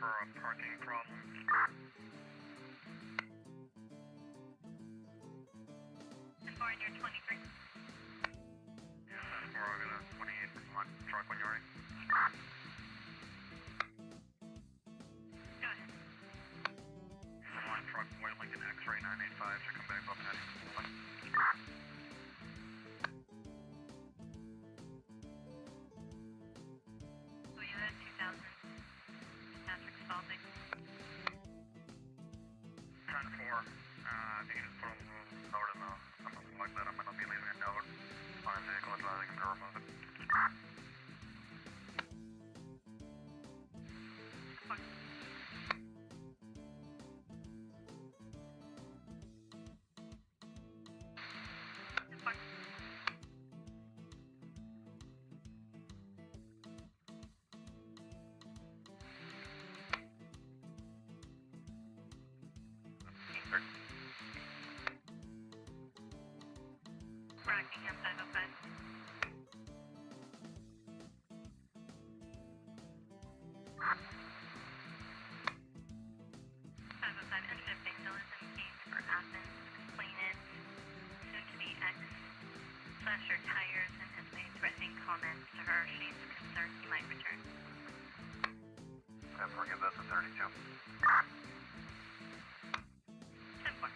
for a parking problem. And 4 in your 23. Yes, that's 4, I'll get a 28. Come on, truck when you're ready. Go ahead. Come on, truck, white Lincoln X-ray 985, should come back up heading. So you had 2000. Patrick's faulting. 10-4. If you can just put a little note in something like that, I'm going to be leaving a note on his vehicle as well as I can remove it. Fine. Fine. Rockingham 505. 505 and shipping Dillison case for Athens, complainant, soon to be ex, slasher tires and has made threatening comments to her. She's concerned he might return. Yeah, forgive that's a 32. 10-4.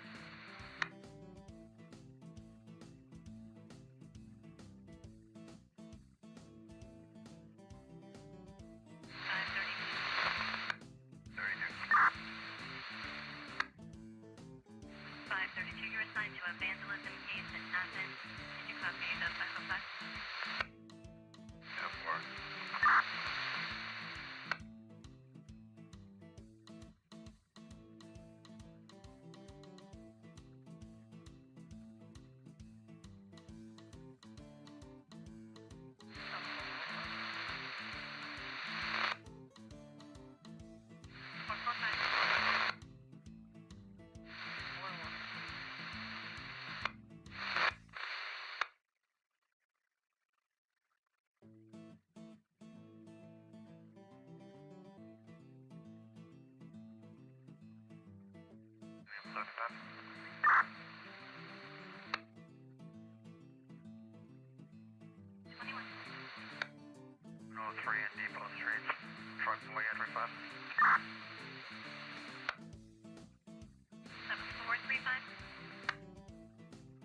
532, you're assigned to a vandalism case in Athens. Did you copy the 505? Yeah, 4. No, 3 in Depot Street. Truck away entry 5. 7435.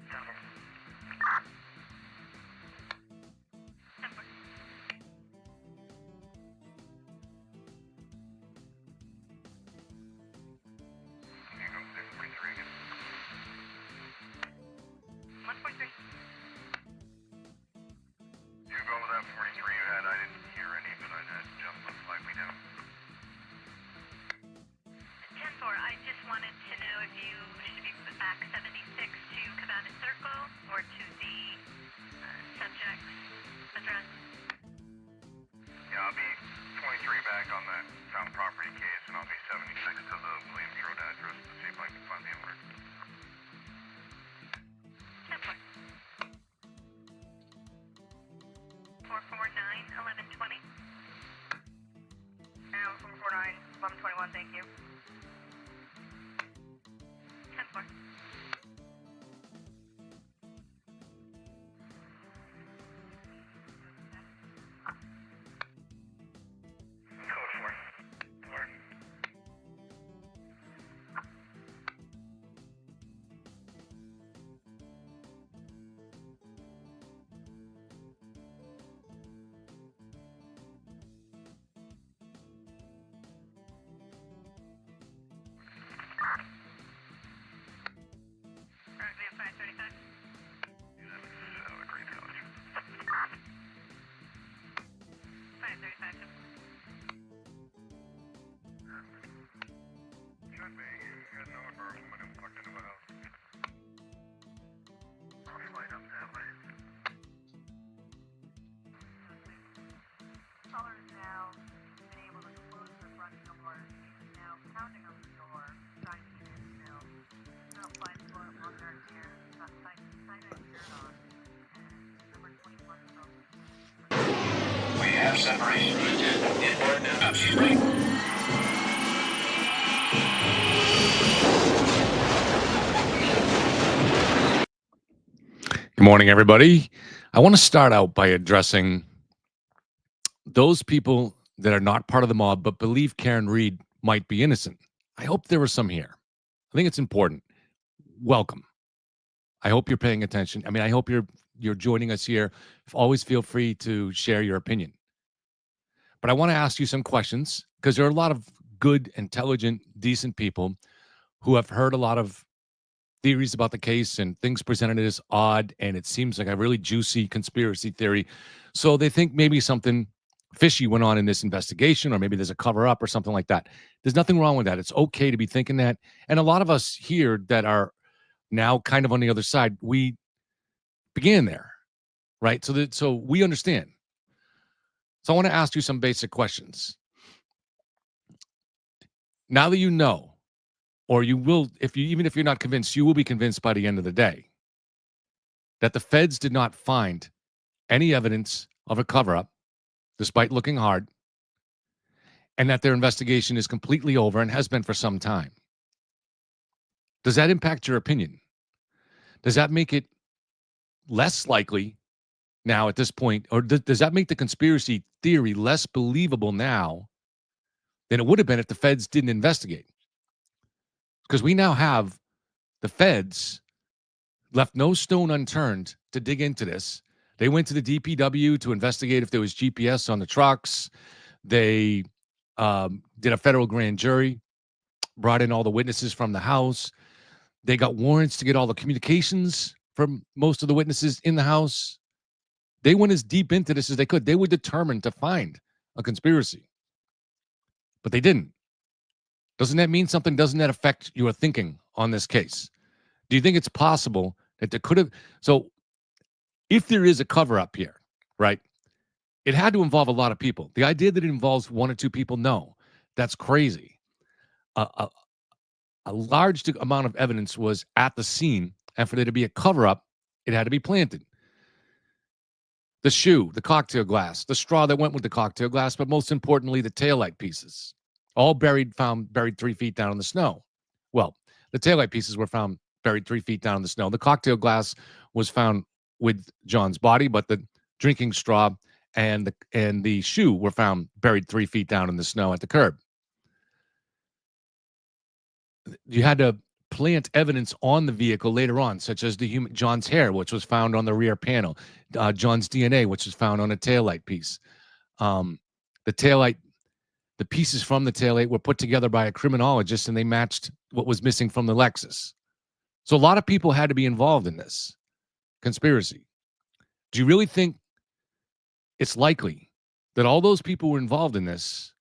10-4. 10-4. Can you go to 43 again? 143. You go with that 43 you had. I didn't hear any, but I had just looks like we do. 10-4, I just wanted to know if you should be put back 76 to Cabana Circle or to the subject's address. Yeah, I'll be 23 back on that found property case, and I'll be 76 to the Williams Road address to see if I can find the owner. 10-4. 449 1120. And 449, 1121, thank you. 10-4. Code 4. 4. Rockingham 535. Yeah, that's a great college. 535. Should be. You guys know if our woman who walked into my house. I'll slide up that way. Caller is now been able to close the front door. He's now pounding on the door, trying to keep it still. Not flight for on their ear, got side shirt on, and number 21 is on. We have separation. Inboard now. She's ready. Good morning, everybody. I want to start out by addressing those people that are not part of the mob but believe Karen Reed might be innocent. I hope there are some here. I think it's important. Welcome. I hope you're paying attention. I mean, I hope you're joining us here. Always feel free to share your opinion. But I want to ask you some questions because there are a lot of good, intelligent, decent people who have heard a lot of theories about the case and things presented as odd, and it seems like a really juicy conspiracy theory. So they think maybe something fishy went on in this investigation, or maybe there's a cover up or something like that. There's nothing wrong with that. It's okay to be thinking that. And a lot of us here that are now kind of on the other side, we began there, right? So we understand. So I want to ask you some basic questions. Now that you know, or you will, even if you're not convinced, you will be convinced by the end of the day that the feds did not find any evidence of a cover up, despite looking hard, and that their investigation is completely over and has been for some time. Does that impact your opinion? Does that make it less likely now at this point, or does that make the conspiracy theory less believable now than it would have been if the feds didn't investigate? Because we now have the feds left no stone unturned to dig into this. They went to the DPW to investigate if there was GPS on the trucks. They did a federal grand jury, brought in all the witnesses from the house. They got warrants to get all the communications from most of the witnesses in the house. They went as deep into this as they could. They were determined to find a conspiracy, but they didn't. Doesn't that mean something? Doesn't that affect your thinking on this case? Do you think it's possible that there could have? So if there is a cover up here, right, it had to involve a lot of people. The idea that it involves one or two people, no, that's crazy. A large amount of evidence was at the scene, and for there to be a cover up, it had to be planted. The shoe, the cocktail glass, the straw that went with the cocktail glass, but most importantly, the taillight pieces, all found buried 3 feet down in the snow. Well, the taillight pieces were found buried 3 feet down in the snow. The cocktail glass was found with John's body, but the drinking straw and the shoe were found buried 3 feet down in the snow at the curb. You had to plant evidence on the vehicle later on, such as John's hair, which was found on the rear panel, John's DNA, which was found on a taillight piece. The pieces from the taillight were put together by a criminologist, and they matched what was missing from the Lexus. So a lot of people had to be involved in this conspiracy. Do you really think it's likely that all those people were involved in this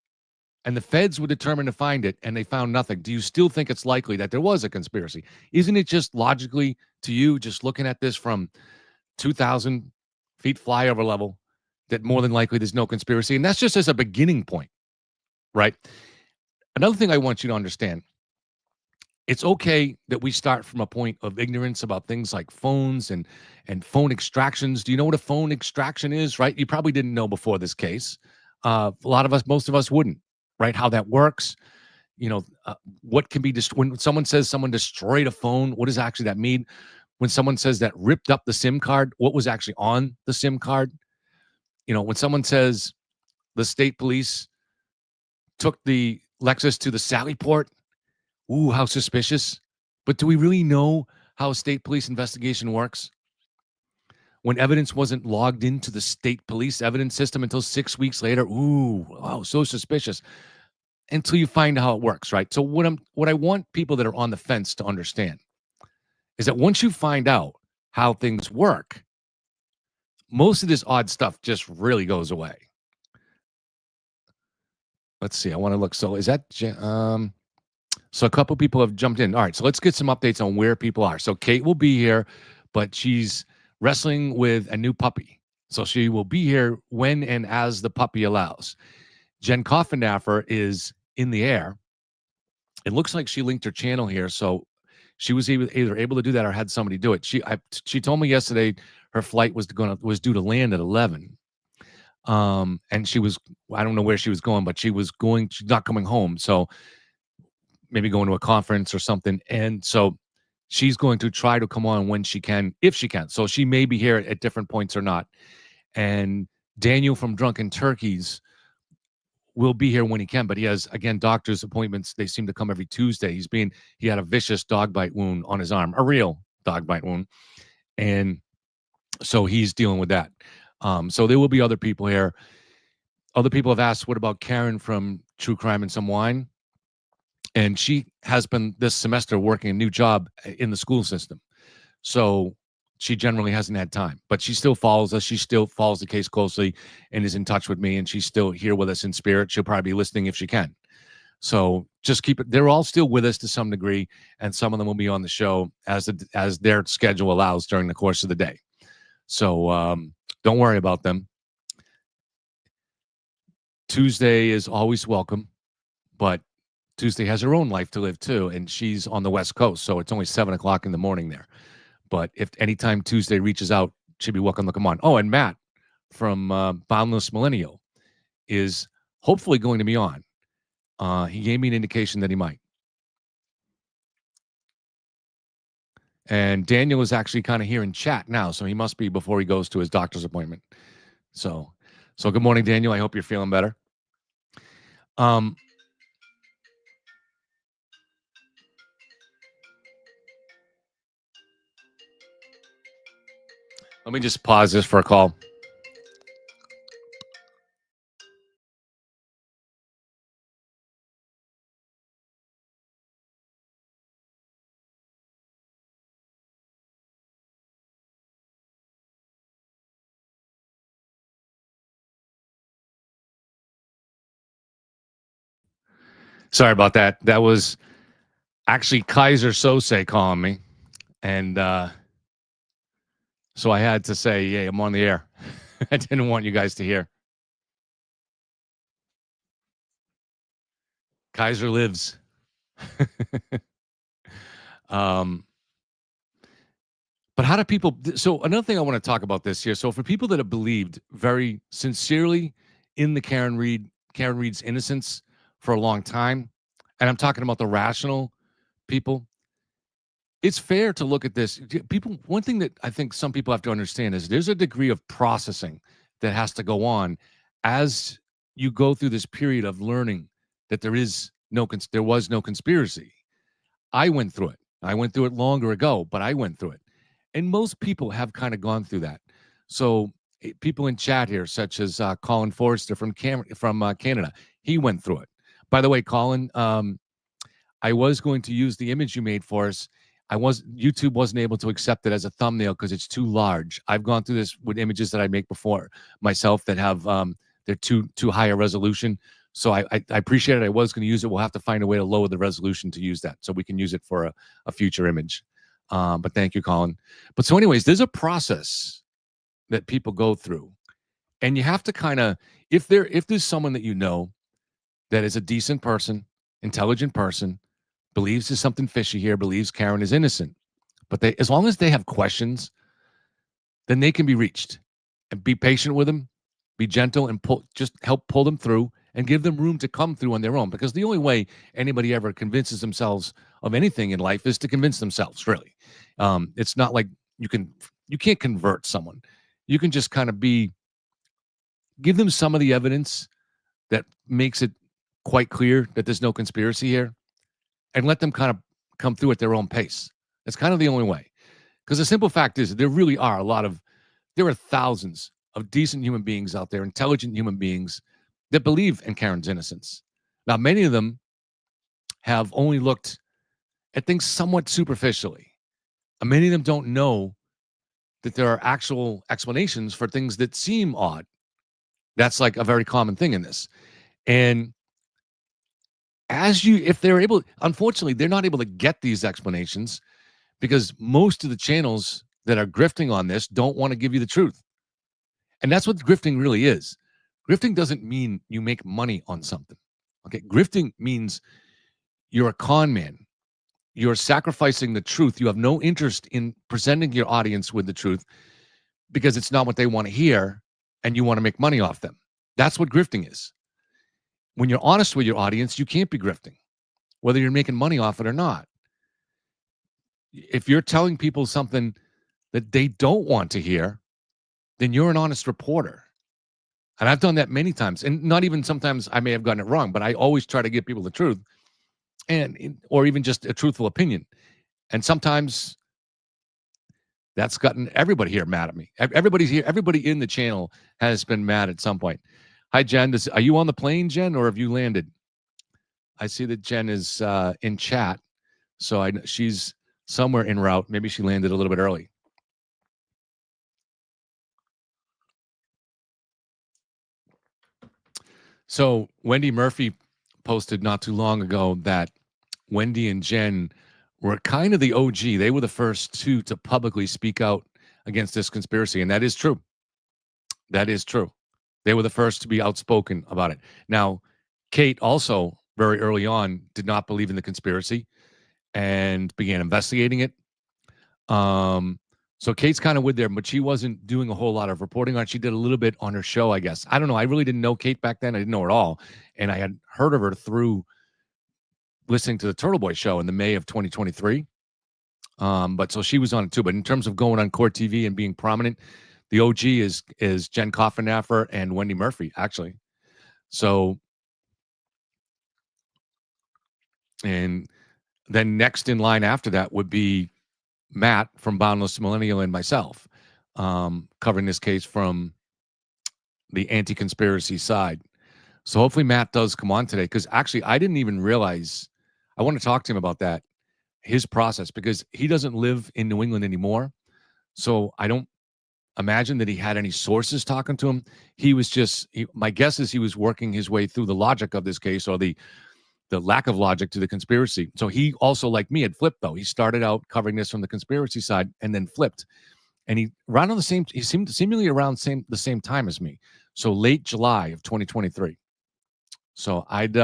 and the feds were determined to find it and they found nothing? Do you still think it's likely that there was a conspiracy? Isn't it just logically to you, just looking at this from 2,000 feet flyover level, that more than likely there's no conspiracy? And that's just as a beginning point, right? Another thing I want you to understand, it's okay that we start from a point of ignorance about things like phones and phone extractions. Do you know what a phone extraction is, right? You probably didn't know before this case. A lot of us, most of us wouldn't, right? How that works. What can be when someone says someone destroyed a phone, what does actually that mean? When someone says that ripped up the SIM card, what was actually on the SIM card? When someone says the state police took the Lexus to the Sally port, ooh, how suspicious. But do we really know how a state police investigation works? When evidence wasn't logged into the state police evidence system until 6 weeks later, ooh, wow, so suspicious. Until you find how it works, right? So what I want people that are on the fence to understand is that once you find out how things work, most of this odd stuff just really goes away. Let's see. I want to look. So is that so a couple people have jumped in. All right, so let's get some updates on where people are. So Kate will be here, but she's wrestling with a new puppy. So she will be here when and as the puppy allows. Jen Coffenaffer is in the air. It looks like she linked her channel here, so she was either able to do that or had somebody do it. She told me yesterday her flight was due to land at 11. And I don't know where she was going, but she's not coming home. So maybe going to a conference or something. And so she's going to try to come on when she can, if she can. So she may be here at different points or not. And Daniel from Drunken Turkeys will be here when he can, but he has, again, doctor's appointments. They seem to come every Tuesday. He had a vicious dog bite wound on his arm, a real dog bite wound. And so he's dealing with that. So there will be other people here. Other people have asked, what about Karen from True Crime and Some Wine? And she has been this semester working a new job in the school system. So she generally hasn't had time, but she still follows us. She still follows the case closely and is in touch with me, and she's still here with us in spirit. She'll probably be listening if she can. So just keep it. They're all still with us to some degree, and some of them will be on the show as their schedule allows during the course of the day. So don't worry about them. Tuesday is always welcome, but Tuesday has her own life to live too, and she's on the West Coast, so it's only 7:00 in the morning there. But if anytime Tuesday reaches out, she'd be welcome to come on. Oh, and Matt from Boundless Millennial is hopefully going to be on. He gave me an indication that he might. And Daniel is actually kind of here in chat now, so he must be before he goes to his doctor's appointment. So good morning, Daniel. I hope you're feeling better. Let me just pause this for a call. Sorry about that. That was actually Kaiser Sose calling me. And so I had to say, yeah, I'm on the air. I didn't want you guys to hear. Kaiser lives. But how do people? So another thing I want to talk about this here. So for people that have believed very sincerely in the Karen Reed's innocence for a long time, and I'm talking about the rational people, it's fair to look at this. People, one thing that I think some people have to understand is there's a degree of processing that has to go on as you go through this period of learning that there was no conspiracy. I went through it. I went through it longer ago, but I went through it. And most people have kind of gone through that. So people in chat here, such as Colin Forrester from Canada, he went through it. By the way, Colin, I was going to use the image you made for us. YouTube wasn't able to accept it as a thumbnail because it's too large. I've gone through this with images that I make before myself that have they're too high a resolution. So I appreciate it. I was going to use it. We'll have to find a way to lower the resolution to use that so we can use it for a future image. But thank you, Colin. But so anyways, there's a process that people go through. And you have to kind of, if there's someone that you know that is a decent person, intelligent person, believes there's something fishy here, believes Karen is innocent, but as long as they have questions, then they can be reached. And be patient with them, be gentle, and just help pull them through and give them room to come through on their own. Because the only way anybody ever convinces themselves of anything in life is to convince themselves, really. It's not like you can't convert someone. You can just kind of give them some of the evidence that makes it quite clear that there's no conspiracy here, and let them kind of come through at their own pace. That's kind of the only way. Because the simple fact is, there really are there are thousands of decent human beings out there, intelligent human beings that believe in Karen's innocence. Now, many of them have only looked at things somewhat superficially. And many of them don't know that there are actual explanations for things that seem odd. That's like a very common thing in this. And if they're able, unfortunately, they're not able to get these explanations because most of the channels that are grifting on this don't want to give you the truth. And that's what grifting really is. Grifting doesn't mean you make money on something. Okay. Grifting means you're a con man. You're sacrificing the truth. You have no interest in presenting your audience with the truth because it's not what they want to hear and you want to make money off them. That's what grifting is. When you're honest with your audience, you can't be grifting, whether you're making money off it or not. If you're telling people something that they don't want to hear, then you're an honest reporter. And I've done that many times. And not even sometimes I may have gotten it wrong, but I always try to give people the truth or even just a truthful opinion. And sometimes that's gotten everybody here mad at me. Everybody's here. Everybody in the channel has been mad at some point. Hi, Jen. Are you on the plane, Jen, or have you landed? I see that Jen is in chat. So she's somewhere en route. Maybe she landed a little bit early. So Wendy Murphy posted not too long ago that Wendy and Jen were kind of the OG. They were the first two to publicly speak out against this conspiracy. And that is true. That is true. They were the first to be outspoken about it. Now, Kate also very early on did not believe in the conspiracy and began investigating it. So Kate's kind of with there, but she wasn't doing a whole lot of reporting on it. She did a little bit on her show, I guess. I don't know. I really didn't know Kate back then. I didn't know her at all. And I had heard of her through listening to the Turtle Boy show in the May of 2023. But so she was on it too. But in terms of going on Court TV and being prominent, the OG is Jen Coffenaffer and Wendy Murphy, actually. So, and then next in line after that would be Matt from Boundless Millennial and myself, covering this case from the anti-conspiracy side. So hopefully Matt does come on today, because actually I didn't even realize, I want to talk to him about that, his process, because he doesn't live in New England anymore. So I don't imagine that he had any sources talking to him. He was just, my guess is he was working his way through the logic of this case, or the lack of logic to the conspiracy. So he also, like me, had flipped, though. He started out covering this from the conspiracy side and then flipped. And he seemed seemingly around the same time as me. So late July of 2023. So I'd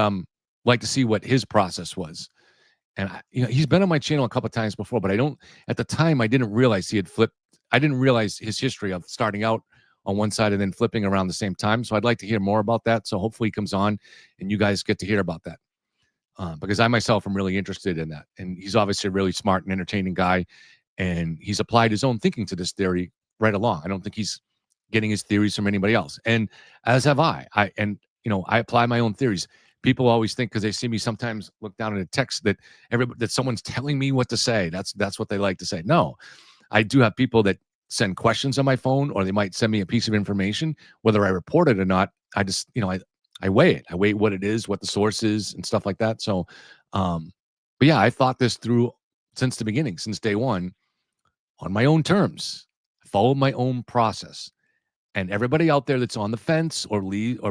like to see what his process was. And he's been on my channel a couple of times before, but at the time, I didn't realize he had flipped. I didn't realize his history of starting out on one side and then flipping around the same time. So I'd like to hear more about that. So hopefully he comes on and you guys get to hear about that. Because I myself am really interested in that. And he's obviously a really smart and entertaining guy. And he's applied his own thinking to this theory right along. I don't think he's getting his theories from anybody else. And as have I. I apply my own theories. People always think, because they see me sometimes look down at a text, that someone's telling me what to say. That's what they like to say. No, I do have people that send questions on my phone, or they might send me a piece of information, whether I report it or not. I just, I weigh it. I weigh what it is, what the source is, and stuff like that. So, but yeah, I thought this through since the beginning, since day one, on my own terms. I followed my own process. And everybody out there that's on the fence or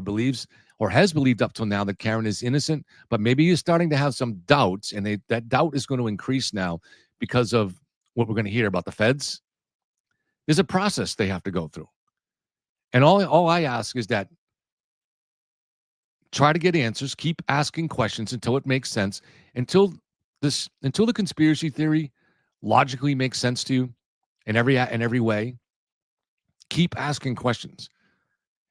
believes or has believed up till now that Karen is innocent, but maybe you're starting to have some doubts, and that doubt is going to increase now because of what we're going to hear about the feds. There's a process they have to go through. And all I ask is that try to get answers, keep asking questions until it makes sense, until the conspiracy theory logically makes sense to you in every way. Keep asking questions,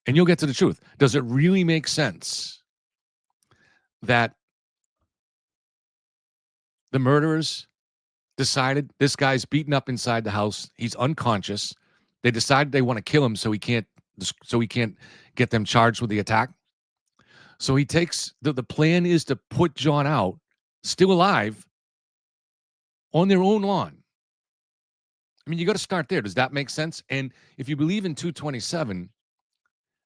and you'll get to the truth. Does it really make sense that the murderers decided this guy's beaten up inside the house, he's unconscious, they decided they want to kill him so he can't get them charged with the attack? So he takes the plan is to put John out, still alive, on their own lawn. I mean, you got to start there. Does that make sense? And if you believe in 227,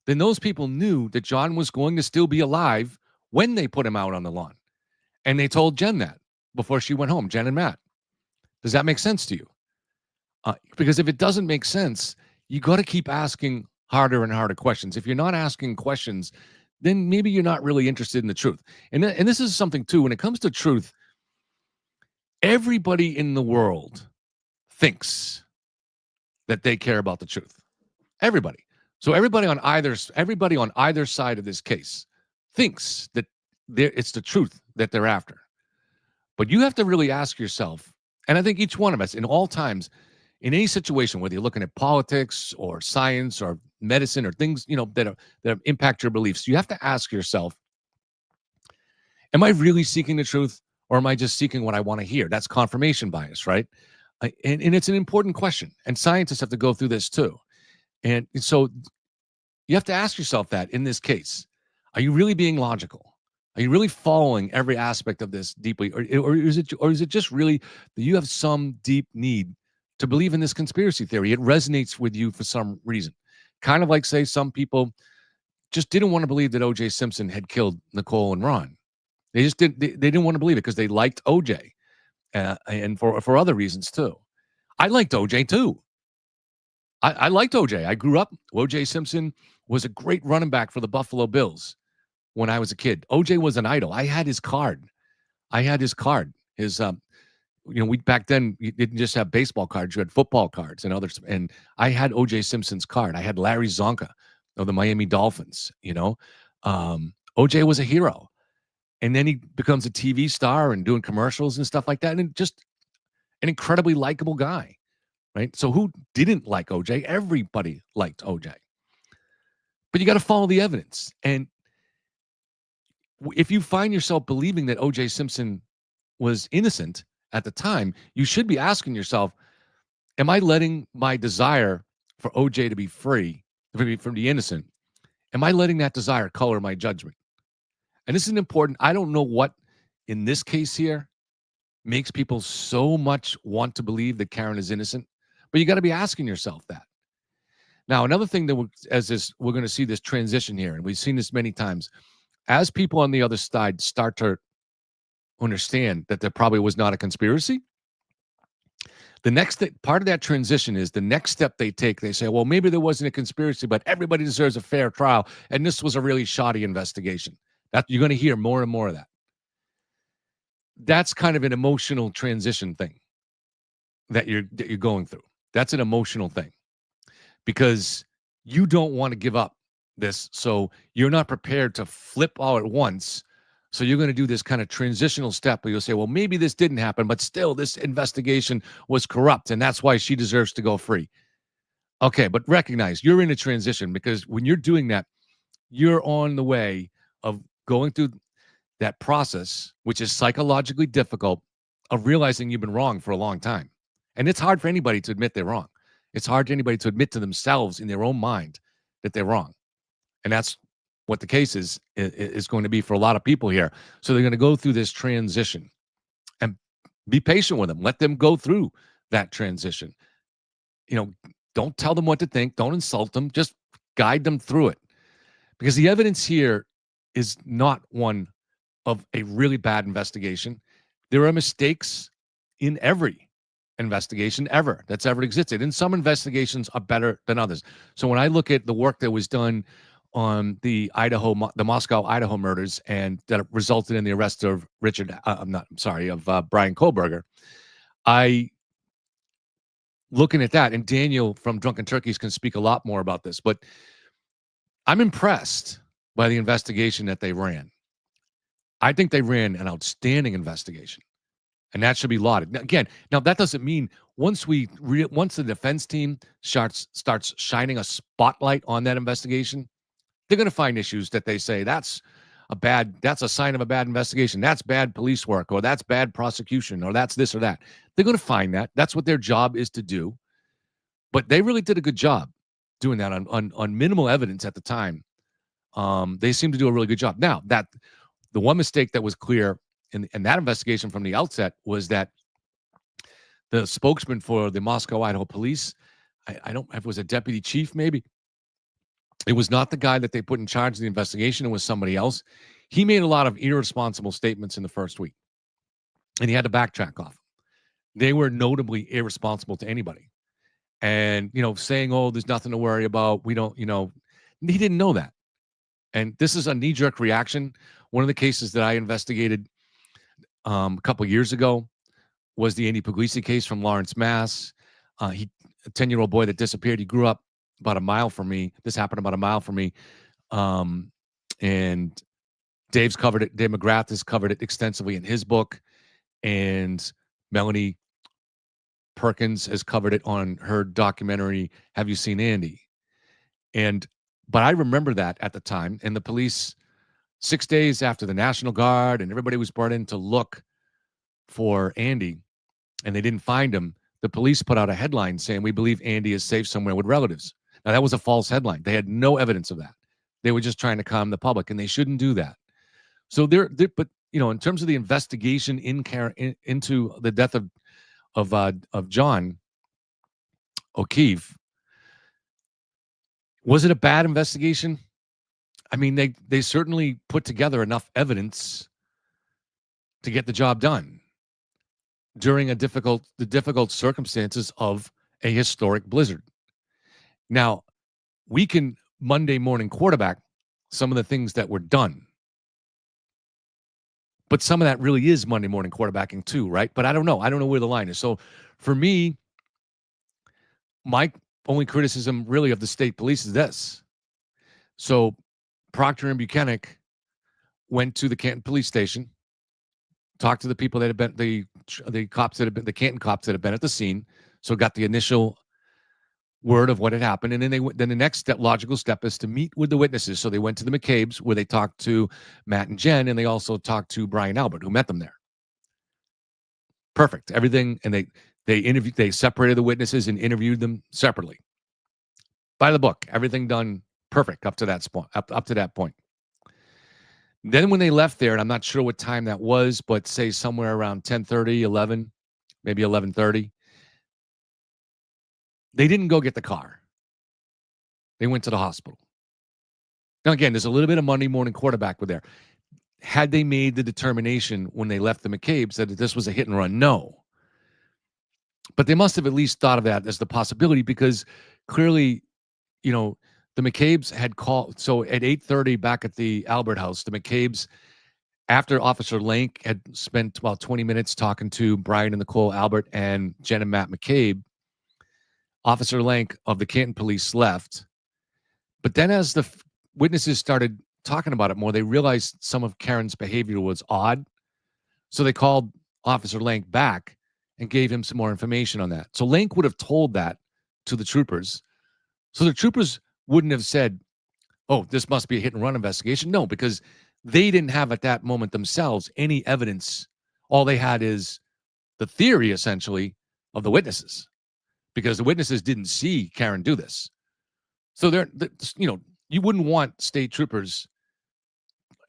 then those people knew that John was going to still be alive when they put him out on the lawn. And they told Jen that before she went home, Jen and Matt. Does that make sense to you? Because if it doesn't make sense, you got to keep asking harder and harder questions. If you're not asking questions, then maybe you're not really interested in the truth. And this is something, too, when it comes to truth, everybody in the world thinks that they care about the truth. Everybody. So everybody on either side of this case thinks that it's the truth that they're after. But you have to really ask yourself, and I think each one of us in all times, in any situation, whether you're looking at politics or science or medicine or things, that impact your beliefs, you have to ask yourself, am I really seeking the truth, or am I just seeking what I want to hear? That's confirmation bias, right? And it's an important question. And scientists have to go through this too. And so you have to ask yourself that in this case. Are you really being logical? Are you really following every aspect of this deeply? Or is it just really that you have some deep need to believe in this conspiracy theory? It resonates with you for some reason. Kind of like, say, some people just didn't want to believe that O.J. Simpson had killed Nicole and Ron. They just didn't. They didn't want to believe it because they liked O.J. And for other reasons too. I liked O.J. too. I liked O.J. I grew up. O.J. Simpson was a great running back for the Buffalo Bills when I was a kid. O.J. was an idol. I had his card. His we back then you didn't just have baseball cards, you had football cards and others. And I had O.J. Simpson's card. I had Larry Zonka of the Miami Dolphins. O.J. was a hero. And then he becomes a TV star and doing commercials and stuff like that. And just an incredibly likable guy, right? So who didn't like O.J.? Everybody liked O.J. But you got to follow the evidence. And if you find yourself believing that O.J. Simpson was innocent at the time, you should be asking yourself, am I letting my desire for O.J. to be free, from the innocent, am I letting that desire color my judgment? And this is important. I don't know what, in this case here, makes people so much want to believe that Karen is innocent, but you got to be asking yourself that. Now, another thing that we're going to see this transition here, and we've seen this many times, as people on the other side start to understand that there probably was not a conspiracy, the next part of that transition is the next step they take. They say, well, maybe there wasn't a conspiracy, but everybody deserves a fair trial, and this was a really shoddy investigation. That you're going to hear more and more of that. That's kind of an emotional transition thing that you're going through. That's an emotional thing because you don't want to give up this. So you're not prepared to flip all at once. So you're going to do this kind of transitional step where you'll say, well, maybe this didn't happen, but still this investigation was corrupt. And that's why she deserves to go free. Okay, but recognize you're in a transition because when you're doing that, you're on the way of going through that process, which is psychologically difficult, of realizing you've been wrong for a long time. And it's hard for anybody to admit they're wrong. It's hard for anybody to admit to themselves in their own mind that they're wrong. And that's what the case is going to be for a lot of people here. So they're going to go through this transition and be patient with them. Let them go through that transition. Don't tell them what to think. Don't insult them. Just guide them through it. Because the evidence here is not one of a really bad investigation. There are mistakes in every investigation that's ever existed. And some investigations are better than others. So when I look at the work that was done on the Moscow, Idaho murders, and that resulted in the arrest of Brian Kohlberger, looking at that, and Daniel from Drunken Turkeys can speak a lot more about this, but I'm impressed by the investigation that they ran. I think they ran an outstanding investigation, and that should be lauded. Now that doesn't mean once the defense team starts shining a spotlight on that investigation, they're going to find issues that they say that's a sign of a bad investigation. That's bad police work, or that's bad prosecution, or that's this or that. They're going to find that. That's what their job is to do. But they really did a good job doing that on minimal evidence at the time. They seem to do a really good job. Now, that the one mistake that was clear in that investigation from the outset was that the spokesman for the Moscow, Idaho police, I don't know if it was a deputy chief, maybe. It was not the guy that they put in charge of the investigation. It was somebody else. He made a lot of irresponsible statements in the first week, and he had to backtrack off. They were notably irresponsible to anybody. And, saying, oh, there's nothing to worry about. We don't, he didn't know that. And this is a knee-jerk reaction. One of the cases that I investigated a couple of years ago was the Andy Puglisi case from Lawrence, Mass. A 10-year-old boy that disappeared. He grew up about a mile from me. This happened about a mile from me. And Dave's covered it. Dave McGrath has covered it extensively in his book. And Melanie Perkins has covered it on her documentary, Have You Seen Andy? But I remember that at the time, and the police, 6 days after the National Guard and everybody was brought in to look for Andy, and they didn't find him, the police put out a headline saying, "We believe Andy is safe somewhere with relatives." Now, that was a false headline. They had no evidence of that. They were just trying to calm the public, and they shouldn't do that. So but in terms of the investigation into the death of John O'Keefe, was it a bad investigation? I mean, they certainly put together enough evidence to get the job done during the difficult circumstances of a historic blizzard. Now, we can Monday morning quarterback some of the things that were done. But some of that really is Monday morning quarterbacking too, right? But I don't know. I don't know where the line is. So for me, my only criticism really of the state police is this. So Proctor and Buchanan went to the Canton police station, talked to the people that had been the cops that had been the Canton cops that had been at the scene. So got the initial word of what had happened, and then the next logical step is to meet with the witnesses. So they went to the McCabe's where they talked to Matt and Jen, and they also talked to Brian Albert, who met them there. Perfect, everything, and they separated the witnesses and interviewed them separately. By the book, everything done perfect up to that point. Up to that point. Then when they left there, and I'm not sure what time that was, but say somewhere around 10:30, 11, maybe 11:30. They didn't go get the car. They went to the hospital. Now, again, there's a little bit of Monday morning quarterback with there. Had they made the determination when they left the McCabe's that this was a hit and run? No. But they must have at least thought of that as the possibility, because clearly, the McCabe's had called. So at 8:30 back at the Albert house, the McCabe's, after Officer Lank had spent about 20 minutes talking to Brian and Nicole Albert and Jen and Matt McCabe, Officer Lank of the Canton police left. But then as the witnesses started talking about it more, they realized some of Karen's behavior was odd. So they called Officer Lank back and gave him some more information on that. So Lank would have told that to the troopers. So the troopers wouldn't have said, "Oh, this must be a hit and run investigation." No, because they didn't have at that moment themselves any evidence. All they had is the theory, essentially, of the witnesses, because the witnesses didn't see Karen do this. So you wouldn't want state troopers,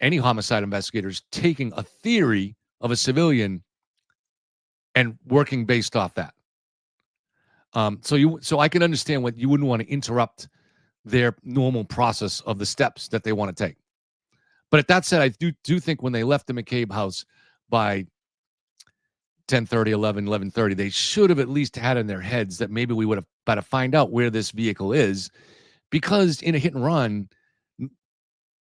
any homicide investigators, taking a theory of a civilian and working based off that. So I can understand what you wouldn't want to interrupt their normal process of the steps that they want to take. But at that said, I do think when they left the McCabe house by 10:30, 11:30, they should have at least had in their heads that maybe we would have better find out where this vehicle is, because in a hit and run,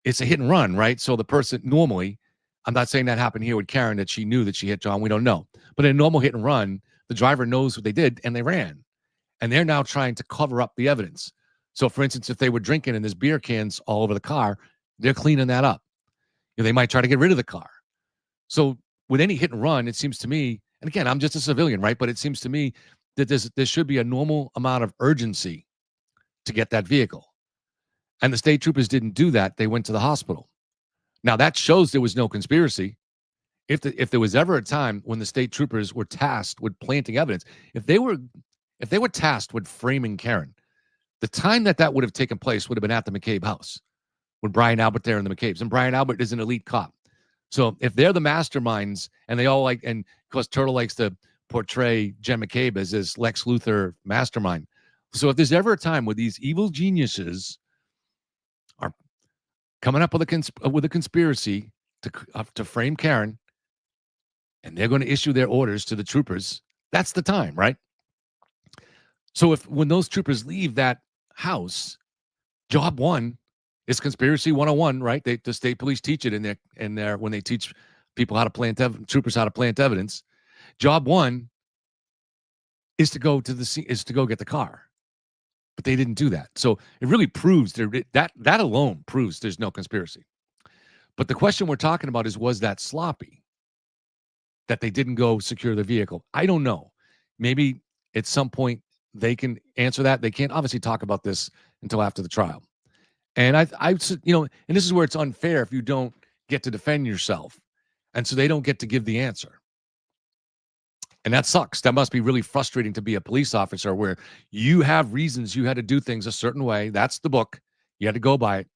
it's a hit and run, right? So the person normally, I'm not saying that happened here with Karen, that she knew that she hit John. We don't know. But in a normal hit and run, the driver knows what they did and they ran. And they're now trying to cover up the evidence. So, for instance, if they were drinking and there's beer cans all over the car, they're cleaning that up. They might try to get rid of the car. So with any hit and run, it seems to me, and again, I'm just a civilian, right? But it seems to me that there should be a normal amount of urgency to get that vehicle. And the state troopers didn't do that. They went to the hospital. Now, that shows there was no conspiracy. If there was ever a time when the state troopers were tasked with planting evidence, if they were tasked with framing Karen, the time that would have taken place would have been at the McCabe house with Brian Albert there in the McCabe's. And Brian Albert is an elite cop. So if they're the masterminds, and they all and of course Turtle likes to portray Jen McCabe as this Lex Luthor mastermind. So if there's ever a time where these evil geniuses are coming up with a conspiracy to frame Karen, and they're going to issue their orders to the troopers, that's the time, right? So when those troopers leave that house, job one is conspiracy 101, right? The state police teach it in their when they teach people how to plant troopers how to plant evidence. Job one is to go to the scene, is to go get the car, but they didn't do that. So it really proves that alone proves there's no conspiracy. But the question we're talking about is, was that sloppy that they didn't go secure the vehicle? I don't know. Maybe at some point they can answer that. They can't obviously talk about this until after the trial. And and this is where it's unfair if you don't get to defend yourself. And so they don't get to give the answer. And that sucks. That must be really frustrating to be a police officer where you have reasons you had to do things a certain way. That's the book. You had to go by it.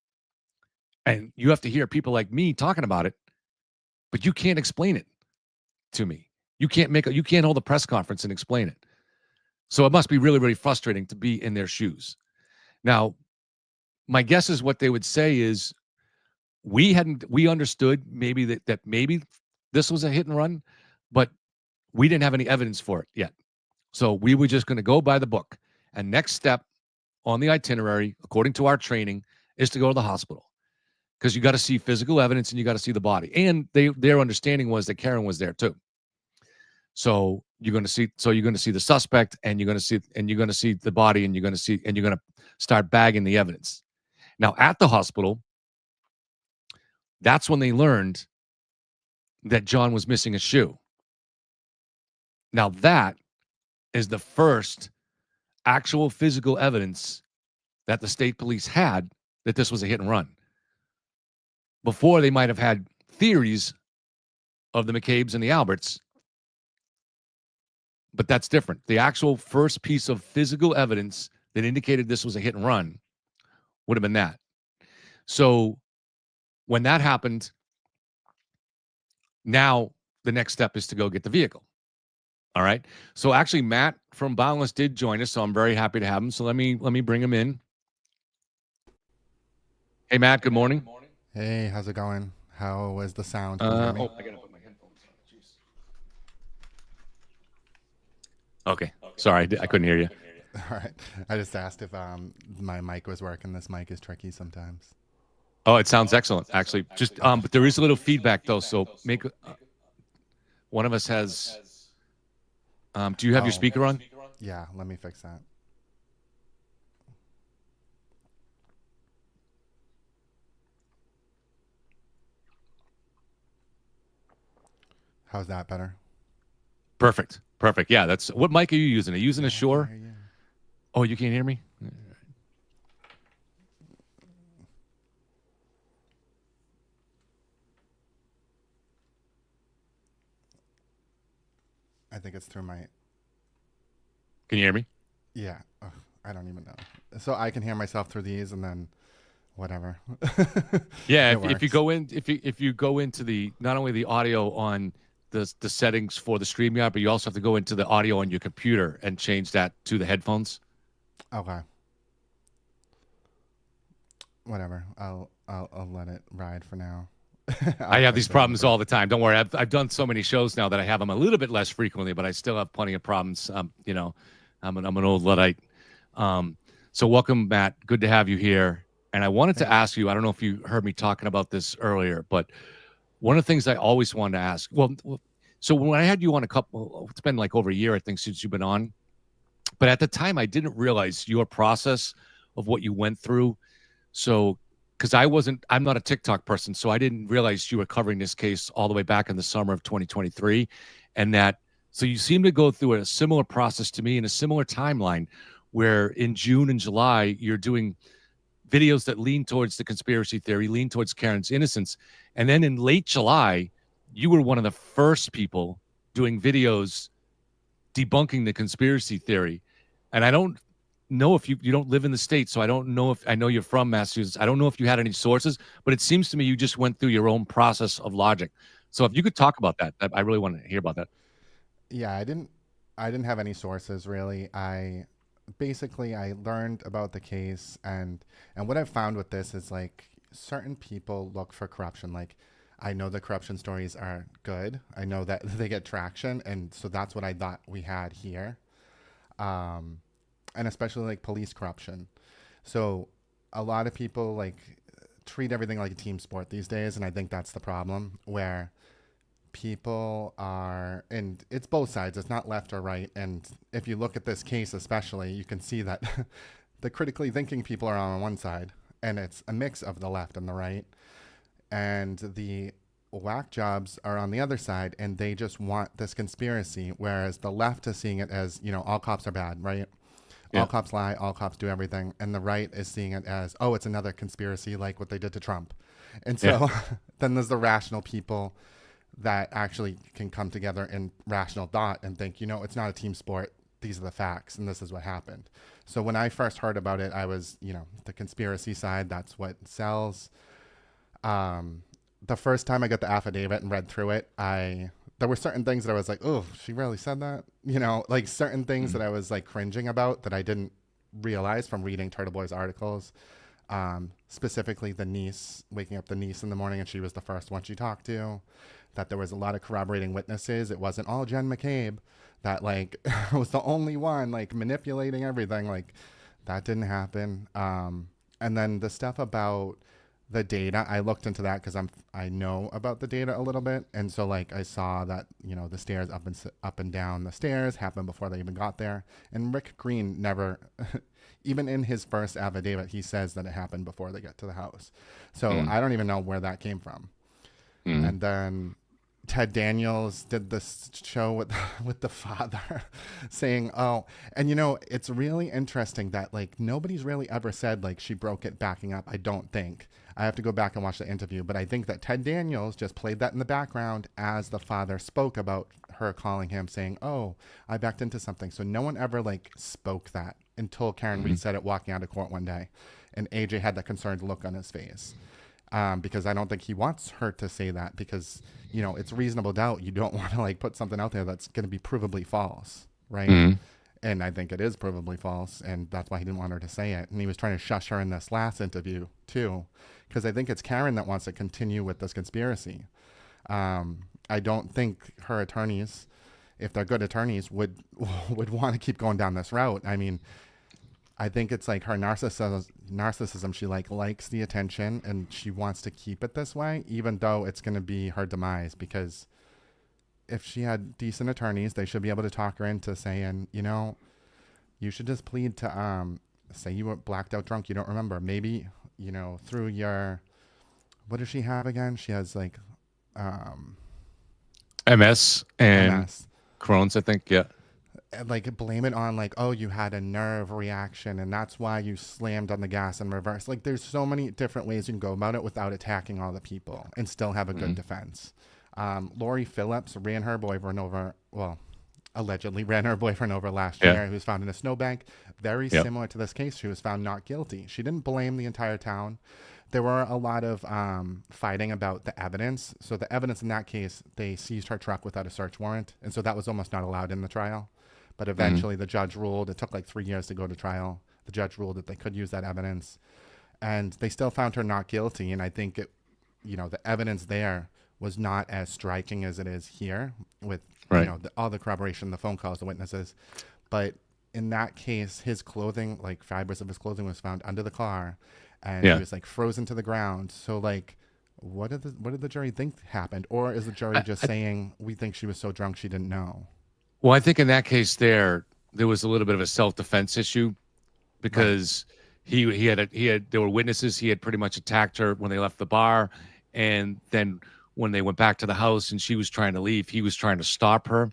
And you have to hear people like me talking about it, but you can't explain it to me. You can't hold a press conference and explain it. So it must be really, really frustrating to be in their shoes. Now, my guess is what they would say is we understood maybe that maybe this was a hit and run, but we didn't have any evidence for it yet. So we were just going to go by the book. And next step on the itinerary, according to our training, is to go to the hospital because you got to see physical evidence and you got to see the body. And their understanding was that Karen was there too. So you're going to see the suspect, and you're going to see the body, and you're going to start bagging the evidence. Now at the hospital, that's when they learned that John was missing a shoe. Now that is the first actual physical evidence that the state police had that this was a hit and run. Before, they might have had theories of the McCabe's and the Alberts, but that's different. The actual first piece of physical evidence that indicated this was a hit and run would have been that. So when that happened, now the next step is to go get the vehicle. All right. So actually, Matt from Boundless did join us, so I'm very happy to have him. So let me bring him in. Hey, Matt. Good morning. Hey, how's it going? How was the sound? I gotta put my headphones on. Jeez. Okay. Sorry, I couldn't hear you. All right. I just asked if my mic was working. This mic is tricky sometimes. Oh, it sounds excellent, actually. Just but there is a little feedback though. So make one of us has. Do you have your speaker on? Yeah, let me fix that. How's that better? Perfect. Yeah, that's what mic are you using? Are you using a Shure? Oh, you can't hear me? I think it's through my... Can you hear me? Yeah. Ugh, I don't even know. So I can hear myself through these, and then whatever. Yeah, if you go into the not only the audio on the settings for the StreamYard, but you also have to go into the audio on your computer and change that to the headphones. Okay. Whatever. I'll let it ride for now. I have these problems all the time. Don't worry. I've done so many shows now that I have them a little bit less frequently, but I still have plenty of problems. You know, I'm an old Luddite. So welcome, Matt. Good to have you here. And I wanted to ask you, I don't know if you heard me talking about this earlier, but one of the things I always wanted to ask, so when I had you on it's been like over a year, I think, since you've been on. But at the time, I didn't realize your process of what you went through. So, because I'm not a TikTok person, so I didn't realize you were covering this case all the way back in the summer of 2023. So you seem to go through a similar process to me in a similar timeline where in June and July, you're doing videos that lean towards the conspiracy theory, lean towards Karen's innocence. And then in late July, you were one of the first people doing videos debunking the conspiracy theory. And I don't know if you don't live in the States, so I don't know I know you're from Massachusetts. I don't know if you had any sources, but it seems to me you just went through your own process of logic. So if you could talk about that, I really want to hear about that. Yeah, I didn't have any sources really. I learned about the case, and what I've found with this is like certain people look for corruption. Like I know the corruption stories are good. I know that they get traction, and so that's what I thought we had here. And especially like police corruption. So a lot of people like treat everything like a team sport these days, and I think that's the problem, where people are, and it's both sides, it's not left or right. And if you look at this case especially, you can see that the critically thinking people are on one side, and it's a mix of the left and the right, and the whack jobs are on the other side, and they just want this conspiracy, whereas the left is seeing it as, you know, all cops are bad, right? Yeah. All cops lie, all cops do everything. And the right is seeing it as, oh, it's another conspiracy like what they did to Trump. And so then there's the rational people that actually can come together in rational thought and think, it's not a team sport. These are the facts, and this is what happened. So when I first heard about it, I was, the conspiracy side. That's what sells. The first time I got the affidavit and read through it, there were certain things that I was like, oh, she really said that? Like certain things that I was like cringing about that I didn't realize from reading Turtle Boy's articles. Specifically the niece, waking up the niece in the morning, and she was the first one she talked to. That there was a lot of corroborating witnesses. It wasn't all Jen McCabe that like was the only one like manipulating everything. Like that didn't happen. And then the stuff about the data, I looked into that because I know about the data a little bit, and so like I saw that the stairs up and down the stairs happened before they even got there, and Rick Green never, even in his first affidavit, he says that it happened before they get to the house. So I don't even know where that came from. And then Ted Daniels did this show with the father saying, oh, and it's really interesting that like nobody's really ever said like she broke it backing up. I don't think. I have to go back and watch the interview, but I think that Ted Daniels just played that in the background as the father spoke about her calling him saying, oh, I backed into something. So no one ever like spoke that until Karen Reed said it walking out of court one day. And AJ had that concerned look on his face. Because I don't think he wants her to say that because, it's reasonable doubt. You don't want to like put something out there that's going to be provably false, right? And I think it is provably false, and that's why he didn't want her to say it. And he was trying to shush her in this last interview too, because I think it's Karen that wants to continue with this conspiracy. I don't think her attorneys, if they're good attorneys, would want to keep going down this route. I mean, I think it's like her narcissism. She likes the attention and she wants to keep it this way, even though it's going to be her demise. Because if she had decent attorneys, they should be able to talk her into saying, you should just plead to say you were blacked out drunk. You don't remember. Maybe, through your, what does she have again? She has like MS and MS. Crohn's, I think. Yeah. Like blame it on like, oh, you had a nerve reaction and that's why you slammed on the gas in reverse. Like there's so many different ways you can go about it without attacking all the people and still have a good defense. Lori Phillips ran her boyfriend over, well, allegedly ran her boyfriend over last year, who was found in a snowbank. Very similar to this case. She was found not guilty. She didn't blame the entire town. There were a lot of fighting about the evidence. So the evidence in that case, they seized her truck without a search warrant. And so that was almost not allowed in the trial. But eventually the judge ruled, it took like 3 years to go to trial. The judge ruled that they could use that evidence. And they still found her not guilty. And I think the evidence there was not as striking as it is here with, all the corroboration, the phone calls, the witnesses. But in that case, his clothing, like fibers of his clothing was found under the car and he was like frozen to the ground. So like, what did the jury think happened? Or is the jury just saying, we think she was so drunk she didn't know? Well, I think in that case there was a little bit of a self-defense issue because there were witnesses. He had pretty much attacked her when they left the bar. And then when they went back to the house and she was trying to leave, he was trying to stop her.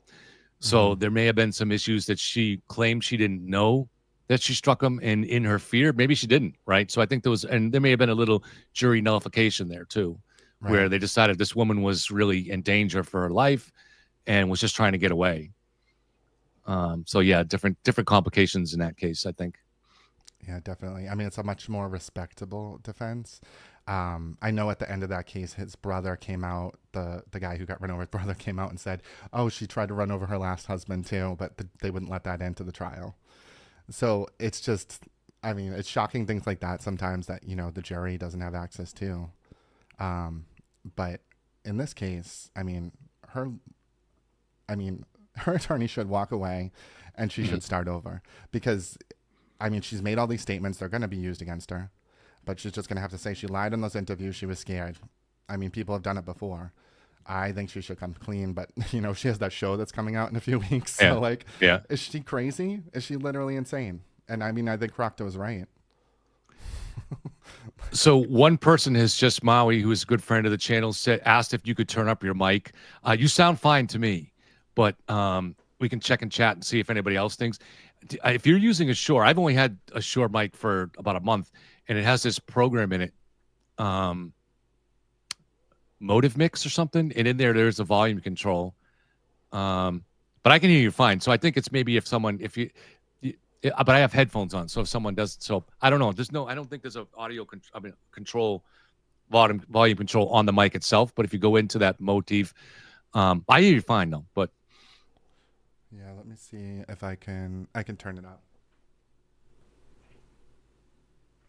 So there may have been some issues that she claimed she didn't know that she struck him, and in her fear, maybe she didn't, right? So I think there may have been a little jury nullification there too, where they decided this woman was really in danger for her life and was just trying to get away. So yeah, different complications in that case, I think. Yeah, definitely. I mean, it's a much more respectable defense. I know at the end of that case, his brother came out, the guy who got run over, his brother came out and said, oh, she tried to run over her last husband too, but they wouldn't let that into the trial. So it's just, I mean, it's shocking things like that sometimes that, the jury doesn't have access to. But in this case, her attorney should walk away and she should start over because, she's made all these statements. They're going to be used against her, but she's just going to have to say she lied in those interviews. She was scared. People have done it before. I think she should come clean, but she has that show that's coming out in a few weeks. So is she crazy? Is she literally insane? And I think Proctor was right. So one person has just, Maui, who is a good friend of the channel, asked if you could turn up your mic. You sound fine to me, but we can check and chat and see if anybody else thinks. If you're using a Shure, I've only had a Shure mic for about a month, and it has this program in it. motive mix or something, and in there's a volume control. But I can hear you fine. So I think it's maybe if someone, if you, but I have headphones on, so if someone does, so I don't know. I don't think there's a audio control volume control on the mic itself. But if you go into that motif, I hear you fine though. But Yeah, let me see if I can turn it up.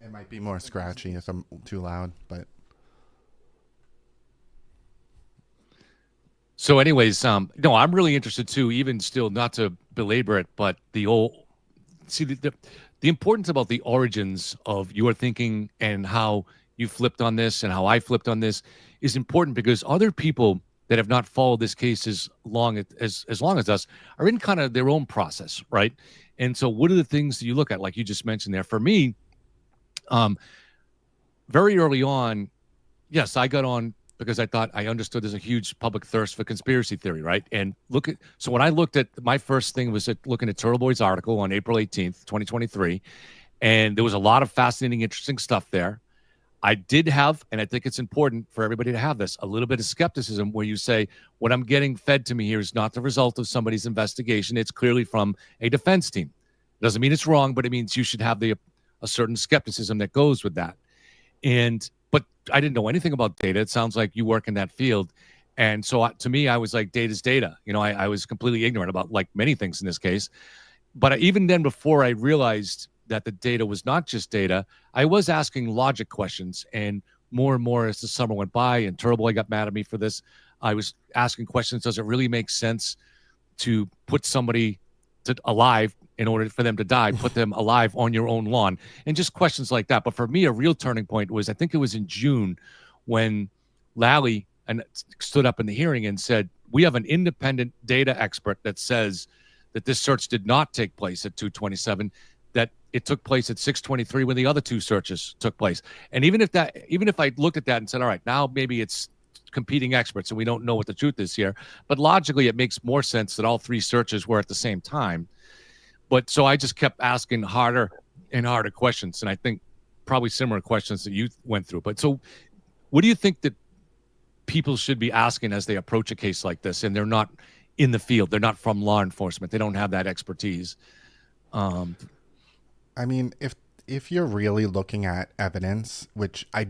It might be more scratchy if I'm too loud, but so anyways, no, I'm really interested too, even still, not to belabor it, but the importance about the origins of your thinking and how you flipped on this and how I flipped on this is important, because other people that have not followed this case as long as us are in kind of their own process, right? And so what are the things that you look at, like you just mentioned there? For me, very early on, yes, I got on because I thought I understood there's a huge public thirst for conspiracy theory, right? And so when I looked at, my first thing was looking at Turtle Boy's article on April 18th, 2023, and there was a lot of fascinating, interesting stuff there. I did have, and I think it's important for everybody to have this, a little bit of skepticism where you say, what I'm getting fed to me here is not the result of somebody's investigation. It's clearly from a defense team. It doesn't mean it's wrong, but it means you should have a certain skepticism that goes with that. But I didn't know anything about data. It sounds like you work in that field. And so to me, I was like, data's data. I was completely ignorant about like many things in this case. But even then, before I realized that the data was not just data, I was asking logic questions. And more as the summer went by, and Turtle Boy got mad at me for this, I was asking questions. Does it really make sense to put somebody alive in order for them to die, put them alive on your own lawn, and just questions like that? But for me, a real turning point was, I think it was in June, when Lally stood up in the hearing and said, we have an independent data expert that says that this search did not take place at 2:27, that it took place at 6:23 when the other two searches took place. And even if I looked at that and said, all right, now maybe it's competing experts and we don't know what the truth is here, but logically it makes more sense that all three searches were at the same time. But so I just kept asking harder and harder questions, and I think probably similar questions that you went through. But so what do you think that people should be asking as they approach a case like this, and they're not in the field, they're not from law enforcement, they don't have that expertise? I mean, if you're really looking at evidence, which I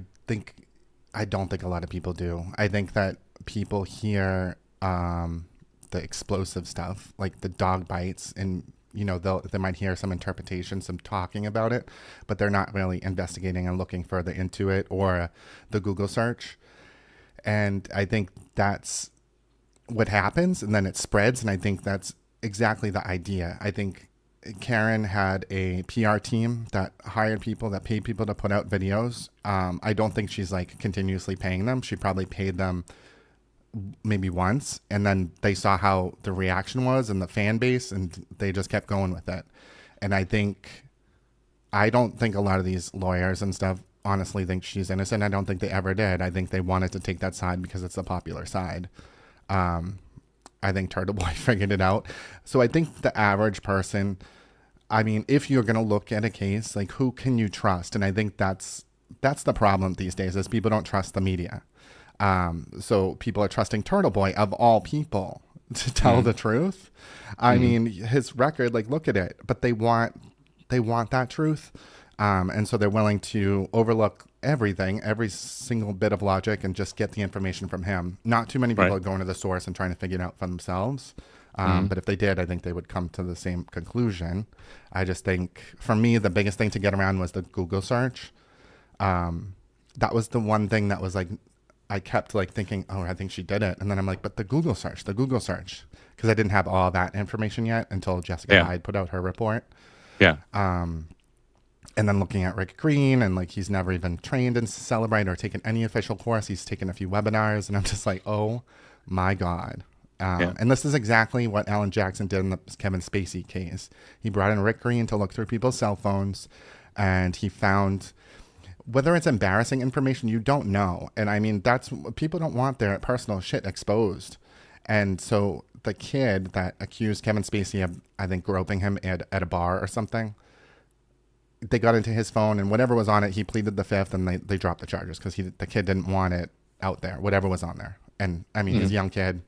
don't think a lot of people do. I think that people hear the explosive stuff, like the dog bites, and they might hear some interpretation, some talking about it, but they're not really investigating and looking further into it, or the Google search. And I think that's what happens, and then it spreads. And I think that's exactly the idea. I think Karen had a PR team that hired people, that paid people to put out videos. I don't think she's like continuously paying them. She probably paid them maybe once, and then they saw how the reaction was and the fan base, and they just kept going with it. And I don't think a lot of these lawyers and stuff honestly think she's innocent. I don't think they ever did. I think they wanted to take that side because it's the popular side. I think Turtle Boy figured it out. So I think the average person, I mean, if you're going to look at a case, like, who can you trust? And I think that's the problem these days, is people don't trust the media. So people are trusting Turtle Boy, of all people, to tell the truth. I mean, his record, like, look at it, but they want that truth. And so they're willing to overlook everything, every single bit of logic, and just get the information from him. Not too many people are going to the source and trying to figure it out for themselves. But if they did, I think they would come to the same conclusion. I just think, for me, the biggest thing to get around was the Google search. That was the one thing that was like, I kept like thinking, oh, I think she did it. And then I'm like, but the Google search. Because I didn't have all that information yet until Jessica Hyde put out her report. Yeah. And then looking at Rick Green, and like, he's never even trained in Celebrate or taken any official course. He's taken a few webinars, and I'm just like, oh my God. And this is exactly what Alan Jackson did in the Kevin Spacey case. He brought in Rick Green to look through people's cell phones, and he found, whether it's embarrassing information, you don't know. And I mean, people don't want their personal shit exposed. And so the kid that accused Kevin Spacey of, I think, groping him at a bar or something, they got into his phone, and whatever was on it, he pleaded the fifth, and they dropped the charges because the kid didn't want it out there, whatever was on there. And I mean, he's a young kid,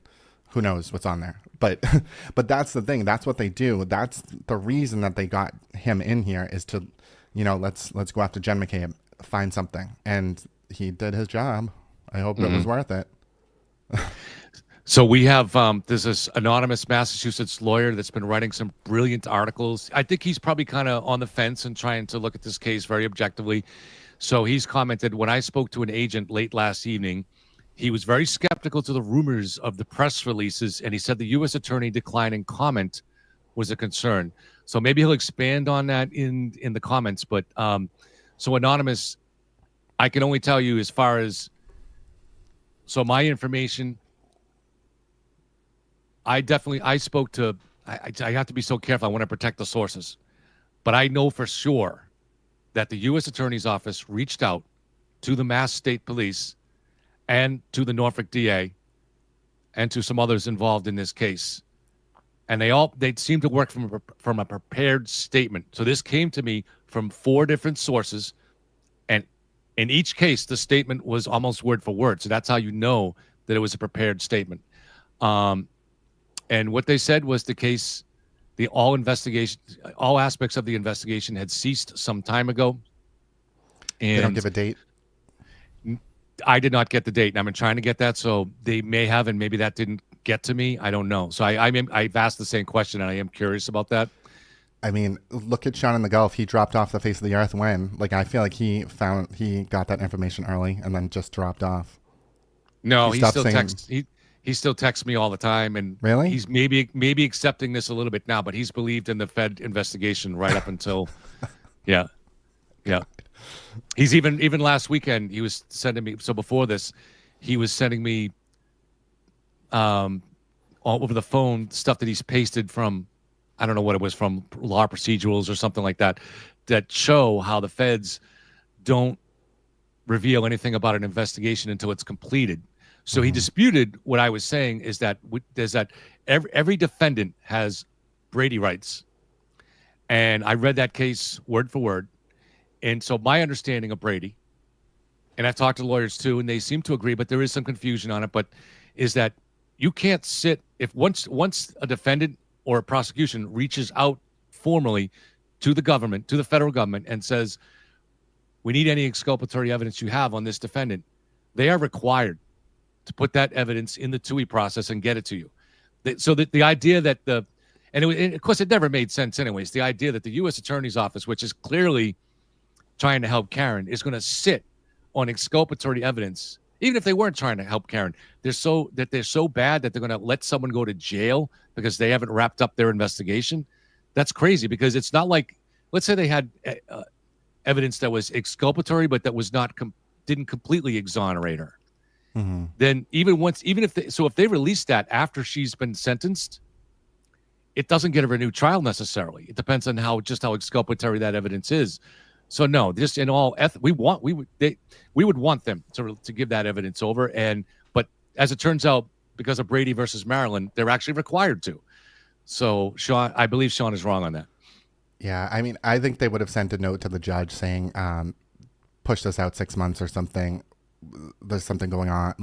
who knows what's on there. But but that's the thing. That's what they do. That's the reason that they got him in here, is to, let's go after Jen McCabe, find something. And he did his job. I hope it was worth it. So we have there's this anonymous Massachusetts lawyer that's been writing some brilliant articles. I think he's probably kind of on the fence and trying to look at this case very objectively. So he's commented, when I spoke to an agent late last evening, he was very skeptical to the rumors of the press releases, and he said the U.S. attorney declining comment was a concern. So maybe he'll expand on that in the comments. But so anonymous, I can only tell you as far as, so my information, I spoke to, I have to be so careful. I want to protect the sources. But I know for sure that the U.S. Attorney's Office reached out to the Mass State Police and to the Norfolk DA and to some others involved in this case. And they seem to work from a prepared statement. So this came to me from 4 different sources. And in each case, the statement was almost word for word. So that's how you know that it was a prepared statement. And what they said was the case, all aspects of the investigation had ceased some time ago. And they don't give a date? I did not get the date, and I've been trying to get that. So they may have, and maybe that didn't get to me. I don't know. So I've asked the same question, and I am curious about that. I mean, look at Sean in the Gulf. He dropped off the face of the earth when? Like, I feel like he got that information early and then just dropped off. No, he still texts. He still texts me all the time, and really, he's maybe accepting this a little bit now, but he's believed in the Fed investigation right up until, yeah. He's even last weekend he was sending me. So before this, he was sending me, all over the phone, stuff that he's pasted from, I don't know what it was, from law procedurals or something like that, that show how the feds don't reveal anything about an investigation until it's completed. So he disputed what I was saying, is that every defendant has Brady rights. And I read that case word for word. And so my understanding of Brady, and I've talked to lawyers too, and they seem to agree, but there is some confusion on it, but is that you can't sit, if once a defendant or a prosecution reaches out formally to the government, to the federal government, and says, we need any exculpatory evidence you have on this defendant, they are required to put that evidence in the TUI process and get it to you. So that the idea that and of course it never made sense anyways, the idea that the U.S. Attorney's Office, which is clearly trying to help Karen, is going to sit on exculpatory evidence, even if they weren't trying to help Karen, they're so bad that they're going to let someone go to jail because they haven't wrapped up their investigation. That's crazy, because it's not like, let's say they had evidence that was exculpatory, but that was didn't completely exonerate her. Then if they release that after she's been sentenced, it doesn't get her a new trial necessarily. It depends on how exculpatory that evidence is. So no, just in all we would want them to give that evidence over. But as it turns out, because of Brady versus Maryland, they're actually required to. So I believe Sean is wrong on that. Yeah, I mean, I think they would have sent a note to the judge saying, push this out 6 months or something. There's something going on,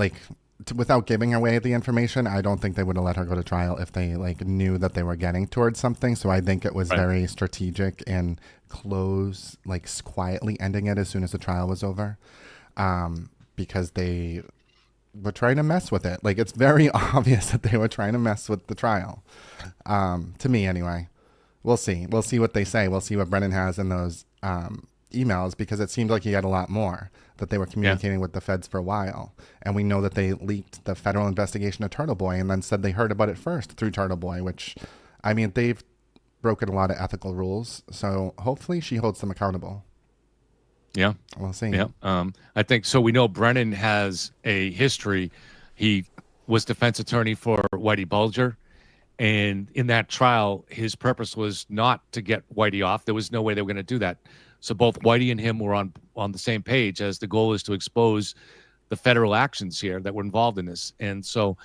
without giving away the information. I don't think they would have let her go to trial if they knew that they were getting towards something. So I think it was very strategic and quietly ending it as soon as the trial was over, because they were trying to mess with it. It's very obvious that they were trying to mess with the trial, to me anyway. We'll see what they say. We'll see what Brennan has in those emails, because it seemed like he had a lot more that they were communicating with the feds for a while. And we know that they leaked the federal investigation of Turtle Boy and then said they heard about it first through Turtle Boy, which, I mean, they've broken a lot of ethical rules. So hopefully she holds them accountable. Yeah. We'll see. Yeah. I think so. We know Brennan has a history. He was defense attorney for Whitey Bulger. And in that trial, his purpose was not to get Whitey off. There was no way they were going to do that. So both Whitey and him were on the same page, as the goal is to expose the federal actions here that were involved in this. And so,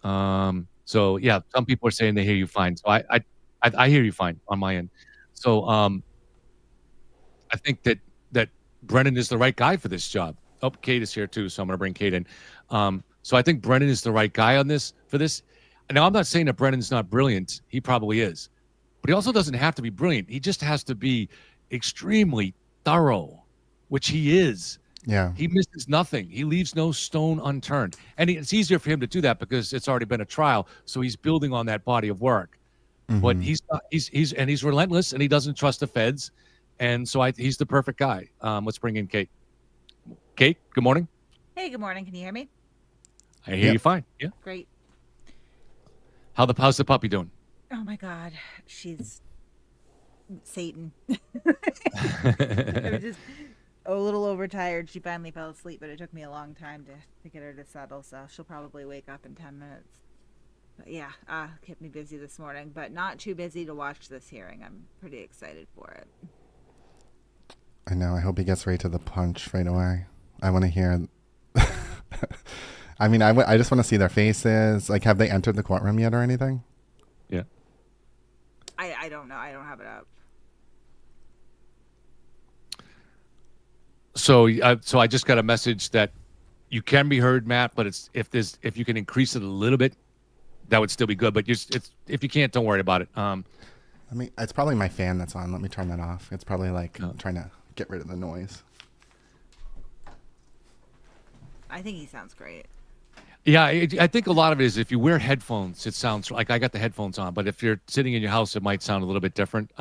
yeah, some people are saying they hear you fine. So I hear you fine on my end. So I think that Brennan is the right guy for this job. Oh, Kate is here too, so I'm going to bring Kate in. So I think Brennan is the right guy on this for this. Now, I'm not saying that Brennan's not brilliant. He probably is. But he also doesn't have to be brilliant. He just has to be extremely thorough, which he is. Yeah. He misses nothing. He leaves no stone unturned. And it's easier for him to do that because it's already been a trial. So he's building on that body of work. But he's relentless, and he doesn't trust the feds. And so he's the perfect guy. Let's bring in Kate. Kate, good morning. Hey, good morning. Can you hear me? I hear you fine. Yeah. Great. How's the puppy doing? Oh my God, she's Satan. I was just a little overtired. She finally fell asleep, but it took me a long time to get her to settle, so she'll probably wake up in 10 minutes. But yeah, kept me busy this morning, but not too busy to watch this hearing. I'm pretty excited for it. I know. I hope he gets right to the punch right away. I want to hear. I mean, I just want to see their faces. Like, have they entered the courtroom yet or anything? Yeah. I don't know. I don't have it up. So I just got a message that you can be heard, Matt, but if you can increase it a little bit, that would still be good. But if you can't, don't worry about it. I mean, it's probably my fan that's on. Let me turn that off. It's probably like trying to get rid of the noise. I think he sounds great. Yeah, I think a lot of it is if you wear headphones, it sounds like I got the headphones on. But if you're sitting in your house, it might sound a little bit different.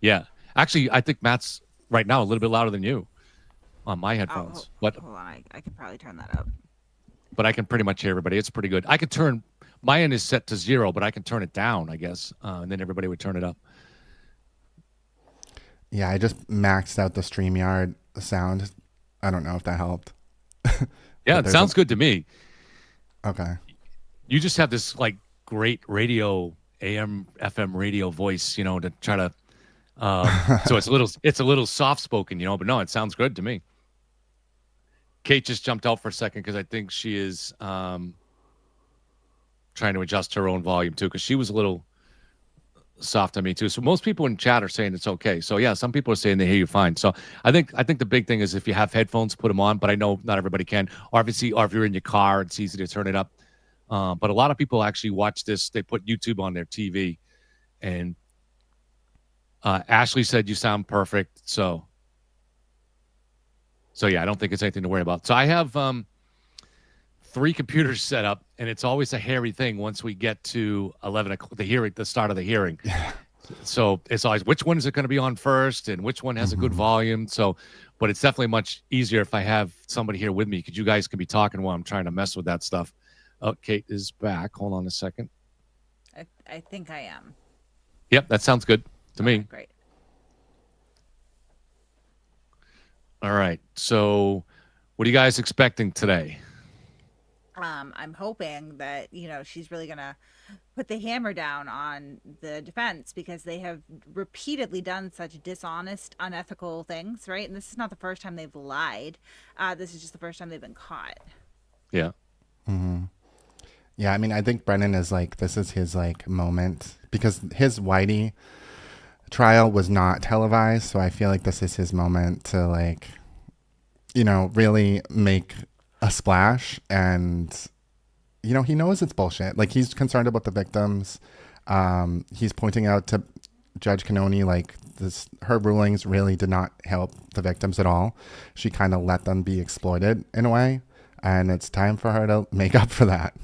Yeah, actually, I think Matt's right now a little bit louder than you on my headphones. Hold on, I could probably turn that up. But I can pretty much hear everybody. It's pretty good. I could turn my end is set to 0, but I can turn it down, I guess, and then everybody would turn it up. Yeah, I just maxed out the StreamYard sound. I don't know if that helped. Yeah, it sounds good to me. Okay. You just have this like great radio, AM, FM radio voice, to try to. So it's a little soft spoken, but no, it sounds good to me. Kate just jumped out for a second because I think she is trying to adjust her own volume too, because she was a little soft on me too. So most people in chat are saying it's okay. So yeah, some people are saying they hear you fine. So I think the big thing is if you have headphones, put them on. But I know not everybody can. Or if you're in your car, it's easy to turn it up. But a lot of people actually watch this. They put YouTube on their TV, and Ashley said you sound perfect. So yeah, I don't think it's anything to worry about. So I have 3 computers set up, and it's always a hairy thing once we get to 11 o'clock, the start of the hearing. So it's always which one is it going to be on first, and which one has a good volume. So, but it's definitely much easier if I have somebody here with me, because you guys can be talking while I'm trying to mess with that stuff. Oh, Kate is back. Hold on a second. I think I am. Yep, that sounds good to me. Great. All right. So, what are you guys expecting today? I'm hoping that, she's really going to put the hammer down on the defense, because they have repeatedly done such dishonest, unethical things, right? And this is not the first time they've lied. This is just the first time they've been caught. Yeah. Mm-hmm. Yeah, I mean, I think Brennan is this is his moment, because his Whitey trial was not televised. So I feel like this is his moment to really make a splash. And he knows it's bullshit. He's concerned about the victims. He's pointing out to Judge Cannoni her rulings really did not help the victims at all. She kind of let them be exploited in a way, and it's time for her to make up for that.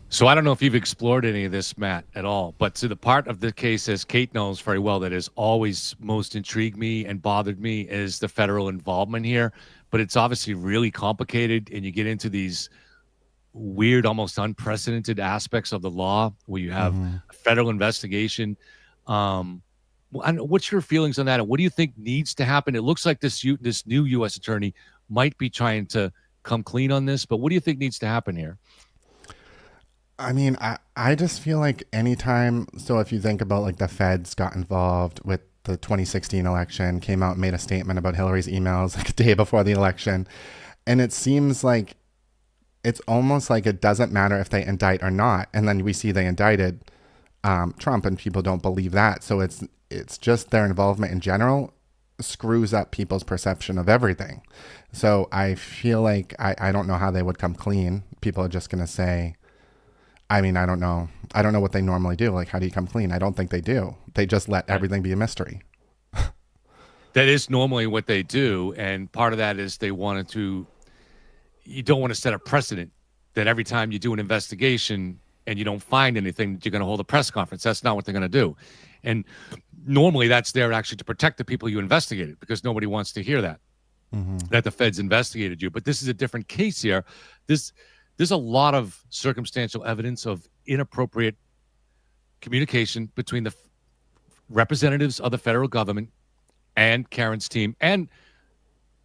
So I don't know if you've explored any of this, Matt, at all. But to the part of the case, as Kate knows very well, that has always most intrigued me and bothered me is the federal involvement here. But it's obviously really complicated, and you get into these weird, almost unprecedented aspects of the law where you have a federal investigation. What's your feelings on that? And what do you think needs to happen? It looks like this new U.S. attorney might be trying to come clean on this, but what do you think needs to happen here? I mean, I just feel like anytime, so if you think about the feds got involved with the 2016 election, came out and made a statement about Hillary's emails a day before the election. And it seems like it's almost like it doesn't matter if they indict or not. And then we see they indicted Trump, and people don't believe that. So it's just their involvement in general screws up people's perception of everything. So I feel like I don't know how they would come clean. People are just going to say, I mean, I don't know. I don't know what they normally do. Like, how do you come clean? I don't think they do. They just let everything be a mystery. That is normally what they do. And part of that is they wanted to, you don't want to set a precedent that every time you do an investigation and you don't find anything, you're going to hold a press conference. That's not what they're going to do. And normally that's there actually to protect the people you investigated, because nobody wants to hear that, that the feds investigated you. But this is a different case here. There's a lot of circumstantial evidence of inappropriate communication between the representatives of the federal government and Karen's team. And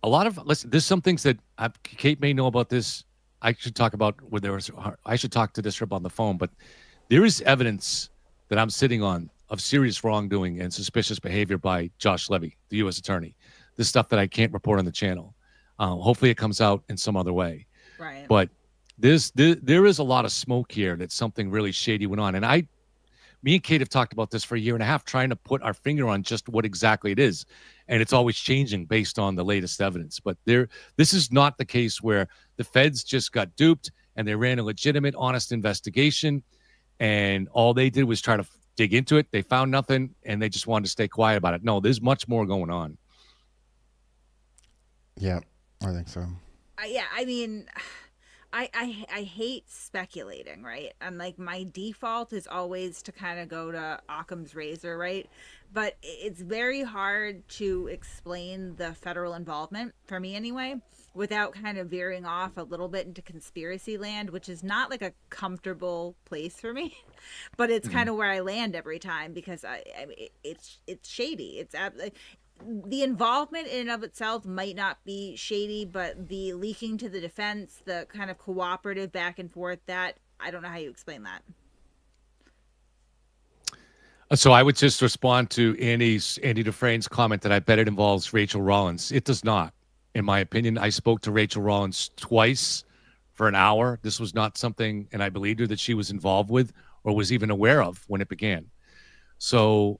a lot of, listen, there's some things that Kate may know about this. I should talk about I should talk to this rep on the phone, but there is evidence that I'm sitting on of serious wrongdoing and suspicious behavior by Josh Levy, the U.S. attorney. This stuff that I can't report on the channel. Hopefully it comes out in some other way. Right. But there is a lot of smoke here that something really shady went on. And me and Kate have talked about this for a year and a half, trying to put our finger on just what exactly it is. And it's always changing based on the latest evidence. But this is not the case where the feds just got duped and they ran a legitimate, honest investigation. And all they did was try to dig into it. They found nothing and they just wanted to stay quiet about it. No, there's much more going on. Yeah, I think so. Yeah, I mean, I hate speculating, right? And like my default is always to kind of go to Occam's razor, right? But it's very hard to explain the federal involvement, for me anyway, without kind of veering off a little bit into conspiracy land, which is not like a comfortable place for me, but it's kind of where I land every time, because I mean, it's shady. It's the involvement in and of itself might not be shady, but the leaking to the defense, the kind of cooperative back and forth, that I don't know how you explain that. So I would just respond to Andy Dufresne's comment that I bet it involves Rachel Rollins. It does not, in my opinion. I spoke to Rachel Rollins twice for an hour. This was not something, and I believed her, that she was involved with or was even aware of when it began. So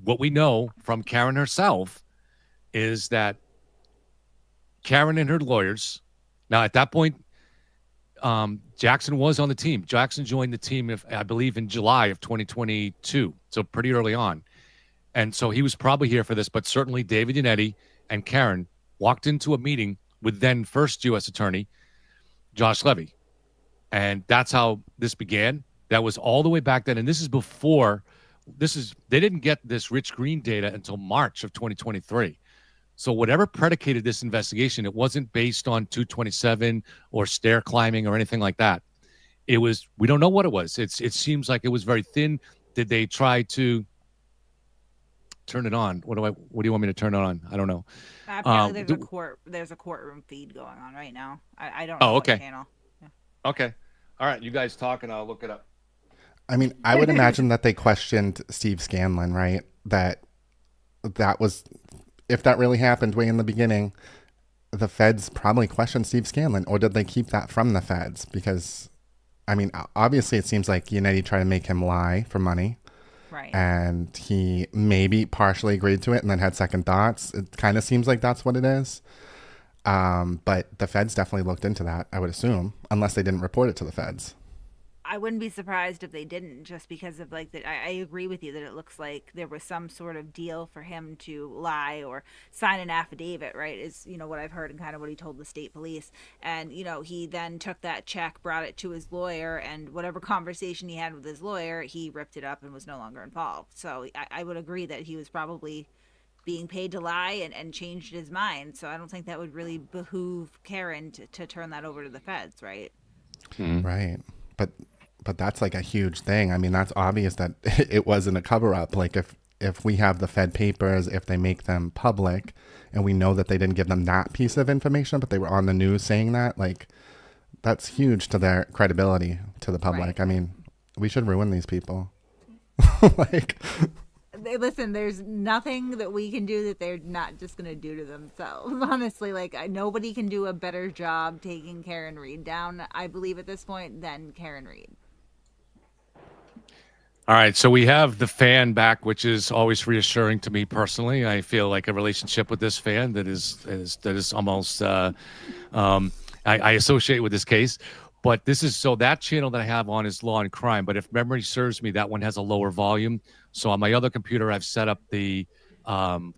what we know from Karen herself is that Karen and her lawyers, now at that point, Jackson was on the team. Jackson joined the team, I believe, in July of 2022, so pretty early on. And so he was probably here for this, but certainly David Yannetti and Karen walked into a meeting with then first U.S. attorney, Josh Levy. And that's how this began. That was all the way back then. And this is before, they didn't get this Rich Green data until March of 2023. So whatever predicated this investigation, it wasn't based on 227 or stair climbing or anything like that. It was, we don't know what it was. It seems like it was very thin. Did they try to turn it on? What do you want me to turn it on? I don't know. Apparently there's a courtroom feed going on right now. I don't know. Oh, okay. What channel. Yeah. Okay. All right. You guys talk and I'll look it up. I mean, I would imagine that they questioned Steve Scanlon, right? That was, if that really happened way in the beginning, the feds probably questioned Steve Scanlon, or did they keep that from the feds? Because, I mean, obviously it seems like Yannetti tried to make him lie for money. Right. And he maybe partially agreed to it and then had second thoughts. It kind of seems like that's what it is. But the feds definitely looked into that, I would assume, unless they didn't report it to the feds. I wouldn't be surprised if they didn't, just because of like that. I agree with you that it looks like there was some sort of deal for him to lie or sign an affidavit, right? Is, you know, what I've heard and kind of what he told the state police. And, you know, he then took that check, brought it to his lawyer, and whatever conversation he had with his lawyer, he ripped it up and was no longer involved. So I would agree that he was probably being paid to lie and changed his mind. So I don't think that would really behoove Karen to turn that over to the feds, right? Right. But that's like a huge thing. I mean, that's obvious that it wasn't a cover-up. Like if we have the Fed papers, if they make them public, and we know that they didn't give them that piece of information, but they were on the news saying that, like, that's huge to their credibility to the public. Right. I mean, we should ruin these people. Like, listen, there's nothing that we can do that they're not just going to do to themselves. Honestly, like, nobody can do a better job taking Karen Reed down, I believe, at this point, than Karen Reed. All right, so we have the fan back, which is always reassuring to me personally. I feel like a relationship with this fan that is almost I associate with this case. But this is so that channel that I have on is Law and Crime. But if memory serves me, that one has a lower volume. So on my other computer, I've set up the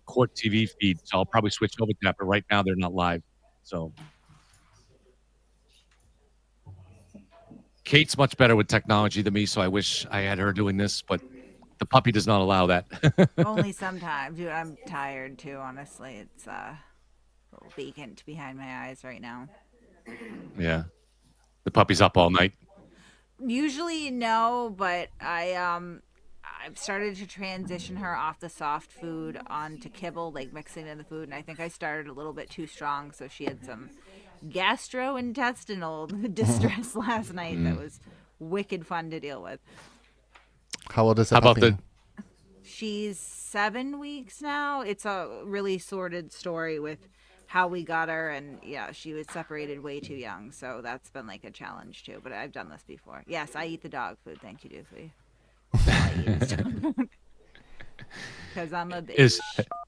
court TV feed. So I'll probably switch over to that. But right now, they're not live. So Kate's much better with technology than me. So I wish I had her doing this, but the puppy does not allow that. Only sometimes. Dude, I'm tired too, honestly. It's a little vacant behind my eyes right now. Yeah. The puppy's up all night. Usually no, but I've started to transition her off the soft food onto kibble, like mixing in the food, and I think I started a little bit too strong, so she had some gastrointestinal distress last night that was wicked fun to deal with. How old is it? How about the She's 7 weeks now. It's a really sordid story with how we got her, and yeah, she was separated way too young, so that's been like a challenge too. But I've done this before. Yes, I eat the dog food. Thank you, Doofy. Because I'm a bitch.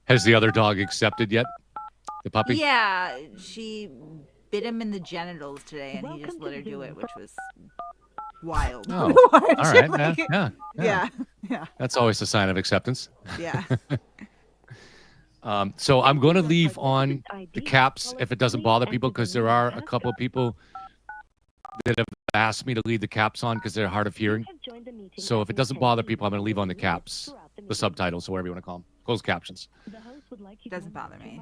Has the other dog accepted yet? The puppy? Yeah, she bit him in the genitals today, and he just let her do it, which was wild. Oh, all right, man. Yeah. Yeah. That's always a sign of acceptance. Yeah. So I'm going to leave on the caps if it doesn't bother people, because there are a couple of people that have asked me to leave the caps on because they're hard of hearing. So if it doesn't bother people, I'm going to leave on the caps, the subtitles, or whatever you want to call them, closed captions. Doesn't bother me.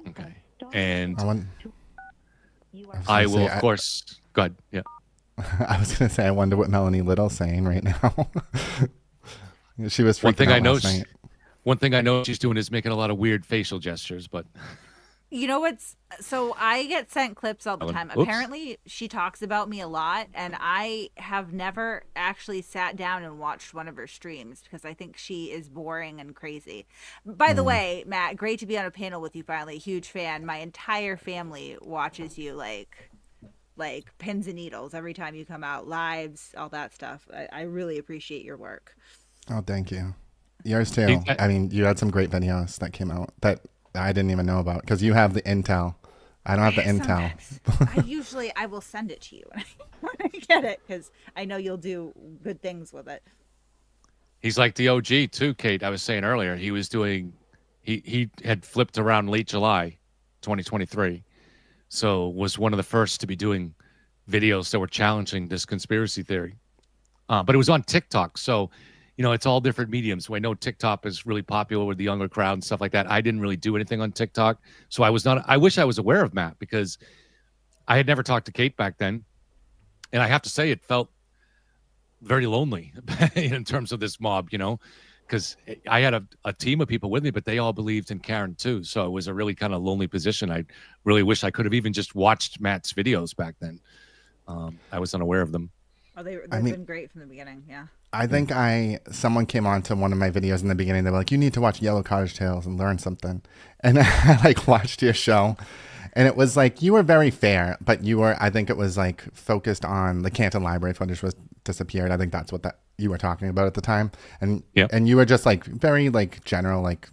Okay. And I I will, of course, go ahead. Yeah. I was going to say, I wonder what Melanie Little's saying right now. She was One freaking thing out I know, last night. one thing I know she's doing is making a lot of weird facial gestures, but You know what's so I get sent clips all the time. Oops. Apparently she talks about me a lot, and I have never actually sat down and watched one of her streams because I think she is boring and crazy. By the way, Matt, great to be on a panel with you finally. Huge fan. My entire family watches you like pins and needles every time you come out, lives, all that stuff. I really appreciate your work. Oh, thank you. Yours too. I mean, you had some great videos that came out that I didn't even know about because you have the intel. I don't have the intel. I will send it to you when I get it because I know you'll do good things with it. he's like the OG too, Kate. I was saying earlier, he had flipped around late July 2023. So was one of the first to be doing videos that were challenging this conspiracy theory. But it was on TikTok. So, it's all different mediums. I know TikTok is really popular with the younger crowd and stuff like that. I didn't really do anything on TikTok. So I wish I was aware of Matt because I had never talked to Kate back then. And I have to say it felt very lonely in terms of this mob, because I had a team of people with me, but they all believed in Karen too. So it was a really kind of lonely position. I really wish I could have even just watched Matt's videos back then. I was unaware of them. Oh, they've been great from the beginning. Yeah. I think someone came on to one of my videos in the beginning. They were like, you need to watch Yellow Cottage Tales and learn something. And I watched your show. And it was like, you were very fair, but I think it was like focused on the Canton Library footage was disappeared. I think that's what you were talking about at the time. And and you were just like very like general, like,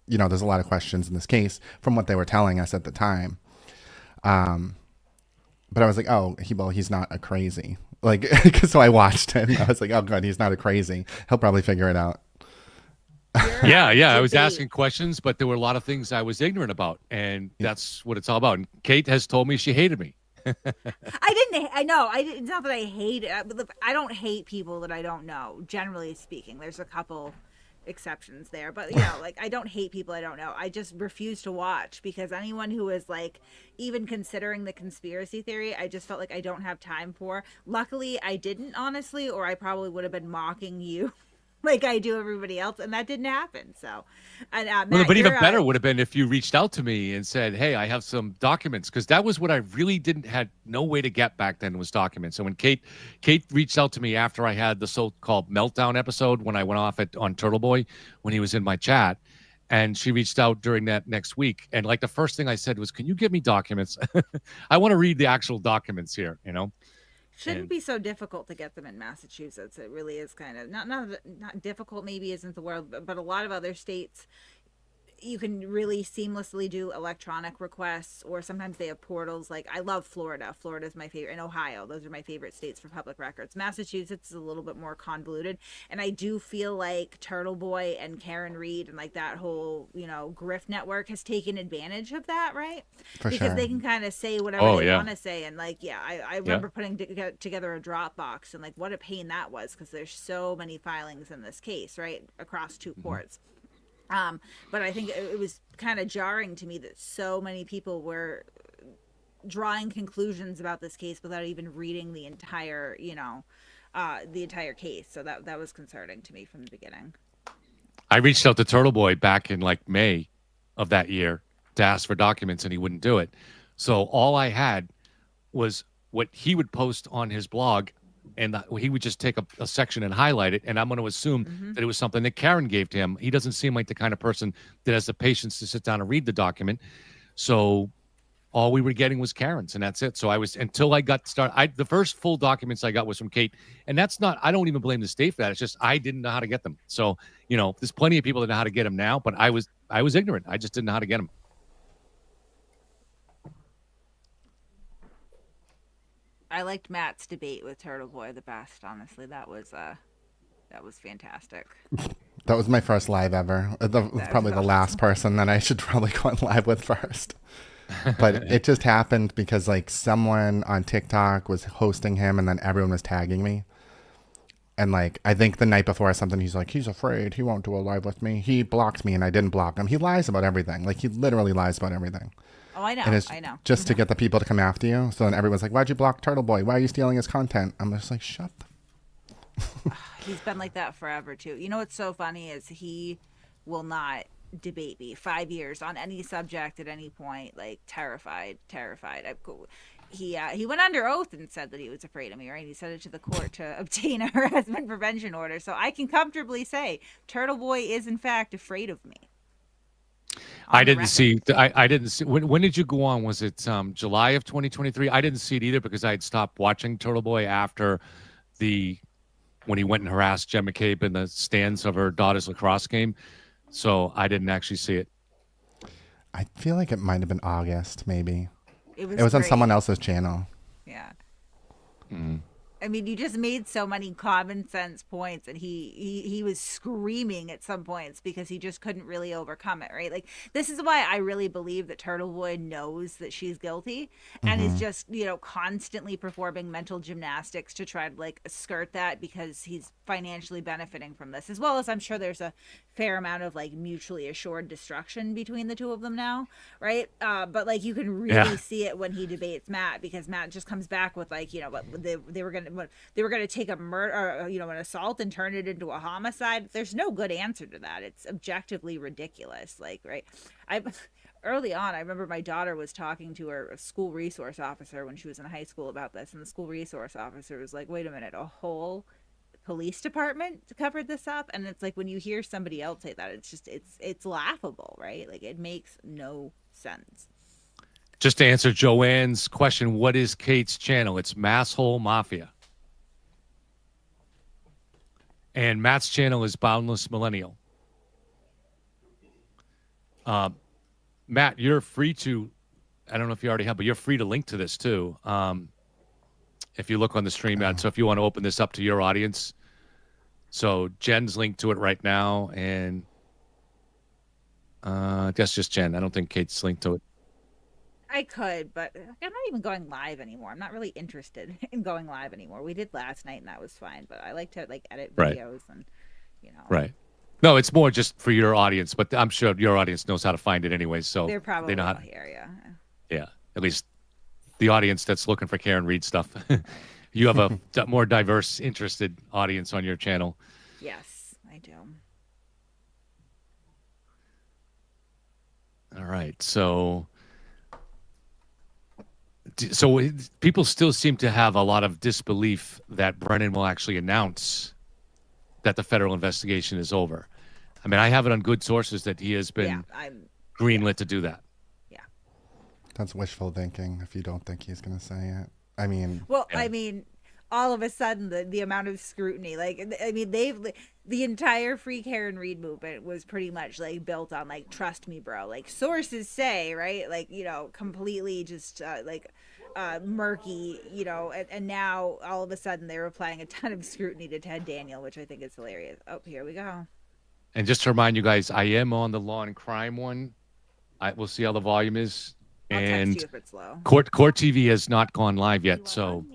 there's a lot of questions in this case from what they were telling us at the time. But I was like, oh, he's not a crazy. Like, so I watched it and I was like, oh God, he's not a crazy. He'll probably figure it out. Yeah. I was asking questions, but there were a lot of things I was ignorant about. And that's what it's all about. And Kate has told me she hated me. It's not that I hate it. I don't hate people that I don't know, generally speaking. There's a couple exceptions there, but like I don't hate people I don't know. I just refuse to watch because anyone who is like even considering the conspiracy theory, I just felt like I don't have time for. Luckily I didn't, honestly, or I probably would have been mocking you like I do everybody else, and that didn't happen. So, and Matt, but even better would have been if you reached out to me and said, "Hey, I have some documents," because that was what I really had no way to get back then was documents. So when Kate reached out to me after I had the so-called meltdown episode when I went off on Turtle Boy when he was in my chat, and she reached out during that next week, and like the first thing I said was, "Can you give me documents? I want to read the actual documents here," Shouldn't And- be so difficult to get them in Massachusetts. It really is kind of not difficult. Maybe isn't the word, but a lot of other states, you can really seamlessly do electronic requests, or sometimes they have portals. Like, I love Florida. Florida's my favorite, and Ohio. Those are my favorite states for public records. Massachusetts is a little bit more convoluted, and I do feel like Turtle Boy and Karen Reed and like that whole, grift network has taken advantage of that, right? For Because sure. they can kind of say whatever Oh, they yeah. want to say, and like, I remember putting together a Dropbox, and like what a pain that was, because there's so many filings in this case, right, across two courts. But I think it was kind of jarring to me that so many people were drawing conclusions about this case without even reading the entire, the entire case. So that was concerning to me from the beginning. I reached out to Turtle Boy back in like May of that year to ask for documents, and he wouldn't do it. So all I had was what he would post on his blog, and he would just take a section and highlight it. And I'm going to assume that it was something that Karen gave to him. He doesn't seem like the kind of person that has the patience to sit down and read the document. So all we were getting was Karen's, and that's it. So I was, until I got started, the first full documents I got was from Kate. And that's not, I don't even blame the state for that. It's just, I didn't know how to get them. So, there's plenty of people that know how to get them now, but I was ignorant. I just didn't know how to get them. I liked Matt's debate with Turtle Boy the best, honestly. That was fantastic. That was my first live ever. Probably the last person that I should probably go on live with first. But it just happened because like someone on TikTok was hosting him, and then everyone was tagging me. And like, I think the night before or something, he's like, he's afraid he won't do a live with me. He blocked me and I didn't block him. He lies about everything. Like, he literally lies about everything. Oh, I know. And it's I know. just to get the people to come after you. So then everyone's like, why'd you block Turtle Boy? Why are you stealing his content? I'm just like, shut the He's been like that forever too. You know what's so funny is he will not debate me 5 years on any subject at any point. Like, terrified. He went under oath and said that he was afraid of me, right? He said it to the court to obtain a harassment prevention order. So I can comfortably say Turtle Boy is in fact afraid of me. I didn't see. I didn't see. When did you go on? Was it July of 2023? I didn't see it either because I had stopped watching Turtle Boy after when he went and harassed Jen McCabe in the stands of her daughter's lacrosse game. So I didn't actually see it. I feel like it might have been August, maybe. It was on great. someone else's channel. Yeah. Mm. I mean, you just made so many common sense points, and he was screaming at some points because he just couldn't really overcome it, right? Like, this is why I really believe that Turtle Boy knows that she's guilty and is just, constantly performing mental gymnastics to try to like skirt that, because he's financially benefiting from this, as well as I'm sure there's a fair amount of like mutually assured destruction between the two of them now, right? But like, you can really see it when he debates Matt, because Matt just comes back with like, what they were gonna take a murder, or, an assault and turn it into a homicide. There's no good answer to that. It's objectively ridiculous. Like, right? Early on, I remember my daughter was talking to her school resource officer when she was in high school about this, and the school resource officer was like, "Wait a minute, a whole police department covered this up?" And it's like, when you hear somebody else say that, it's just it's laughable, right? Like, it makes no sense. Just to answer Joanne's question, what is Kate's channel? It's Masshole Mafia. And Matt's channel is Boundless Millennial. Matt, you're free to, I don't know if you already have, but you're free to link to this too. If you look on the stream ad. So if you want to open this up to your audience. So Jen's linked to it right now. And I guess just Jen. I don't think Kate's linked to it. I could, but I'm not even going live anymore. I'm not really interested in going live anymore. We did last night and that was fine, but I like to like edit videos and, Right. No, it's more just for your audience, but I'm sure your audience knows how to find it anyway. So they're probably they know how all here, yeah. Yeah, at least the audience that's looking for Karen Reed stuff. You have a more diverse, interested audience on your channel. Yes, I do. All right, so people still seem to have a lot of disbelief that Brennan will actually announce that the federal investigation is over. I mean, I have it on good sources that he has been greenlit to do that. That's wishful thinking if you don't think he's going to say it. I mean... Well, I mean, all of a sudden the amount of scrutiny, like, I mean, the entire Free Karen Reed movement was pretty much like built on like, trust me, bro, like sources say, right, like, you know, completely just murky, you know, and now all of a sudden they're applying a ton of scrutiny to Ted Daniel, which I think is hilarious. Oh, here we go. And just to remind you guys, I am on the law and crime one. We'll see how the volume is. I'll And text you if it's low. Court TV has not gone live yet, so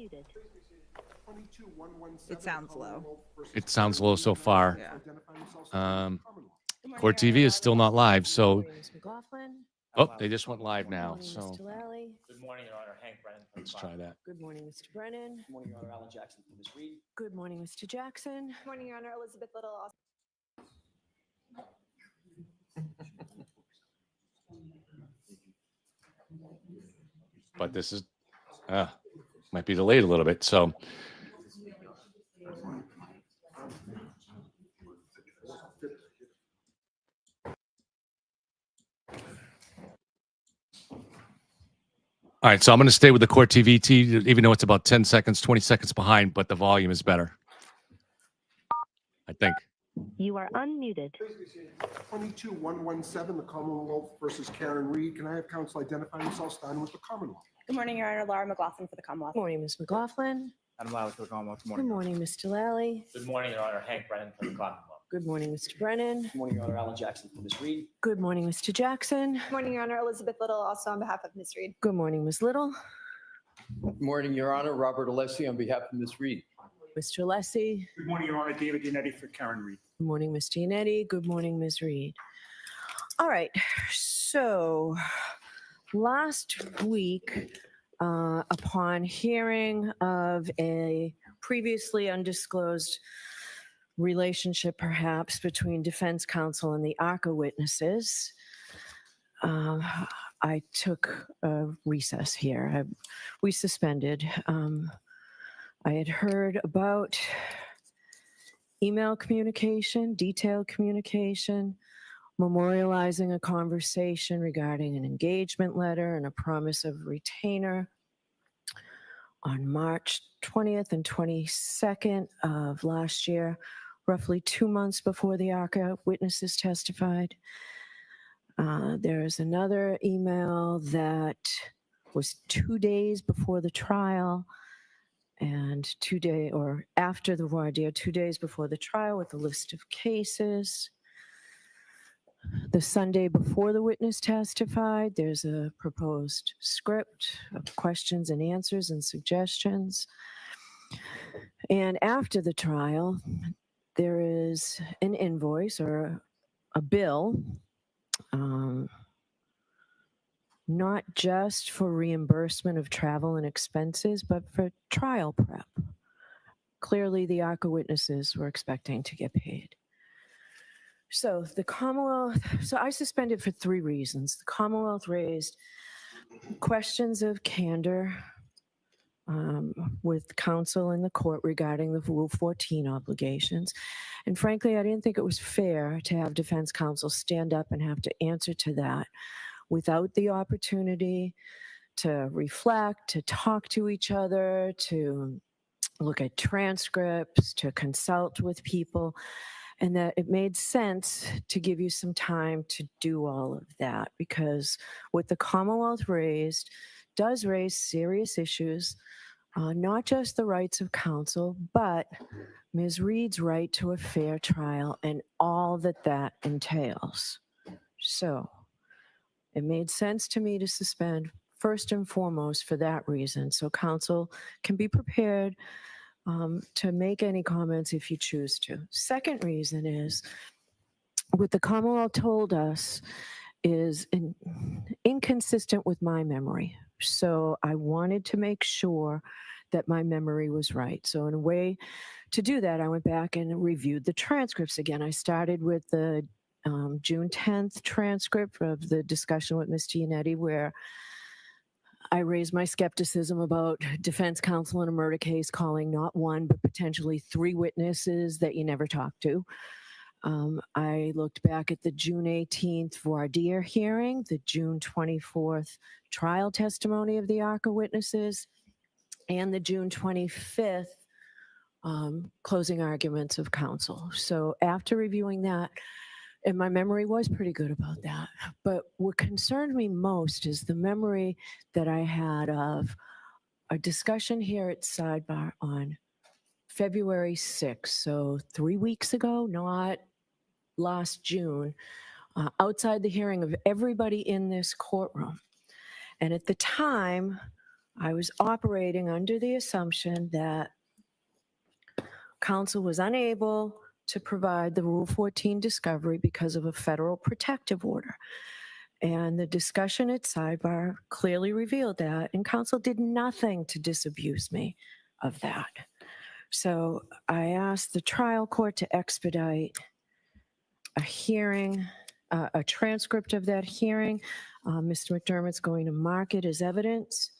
It sounds low. it sounds low so far. Yeah. Court TV is still not live, so Ms. McLaughlin. oh, they just went live Good now. morning, So Mr. Lally. Good morning, Your Honor. Hank Brennan. let's try that. Good morning, Mr. Brennan. Good morning, Your Honor. Alan Jackson from Ms. Reed. Good morning, Mr. Jackson. Good morning, Your Honor. Elizabeth Little. But this is might be delayed a little bit. So all right, so I'm going to stay with the Court TV, even though it's about 10 seconds, 20 seconds behind, but the volume is better, I think. You are unmuted. 22117, the Commonwealth versus Karen Reed. Can I have counsel identify themselves, starting with the Commonwealth? Good morning, Your Honor. Laura McLaughlin for the Commonwealth. Good morning, Ms. McLaughlin. Adam Lally for the Commonwealth. Good Good morning. morning, Mr. Lally. Good morning, Your Honor. Hank Brennan for the Commonwealth. Good morning, Mr. Brennan. Good morning, Your Honor. Alan Jackson from Ms. Reed. Good morning, Mr. Jackson. Good morning, Your Honor. Elizabeth Little, also on behalf of Ms. Reed. Good morning, Ms. Little. Good morning, Your Honor. Robert Alessi on behalf of Ms. Reed. Mr. Alessi. Good morning, Your Honor. David Giannetti for Karen Reed. Good morning, Ms. Giannetti. Good morning, Ms. Reed. All right. So last week, upon hearing of a previously undisclosed relationship, perhaps, between defense counsel and the ARCA witnesses, I took a recess here. We suspended. I had heard about email communication, detailed communication, memorializing a conversation regarding an engagement letter and a promise of retainer on March 20th and 22nd of last year, roughly 2 months before the ARCA witnesses testified. There is another email that was 2 days before the trial and after the voir dire, 2 days before the trial, with a list of cases. The Sunday before the witness testified, there's a proposed script of questions and answers and suggestions. And after the trial, there is an invoice or a bill, not just for reimbursement of travel and expenses, but for trial prep. Clearly, the ARCA witnesses were expecting to get paid. So the Commonwealth, I suspended for 3 reasons. The Commonwealth raised questions of candor with counsel in the court regarding the Rule 14 obligations. And frankly, I didn't think it was fair to have defense counsel stand up and have to answer to that without the opportunity to reflect, to talk to each other, to look at transcripts, to consult with people, and that it made sense to give you some time to do all of that, because what the Commonwealth raised does raise serious issues, not just the rights of counsel, but Ms. Reed's right to a fair trial and all that that entails. So it made sense to me to suspend first and foremost for that reason, so counsel can be prepared to make any comments if you choose to. Second reason is what the Commonwealth told us is inconsistent with my memory. So I wanted to make sure that my memory was right. So in a way to do that, I went back and reviewed the transcripts again. I started with the June 10th transcript of the discussion with Ms. Giannetti, where I raised my skepticism about defense counsel in a murder case calling not 1, but potentially 3 witnesses that you never talk to. I looked back at the June 18th voir dire hearing, the June 24th trial testimony of the ARCA witnesses, and the June 25th closing arguments of counsel. So after reviewing that, and my memory was pretty good about that, but what concerned me most is the memory that I had of a discussion here at Sidebar on February 6th, so 3 weeks ago, not last June, outside the hearing of everybody in this courtroom. And at the time, I was operating under the assumption that counsel was unable to provide the Rule 14 discovery because of a federal protective order. And the discussion at Sidebar clearly revealed that, and counsel did nothing to disabuse me of that. So I asked the trial court to expedite a hearing, a transcript of that hearing. Mr. McDermott's going to mark it as evidence.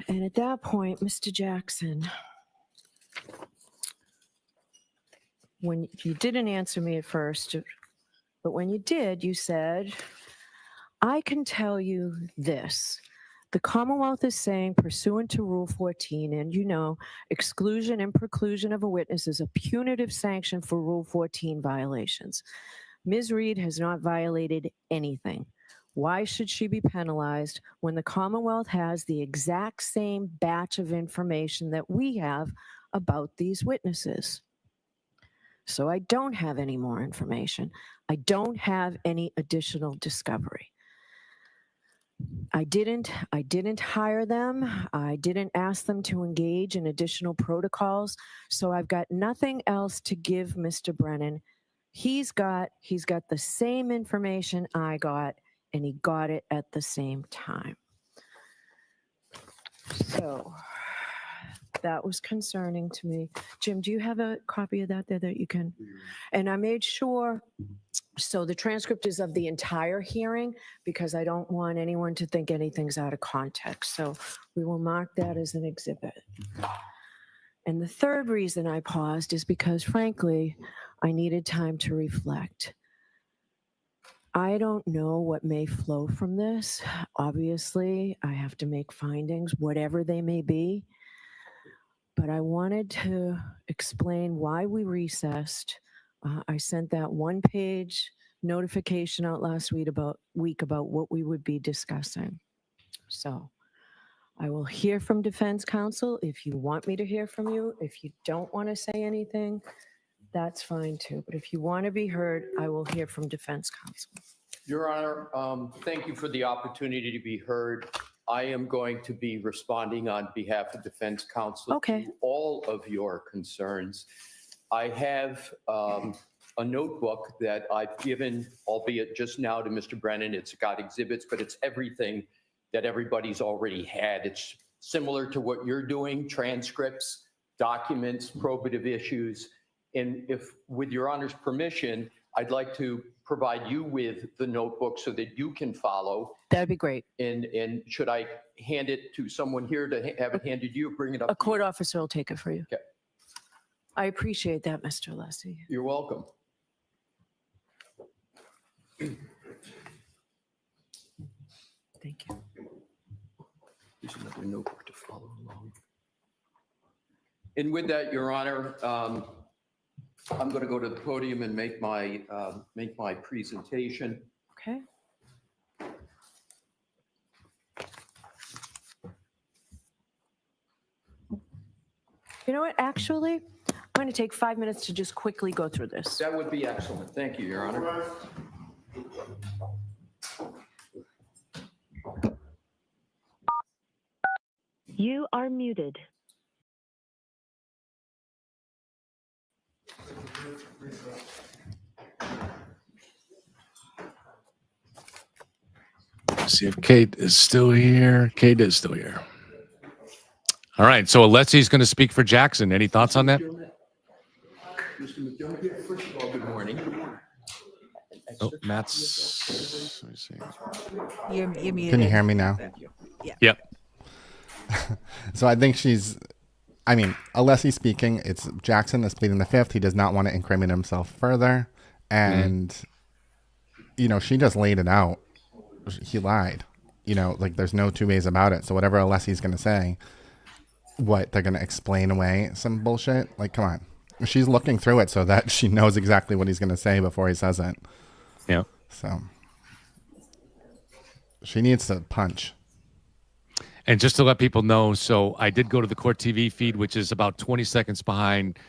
And at that point, Mr. Jackson, when you didn't answer me at first, but when you did, you said, I can tell you this. The Commonwealth is saying, pursuant to Rule 14, and you know, exclusion and preclusion of a witness is a punitive sanction for Rule 14 violations. Ms. Reed has not violated anything. Why should she be penalized when the Commonwealth has the exact same batch of information that we have about these witnesses? So I don't have any more information. I don't have any additional discovery. I didn't hire them. I didn't ask them to engage in additional protocols. So I've got nothing else to give Mr. Brennan. He's got the same information I got, and he got it at the same time. So that was concerning to me. Jim, do you have a copy of that there that you can? And I made sure, so the transcript is of the entire hearing because I don't want anyone to think anything's out of context. So we will mark that as an exhibit. And the third reason I paused is because, frankly, I needed time to reflect. I don't know what may flow from this. Obviously, I have to make findings, whatever they may be. But I wanted to explain why we recessed. I sent that one-page notification out last week about what we would be discussing. So I will hear from defense counsel if you want me to hear from you. If you don't want to say anything, that's fine too. But if you want to be heard, I will hear from defense counsel. Your Honor, thank you for the opportunity to be heard. I am going to be responding on behalf of defense counsel to all of your concerns. I have a notebook that I've given, albeit just now, to Mr. Brennan. It's got exhibits, but it's everything that everybody's already had. It's similar to what you're doing, transcripts, documents, probative issues. And if, with your Honor's permission, I'd like to provide you with the notebook so that you can follow. That'd be great. And should I hand it to someone here to have it handed to you, bring it up? A court officer will take it for you. Okay. I appreciate that, Mr. Alessi. You're welcome. Thank you. There's another notebook to follow along. And with that, Your Honor, I'm going to go to the podium and make my presentation. Okay. You know what? Actually, I'm going to take 5 minutes to just quickly go through this. That would be excellent. Thank you, Your Honor. You are muted. See if Kate is still here. Kate is still here. All right. So Alexi's going to speak for Jackson. Any thoughts on that? Mr. McDermott, first of all, good morning. Oh, Matt's. Let me see. You're muted. Can you hear me now? Thank you. Yeah. Yep. So I think Alessi speaking, it's Jackson that's pleading the fifth. He does not want to incriminate himself further. And, she just laid it out. He lied. Like there's no two ways about it. So whatever Alessi's going to say, what they're gonna explain away some bullshit. Like, come on. She's looking through it so that she knows exactly what he's gonna say before he says it. Yeah. So she needs to punch. And just to let people know, so I did go to the Court TV feed, which is about 20 seconds behind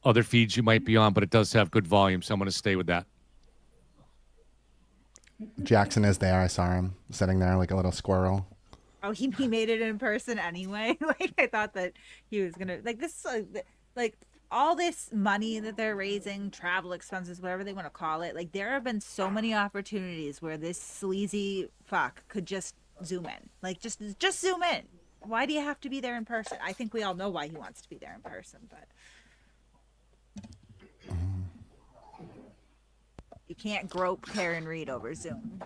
other feeds you might be on, but it does have good volume, so I'm going to stay with that. Jackson is there. I saw him sitting there like a little squirrel. Oh, he made it in person anyway. Like, I thought that he was gonna, like, this, like all this money that they're raising, travel expenses, whatever they want to call it. Like, there have been so many opportunities where this sleazy fuck could just zoom in. Like, just zoom in. Why do you have to be there in person? I think we all know why he wants to be there in person, but you can't grope Karen Reed over Zoom.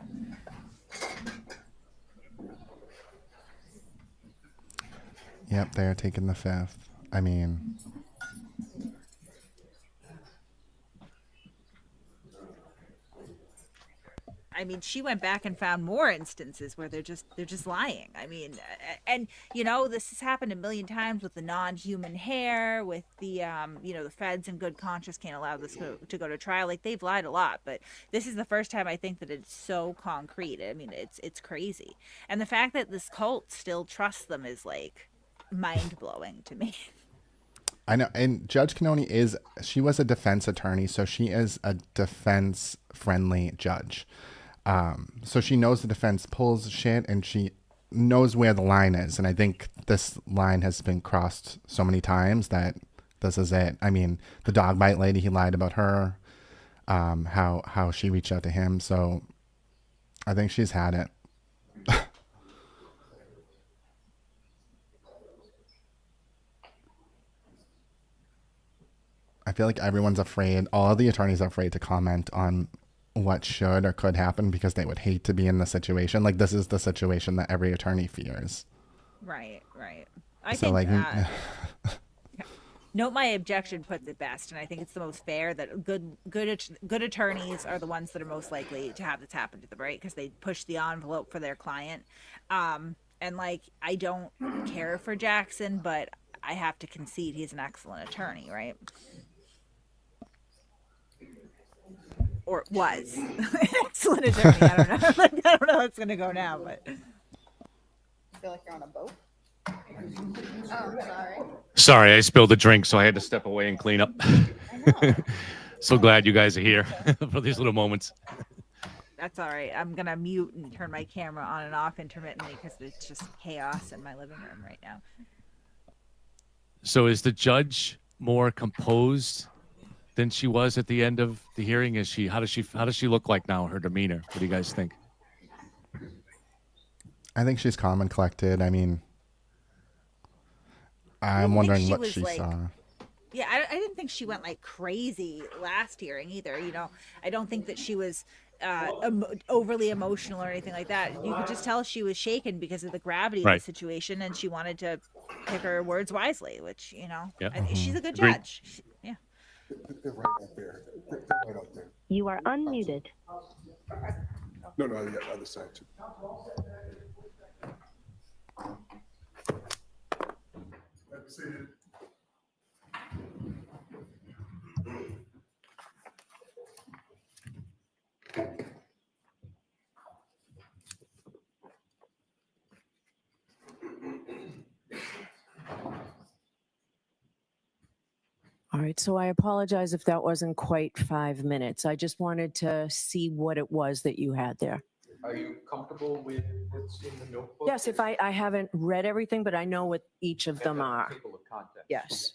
Yep, they're taking the fifth. I mean, she went back and found more instances where they're just lying. I mean, and you know, this has happened a million times with the non-human hair, with the the feds in good conscience can't allow this to go to trial. Like, they've lied a lot, but this is the first time I think that it's so concrete. I mean, it's crazy, and the fact that this cult still trusts them is like mind-blowing to me. I know, and Judge Cannoni she was a defense attorney, so she is a defense-friendly judge. So she knows the defense pulls shit, and she knows where the line is. And I think this line has been crossed so many times that this is it. I mean, the dog bite lady, he lied about her, how she reached out to him. So I think she's had it. I feel like everyone's afraid. All the attorneys are afraid to comment on what should or could happen because they would hate to be in the situation. Like, this is the situation that every attorney fears. Right. I think that. Yeah. Note my objection puts it best, and I think it's the most fair that good attorneys are the ones that are most likely to have this happen to them, right? Because they push the envelope for their client. And like, I don't care for Jackson, but I have to concede he's an excellent attorney, right? Or was an excellent attorney. I don't know. I don't know how it's gonna go now, but I feel like you're on a boat. Oh, sorry. Sorry, I spilled a drink, so I had to step away and clean up. So glad you guys are here for these little moments. that's all right. I'm gonna mute and turn my camera on and off intermittently because it's just chaos in my living room right now. So is the judge more composed than she was at the end of the hearing? How does she look like now, her demeanor? What do you guys think? I think she's calm and collected. I mean, I'm wondering what she saw. Yeah, I didn't think she went like crazy last hearing either. You know, I don't think that she was overly emotional or anything like that. You could just tell she was shaken because of the gravity of the situation, and she wanted to pick her words wisely, which, you know, she's a good judge. Yeah. They're right out there. They're right out there. You are unmuted. No, the other side too. All right, so I apologize if that wasn't quite 5 minutes. I just wanted to see what it was that you had there. Are you comfortable with what's in the notebook? Yes, if I haven't read everything, but I know what each of them are. Table of contents. Yes.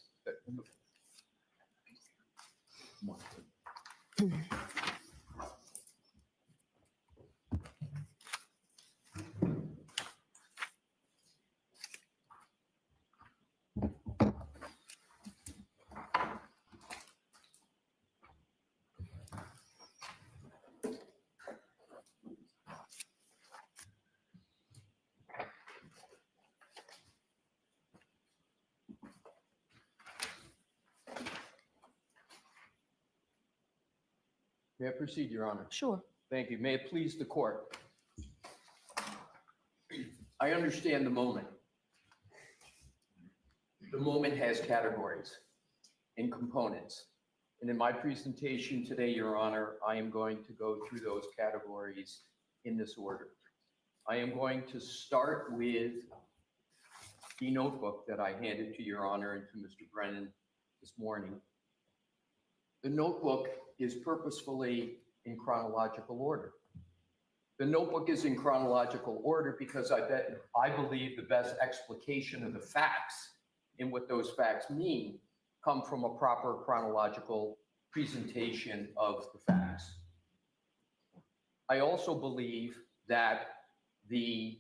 May I proceed, Your Honor? Sure. Thank you. May it please the court. I understand the moment. The moment has categories and components. And in my presentation today, Your Honor, I am going to go through those categories in this order. I am going to start with the notebook that I handed to Your Honor and to Mr. Brennan this morning. The notebook is purposefully in chronological order. The notebook is in chronological order because I believe the best explication of the facts and what those facts mean come from a proper chronological presentation of the facts. I also believe that the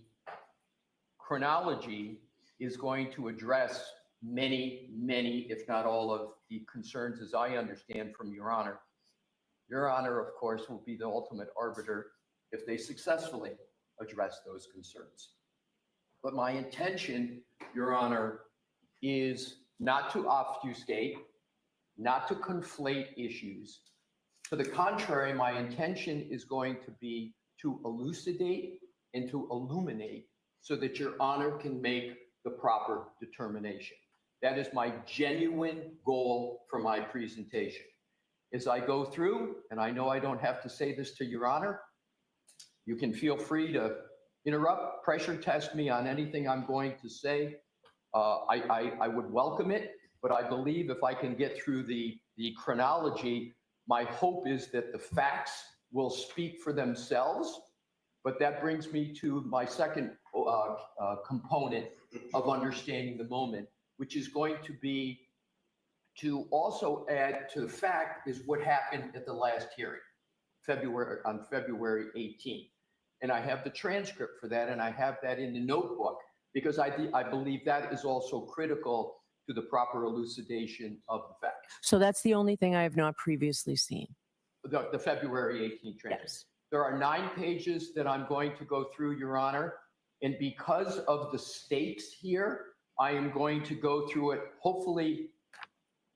chronology is going to address many, if not all of the concerns as I understand from Your Honor. Your Honor, of course, will be the ultimate arbiter if they successfully address those concerns. But my intention, Your Honor, is not to obfuscate, not to conflate issues. To the contrary, my intention is going to be to elucidate and to illuminate so that Your Honor can make the proper determination. That is my genuine goal for my presentation. As I go through, and I know I don't have to say this to Your Honor, you can feel free to interrupt, pressure test me on anything I'm going to say. I would welcome it, but I believe if I can get through the chronology, my hope is that the facts will speak for themselves. But that brings me to my second component of understanding the moment, which is going to be to also add to the fact is what happened at the last hearing, on February 18th. And I have the transcript for that, and I have that in the notebook, because I believe that is also critical to the proper elucidation of the facts. So that's the only thing I have not previously seen. The February 18th transcript. Yes. There are 9 pages that I'm going to go through, Your Honor. And because of the stakes here, I am going to go through it hopefully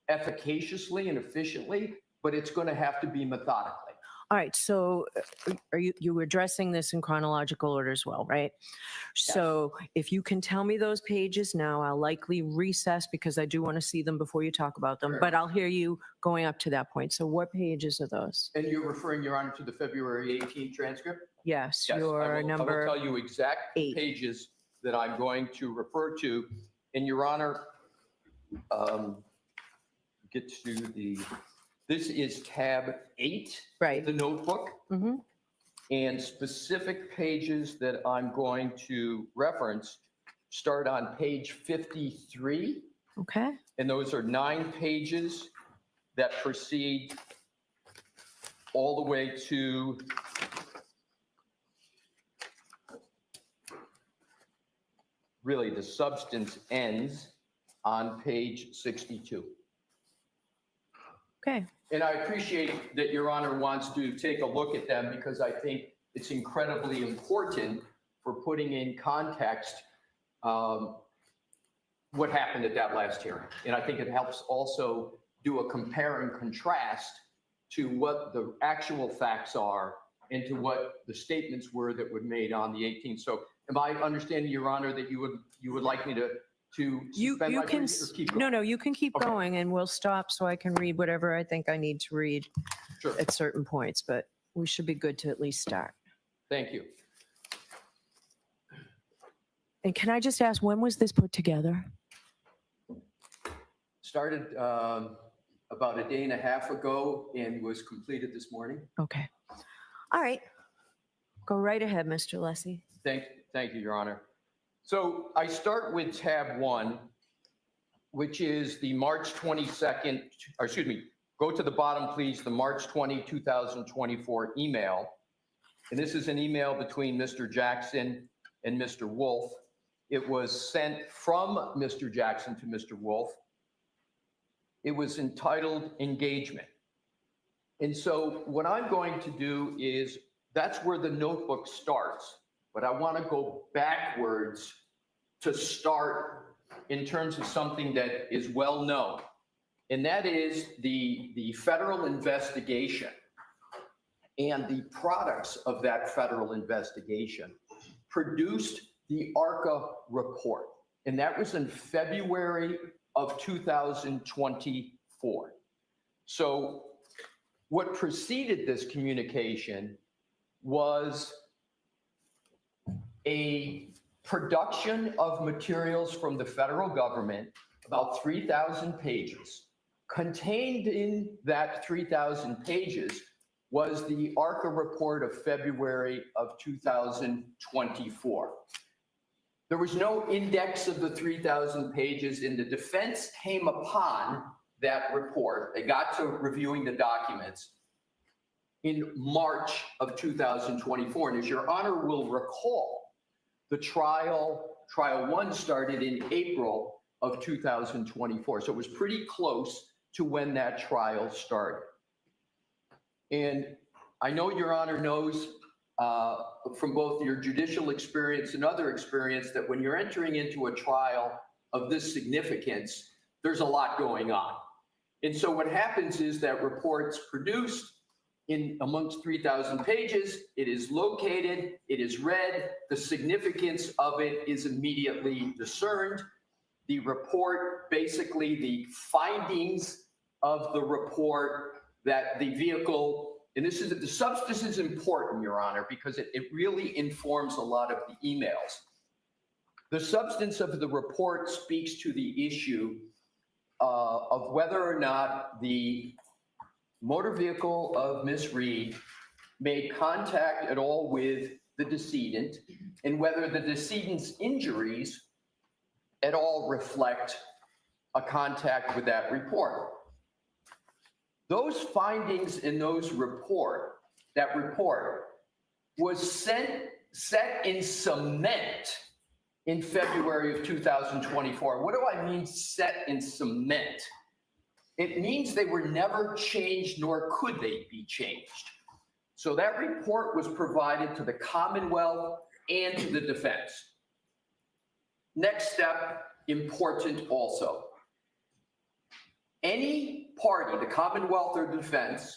efficaciously and efficiently, but it's going to have to be methodically. All right, so are you were addressing this in chronological order as well, right? Yes. So if you can tell me those pages now, I'll likely recess because I do want to see them before you talk about them, Sure. but I'll hear you going up to that point. So what pages are those? And you're referring, Your Honor, to the February 18th transcript? Yes, Yes, your number. I will tell you exact 8. pages that I'm going to refer to. And Your Honor, get to this is tab 8, Right. the notebook. Mm-hmm. And specific pages that I'm going to reference start on page 53. Okay. And those are 9 pages that proceed all the way to really the substance ends on page 62. Okay. And I appreciate that Your Honor wants to take a look at them because I think it's incredibly important for putting in context what happened at that last hearing. And I think it helps also do a compare and contrast to what the actual facts are and to what the statements were that were made on the 18th. So am I understanding, Your Honor, that you would like me to You suspend my can, brief or keep going? no, you can keep Okay. going and we'll stop so I can read whatever I think I need to read Sure. at certain points, but we should be good to at least start. Thank you. And can I just ask, when was this put together? Started about a day and a half ago and was completed this morning. Okay. All right. Go right ahead, Mr. Lessie. Thank you, Your Honor. So I start with tab 1, which is the March 22nd, or excuse me, go to the bottom, please, the March 20, 2024 email. And this is an email between Mr. Jackson and Mr. Wolf. It was sent from Mr. Jackson to Mr. Wolf. It was entitled Engagement. And so what I'm going to do is, that's where the notebook starts, but I want to go backwards to start in terms of something that is well known. And that is the federal investigation and the products of that federal investigation produced the ARCA report. And that was in February of 2024. So what preceded this communication was a production of materials from the federal government, about 3,000 pages. Contained in that 3,000 pages was the ARCA report of February of 2024. There was no index of the 3,000 pages, and the defense came upon that report. They got to reviewing the documents in March of 2024. And as Your Honor will recall, the trial one started in April of 2024. So it was pretty close to when that trial started. And I know Your Honor knows from both your judicial experience and other experience that when you're entering into a trial of this significance, there's a lot going on. And so what happens is that report's produced in amongst 3,000 pages, it is located, it is read, the significance of it is immediately discerned. The report, basically the findings of the report that the vehicle, and this is, the substance is important, Your Honor, because it really informs a lot of the emails. The substance of the report speaks to the issue of whether or not the motor vehicle of Ms. Reed made contact at all with the decedent, and whether the decedent's injuries at all reflect a contact with that report. Those findings in that report was set in cement in February of 2024. What do I mean set in cement? It means they were never changed, nor could they be changed. So that report was provided to the Commonwealth and to the defense. Next step, important also. Any party, the Commonwealth or defense,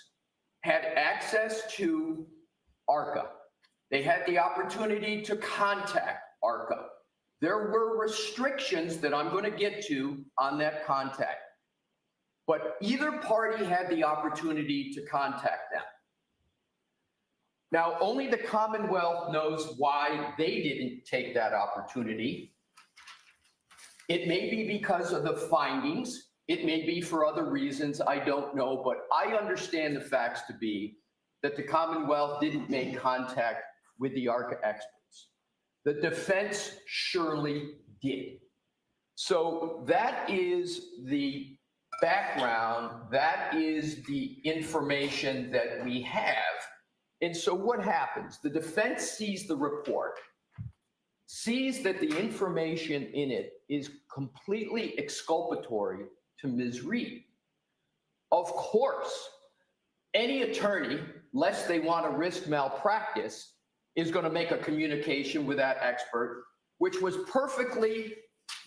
had access to ARCA. They had the opportunity to contact ARCA. There were restrictions that I'm going to get to on that contact. But either party had the opportunity to contact them. Now, only the Commonwealth knows why they didn't take that opportunity. It may be because of the findings. It may be for other reasons. I don't know, but I understand the facts to be that the Commonwealth didn't make contact with the ARCA experts. The defense surely did. So that is the background, that is the information that we have. And so what happens? The defense sees the report, sees that the information in it is completely exculpatory to Ms. Reed. Of course, any attorney, lest they want to risk malpractice, is going to make a communication with that expert, which was perfectly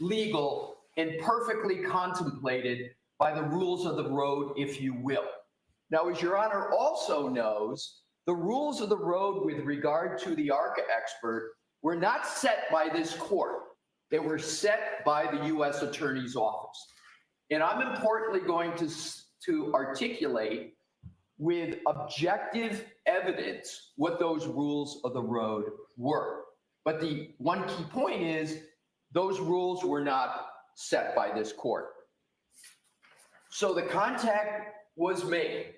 legal and perfectly contemplated by the rules of the road, if you will. Now, as Your Honor also knows, the rules of the road with regard to the ARCA expert were not set by this court. They were set by the U.S. Attorney's Office. And I'm importantly going to articulate with objective evidence what those rules of the road were. But the one key point is those rules were not set by this court. So the contact was made.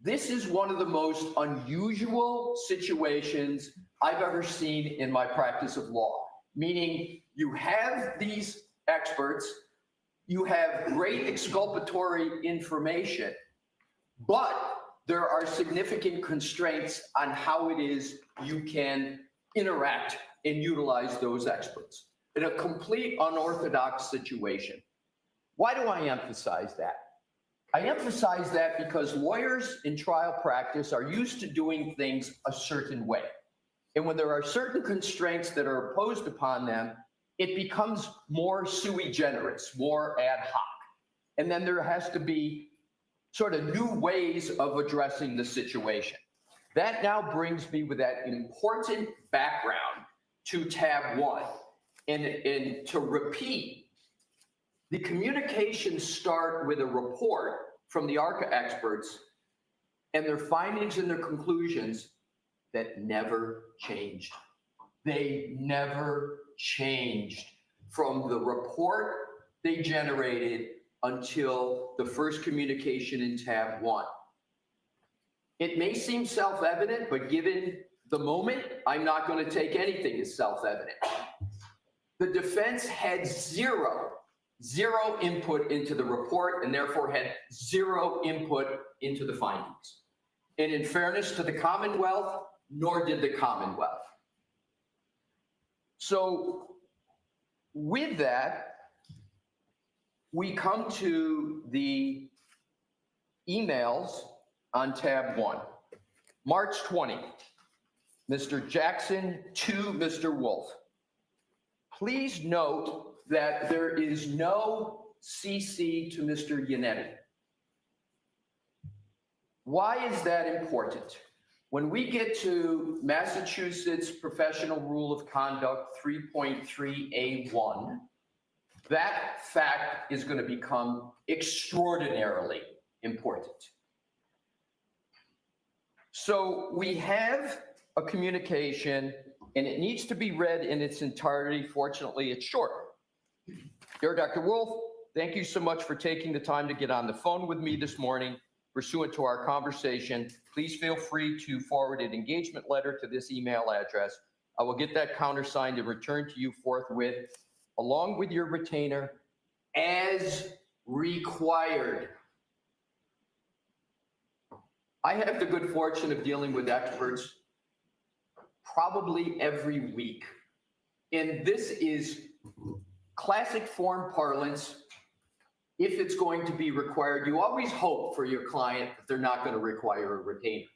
This is one of the most unusual situations I've ever seen in my practice of law, meaning you have these experts, you have great exculpatory information, but there are significant constraints on how it is you can interact and utilize those experts in a complete unorthodox situation. Why do I emphasize that? I emphasize that because lawyers in trial practice are used to doing things a certain way. And when there are certain constraints that are imposed upon them, it becomes more sui generis, more ad hoc. And then there has to be sort of new ways of addressing the situation. That now brings me with that important background to tab 1 and to repeat The communications start with a report from the ARCA experts and their findings and their conclusions that never changed. They never changed from the report they generated until the first communication in tab 1. It may seem self-evident, but given the moment, I'm not going to take anything as self-evident. The defense had zero input into the report and therefore had zero input into the findings. And in fairness to the Commonwealth, nor did the Commonwealth. So with that, we come to the emails on tab 1. March 20, Mr. Jackson to Mr. Wolf. Please note that there is no CC to Mr. Yannetti. Why is that important? When we get to Massachusetts Professional Rule of Conduct 3.3A1, that fact is going to become extraordinarily important. So we have a communication, and it needs to be read in its entirety. Fortunately, it's short. Dear Dr. Wolf, thank you so much for taking the time to get on the phone with me this morning. Pursuant to our conversation, please feel free to forward an engagement letter to this email address. I will get that countersigned and returned to you forthwith, along with your retainer, as required. I have the good fortune of dealing with experts probably every week. And this is classic form parlance. If it's going to be required, you always hope for your client that they're not going to require a retainer.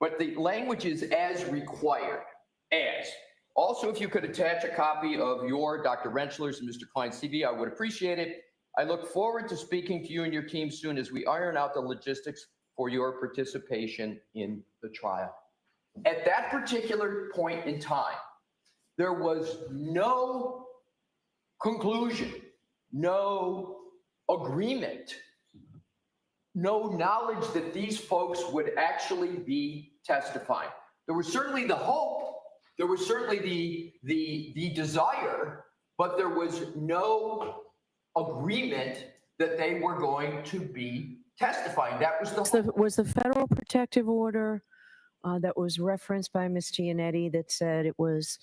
But the language is as required, as. Also, if you could attach a copy of your Dr. Rentschler's and Mr. Klein's CV, I would appreciate it. I look forward to speaking to you and your team soon as we iron out the logistics for your participation in the trial. At that particular point in time, there was no conclusion, no agreement, no knowledge that these folks would actually be testifying. There was certainly the hope, there was certainly the desire, but there was no agreement that they were going to be testifying. That was the hope. Was the federal protective order that was referenced by Ms. Giannetti that said it was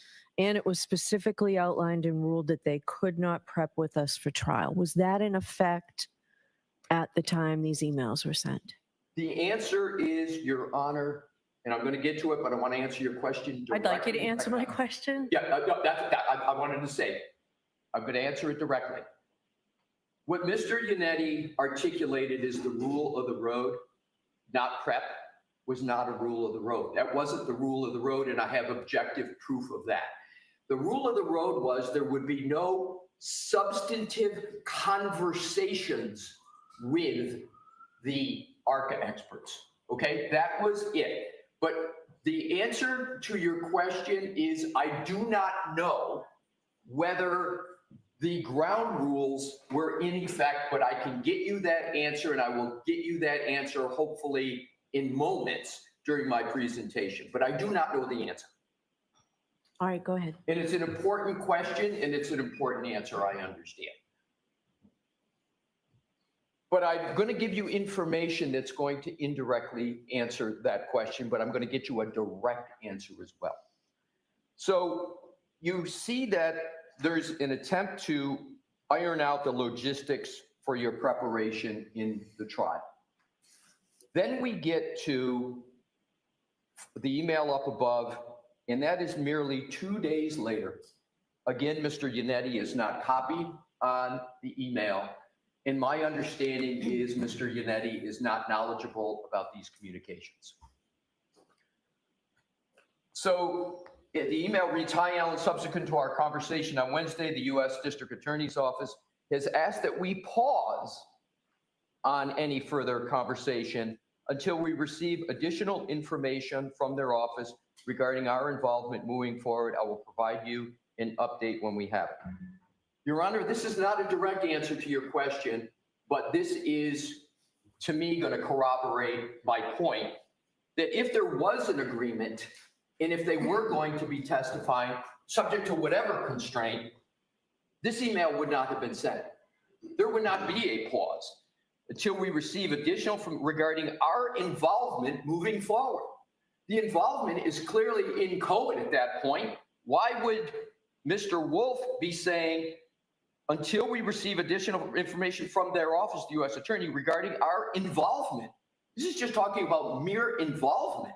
specifically outlined and ruled that they could not prep with us for trial. Was that in effect at the time these emails were sent? The answer is, Your Honor, and I'm going to get to it, but I want to answer your question directly. I'd like you to answer my question. Yeah, no, I wanted to say, I'm going to answer it directly. What Mr. Yannetti articulated as the rule of the road, not prep, was not a rule of the road. That wasn't the rule of the road, and I have objective proof of that. The rule of the road was there would be no substantive conversations with the ARCA experts. Okay, that was it. But the answer to your question is I do not know whether the ground rules were in effect, but I can get you that answer, and I will get you that answer hopefully in moments during my presentation. But I do not know the answer. All right, go ahead. And it's an important question, and it's an important answer, I understand. But I'm going to give you information that's going to indirectly answer that question, but I'm going to get you a direct answer as well. So you see that there's an attempt to iron out the logistics for your preparation in the trial. Then we get to the email up above, and that is merely 2 days later. Again, Mr. Yannetti is not copied on the email. And my understanding is Mr. Yannetti is not knowledgeable about these communications. So the email reads, "Hi, Alan. Subsequent to our conversation on Wednesday, the U.S. District Attorney's Office has asked that we pause on any further conversation until we receive additional information from their office regarding our involvement moving forward. I will provide you an update when we have it." Your Honor, this is not a direct answer to your question, but this is, to me, going to corroborate my point that if there was an agreement and if they were going to be testifying, subject to whatever constraint, this email would not have been sent. There would not be a pause until we receive additional regarding our involvement moving forward. The involvement is clearly in code at that point. Why would Mr. Wolf be saying, until we receive additional information from their office, the U.S. Attorney, regarding our involvement? This is just talking about mere involvement.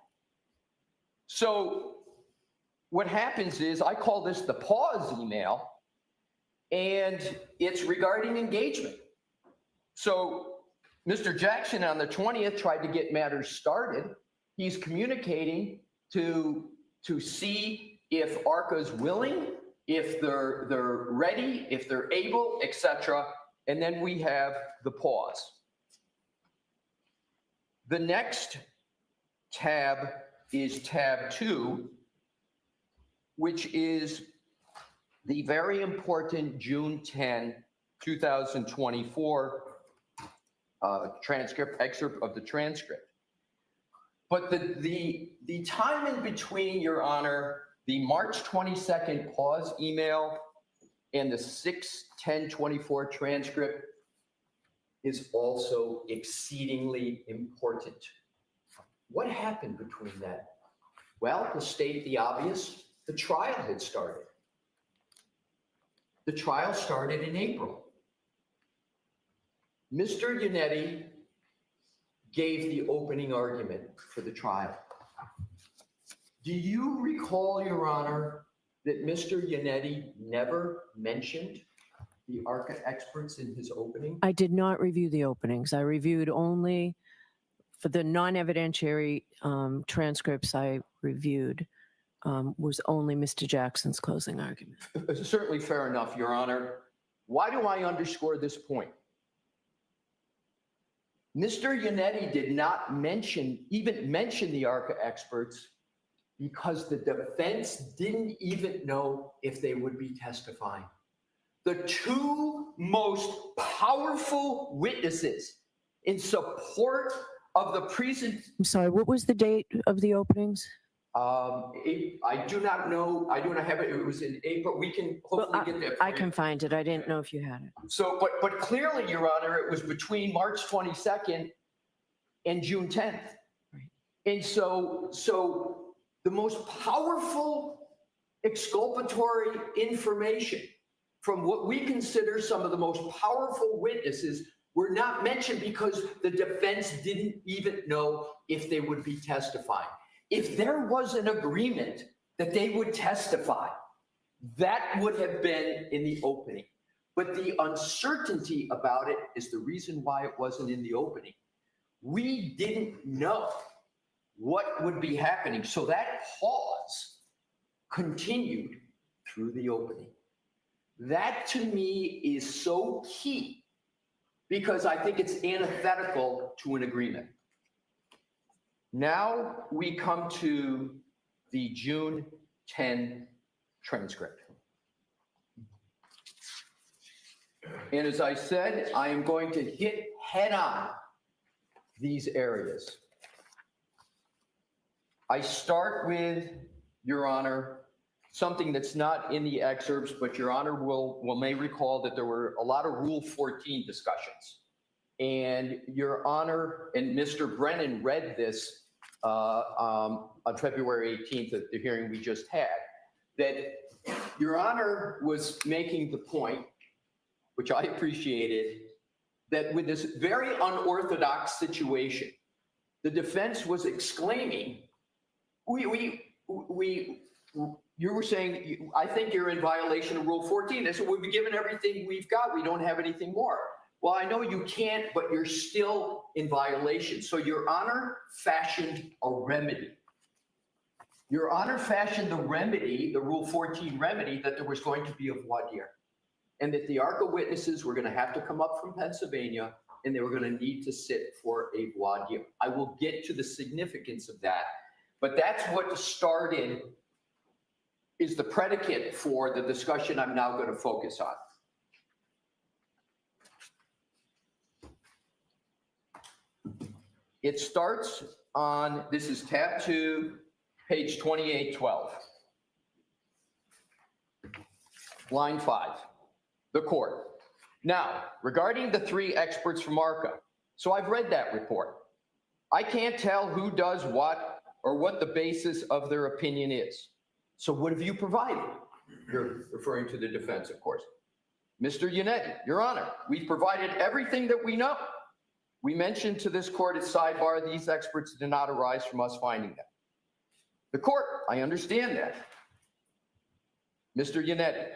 So what happens is I call this the pause email, and it's regarding engagement. So Mr. Jackson on the 20th tried to get matters started. He's communicating to see if ARCA's willing, if they're ready, if they're able, etc. And then we have the pause. The next tab is tab 2, which is the very important June 10, 2024 excerpt of the transcript. But the time in between, Your Honor, the March 22nd pause email and the 6/10/24 transcript is also exceedingly important. What happened between that? Well, to state the obvious, the trial had started. The trial started in April. Mr. Yannetti gave the opening argument for the trial. Do you recall, Your Honor, that Mr. Yannetti never mentioned the ARCA experts in his opening? I did not review the openings. I reviewed only for the non-evidentiary transcripts I reviewed was only Mr. Jackson's closing argument. Certainly fair enough, Your Honor. Why do I underscore this point? Mr. Yannetti did not even mention the ARCA experts because the defense didn't even know if they would be testifying. The two most powerful witnesses in support of the I'm sorry, what was the date of the openings? I do not know. I do not have it. It was in April. We can hopefully get that. I can find it. I didn't know if you had it. So, but clearly, Your Honor, it was between March 22nd and June 10th. Right. And so the most powerful exculpatory information from what we consider some of the most powerful witnesses were not mentioned because the defense didn't even know if they would be testifying. If there was an agreement that they would testify, that would have been in the opening. But the uncertainty about it is the reason why it wasn't in the opening. We didn't know what would be happening. So that pause continued through the opening. That to me is so key because I think it's antithetical to an agreement. Now we come to the June 10 transcript. And as I said, I am going to hit head on these areas. I start with, Your Honor, something that's not in the excerpts, but Your Honor may recall that there were a lot of Rule 14 discussions. And Your Honor and Mr. Brennan read this on February 18th at the hearing we just had, that Your Honor was making the point, which I appreciated, that with this very unorthodox situation, the defense was exclaiming, you were saying, I think you're in violation of Rule 14. They said, we've given everything we've got. We don't have anything more. Well, I know you can't, but you're still in violation. So Your Honor fashioned a remedy. Your Honor fashioned the remedy, the Rule 14 remedy, that there was going to be a voir dire, and that the ARCA witnesses were going to have to come up from Pennsylvania, and they were going to need to sit for a voir dire. I will get to the significance of that, but that's what started, is the predicate for the discussion I'm now going to focus on. It starts on, this is tab 2, page 2812. Line 5, the court. Now, regarding the 3 experts from ARCA, so I've read that report. I can't tell who does what or what the basis of their opinion is. So what have you provided? You're referring to the defense, of course. Mr. Yannetti, Your Honor, we've provided everything that we know. We mentioned to this court at sidebar, these experts did not arise from us finding them. The court, I understand that. Mr. Yannetti,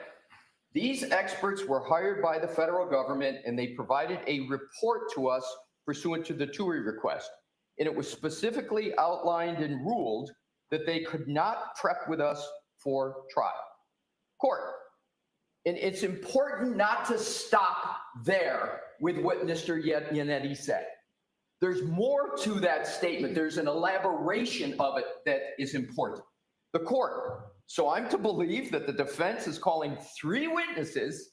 these experts were hired by the federal government and they provided a report to us pursuant to the TUI request. And it was specifically outlined and ruled that they could not prep with us for trial. Court, and it's important not to stop there with what Mr. Yannetti said. There's more to that statement. There's an elaboration of it that is important. The court, so I'm to believe that the defense is calling 3 witnesses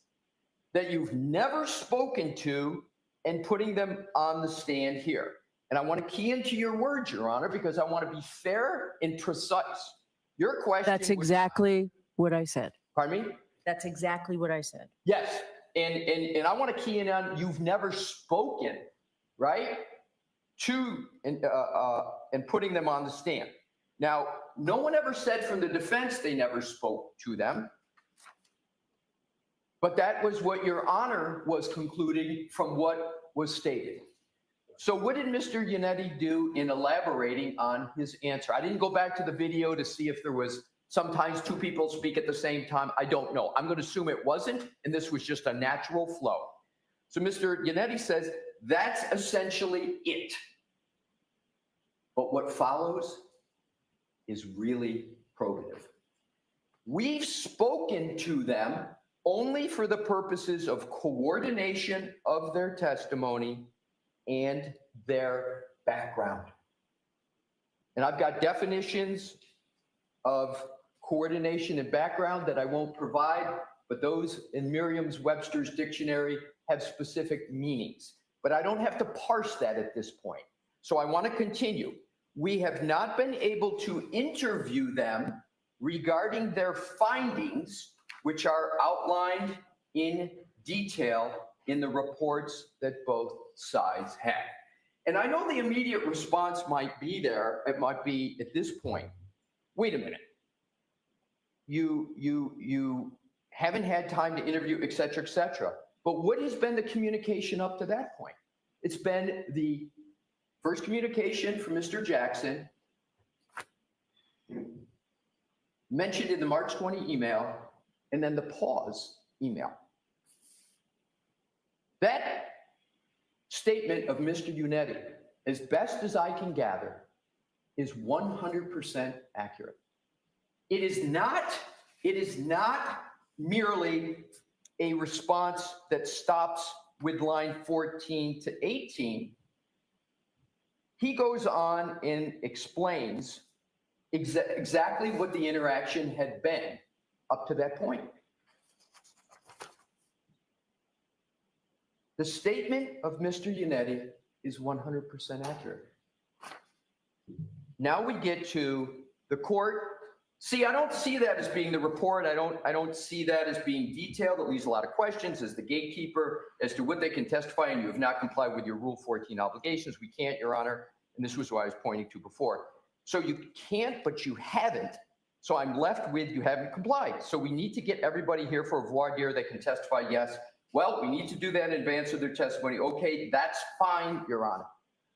that you've never spoken to and putting them on the stand here. And I want to key into your words, Your Honor, because I want to be fair and precise. Your question— That's exactly what I said. Pardon me? That's exactly what I said. Yes, and I want to key in on you've never spoken, right, to and putting them on the stand. Now, no one ever said from the defense they never spoke to them, but that was what Your Honor was concluding from what was stated. So what did Mr. Yannetti do in elaborating on his answer? I didn't go back to the video to see if there was sometimes 2 people speak at the same time. I don't know. I'm going to assume it wasn't, and this was just a natural flow. So Mr. Yannetti says that's essentially it. But what follows is really probative. We've spoken to them only for the purposes of coordination of their testimony and their background. And I've got definitions of coordination and background that I won't provide, but those in Merriam-Webster's dictionary have specific meanings. But I don't have to parse that at this point. So I want to continue. We have not been able to interview them regarding their findings, which are outlined in detail in the reports that both sides have. And I know the immediate response might be there. It might be at this point, wait a minute. You haven't had time to interview, et cetera, et cetera. But what has been the communication up to that point? It's been the first communication from Mr. Jackson, mentioned in the March 20 email, and then the pause email. That statement of Mr. Yannetti, as best as I can gather, is 100% accurate. It is not merely a response that stops with line 14 to 18. He goes on and explains exactly what the interaction had been up to that point. The statement of Mr. Yannetti is 100% accurate. Now we get to the court. See, I don't see that as being the report. I don't see that as being detailed. It leaves a lot of questions as the gatekeeper as to what they can testify, and you have not complied with your Rule 14 obligations. We can't, Your Honor, and this was what I was pointing to before. So you can't, but you haven't. So I'm left with you haven't complied. So we need to get everybody here for a voir dire that can testify, yes. Well, we need to do that in advance of their testimony. Okay, that's fine, Your Honor.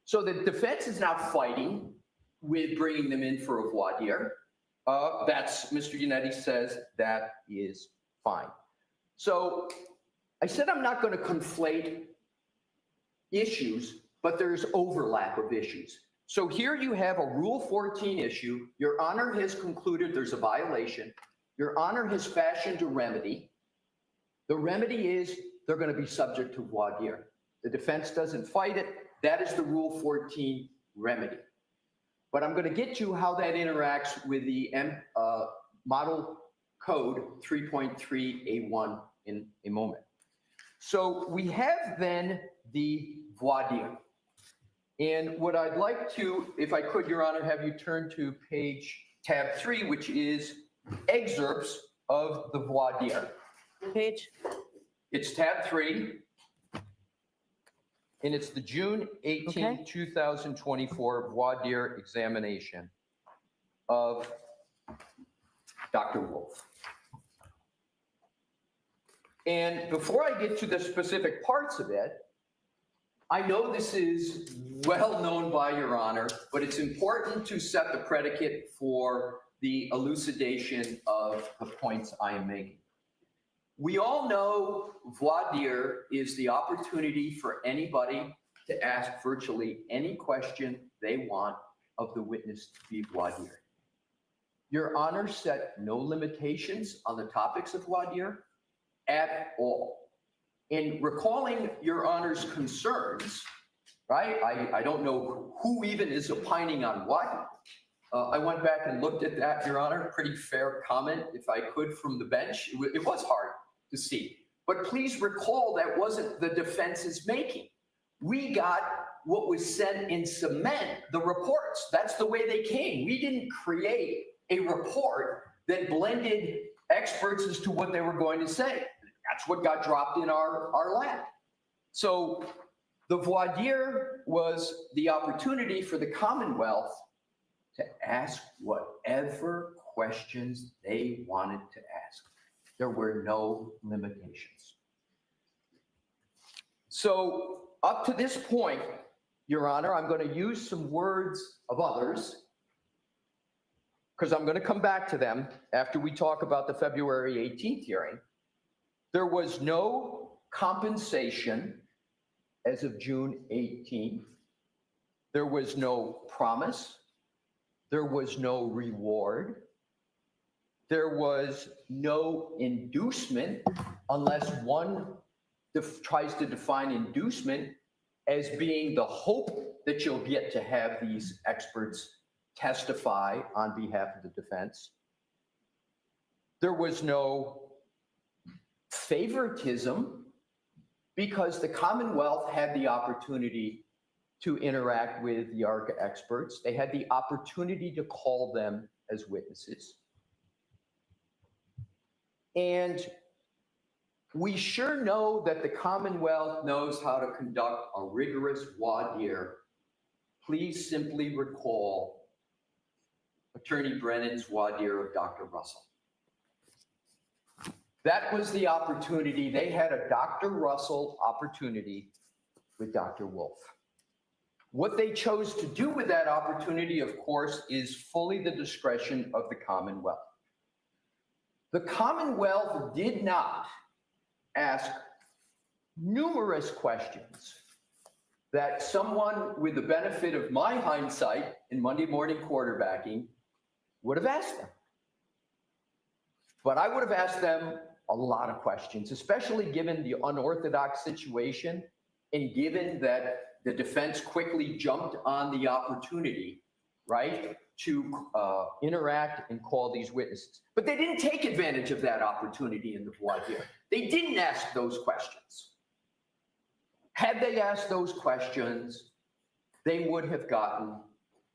So the defense is now fighting with bringing them in for a voir dire. That's, Mr. Yannetti says that is fine. So I said I'm not going to conflate issues, but there's overlap of issues. So here you have a Rule 14 issue. Your Honor has concluded there's a violation. Your Honor has fashioned a remedy. The remedy is they're going to be subject to voir dire. The defense doesn't fight it. That is the Rule 14 remedy. But I'm going to get to how that interacts with the Model Code 3.3A1 in a moment. So we have then the voir dire. And what I'd like to, if I could, Your Honor, have you turn to tab 3, which is excerpts of the voir dire. Page? It's tab 3, and it's the June 18, Okay. 2024 voir dire examination of Dr. Wolf. And before I get to the specific parts of it, I know this is well known by Your Honor, but it's important to set the predicate for the elucidation of the points I am making. We all know voir dire is the opportunity for anybody to ask virtually any question they want of the witness to be voir dire. Your Honor set no limitations on the topics of voir dire at all. In recalling Your Honor's concerns, right? I don't know who even is opining on what. I went back and looked at that, Your Honor. Pretty fair comment, if I could, from the bench. It was hard to see. But please recall that wasn't the defense's making. We got what was sent in cement, the reports. That's the way they came. We didn't create a report that blended experts as to what they were going to say. That's what got dropped in our lap. So the voir dire was the opportunity for the Commonwealth to ask whatever questions they wanted to ask. There were no limitations. So up to this point, Your Honor, I'm going to use some words of others because I'm going to come back to them after we talk about the February 18th hearing. There was no compensation as of June 18th. There was no promise. There was no reward. There was no inducement unless one tries to define inducement as being the hope that you'll get to have these experts testify on behalf of the defense. There was no favoritism because the Commonwealth had the opportunity to interact with the ARCA experts. They had the opportunity to call them as witnesses. And we sure know that the Commonwealth knows how to conduct a rigorous voir dire. Please simply recall Attorney Brennan's voir dire of Dr. Russell. That was the opportunity. They had a Dr. Russell opportunity with Dr. Wolf. What they chose to do with that opportunity, of course, is fully the discretion of the Commonwealth. The Commonwealth did not ask numerous questions that someone with the benefit of my hindsight in Monday morning quarterbacking would have asked them. But I would have asked them a lot of questions, especially given the unorthodox situation and given that the defense quickly jumped on the opportunity, right, to interact and call these witnesses. But they didn't take advantage of that opportunity in the voir dire. They didn't ask those questions. Had they asked those questions, they would have gotten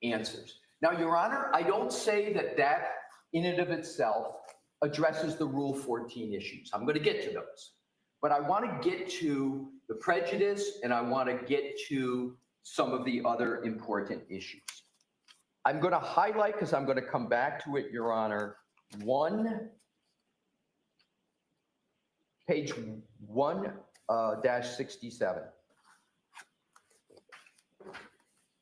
answers. Now, Your Honor, I don't say that that in and of itself addresses the Rule 14 issues. I'm going to get to those. But I want to get to the prejudice and I want to get to some of the other important issues. I'm going to highlight, because I'm going to come back to it, Your Honor, page 1-67.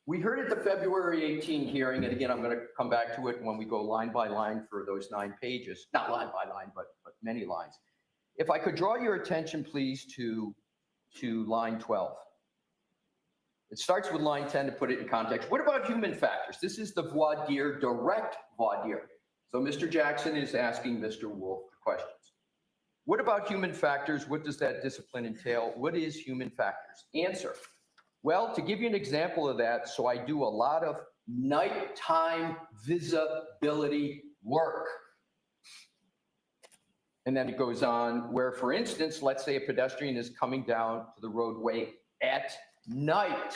We heard at the February 18 hearing, and again, I'm going to come back to it when we go line by line for those 9 pages. Not line by line, but many lines. If I could draw your attention, please, to line 12. It starts with line 10 to put it in context. What about human factors? This is the voir dire, direct voir dire. So Mr. Jackson is asking Mr. Wolf the questions. What about human factors? What does that discipline entail? What is human factors? Answer. Well, to give you an example of that, so I do a lot of nighttime visibility work. And then it goes on where, for instance, let's say a pedestrian is coming down to the roadway at night.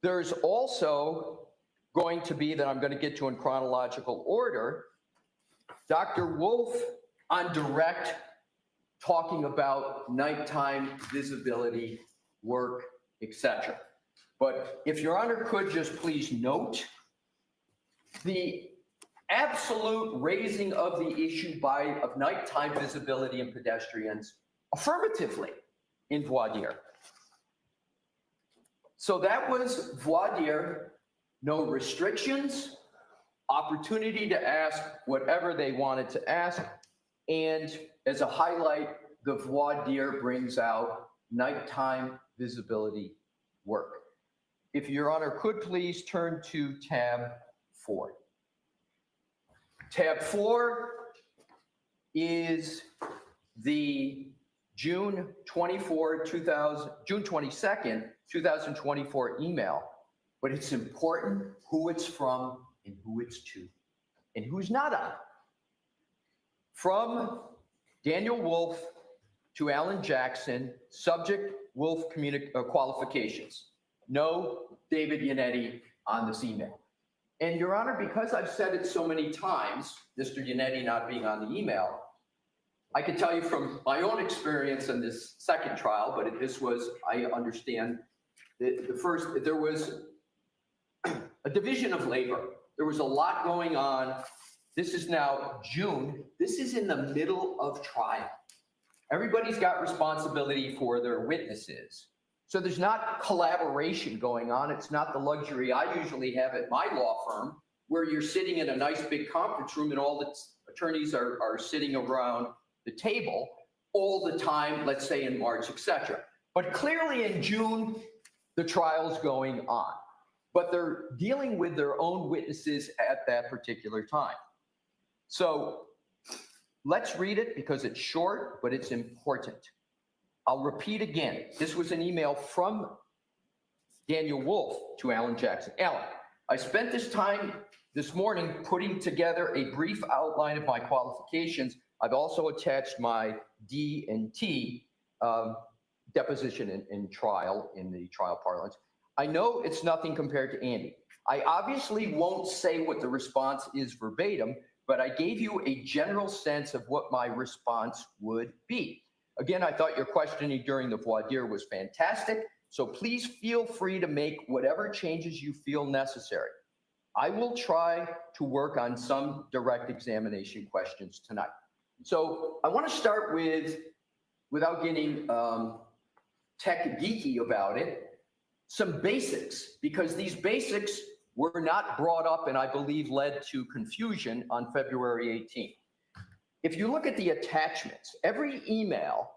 There's also going to be, that I'm going to get to in chronological order, Dr. Wolf on direct talking about nighttime visibility, work, etc. But if Your Honor could just please note the absolute raising of the issue of nighttime visibility and pedestrians affirmatively in voir dire. So that was voir dire, no restrictions, opportunity to ask whatever they wanted to ask. And as a highlight, the voir dire brings out nighttime visibility work. If Your Honor could please turn to tab 4. Tab 4 is the June 22nd, 2024 email, but it's important who it's from and who it's to and who's not on. From Daniel Wolf to Alan Jackson, subject Wolf qualifications. No David Yannetti on this email. And Your Honor, because I've said it so many times, Mr. Yannetti not being on the email, I can tell you from my own experience in this second trial, but this was, I understand, the first, there was a division of labor. There was a lot going on. This is now June. This is in the middle of trial. Everybody's got responsibility for their witnesses. So there's not collaboration going on. It's not the luxury I usually have at my law firm, where you're sitting in a nice big conference room and all the attorneys are sitting around the table all the time, let's say in March, etc. But clearly in June, the trial's going on. But they're dealing with their own witnesses at that particular time. So let's read it because it's short, but it's important. I'll repeat again. This was an email from Daniel Wolf to Alan Jackson. Alan, I spent this time this morning putting together a brief outline of my qualifications. I've also attached my D&T deposition in trial, in the trial parlance. I know it's nothing compared to Andy. I obviously won't say what the response is verbatim, but I gave you a general sense of what my response would be. Again, I thought your questioning during the voir dire was fantastic, so please feel free to make whatever changes you feel necessary. I will try to work on some direct examination questions tonight. So I want to start with, without getting tech geeky about it, some basics, because these basics were not brought up and I believe led to confusion on February 18th. If you look at the attachments, every email,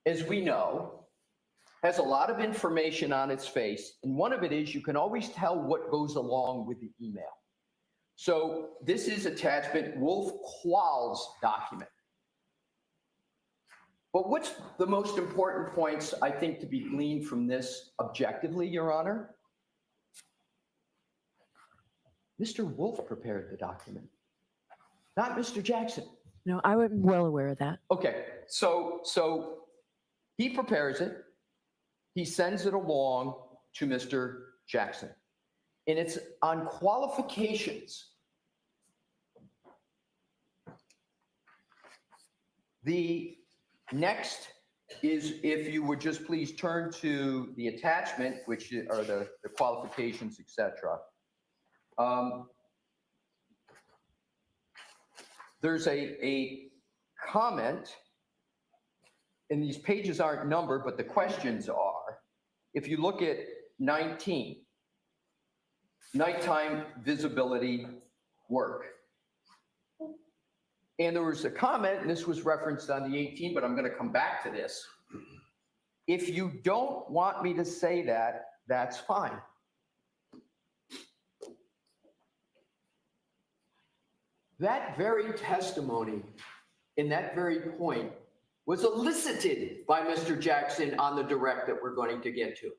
as we know, has a lot of information on its face. And one of it is you can always tell what goes along with the email. So this is attachment Wolf Qual's document. But what's the most important points, I think, to be gleaned from this objectively, Your Honor? Mr. Wolf prepared the document, not Mr. Jackson. No, I was well aware of that. Okay, so he prepares it, he sends it along to Mr. Jackson, and it's on qualifications. The next is, if you would just please turn to the attachment, which are the qualifications, etc. There's a comment, and these pages aren't numbered, but the questions are. If you look at 19, nighttime visibility work. And there was a comment, and this was referenced on the 18, but I'm going to come back to this. If you don't want me to say that, that's fine. That very testimony in that very point was elicited by Mr. Jackson on the direct that we're going to get to.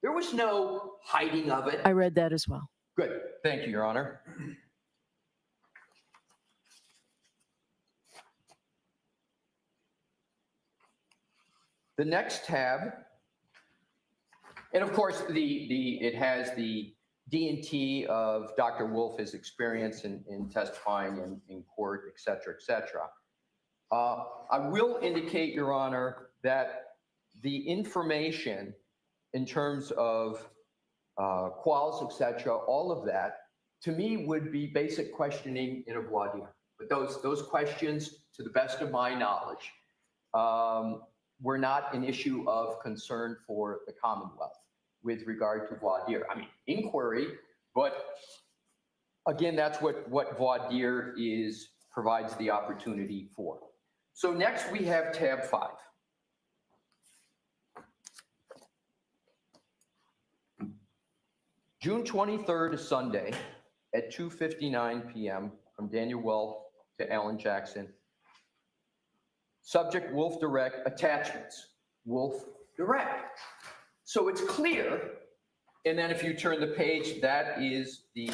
There was no hiding of it. I read that as well. Good. Thank you, Your Honor. The next tab, And of course, it has the D&T of Dr. Wolf's experience in testifying in court, et cetera, et cetera. I will indicate, Your Honor, that the information in terms of quals, et cetera, all of that, to me would be basic questioning in a voir dire. But those questions, to the best of my knowledge, were not an issue of concern for the Commonwealth with regard to voir dire. I mean, inquiry, but again, that's what voir dire provides the opportunity for. So next we have tab 5. June 23rd is Sunday at 2:59 p.m. from Daniel Wolf to Alan Jackson. Subject Wolf Direct, attachments, Wolf Direct. So it's clear, and then if you turn the page, that is the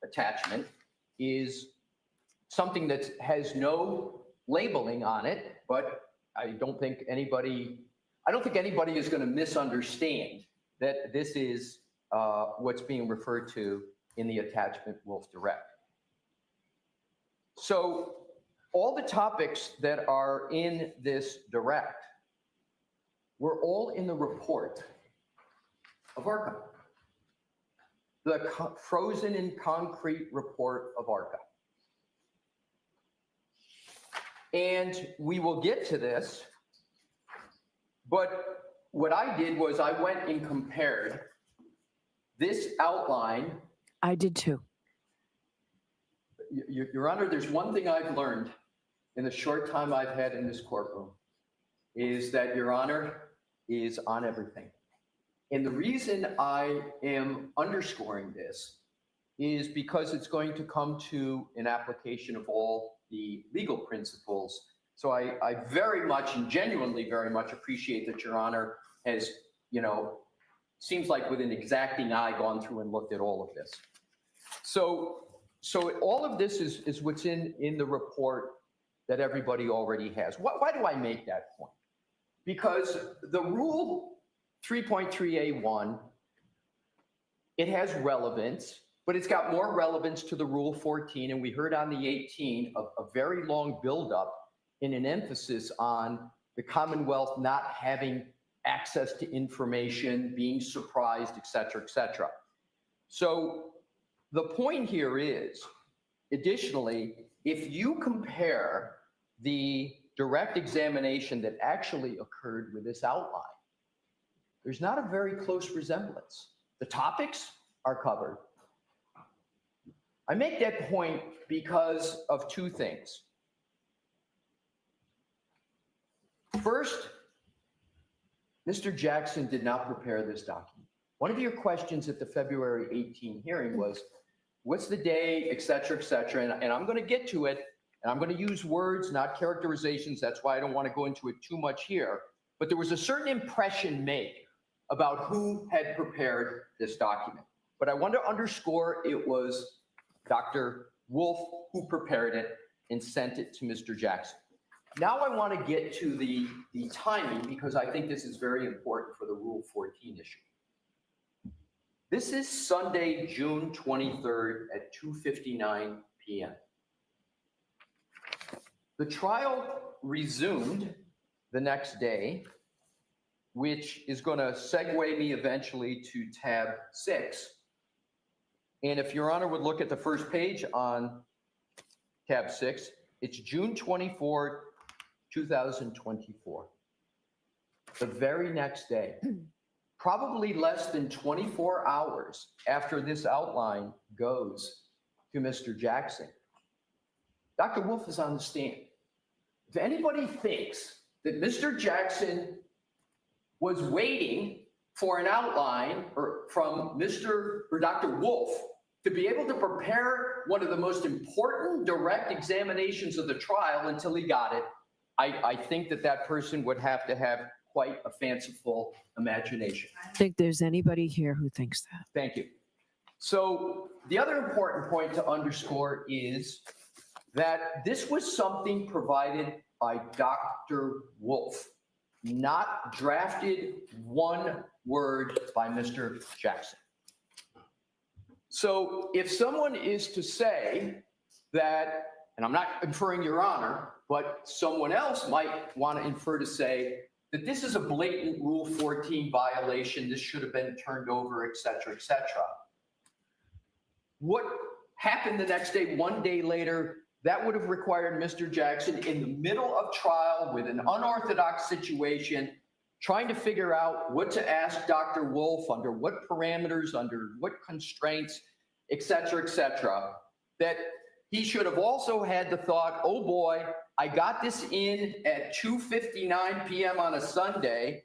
attachment, is something that has no labeling on it, but I don't think anybody is going to misunderstand that this is what's being referred to in the attachment Wolf Direct. So all the topics that are in this direct were all in the report of ARCA, the frozen in concrete report of ARCA. And we will get to this, but what I did was I went and compared this outline. I did too. Your Honor, there's one thing I've learned in the short time I've had in this courtroom is that Your Honor is on everything. And the reason I am underscoring this is because it's going to come to an application of all the legal principles. So I very much and genuinely very much appreciate that Your Honor has, seems like with an exacting eye gone through and looked at all of this. So all of this is what's in the report that everybody already has. Why do I make that point? Because the rule 3.3A1, it has relevance, but it's got more relevance to the Rule 14, and we heard on the 18 a very long buildup in an emphasis on the Commonwealth not having access to information, being surprised, et cetera, et cetera. So the point here is, additionally, if you compare the direct examination that actually occurred with this outline, there's not a very close resemblance. The topics are covered. I make that point because of two things. First, Mr. Jackson did not prepare this document. One of your questions at the February 18 hearing was, what's the day, et cetera, and I'm going to get to it, and I'm going to use words, not characterizations. That's why I don't want to go into it too much here. But there was a certain impression made about who had prepared this document. But I want to underscore it was Dr. Wolf who prepared it and sent it to Mr. Jackson. Now I want to get to the timing, because I think this is very important for the Rule 14 issue. This is Sunday, June 23rd at 2:59 p.m. The trial resumed the next day, which is going to segue me eventually to tab 6. And if Your Honor would look at the first page on tab 6, it's June 24, 2024. The very next day, probably less than 24 hours after this outline goes to Mr. Jackson, Dr. Wolf is on the stand. If anybody thinks that Mr. Jackson was waiting for an outline from Dr. Wolf to be able to prepare one of the most important direct examinations of the trial until he got it, I think that person would have to have quite a fanciful imagination. I don't think there's anybody here who thinks that. Thank you. So the other important point to underscore is that this was something provided by Dr. Wolf, not drafted one word by Mr. Jackson. So if someone is to say that, and I'm not inferring, Your Honor, but someone else might want to infer to say that this is a blatant Rule 14 violation, this should have been turned over, et cetera, et cetera. What happened the next day, one day later, that would have required Mr. Jackson in the middle of trial with an unorthodox situation, trying to figure out what to ask Dr. Wolf, under what parameters, under what constraints, et cetera, that he should have also had the thought, oh boy, I got this in at 2:59 p.m. on a Sunday.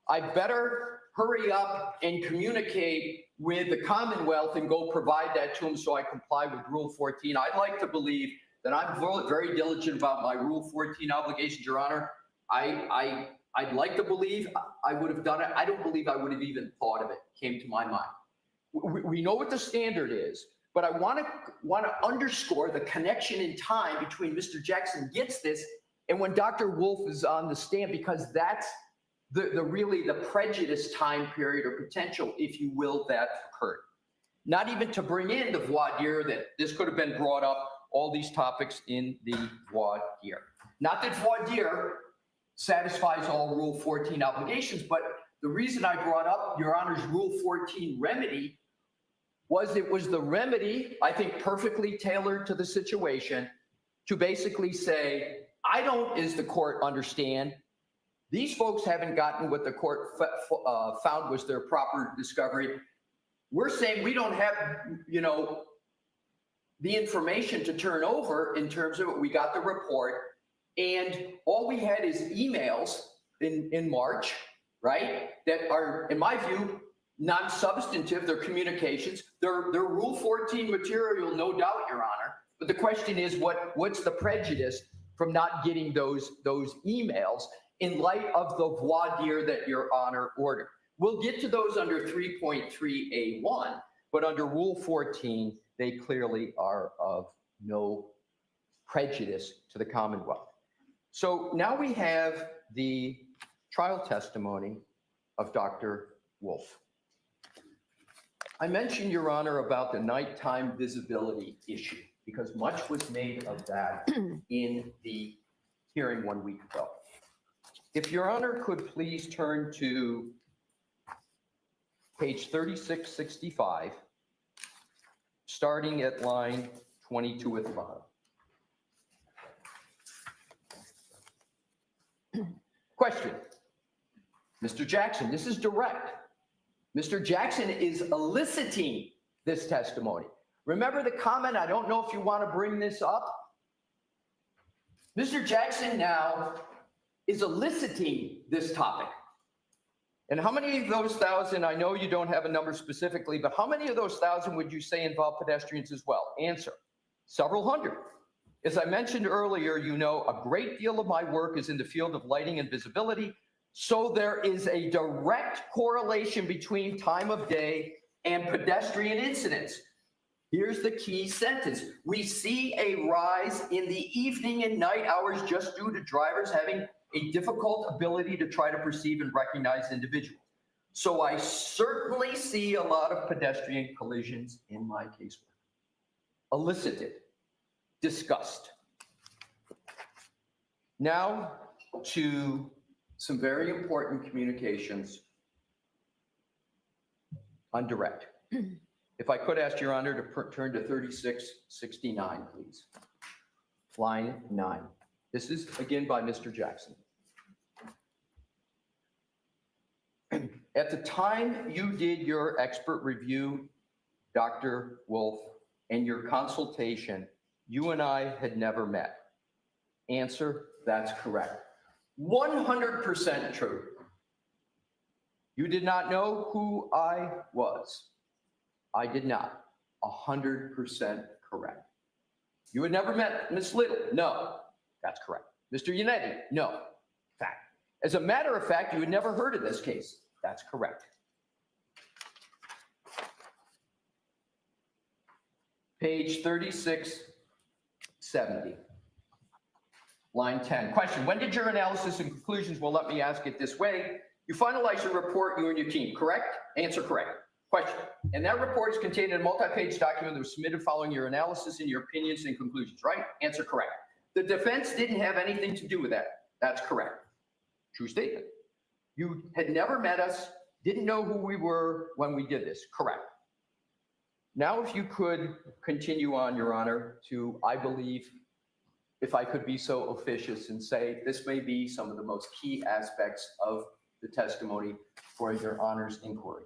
I better hurry up and communicate with the Commonwealth and go provide that to him so I comply with Rule 14. I'd like to believe that I'm very diligent about my Rule 14 obligations, Your Honor. I'd like to believe I would have done it. I don't believe I would have even thought of it, came to my mind. We know what the standard is, but I want to underscore the connection in time between Mr. Jackson gets this and when Dr. Wolf is on the stand, because that's really the prejudice time period or potential, if you will, that occurred. Not even to bring in the voir dire, that this could have been brought up, all these topics in the voir dire. Not that voir dire satisfies all Rule 14 obligations, but the reason I brought up Your Honor's Rule 14 remedy was it was the remedy, I think perfectly tailored to the situation, to basically say, I don't, as the court, understand, these folks haven't gotten what the court found was their proper discovery. We're saying we don't have, the information to turn over in terms of it. We got the report, and all we had is emails in March, right? That are, in my view, non-substantive. They're communications. They're Rule 14 material, no doubt, Your Honor. But the question is, what's the prejudice from not getting those emails in light of the voir dire that Your Honor ordered? We'll get to those under 3.3A1, but under Rule 14, they clearly are of no prejudice to the Commonwealth. So now we have the trial testimony of Dr. Wolf. I mentioned, Your Honor, about the nighttime visibility issue because much was made of that in the hearing 1 week ago. If Your Honor could please turn to page 3665, starting at line 22 at the bottom. Question. Mr. Jackson, this is direct. Mr. Jackson is eliciting this testimony. Remember the comment, I don't know if you want to bring this up? Mr. Jackson now is eliciting this topic. And how many of those 1,000, I know you don't have a number specifically, but how many of those 1,000 would you say involve pedestrians as well? Answer, several hundred. As I mentioned earlier, a great deal of my work is in the field of lighting and visibility. So there is a direct correlation between time of day and pedestrian incidents. Here's the key sentence. We see a rise in the evening and night hours just due to drivers having a difficult ability to try to perceive and recognize individuals. So I certainly see a lot of pedestrian collisions in my casework. Elicited, discussed. Now to some very important communications on direct. If I could ask Your Honor to turn to 3669, please. Line 9. This is again by Mr. Jackson. At the time you did your expert review, Dr. Wolf, and your consultation, you and I had never met. Answer, that's correct. 100% true. You did not know who I was. I did not. 100% correct. You had never met Ms. Little? No. That's correct. Mr. Yannetti? No. Fact. As a matter of fact, you had never heard of this case. That's correct. Page 3670. Line 10. Question. When did your analysis and conclusions, well, let me ask it this way, You finalized your report, you and your team, correct? Answer correct. Question. And that report is contained in a multi-page document that was submitted following your analysis and your opinions and conclusions, right? Answer correct. The defense didn't have anything to do with that. That's correct. True statement. You had never met us, didn't know who we were when we did this. Correct. Now, if you could continue on, Your Honor, to, I believe, if I could be so officious and say, this may be some of the most key aspects of the testimony for Your Honor's inquiry.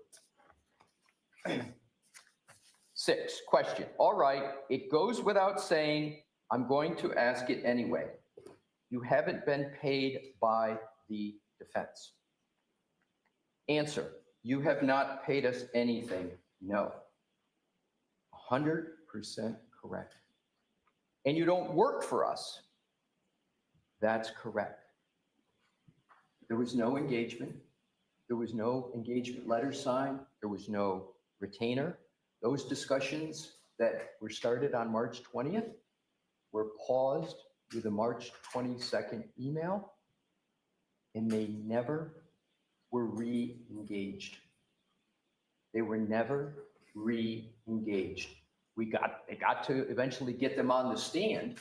6, question. All right, it goes without saying, I'm going to ask it anyway. You haven't been paid by the defense. Answer, you have not paid us anything. No. 100% correct. And you don't work for us. That's correct. There was no engagement. There was no engagement letter signed. There was no retainer. Those discussions that were started on March 20th were paused with a March 22nd email, and they never were re-engaged. They were never re-engaged. They got to eventually get them on the stand,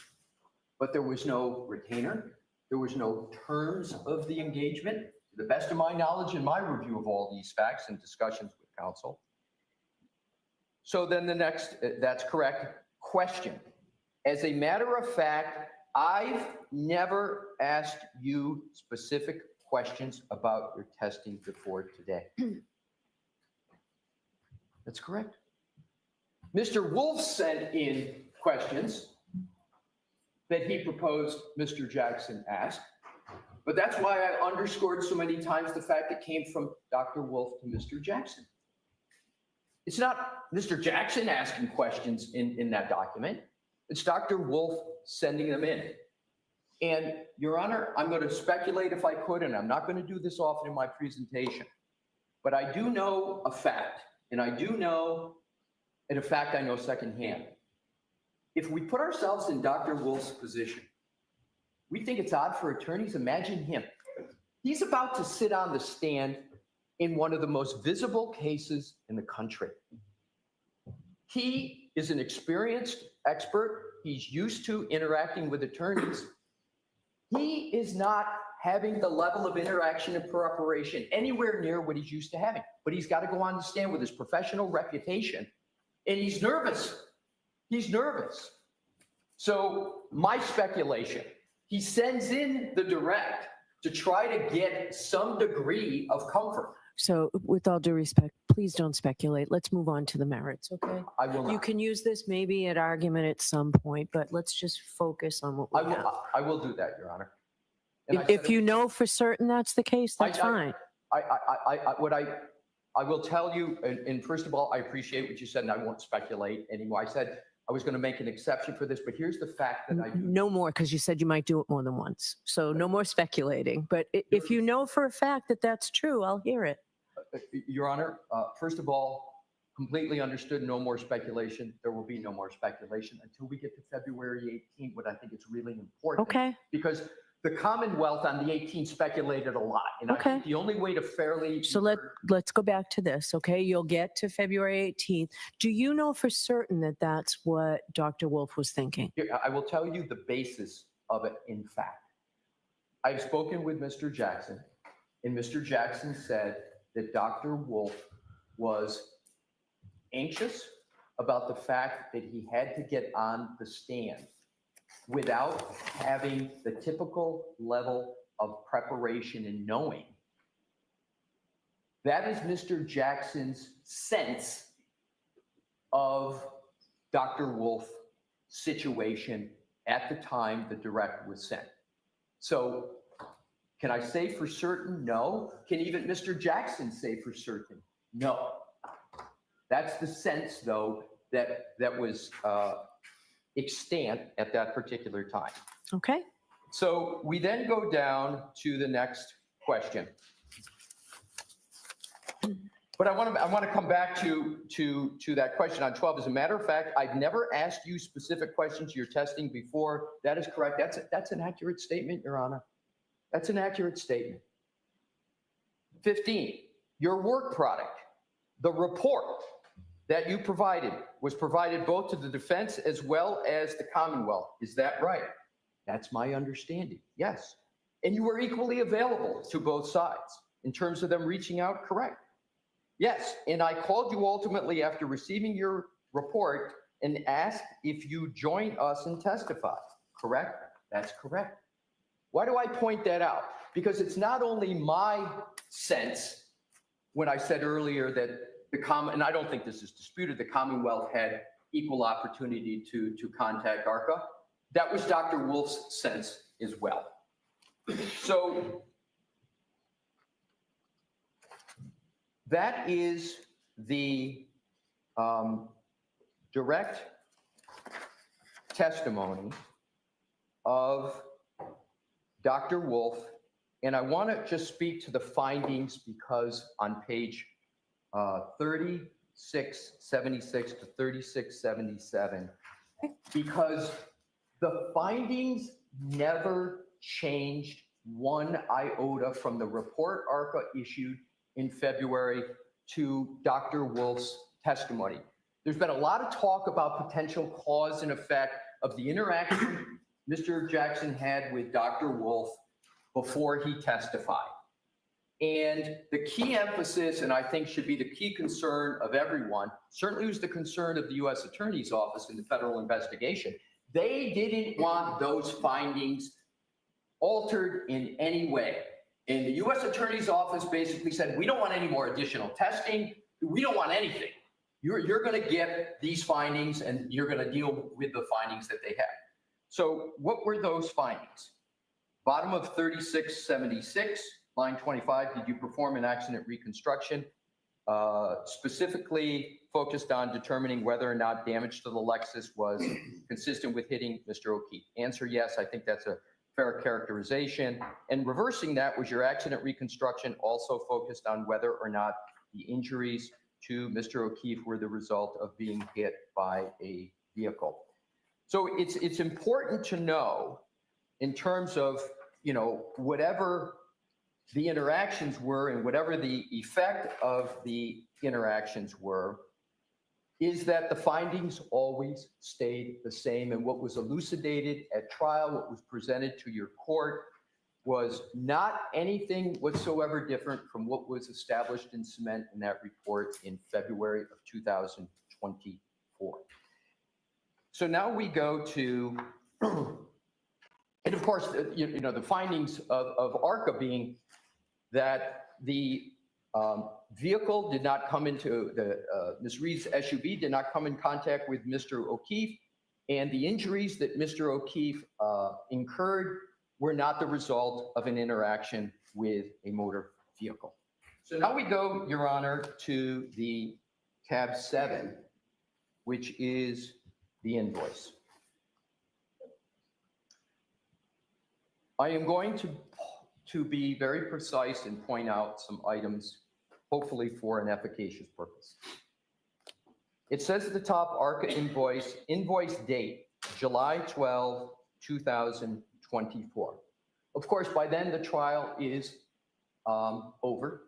but there was no retainer. There was no terms of the engagement, to the best of my knowledge and my review of all these facts and discussions with counsel. So then the next, that's correct. Question. As a matter of fact, I've never asked you specific questions about your testing before today. That's correct. Mr. Wolf sent in questions that he proposed Mr. Jackson asked, but that's why I underscored so many times the fact it came from Dr. Wolf to Mr. Jackson. It's not Mr. Jackson asking questions in that document. It's Dr. Wolf sending them in. And Your Honor, I'm going to speculate if I could, and I'm not going to do this often in my presentation, but I do know a fact, and I do know, and a fact I know secondhand. If we put ourselves in Dr. Wolf's position, we think it's odd for attorneys. Imagine him. He's about to sit on the stand in one of the most visible cases in the country. He is an experienced expert. He's used to interacting with attorneys. He is not having the level of interaction and preparation anywhere near what he's used to having. But he's got to go on the stand with his professional reputation, and he's nervous. He's nervous. So my speculation, he sends in the direct to try to get some degree of comfort. So with all due respect, please don't speculate. Let's move on to the merits, okay? I will not. You can use this maybe at argument at some point, but let's just focus on what we have. I will do that, Your Honor. And If you know for certain that's the case, that's fine. I will tell you, and first of all, I appreciate what you said, and I won't speculate anymore. I said I was going to make an exception for this, but here's the fact that I do. No more, because you said you might do it more than once. So no more speculating. But if you know for a fact that that's true, I'll hear it. Your Honor, first of all, completely understood, no more speculation. There will be no more speculation until we get to February 18th, what I think is really important. Okay. Because the Commonwealth on the 18th speculated a lot. And I think the only way to fairly... So let's go back to this, okay? You'll get to February 18th. Do you know for certain that that's what Dr. Wolf was thinking? I will tell you the basis of it, in fact. I've spoken with Mr. Jackson, and Mr. Jackson said that Dr. Wolf was anxious about the fact that he had to get on the stand without having the typical level of preparation and knowing. That is Mr. Jackson's sense of Dr. Wolf's situation at the time the direct was sent. So can I say for certain? No. Can even Mr. Jackson say for certain? No. That's the sense, though, that was extant at that particular time. Okay. So we then go down to the next question. But I want to come back to that question on 12. As a matter of fact, I've never asked you specific questions you're testing before. That is correct. That's an accurate statement, Your Honor. That's an accurate statement. 15, your work product, the report that you provided was provided both to the defense as well as the Commonwealth. Is that right? That's my understanding. Yes. And you were equally available to both sides in terms of them reaching out, correct? Yes. And I called you ultimately after receiving your report and asked if you join us and testify, correct? That's correct. Why do I point that out? Because it's not only my sense when I said earlier that and I don't think this is disputed, the Commonwealth had equal opportunity to contact ARCA. That was Dr. Wolf's sense as well. So that is the direct testimony of Dr. Wolf. And I want to just speak to the findings because on page 3676 to 3677, because the findings never changed one iota from the report ARCA issued in February to Dr. Wolf's testimony. There's been a lot of talk about potential cause and effect of the interaction Mr. Jackson had with Dr. Wolf before he testified. And the key emphasis, and I think should be the key concern of everyone, certainly was the concern of the U.S. Attorney's Office in the federal investigation. They didn't want those findings altered in any way. And the U.S. Attorney's Office basically said, we don't want any more additional testing. We don't want anything. You're going to get these findings and you're going to deal with the findings that they had. So what were those findings? Bottom of 3676, line 25, did you perform an accident reconstruction? Specifically focused on determining whether or not damage to the Lexus was consistent with hitting Mr. O'Keefe. Answer, yes, I think that's a fair characterization. And reversing that, was your accident reconstruction also focused on whether or not the injuries to Mr. O'Keefe were the result of being hit by a vehicle? So it's important to know in terms of, whatever the interactions were and whatever the effect of the interactions were, is that the findings always stayed the same. And what was elucidated at trial, what was presented to your court, was not anything whatsoever different from what was established in cement in that report in February of 2024. So now we go to, and of course, the findings of ARCA being that the vehicle did not come into Ms. Reed's SUV did not come in contact with Mr. O'Keefe, and the injuries that Mr. O'Keefe incurred were not the result of an interaction with a motor vehicle. So now we go, Your Honor, to the tab 7, which is the invoice. I am going to be very precise and point out some items, hopefully for an efficacious purpose. It says at the top, ARCA invoice date, July 12, 2024. Of course, by then the trial is over.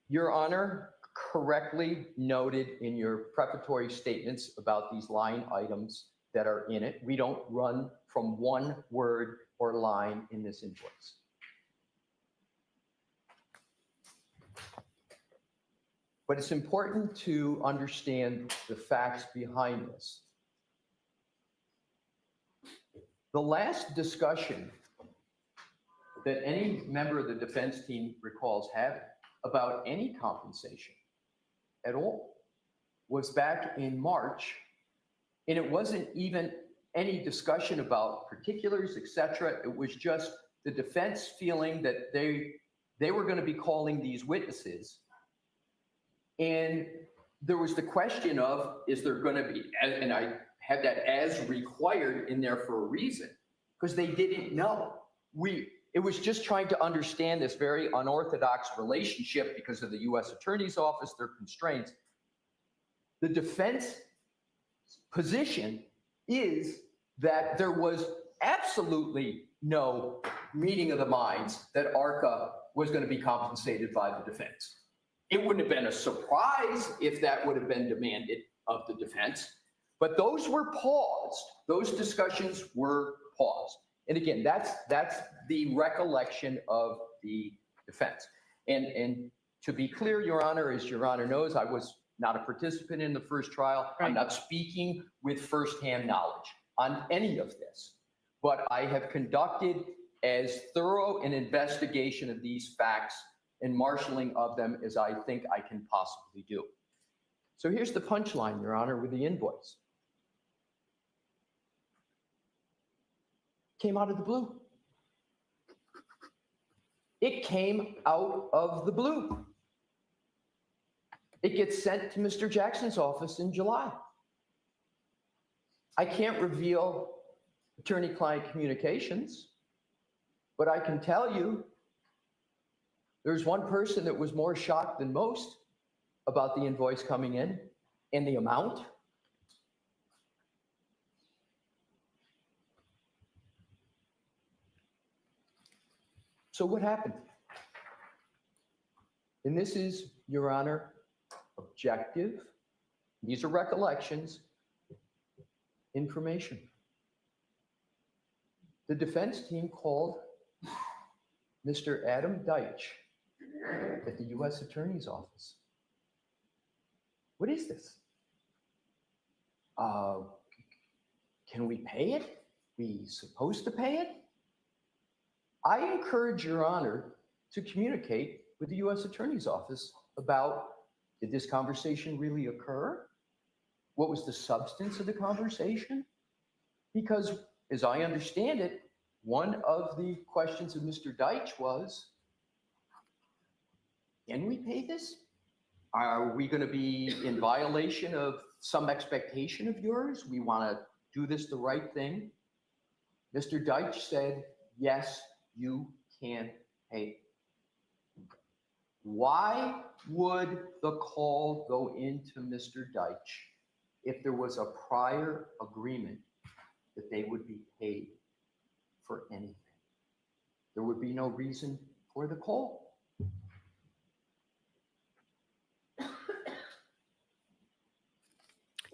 Your Honor correctly noted in your preparatory statements about these line items that are in it. We don't run from one word or line in this invoice. But it's important to understand the facts behind this. The last discussion that any member of the defense team recalls having about any compensation at all was back in March, and it wasn't even any discussion about particulars, etc. It was just the defense feeling that they were going to be calling these witnesses. And there was the question of, is there going to be, and I had that as required in there for a reason, because they didn't know. It was just trying to understand this very unorthodox relationship because of the U.S. Attorney's Office, their constraints. The defense position is that there was absolutely no meeting of the minds that ARCA was going to be compensated by the defense. It wouldn't have been a surprise if that would have been demanded of the defense, but those were paused. Those discussions were paused. And again, that's the recollection of the defense. And to be clear, Your Honor, as Your Honor knows, I was not a participant in the first trial. I'm not speaking with firsthand knowledge on any of this, but I have conducted as thorough an investigation of these facts and marshaling of them as I think I can possibly do. So here's the punchline, Your Honor, with the invoice. Came out of the blue. It came out of the blue. It gets sent to Mr. Jackson's office in July. I can't reveal attorney-client communications, but I can tell you there's one person that was more shocked than most about the invoice coming in and the amount. So what happened? And this is, Your Honor, objective. These are recollections, information. The defense team called Mr. Adam Deitch at the U.S. Attorney's Office. What is this? Can we pay it? We supposed to pay it? I encourage Your Honor to communicate with the U.S. Attorney's Office about, did this conversation really occur? What was the substance of the conversation? Because as I understand it, one of the questions of Mr. Deitch was, can we pay this? Are we going to be in violation of some expectation of yours? We want to do this the right thing. Mr. Deitch said, yes, you can pay. Why would the call go into Mr. Deitch if there was a prior agreement that they would be paid for anything? There would be no reason for the call.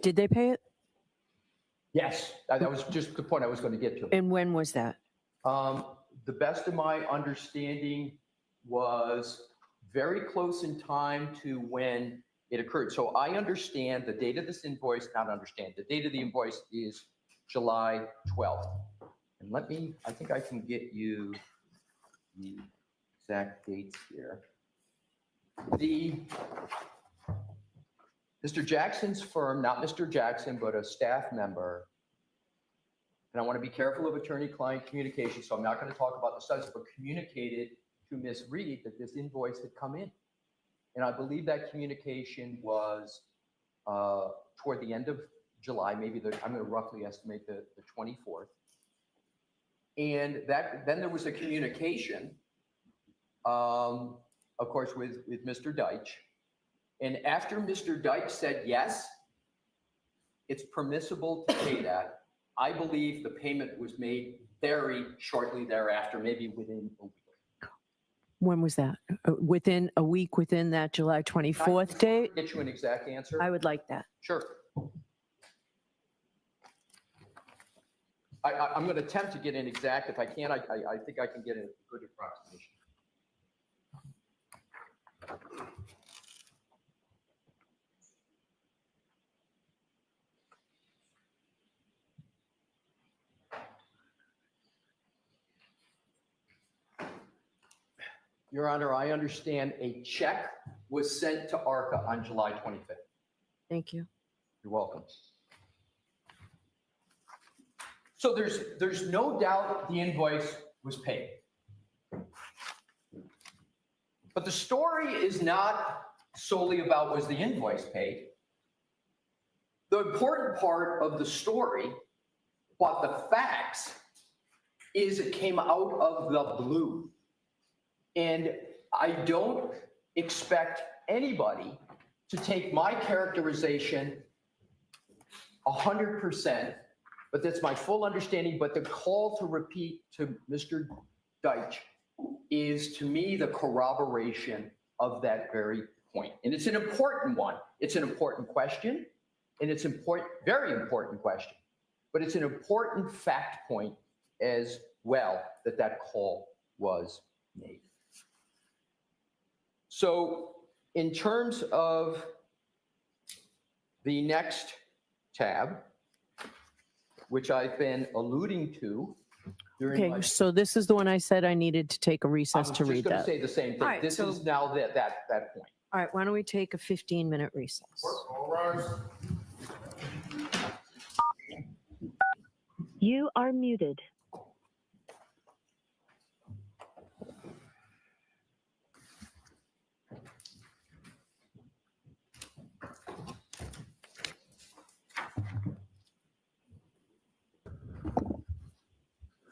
Did they pay it? Yes, that was just the point I was going to get to. And when was that? The best of my understanding was very close in time to when it occurred. So I understand the date of this invoice, the date of the invoice is July 12th. And I think I can get you the exact dates here. Mr. Jackson's firm, not Mr. Jackson, but a staff member, and I want to be careful of attorney-client communication, so I'm not going to talk about the substance, but communicated to Ms. Reed that this invoice had come in. And I believe that communication was toward the end of July, maybe I'm going to roughly estimate the 24th. And then there was a communication, of course, with Mr. Deitch. And after Mr. Deitch said, yes, it's permissible to pay that, I believe the payment was made very shortly thereafter, maybe within a week. When was that? Within a week, within that July 24th date? Get you an exact answer? I would like that. Sure. I'm going to attempt to get an exact. If I can't, I think I can get a good approximation. Your Honor, I understand a check was sent to ARCA on July 25th. Thank you. You're welcome. So there's no doubt the invoice was paid. But the story is not solely about was the invoice paid. The important part of the story, about the facts, is it came out of the blue. And I don't expect anybody to take my characterization 100%, but that's my full understanding. But the call to repeat to Mr. Deitch is, to me, the corroboration of that very point. And it's an important one. It's an important question, and it's very important question. But it's an important fact point as well that call was made. So in terms of the next tab, which I've been alluding to during Okay, my... so this is the one I said I needed to take a recess to I was read just going that. to say the same thing. All right, This so- is now that point. All right, why don't we take a 15-minute recess? All rise. You are muted.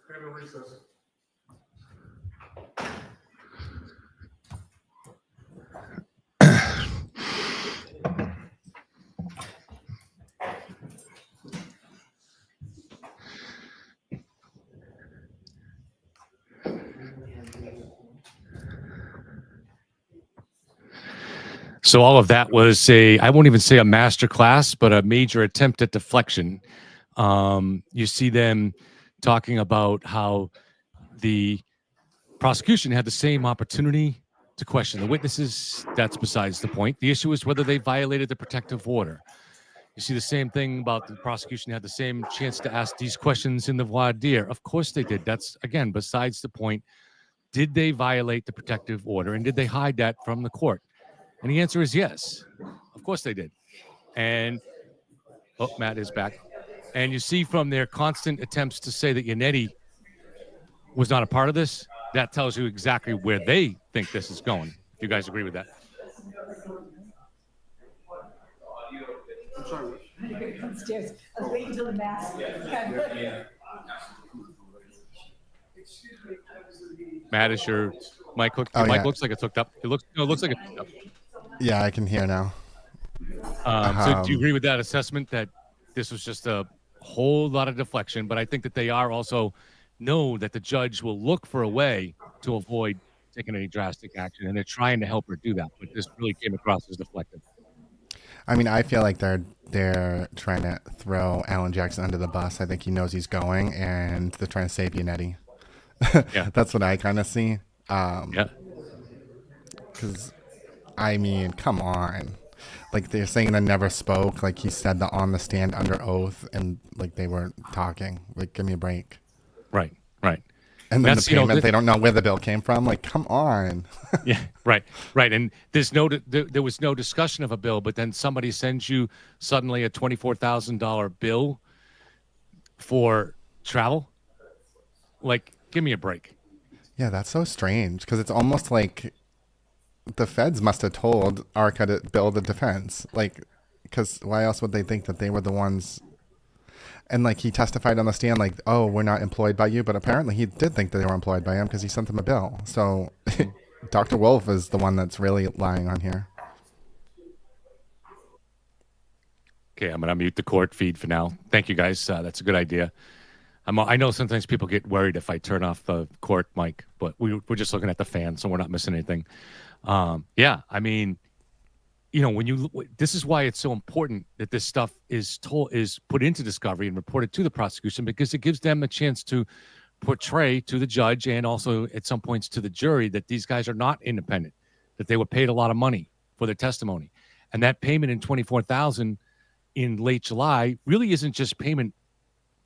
Stand in recess. So all of that was I won't even say a master class, but a major attempt at deflection. You see them talking about how the prosecution had the same opportunity to question the witnesses. That's besides the point. The issue is whether they violated the protective order. You see the same thing about the prosecution had the same chance to ask these questions in the voir dire. Of course they did. That's, again, besides the point. Did they violate the protective order, and did they hide that from the court? And the answer is yes. Of course they did. And, oh, Matt is back. And you see from their constant attempts to say that Yannetti was not a part of this, that tells you exactly where they think this is going. If you guys agree with that. I'm sorry. Upstairs. I was waiting until the mask. Matt, is your mic hooked? Oh, Your mic yeah. looks like it's hooked up. It looks like it's hooked up. Yeah, I can hear now. So do you agree with that assessment that this was just a whole lot of deflection? But I think that they are also know that the judge will look for a way to avoid taking any drastic action, and they're trying to help her do that. But this really came across as deflective. I mean, I feel like they're trying to throw Alan Jackson under the bus. I think he knows he's going, and they're trying to save Yannetti. Yeah. That's what I kind of see. Yeah. Because, I mean, come on. Like, they're saying they never spoke. Like, he said that on the stand under oath, and, like, they weren't talking. Like, give me a break. Right. And then That's, the payment, they don't know where the bill came from. Like, come on. Yeah, right. And there was no discussion of a bill, but then somebody sends you suddenly a $24,000 bill for travel. Like, give me a break. Yeah, that's so strange. Because it's almost like the feds must have told Arca to bill the defense. Like, because why else would they think that they were the ones? And, like, he testified on the stand, like, oh, we're not employed by you. But apparently he did think that they were employed by him because he sent them a bill. So Dr. Wolf is the one that's really lying on here. Okay, I'm going to mute the court feed for now. Thank you, guys. That's a good idea. I know sometimes people get worried if I turn off the court mic, but we're just looking at the fan, so we're not missing anything. Yeah, I mean, you know, this is why it's so important that this stuff is put into discovery and reported to the prosecution, because it gives them a chance to portray to the judge and also at some points to the jury that these guys are not independent, that they were paid a lot of money for their testimony. And that payment in $24,000 in late July really isn't just payment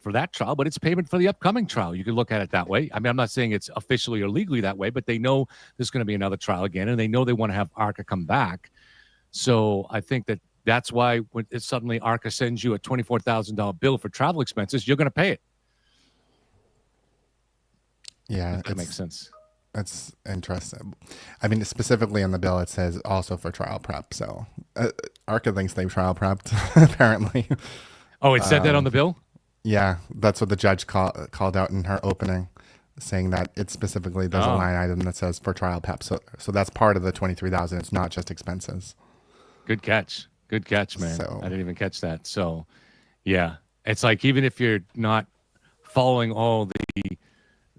for that trial, but it's payment for the upcoming trial. You can look at it that way. I mean, I'm not saying it's officially or legally that way, but they know there's going to be another trial again, and they know they want to have Arca come back. So I think that's why when suddenly Arca sends you a $24,000 bill for travel expenses, you're going to pay it. Yeah, that makes sense. That's interesting. I mean, specifically on the bill, it says also for trial prep. So Arca thinks they've trial prepped, apparently. Oh, it said that on the bill? Yeah, that's what the judge called out in her opening, saying that it specifically there's a line item that says for trial prep. So that's part of the $23,000. It's not just expenses. Good catch, man. So, I didn't even catch that. So, yeah, it's like even if you're not following all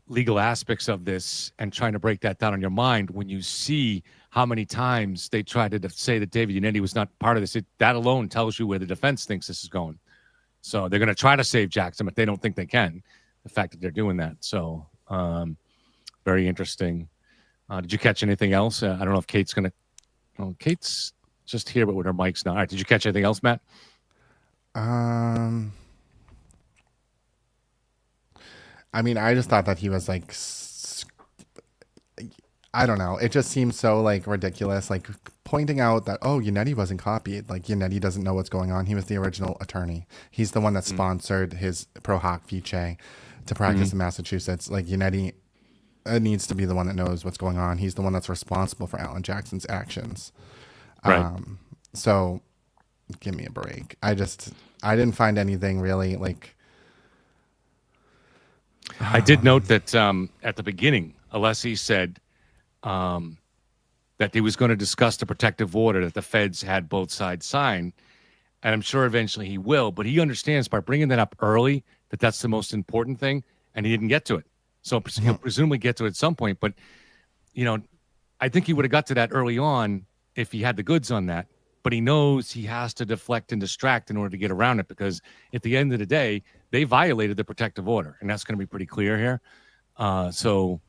legal aspects of this and trying to break that down in your mind, when you see how many times they tried to say that David Yannetti was not part of this, that alone tells you where the defense thinks this is going. So they're going to try to save Jackson, but they don't think they can. The fact that they're doing that. So very interesting. Did you catch anything else? I don't know if Kate's going to. Oh, Kate's just here, but with her mic's not. All right. Did you catch anything else, Matt? I mean, I just thought that he was like, I don't know. It just seems so like ridiculous. Like pointing out that, oh, Yannetti wasn't copied. Like Yannetti doesn't know what's going on. He was the original attorney. He's the one that sponsored his pro hoc fiche to practice in Massachusetts. Like Yannetti needs to be the one that knows what's going on. He's the one that's responsible for Alan Jackson's actions. Right. So give me a break. I didn't find anything really like. I did note that at the beginning, Alessi said that he was going to discuss the protective order that the feds had both sides sign. And I'm sure eventually he will, but he understands by bringing that up early that that's the most important thing, and he didn't get to it. So he'll presumably get to it at some point. But, I think he would have got to that early on if he had the goods on that. But he knows he has to deflect and distract in order to get around it, because at the end of the day, they violated the protective order, and that's going to be pretty clear here. Let's see.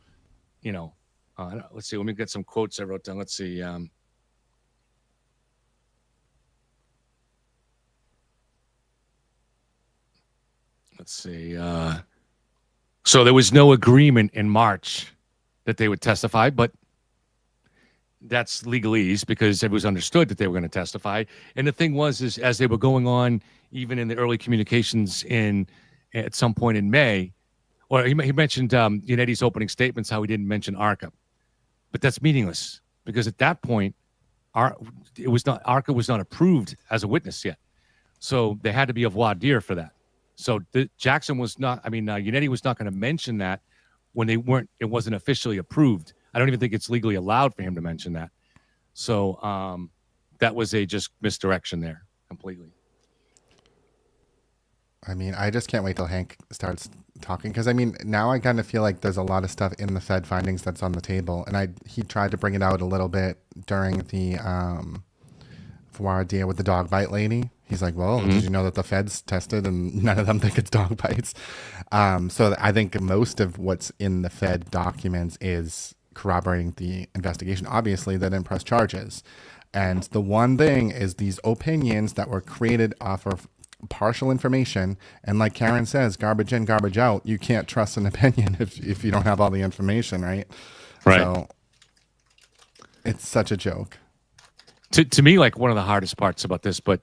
Let me get some quotes I wrote down. Let's see. So there was no agreement in March that they would testify, but that's legalese because it was understood that they were going to testify. And the thing was, is as they were going on, even in the early communications at some point in May, or he mentioned Yannetti's opening statements, how he didn't mention ARCA, but that's meaningless because at that point, ARCA was not approved as a witness yet. So they had to be a voir dire for that. So Jackson was not, Yannetti was not going to mention that when it wasn't officially approved. I don't even think it's legally allowed for him to mention that. So that was a just misdirection there completely. I just can't wait till Hank starts talking because now I kind of feel like there's a lot of stuff in the Fed findings that's on the table, and he tried to bring it out a little bit during the voir dire with the dog bite lady. He's like, well, did you know that the feds tested and none of them think it's dog bites? So I think most of what's in the Fed documents is corroborating the investigation. Obviously, they didn't press charges. And the one thing is these opinions that were created off of partial information. And like Karen says, garbage in, garbage out. You can't trust an opinion if you don't have all the information, right? Right. So it's such a joke. To me, like one of the hardest parts about this, but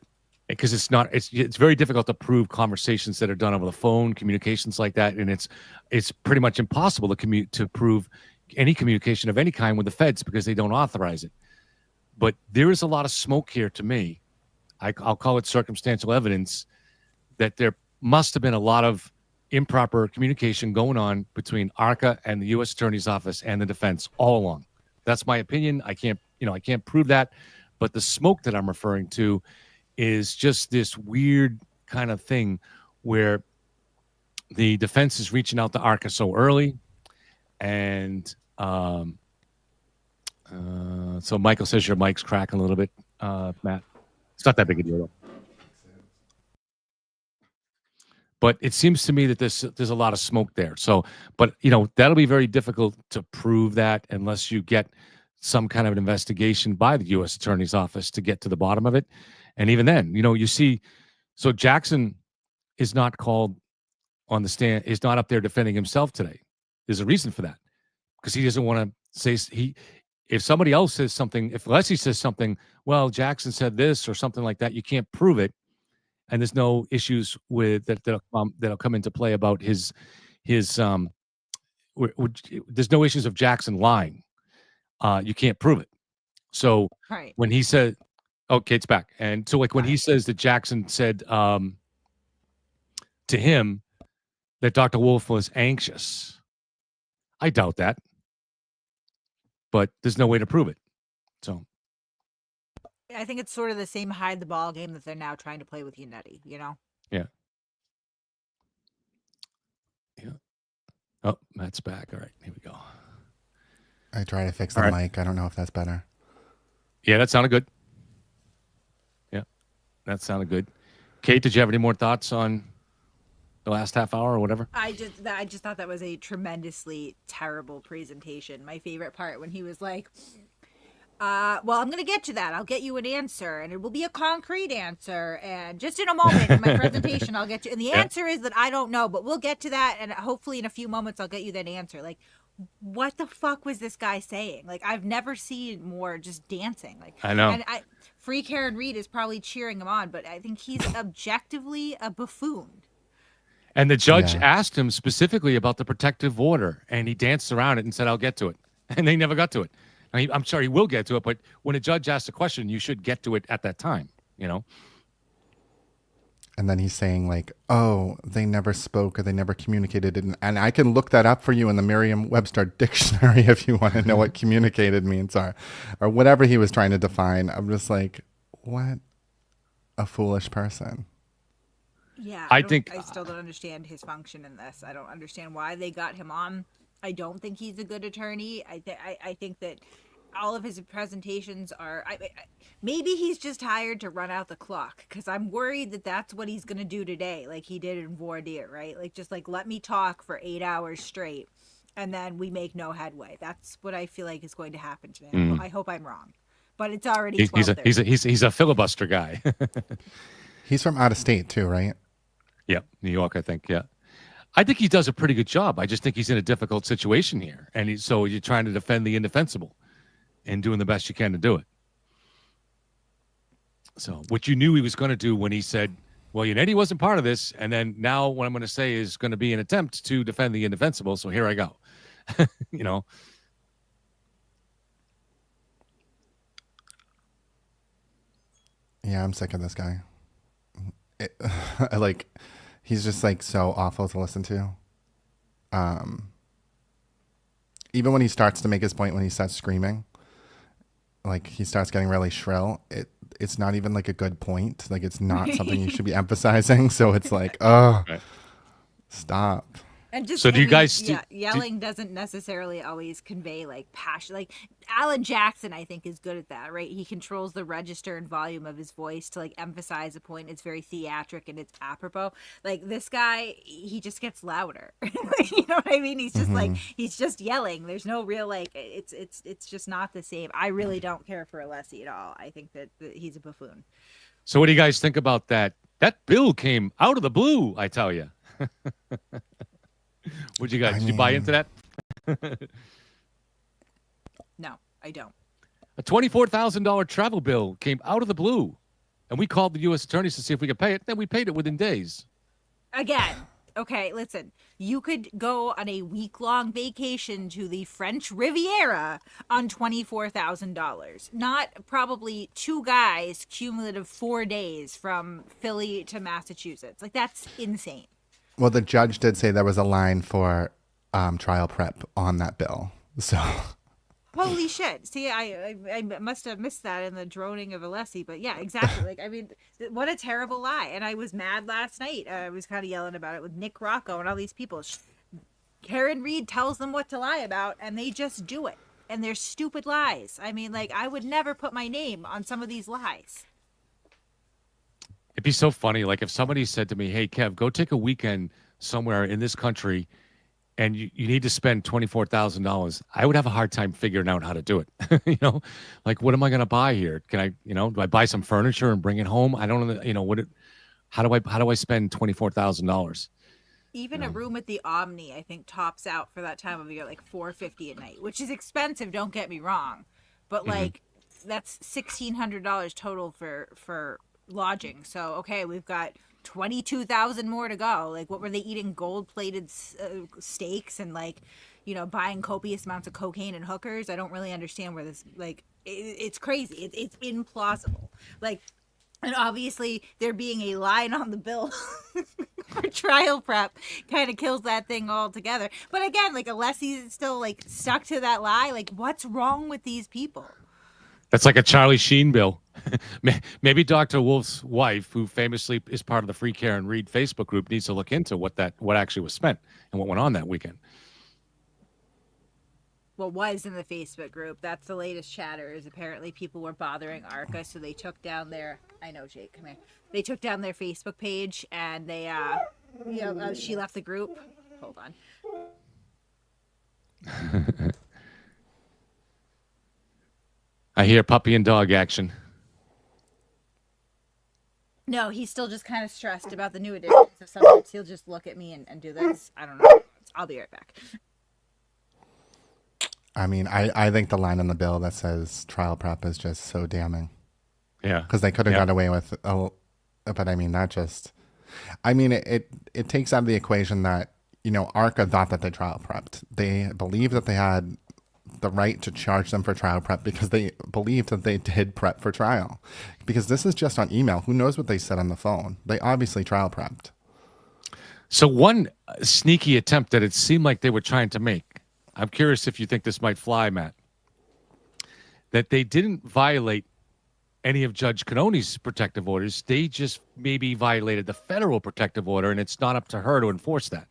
because it's very difficult to prove conversations that are done over the phone, communications like that, and it's pretty much impossible to prove any communication of any kind with the feds because they don't authorize it. But there is a lot of smoke here to me. I'll call it circumstantial evidence that there must have been a lot of improper communication going on between ARCA and the U.S. Attorney's Office and the defense all along. That's my opinion. I can't prove that, but the smoke that I'm referring to is just this weird kind of thing where the defense is reaching out to ARCA so early. And so Michael says your mic's cracking a little bit, Matt. It's not that big a deal, though. But it seems to me that there's a lot of smoke there. So, but, that'll be very difficult to prove that unless you get some kind of an investigation by the U.S. Attorney's Office to get to the bottom of it. And even then, you see, so Jackson is not called on the stand, is not up there defending himself today. There's a reason for that, because he doesn't want to say if somebody else says something, if Leslie says something, well, Jackson said this or something like that, you can't prove it. And there's no issues with that'll come into play about his there's no issues of Jackson lying. You can't prove it. So Right. when he said, oh, Kate's back. And so when he says that Jackson said to him that Dr. Wolf was anxious, I doubt that. But there's no way to prove it. So I think it's sort of the same hide the ball game that they're now trying to play with Yannetti, Yeah. Oh, Matt's back. All right, here we go. I try to fix the mic. I don't know if that's better. Yeah, that sounded good. Yeah, that sounded good. Kate, did you have any more thoughts on the last half hour or whatever? I just thought that was a tremendously terrible presentation. My favorite part when he was like, well, I'm going to get to that. I'll get you an answer, and it will be a concrete answer. And just in a moment in my presentation, I'll get you. And the answer is that I don't know, but we'll get to that. And hopefully in a few moments, I'll get you that answer. Like, what the fuck was this guy saying? Like, I've never seen more just dancing. Like, I know. And Free Karen Reed is probably cheering him on, but I think he's objectively a buffoon. And the judge asked him specifically about the protective order, and he danced around it and said, I'll get to it. And they never got to it. I'm sorry, he will get to it, but when a judge asks a question, you should get to it at that time, you know? And then he's saying like, oh, they never spoke or they never communicated. And I can look that up for you in the Merriam-Webster dictionary if you want to know what communicated means or whatever he was trying to define. I'm just like, what a foolish person. Yeah, I still don't understand his function in this. I don't understand why they got him on. I don't think he's a good attorney. I think that all of his presentations are. Maybe he's just hired to run out the clock, because I'm worried that that's what he's gonna do today, like he did in voir dire, right? Like, just like, let me talk for 8 hours straight, and then we make no headway. That's what I feel like is going to happen today. I hope I'm wrong, but it's already. He's a filibuster guy. He's from out of state too, right? Yep, New York, I think. Yeah. I think he does a pretty good job. I just think he's in a difficult situation here. And so you're trying to defend the indefensible and doing the best you can to do it. So what you knew he was going to do when he said, well, Yannetti wasn't part of this. And then now what I'm going to say is going to be an attempt to defend the indefensible. So here I go. You know? Yeah, I'm sick of this guy. He's just like so awful to listen to. Even when he starts to make his point, when he starts screaming, like he starts getting really shrill, it's not even like a good point. Like it's not something you should be emphasizing. So it's like, oh, stop. And just so do you guys yelling doesn't necessarily always convey like passion. Like Alan Jackson, I think, is good at that, right? He controls the register and volume of his voice to like emphasize a point. It's very theatric and it's apropos. Like this guy, he just gets louder. You know what I mean? He's just like he's just yelling. There's no real like it's just not the same. I really don't care for Alessi at all. I think that he's a buffoon. So what do you guys think about that? That bill came out of the blue, I tell you. Would you guys? Did you buy into that? No, I don't. A $24,000 travel bill came out of the blue, and we called the U.S. attorneys to see if we could pay it. Then we paid it within days. Again, okay, listen. You could go on a week-long vacation to the French Riviera on $24,000. Not probably two guys cumulative 4 days from Philly to Massachusetts. Like that's insane. Well, the judge did say there was a line for trial prep on that bill. So, holy shit! See, I must have missed that in the droning of Alessi, but yeah, exactly. Like, I mean, what a terrible lie! And I was mad last night. I was kind of yelling about it with Nick Rocco and all these people. Karen Reed tells them what to lie about, and they just do it. And they're stupid lies. I mean, like, I would never put my name on some of these lies. It'd be so funny. Like if somebody said to me, hey, Kev, go take a weekend somewhere in this country and you need to spend $24,000. I would have a hard time figuring out how to do it. You know, like, what am I going to buy here? Can I, do I buy some furniture and bring it home? I don't know, how do I spend $24,000? Even a room at the Omni, I think, tops out for that time of year, like $450 at night, which is expensive. Don't get me wrong. But like, that's $1,600 total for lodging. So okay, we've got 22,000 more to go. Like, what were they eating? Gold-plated steaks and like, buying copious amounts of cocaine and hookers. I don't really understand where this it's crazy. It's implausible. Like, and obviously there being a line on the bill for trial prep kind of kills that thing altogether. But again, like Alessi's still like stuck to that lie. Like, what's wrong with these people? That's like a Charlie Sheen bill. Maybe Dr. Wolf's wife, who famously is part of the Free Karen Reed Facebook group, needs to look into what actually was spent and what went on that weekend. was in the Facebook group. That's the latest chatter. Is apparently people were bothering ARCA, so they took down their. I know, Jake, come here. They took down their Facebook page, and they, she left the group. Hold on. I hear puppy and dog action. No, he's still just kind of stressed about the new additions. So sometimes he'll just look at me and do this. I don't know. I'll be right back. I mean, I think the line in the bill that says trial prep is just so damning. Yeah. Because they could have got away with, but I mean, it takes out of the equation that, ARCA thought that they trial prepped. They believed that they had the right to charge them for trial prep because they believed that they did prep for trial. Because this is just on email. Who knows what they said on the phone? They obviously trial prepped. So one sneaky attempt that it seemed like they were trying to make, I'm curious if you think this might fly, Matt, that they didn't violate any of Judge Cannoni's protective orders. They just maybe violated the federal protective order, and it's not up to her to enforce that.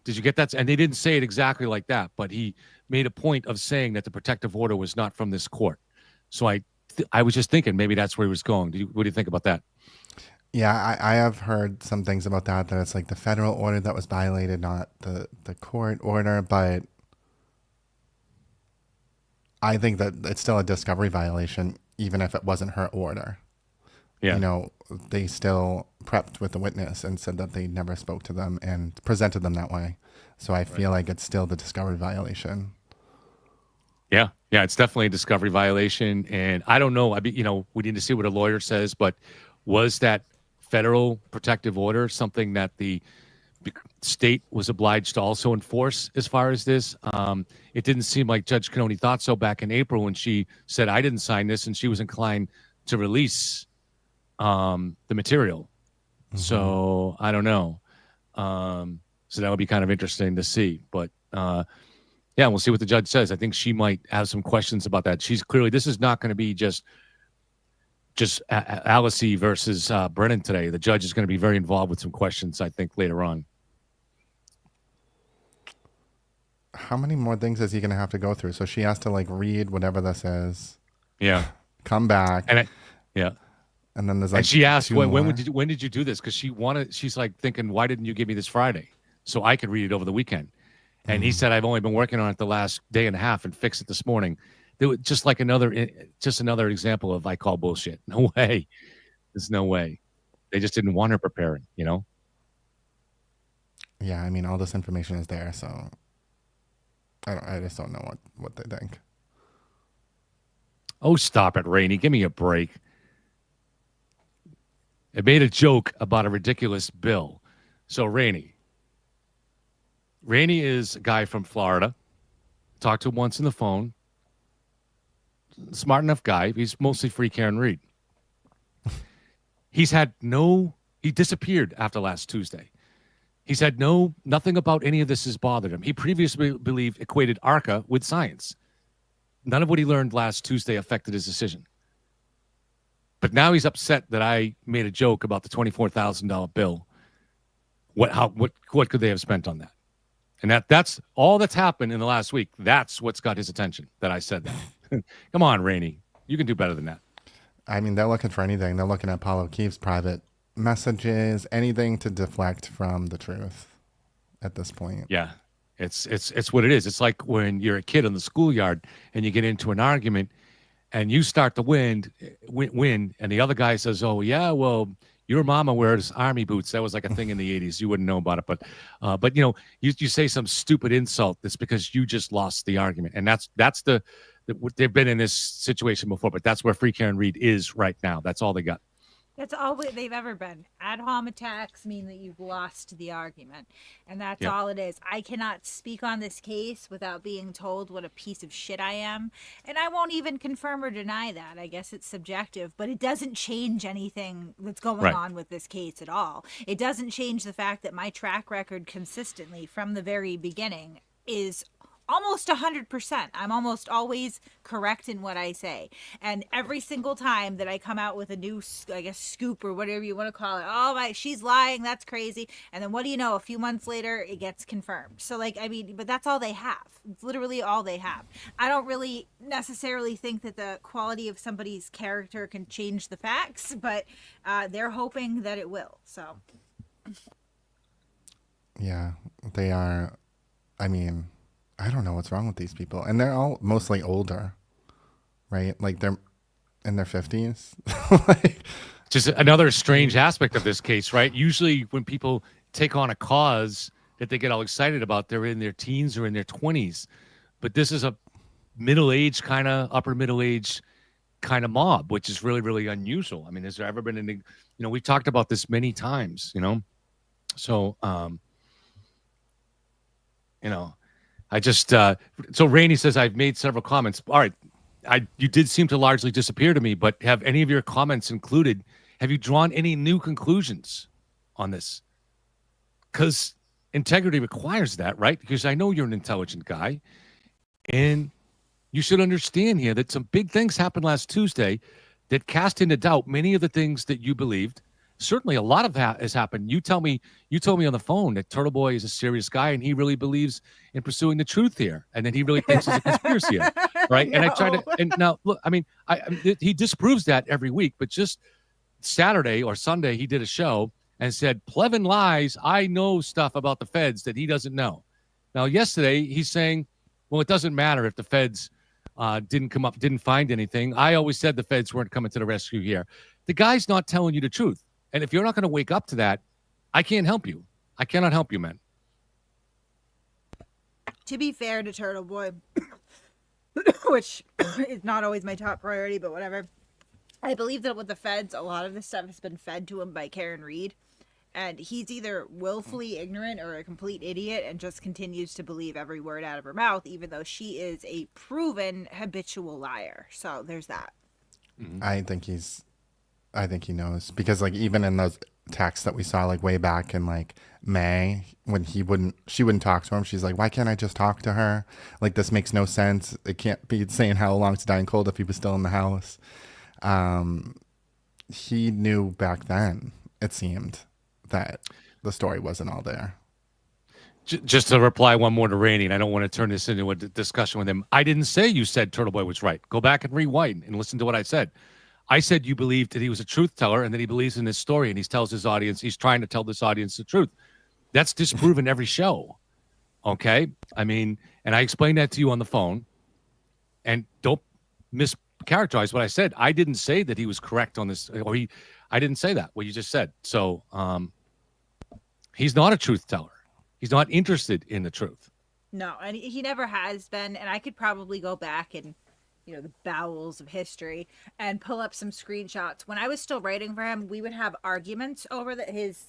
Did you get that? And they didn't say it exactly like that, but he made a point of saying that the protective order was not from this court. So I was just thinking maybe that's where he was going. What do you think about that? Yeah, I have heard some things about that it's like the federal order that was violated, not the court order. But I think that it's still a discovery violation, even if it wasn't her order. Yeah. They still prepped with the witness and said that they never spoke to them and presented them that way. So I feel like it's still the discovery violation. Yeah, it's definitely a discovery violation. And I don't know. We need to see what a lawyer says, but was that federal protective order something that the state was obliged to also enforce as far as this? It didn't seem like Judge Cannoni thought so back in April when she said, I didn't sign this, and she was inclined to release the material. Mm-hmm. So I don't know. So that would be kind of interesting to see. But we'll see what the judge says. I think she might have some questions about that. This is not going to be just Alice versus Brennan today. The judge is going to be very involved with some questions, I think, later on. How many more things is he going to have to go through? So she has to read whatever this is. Yeah. Come back. And then there's and she asked, when did you do this? Because she's thinking, why didn't you give me this Friday so I could read it over the weekend? And he said, I've only been working on it the last day and a half and fixed it this morning. There was just another example of I call bullshit. No way. There's no way. They just didn't want her preparing, Yeah, I mean, all this information is there, so I just don't know what they think. Oh, stop it, Rainey. Give me a break. It made a joke about a ridiculous bill. So Rainey is a guy from Florida. Talked to him once on the phone. Smart enough guy. He's mostly free Karen Reed. He disappeared after last Tuesday. He said nothing about any of this has bothered him. He previously equated ARCA with science. None of what he learned last Tuesday affected his decision. But now he's upset that I made a joke about the $24,000 bill. What could they have spent on that? And that's all that's happened in the last week. That's what's got his attention, that I said that. Come on, Rainey. You can do better than that. I mean, they're looking for anything. They're looking at Paul O'Keefe's private messages, anything to deflect from the truth at this point. Yeah, it's what it is. It's like when you're a kid in the schoolyard and you get into an argument and you start to win, and the other guy says, oh, yeah, well, your mama wears army boots. That was like a thing in the 80s. You wouldn't know about it. But you say some stupid insult. That's because you just lost the argument. And that's they've been in this situation before, but that's where free Karen Reed is right now. That's all they got. That's all they've ever been. Ad hom attacks mean that you've lost the argument. And that's all it is. I cannot speak on this case without being told what a piece of shit I am. And I won't even confirm or deny that. I guess it's subjective. But it doesn't change anything that's going on with this case at all. It doesn't change the fact that my track record consistently from the very beginning is almost 100%. I'm almost always correct in what I say. And every single time that I come out with a new, I guess, scoop or whatever you want to call it, oh my, she's lying, that's crazy. And then what do you know? A few months later, it gets confirmed. So like, I mean, but that's all they have. It's literally all they have. I don't really necessarily think that the quality of somebody's character can change the facts, but they're hoping that it will. So. Yeah, they are. I mean, I don't know what's wrong with these people. And they're all mostly older, right? Like they're in their 50s. Like, just another strange aspect of this case, right? Usually when people take on a cause that they get all excited about, they're in their teens or in their 20s. But this is a middle-aged kind of, upper middle-aged kind of mob, which is really, really unusual. I mean, has there ever been any, we've talked about this many times, So, I just, so Rainey says, I've made several comments. All right. You did seem to largely disappear to me, but have any of your comments have you drawn any new conclusions on this? Because integrity requires that, right? Because I know you're an intelligent guy, and you should understand here that some big things happened last Tuesday that cast into doubt many of the things that you believed. Certainly a lot of that has happened. You told me on the phone that Turtle Boy is a serious guy and he really believes in pursuing the truth here, and that he really thinks it's a conspiracy, right? No. And I try to, and now look, I mean, he disproves that every week, but just Saturday or Sunday he did a show and said Plevin lies. I know stuff about the feds that he doesn't know. Now yesterday he's saying, well, it doesn't matter if the feds didn't find anything. I always said the feds weren't coming to the rescue here. The guy's not telling you the truth. And if you're not going to wake up to that, I can't help you. I cannot help you, man. To be fair to Turtle Boy, which is not always my top priority, but whatever. I believe that with the feds, a lot of this stuff has been fed to him by Karen Reed. And he's either willfully ignorant or a complete idiot and just continues to believe every word out of her mouth, even though she is a proven habitual liar. So there's that. Mm-hmm. I think he knows, because like even in those texts that we saw like way back in like May, when she wouldn't talk to him, she's like, why can't I just talk to her? Like, this makes no sense. It can't be saying how long to die in cold if he was still in the house. He knew back then, it seemed, that the story wasn't all there. Just to reply one more to Rainey, and I don't want to turn this into a discussion with him. I didn't say you said Turtle Boy was right. Go back and rewind and listen to what I said. I said you believed that he was a truth teller and that he believes in his story and he tells his audience, he's trying to tell this audience the truth. That's disproven every show. Okay? I mean, and I explained that to you on the phone, and don't mischaracterize what I said. I didn't say that he was correct on this, or I didn't say that, what you just said. So he's not a truth teller. He's not interested in the truth. No, and he never has been. And I could probably go back and, the bowels of history and pull up some screenshots. When I was still writing for him, we would have arguments over his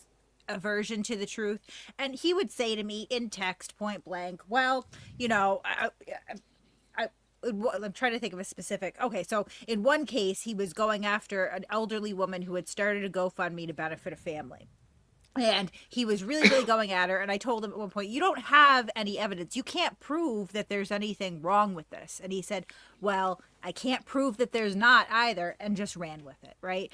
aversion to the truth. And he would say to me in text, point blank, well, I'm trying to think of a specific. Okay, so in one case, he was going after an elderly woman who had started a GoFundMe to benefit a family. And he was really, really going at her. And I told him at one point, you don't have any evidence. You can't prove that there's anything wrong with this. And he said, well, I can't prove that there's not either, and just ran with it, right?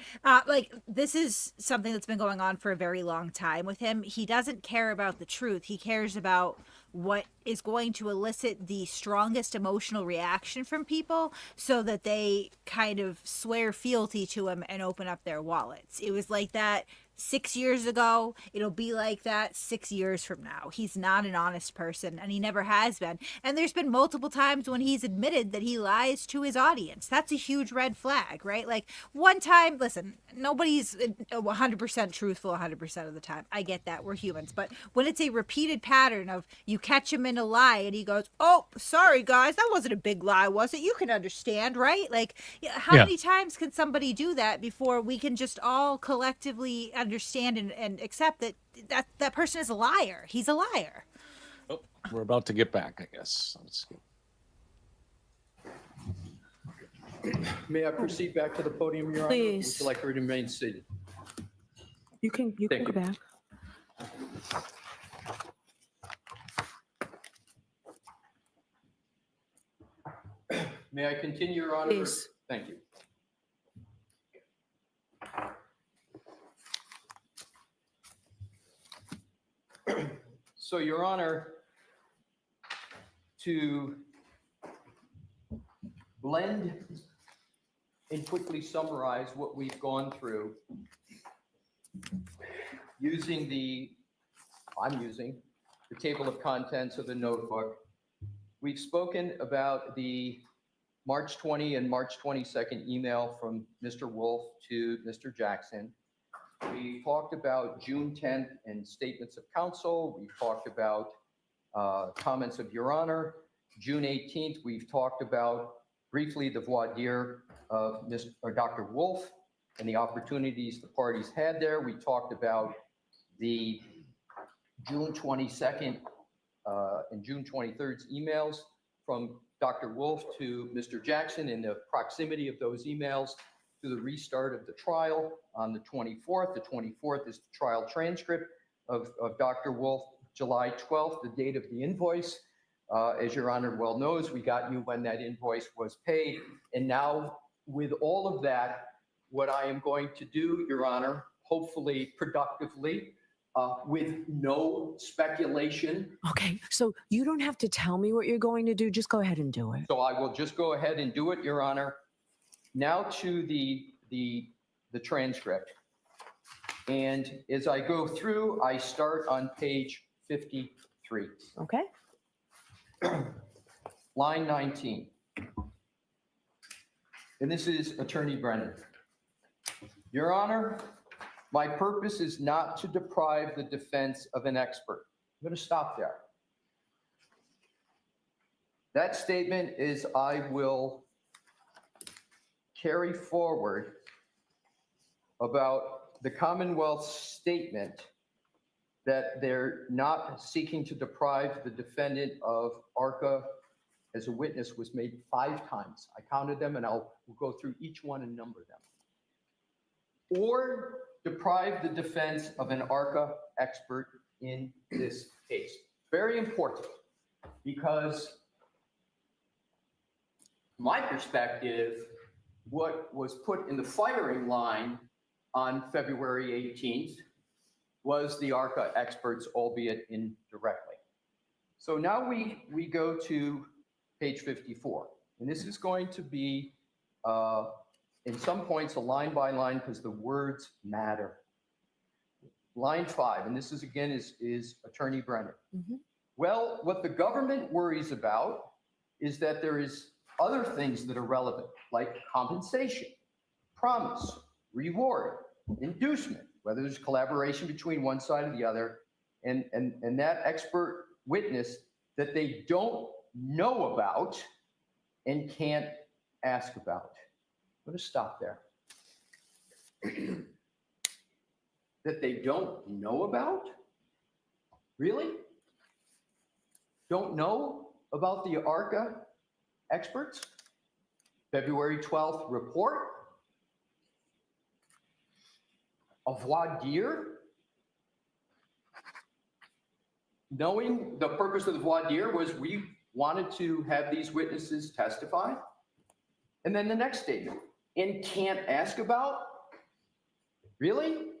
This is something that's been going on for a very long time with him. He doesn't care about the truth. He cares about what is going to elicit the strongest emotional reaction from people so that they kind of swear fealty to him and open up their wallets. It was like that 6 years ago. It'll be like that 6 years from now. He's not an honest person, and he never has been. And there's been multiple times when he's admitted that he lies to his audience. That's a huge red flag, right? Like, one time, listen, nobody's 100% truthful 100% of the time. I get that. We're humans. But when it's a repeated pattern of you catch him in a lie and he goes, oh, sorry, guys, that wasn't a big lie, was it? You can understand, right? Like, how many times can somebody do that before we can just all collectively understand and accept that person is a liar? He's a liar. Oh, we're about to get back, I guess. Let's get... May I proceed back to the podium, Your Honor? Please. Would you like to remain seated? You can go back. May I continue, Your Honor? Please. Thank you. So, Your Honor, to blend and quickly summarize what we've gone through I'm using the table of contents of the notebook. We've spoken about the March 20 and March 22nd email from Mr. Wolf to Mr. Jackson. We talked about June 10th and statements of counsel. We talked about comments of Your Honor. June 18th, we've talked about briefly the voir dire of Dr. Wolf and the opportunities the parties had there. We talked about the June 22nd and June 23rd's emails from Dr. Wolf to Mr. Jackson and the proximity of those emails to the restart of the trial on the 24th. The 24th is the trial transcript of Dr. Wolf. July 12th, the date of the invoice. As Your Honor well knows, we got you when that invoice was paid. And now with all of that, what I am going to do, Your Honor, hopefully productively, with no speculation. Okay, so you don't have to tell me what you're going to do. Just go ahead and do it. So I will just go ahead and do it, Your Honor. Now to the transcript. And as I go through, I start on page 53. Okay. Line 19. And this is Attorney Brennan. Your Honor, my purpose is not to deprive the defense of an expert. I'm going to stop there. That statement is I will carry forward about the Commonwealth's statement that they're not seeking to deprive the defendant of ARCA as a witness was made 5 times. I counted them and we'll go through each one and number them. Or deprive the defense of an ARCA expert in this case. Very important, because from my perspective, what was put in the firing line on February 18th was the ARCA experts, albeit indirectly. So now we go to page 54, and this is going to be in some points a line by line because the words matter. Line 5, and this is again is Attorney Brennan. Mm-hmm. Well, what the government worries about is that there is other things that are relevant, like compensation, promise, reward, inducement, whether there's collaboration between one side or the other, and that expert witness that they don't know about and can't ask about. I'm going to stop there. That they don't know about? Really? Don't know about the ARCA experts? February 12th report? A voir dire? Knowing the purpose of the voir dire was we wanted to have these witnesses testify. And then the next statement, and can't ask about? Really?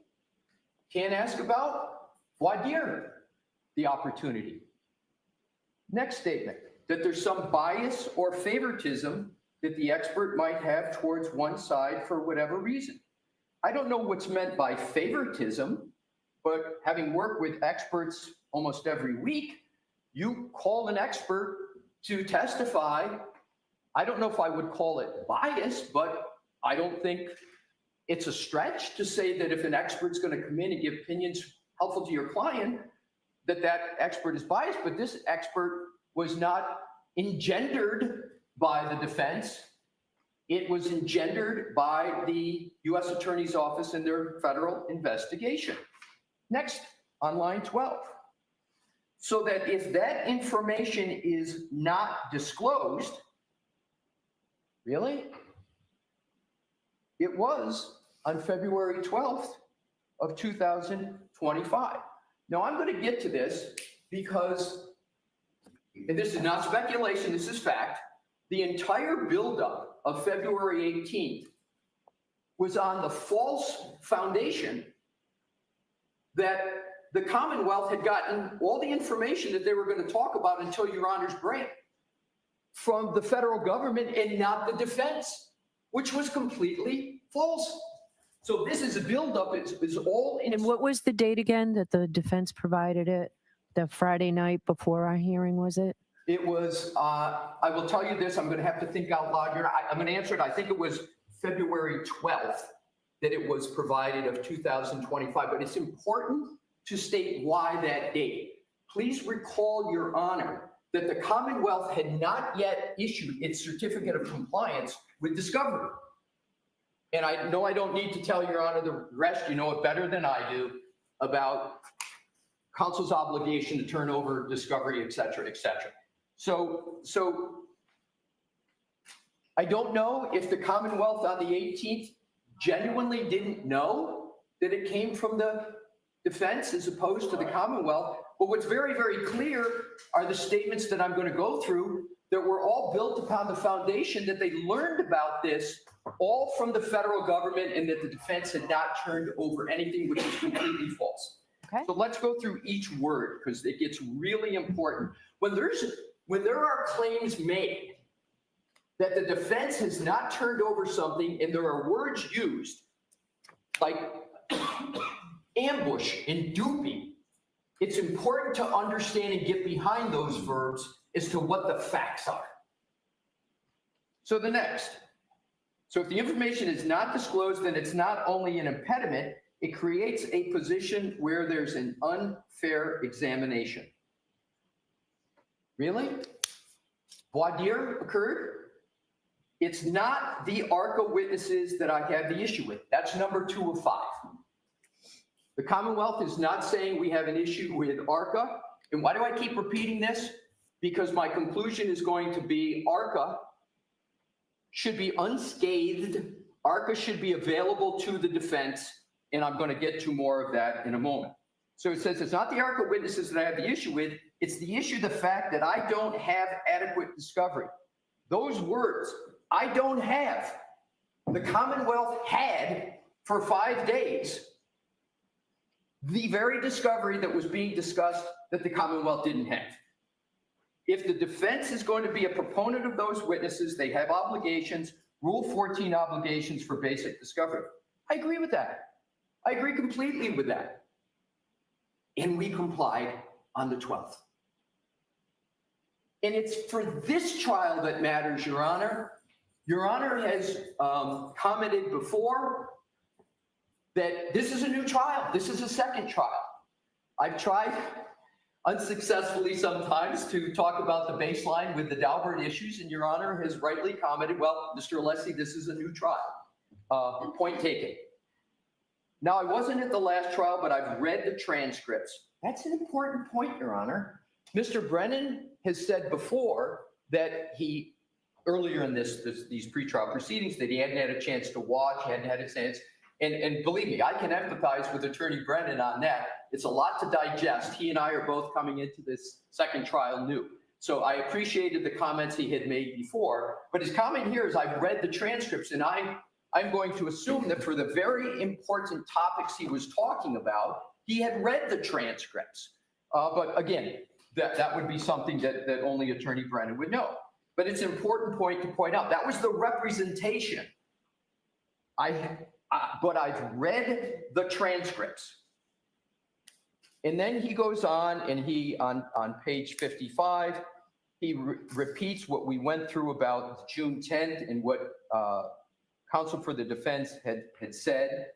Can't ask about? Voir dire, the opportunity. Next statement, that there's some bias or favoritism that the expert might have towards one side for whatever reason. I don't know what's meant by favoritism, but having worked with experts almost every week, you call an expert to testify. I don't know if I would call it bias, but I don't think it's a stretch to say that if an expert's going to come in and give opinions helpful to your client, that that expert is biased. But this expert was not engendered by the defense. It was engendered by the U.S. Attorney's Office in their federal investigation. Next, on line 12. So that if that information is not disclosed, really? It was on February 12th of 2025. Now I'm going to get to this because, and this is not speculation, this is fact, the entire buildup of February 18th was on the false foundation that the Commonwealth had gotten all the information that they were going to talk about until Your Honor's break from the federal government and not the defense, which was completely false. So this is a buildup. It's all in. And what was the date again that the defense provided it? The Friday night before our hearing, was it? It was, I will tell you this, I'm going to have to think out loud here. I'm going to answer it. I think it was February 12th that it was provided of 2025, but it's important to state why that date. Please recall, Your Honor, that the Commonwealth had not yet issued its certificate of compliance with discovery. And I know I don't need to tell Your Honor the rest, you know it better than I do, about counsel's obligation to turn over discovery, et cetera, et cetera. So I don't know if the Commonwealth on the 18th genuinely didn't know that it came from the defense as opposed to the Commonwealth. But what's very, very clear are the statements that I'm going to go through that were all built upon the foundation that they learned about this all from the federal government and that the defense had not turned over anything, which is completely false. Okay. So let's go through each word because it gets really important. When there are claims made that the defense has not turned over something and there are words used like ambush and duping, it's important to understand and get behind those verbs as to what the facts are. So the next. So if the information is not disclosed, then it's not only an impediment, it creates a position where there's an unfair examination. Really? Voir dire occurred? It's not the ARCA witnesses that I have the issue with. That's number 2 of 5. The Commonwealth is not saying we have an issue with ARCA. And why do I keep repeating this? Because my conclusion is going to be ARCA should be unscathed. ARCA should be available to the defense. And I'm going to get to more of that in a moment. So it says it's not the ARCA witnesses that I have the issue with. It's the issue, the fact that I don't have adequate discovery. Those words, I don't have. The Commonwealth had for 5 days the very discovery that was being discussed that the Commonwealth didn't have. If the defense is going to be a proponent of those witnesses, they have obligations, Rule 14 obligations for basic discovery. I agree with that. I agree completely with that. And we complied on the 12th. And it's for this trial that matters, Your Honor. Your Honor has commented before that this is a new trial. This is a second trial. I've tried unsuccessfully sometimes to talk about the baseline with the Daubert issues, and Your Honor has rightly commented, well, Mr. Alessi, this is a new trial. Point taken. Now, I wasn't at the last trial, but I've read the transcripts. That's an important point, Your Honor. Mr. Brennan has said before that he, earlier in these pretrial proceedings, that he hadn't had a chance to watch, hadn't had a chance. And believe me, I can empathize with Attorney Brennan on that. It's a lot to digest. He and I are both coming into this second trial new. So I appreciated the comments he had made before. But his comment here is I've read the transcripts, and I'm going to assume that for the very important topics he was talking about, he had read the transcripts. But again, that would be something that only Attorney Brennan would know. But it's an important point to point out. That was the representation. But I've read the transcripts. And then he goes on, and he, on page 55, he repeats what we went through about June 10th and what counsel for the defense had said.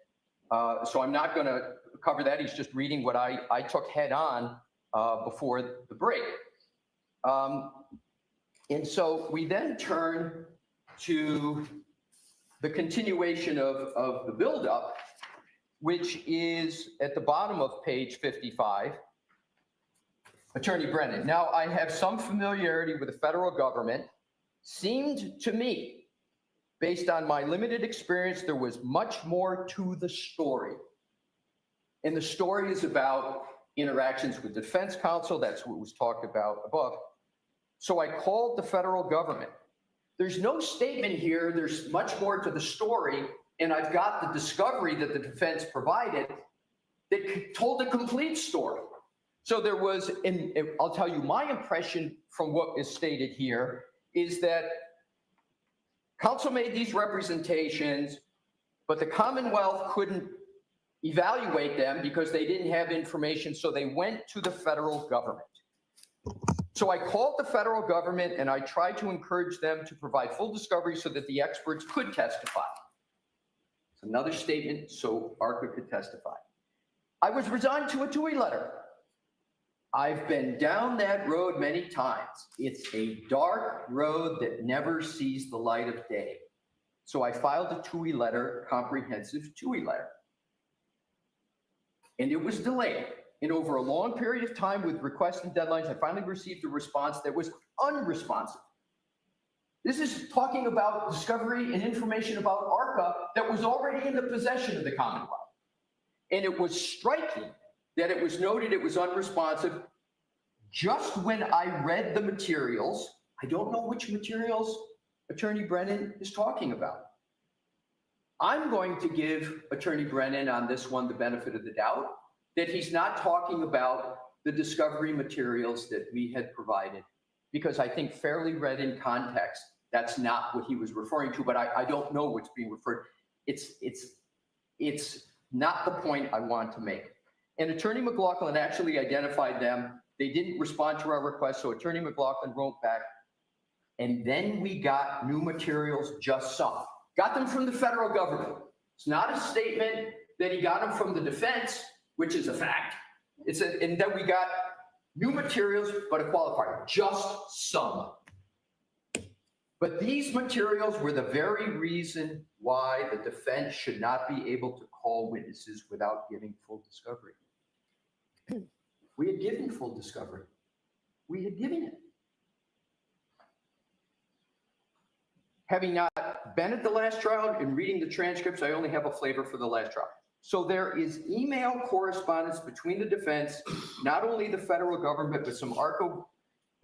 So I'm not going to cover that. He's just reading what I took head on before the break. And so we then turn to the continuation of the buildup, which is at the bottom of page 55. Attorney Brennan. Now, I have some familiarity with the federal government. Seemed to me, based on my limited experience, there was much more to the story. And the story is about interactions with defense counsel. That's what was talked about above. So I called the federal government. There's no statement here. There's much more to the story. And I've got the discovery that the defense provided that told a complete story. So there was, and I'll tell you, my impression from what is stated here is that counsel made these representations, but the Commonwealth couldn't evaluate them because they didn't have information, so they went to the federal government. So I called the federal government and I tried to encourage them to provide full discovery so that the experts could testify. It's another statement so ARCA could testify. I was resigned to a TUI letter. I've been down that road many times. It's a dark road that never sees the light of day. So I filed a TUI letter, comprehensive TUI letter. And it was delayed. And over a long period of time with requests and deadlines, I finally received a response that was unresponsive. This is talking about discovery and information about ARCA that was already in the possession of the Commonwealth. And it was striking that it was noted it was unresponsive just when I read the materials. I don't know which materials Attorney Brennan is talking about. I'm going to give Attorney Brennan on this one the benefit of the doubt that he's not talking about the discovery materials that we had provided, because I think fairly read in context, that's not what he was referring to, but I don't know what's being referred. It's not the point I want to make. And Attorney McLaughlin actually identified them. They didn't respond to our request, so Attorney McLaughlin wrote back, and then we got new materials, just some. Got them from the federal government. It's not a statement that he got them from the defense, which is a fact. And then we got new materials, but a qualifier, just some. But these materials were the very reason why the defense should not be able to call witnesses without giving full discovery. We had given full discovery. We had given it. Having not been at the last trial and reading the transcripts, I only have a flavor for the last trial. So there is email correspondence between the defense, not only the federal government, but some ARCA,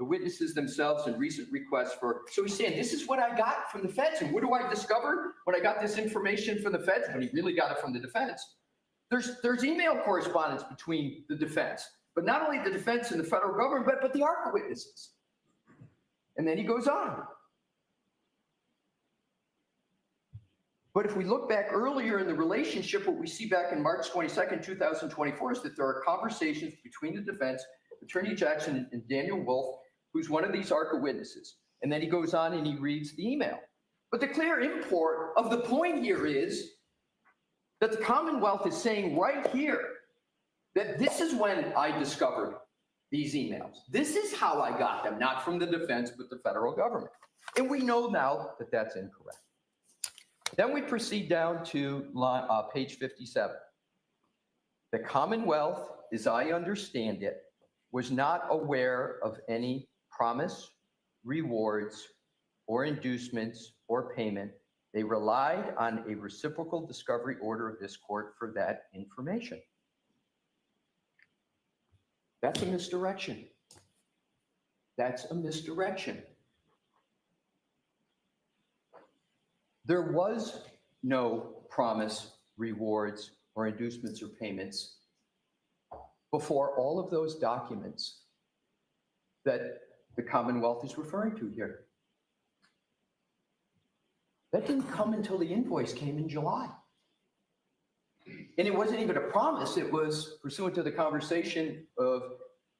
the witnesses themselves, and recent requests for. So he's saying, this is what I got from the feds. And what do I discover when I got this information from the feds? When he really got it from the defense. There's email correspondence between the defense, but not only the defense and the federal government, but the ARCA witnesses. And then he goes on. But if we look back earlier in the relationship, what we see back in March 22nd, 2024 is that there are conversations between the defense, Attorney Jackson and Daniel Wolf, who's one of these ARCA witnesses. And then he goes on and he reads the email. But the clear import of the point here is that the Commonwealth is saying right here that this is when I discovered these emails. This is how I got them, not from the defense, but the federal government. And we know now that that's incorrect. Then we proceed down to page 57. The Commonwealth, as I understand it, was not aware of any promise, rewards, or inducements or payment. They relied on a reciprocal discovery order of this court for that information. That's a misdirection. That's a misdirection. There was no promise, rewards, or inducements or payments before all of those documents that the Commonwealth is referring to here. That didn't come until the invoice came in July. And it wasn't even a promise. It was pursuant to the conversation of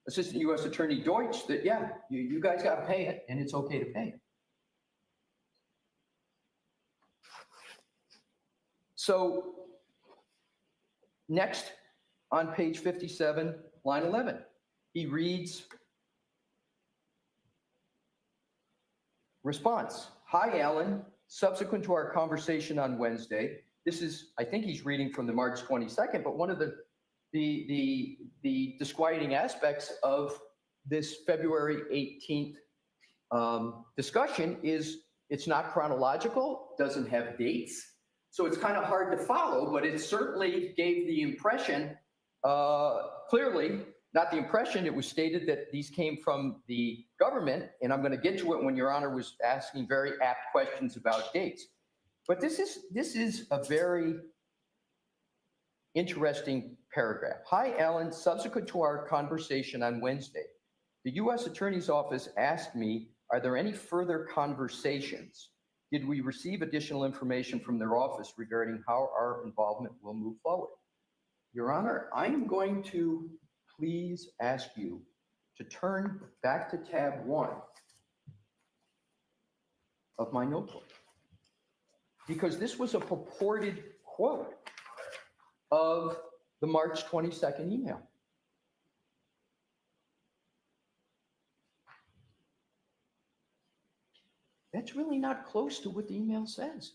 Assistant U.S. Attorney Deutsch that, yeah, you guys got to pay it, and it's okay to pay it. So next on page 57, line 11, he reads, response, hi, Alan. Subsequent to our conversation on Wednesday, this is, I think he's reading from the March 22nd, but one of the disquieting aspects of this February 18th discussion is it's not chronological, doesn't have dates. So it's kind of hard to follow, but it certainly gave the impression clearly not the impression. It was stated that these came from the government, and I'm going to get to it when Your Honor was asking very apt questions about dates. But this is a very interesting paragraph. Hi, Ellen. Subsequent to our conversation on Wednesday, the U.S. Attorney's Office asked me, are there any further conversations? Did we receive additional information from their office regarding how our involvement will move forward? Your Honor, I'm going to please ask you to turn back to tab 1 of my notebook, because this was a purported quote of the March 22nd email. That's really not close to what the email says.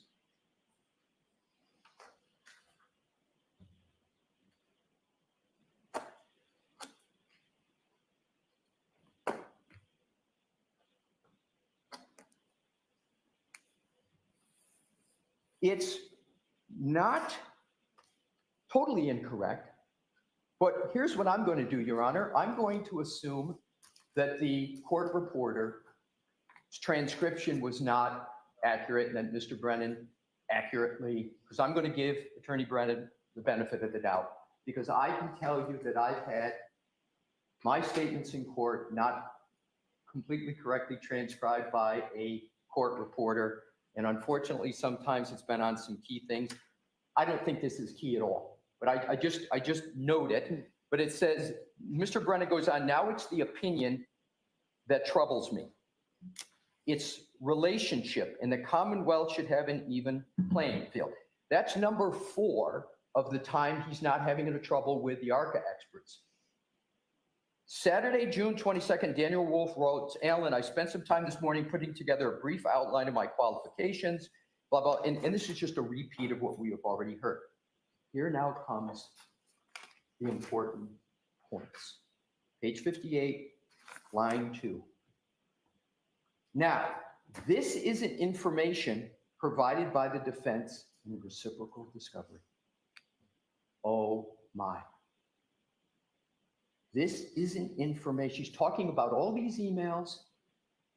It's not totally incorrect, but here's what I'm going to do, Your Honor. I'm going to assume that the court reporter's transcription was not accurate and that Mr. Brennan accurately, because I'm going to give Attorney Brennan the benefit of the doubt, because I can tell you that I've had my statements in court not completely correctly transcribed by a court reporter. And unfortunately, sometimes it's been on some key things. I don't think this is key at all, but I just note it. But it says, Mr. Brennan goes on, now it's the opinion that troubles me. It's relationship, and the Commonwealth should have an even playing field. That's number 4 of the time he's not having any trouble with the ARCA experts. Saturday, June 22nd, Daniel Wolf wrote, Alan, I spent some time this morning putting together a brief outline of my qualifications, blah, blah. And this is just a repeat of what we have already heard. Here now comes the important points. Page 58, line 2. Now, this isn't information provided by the defense in reciprocal discovery. Oh my. This isn't information. She's talking about all these emails.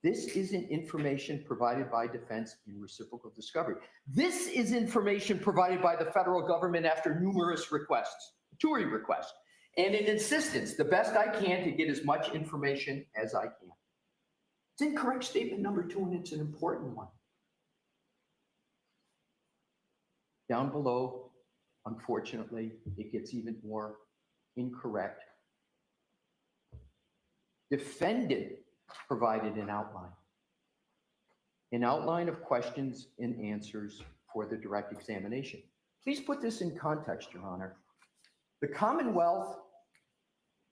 This isn't information provided by defense in reciprocal discovery. This is information provided by the federal government after numerous requests, TURI requests, and an insistence, the best I can to get as much information as I can. It's incorrect statement number 2, and it's an important one. Down below, unfortunately, it gets even more incorrect. Defendant provided an outline of questions and answers for the direct examination. Please put this in context, Your Honor. The Commonwealth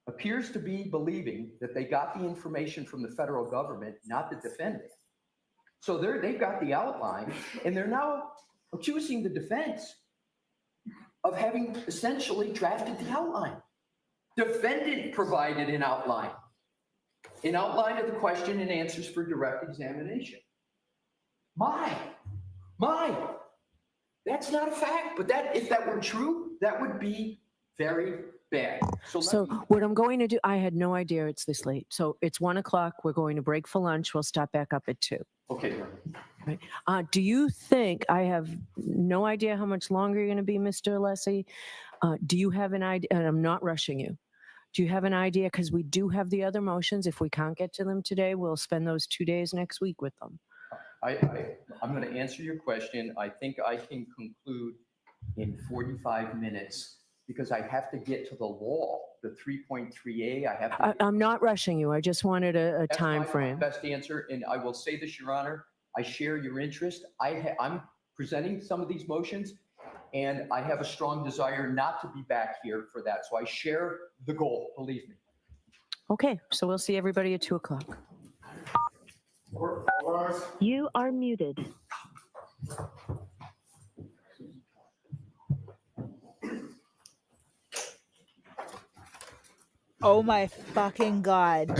appears to be believing that they got the information from the federal government, not the defendant. So they've got the outline, and they're now accusing the defense of having essentially drafted the outline. Defendant provided an outline of the question and answers for direct examination. My, that's not a fact, but if that were true, that would be very bad. So what I'm going to do, I had no idea it's this late. So it's 1 o'clock. We're going to break for lunch. We'll start back up at 2. Okay. Right. Do you think, I have no idea how much longer you're going to be, Mr. Alessi. Do you have an idea? And I'm not rushing you. Do you have an idea? Because we do have the other motions. If we can't get to them today, we'll spend those 2 days next week with them. I'm going to answer your question. I think I can conclude in 45 minutes because I have to get to the law, the 3.3A. I have to. I'm not rushing you. I just wanted a That's time my frame. Best answer, and I will say this, Your Honor. I share your interest. I'm presenting some of these motions, and I have a strong desire not to be back here for that. So I share the goal, believe me. Okay, so we'll see everybody at 2 o'clock. You are muted. Oh my fucking God.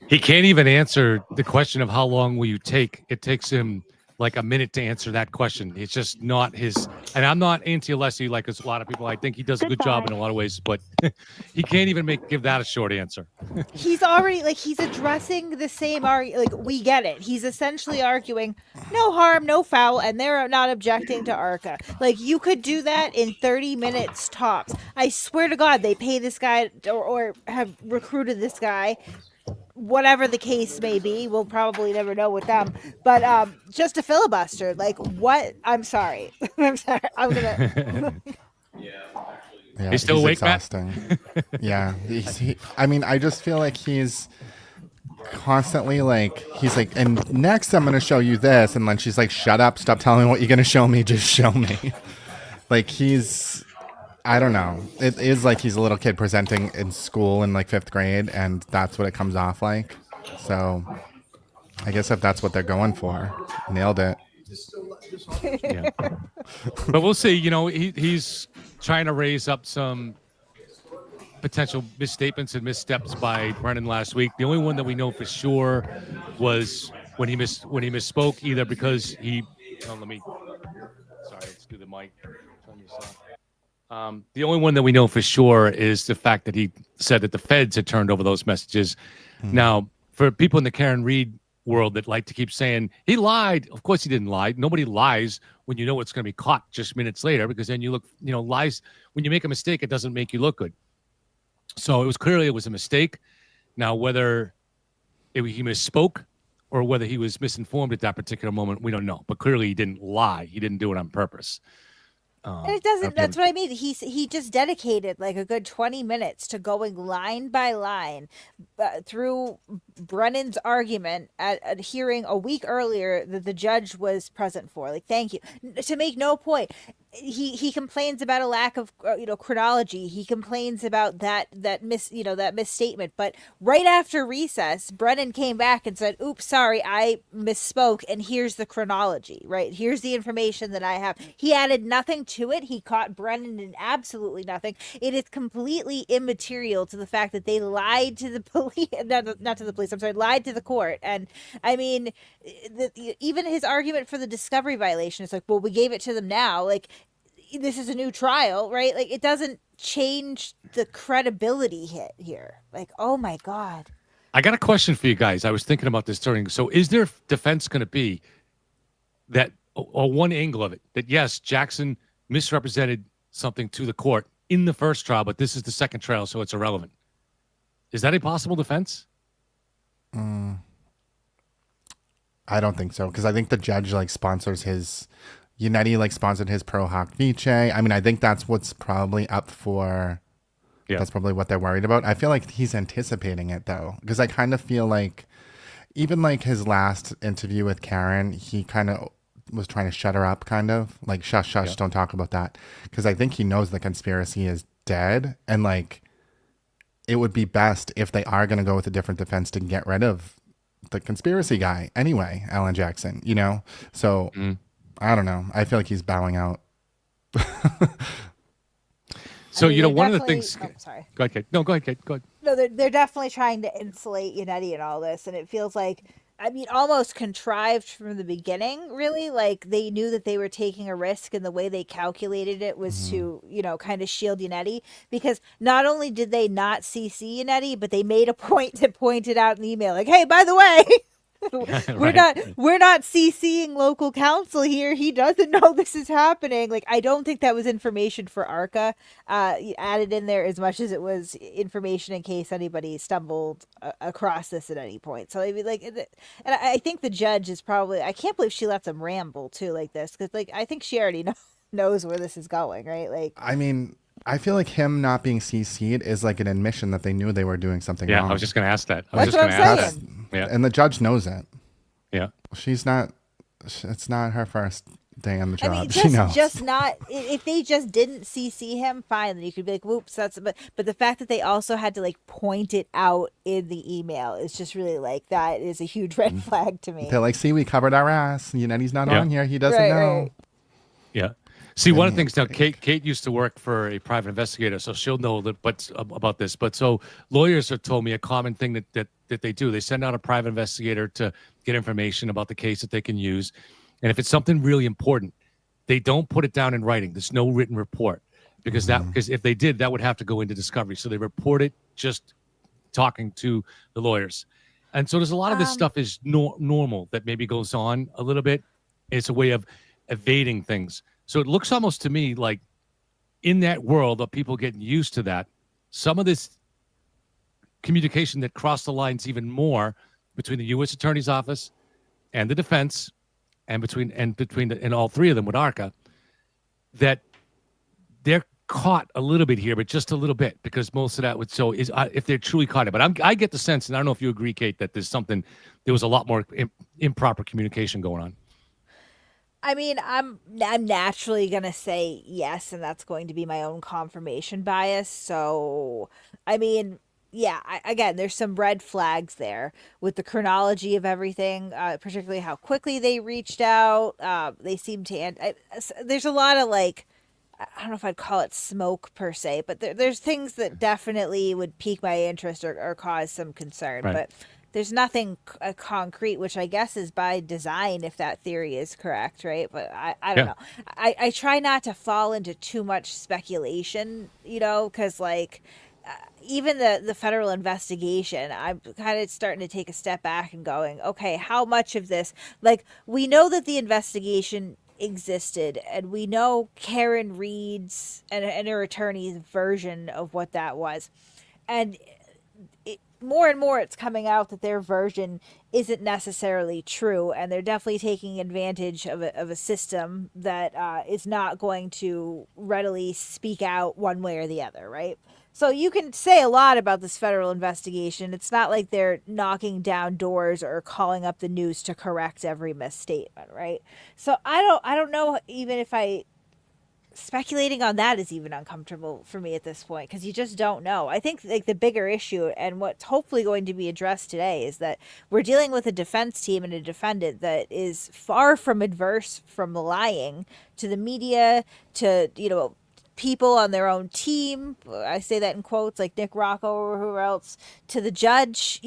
He can't even answer the question of how long will you take. It takes him like a minute to answer that question. It's just not his. And I'm not anti-Alessi like a lot of people. I think he does a good job in a lot of ways, but he can't even give that a short answer. He's already he's addressing the same we get it. He's essentially arguing no harm, no foul, and they're not objecting to ARCA. Like, you could do that in 30 minutes tops. I swear to God, they pay this guy or have recruited this guy. Whatever the case may be, we'll probably never know with them. But just a filibuster, like, what? I'm sorry. I'm sorry. I'm gonna. Yeah, he's still awake, exhausting. Yeah, I mean, I just feel like he's constantly he's like, and next I'm gonna show you this, and then she's like, shut up, stop telling me what you're gonna show me, just show me. Like, I don't know. It is like he's a little kid presenting in school in 5th grade, and that's what it comes off like. So I guess if that's what they're going for, nailed it. Yeah. But we'll see. He's trying to raise up some potential misstatements and missteps by Brennan last week. The only one that we know for sure was when he misspoke, either because he. Oh, sorry, let's do the mic. Turn this off. The only one that we know for sure is the fact that he said that the feds had turned over those messages. Now, for people in the Karen Reed world that like to keep saying he lied, of course he didn't lie. Nobody lies when you know it's going to be caught just minutes later, because then you look, lies. When you make a mistake, it doesn't make you look good. So it was a mistake. Now, whether he misspoke or whether he was misinformed at that particular moment, we don't know. But clearly he didn't lie. He didn't do it on purpose. And it doesn't. That's what I mean. He just dedicated a good 20 minutes to going line by line through Brennan's argument at a hearing a week earlier that the judge was present for. Thank you. To make no point, he complains about a lack of chronology. He complains about that misstatement. But right after recess, Brennan came back and said, "Oops, sorry, I misspoke. And here's the chronology. Right, here's the information that I have." He added nothing to it. He caught Brennan in absolutely nothing. It is completely immaterial to the fact that they lied to the police, not to the police. I'm sorry, lied to the court. And I mean, even his argument for the discovery violation is well, we gave it to them now. This is a new trial, right? It doesn't change the credibility hit here. Oh my God. I got a question for you guys. I was thinking about this during. So is there defense going to be that, or one angle of it, that yes, Jackson misrepresented something to the court in the first trial, but this is the second trial, so it's irrelevant? Is that a possible defense? I don't think so, because I think the judge sponsors his Yannetti sponsored his pro hoc vice. I mean, I think that's what's probably up for. Yeah. That's probably what they're worried about. I feel like he's anticipating it though, because I kind of feel like even his last interview with Karen, he kind of was trying to shut her up, kind of shush, don't talk about that, because I think he knows the conspiracy is dead, and it would be best if they are going to go with a different defense to get rid of the conspiracy guy anyway, Alan Jackson. So. I don't know. I feel like he's bowing out. So, one of the things. Oh, sorry. Go ahead, Kate. No, go ahead, Kate. Go ahead. No, they're definitely trying to insulate Yannetti and all this, and it feels almost contrived from the beginning, really. They knew that they were taking a risk, and the way they calculated it was to, kind of shield Yannetti, because not only did they not CC Yannetti, but they made a point to point it out in the email. Hey, by the way, we're not CCing local counsel here. He doesn't know this is happening. I don't think that was information for ARCA added in there as much as it was information in case anybody stumbled across this at any point. So and I think the judge is probably, I can't believe she lets him ramble too like this, because I think she already knows where this is going, right? I mean, I feel like him not being CC'd is an admission that they knew they were doing something wrong. Yeah, I was just going to ask that. That's what I'm saying. Yeah. And the judge knows it. Yeah. It's not her first day on the job. I mean, she knows. Just not, if they just didn't CC him, fine, then you could be whoops, but the fact that they also had to point it out in the email is just really that is a huge red flag to me. They're see, we covered our ass. He's not on here. He doesn't know. Right. Yeah. See, one of the things now, Kate used to work for a private investigator, so she'll know about this. But so lawyers have told me a common thing that they do. They send out a private investigator to get information about the case that they can use. And if it's something really important, they don't put it down in writing. There's no written report because because if they did, that would have to go into discovery. So they report it just talking to the lawyers. And so there's a lot of this stuff is normal that maybe goes on a little bit. It's a way of evading things. So it looks almost to me like in that world of people getting used to that, some of this communication that crossed the lines even more between the U.S. Attorney's Office and the defense and between all three of them with ARCA, that they're caught a little bit here, but just a little bit, because most of that would if they're truly caught it. But I get the sense, and I don't know if you agree, Kate, that there was a lot more improper communication going on. I mean, I'm naturally gonna say yes, and that's going to be my own confirmation bias. So, I mean, yeah, again, there's some red flags there with the chronology of everything, particularly how quickly they reached out. They seem to, there's a lot of like, I don't know if I'd call it smoke per se, but there's things that definitely would pique my interest or cause some concern. Right. But there's nothing concrete, which I guess is by design if that theory is correct, right? But I don't know. I try not to fall into too much speculation, because like even the federal investigation, I'm kind of starting to take a step back and going, okay, how much of this, like, we know that the investigation existed, and we know Karen Reed's and her attorney's version of what that was, and more and more it's coming out that their version isn't necessarily true, and they're definitely taking advantage of a system that is not going to readily speak out one way or the other, right? So you can say a lot about this federal investigation. It's not like they're knocking down doors or calling up the news to correct every misstatement, right? So I don't know even if speculating on that is even uncomfortable for me at this point, because you just don't know. I think like the bigger issue, and what's hopefully going to be addressed today, is that we're dealing with a defense team and a defendant that is far from adverse from lying to the media, to people on their own team. I say that in quotes, like Nick Rocco or whoever else, to the judge,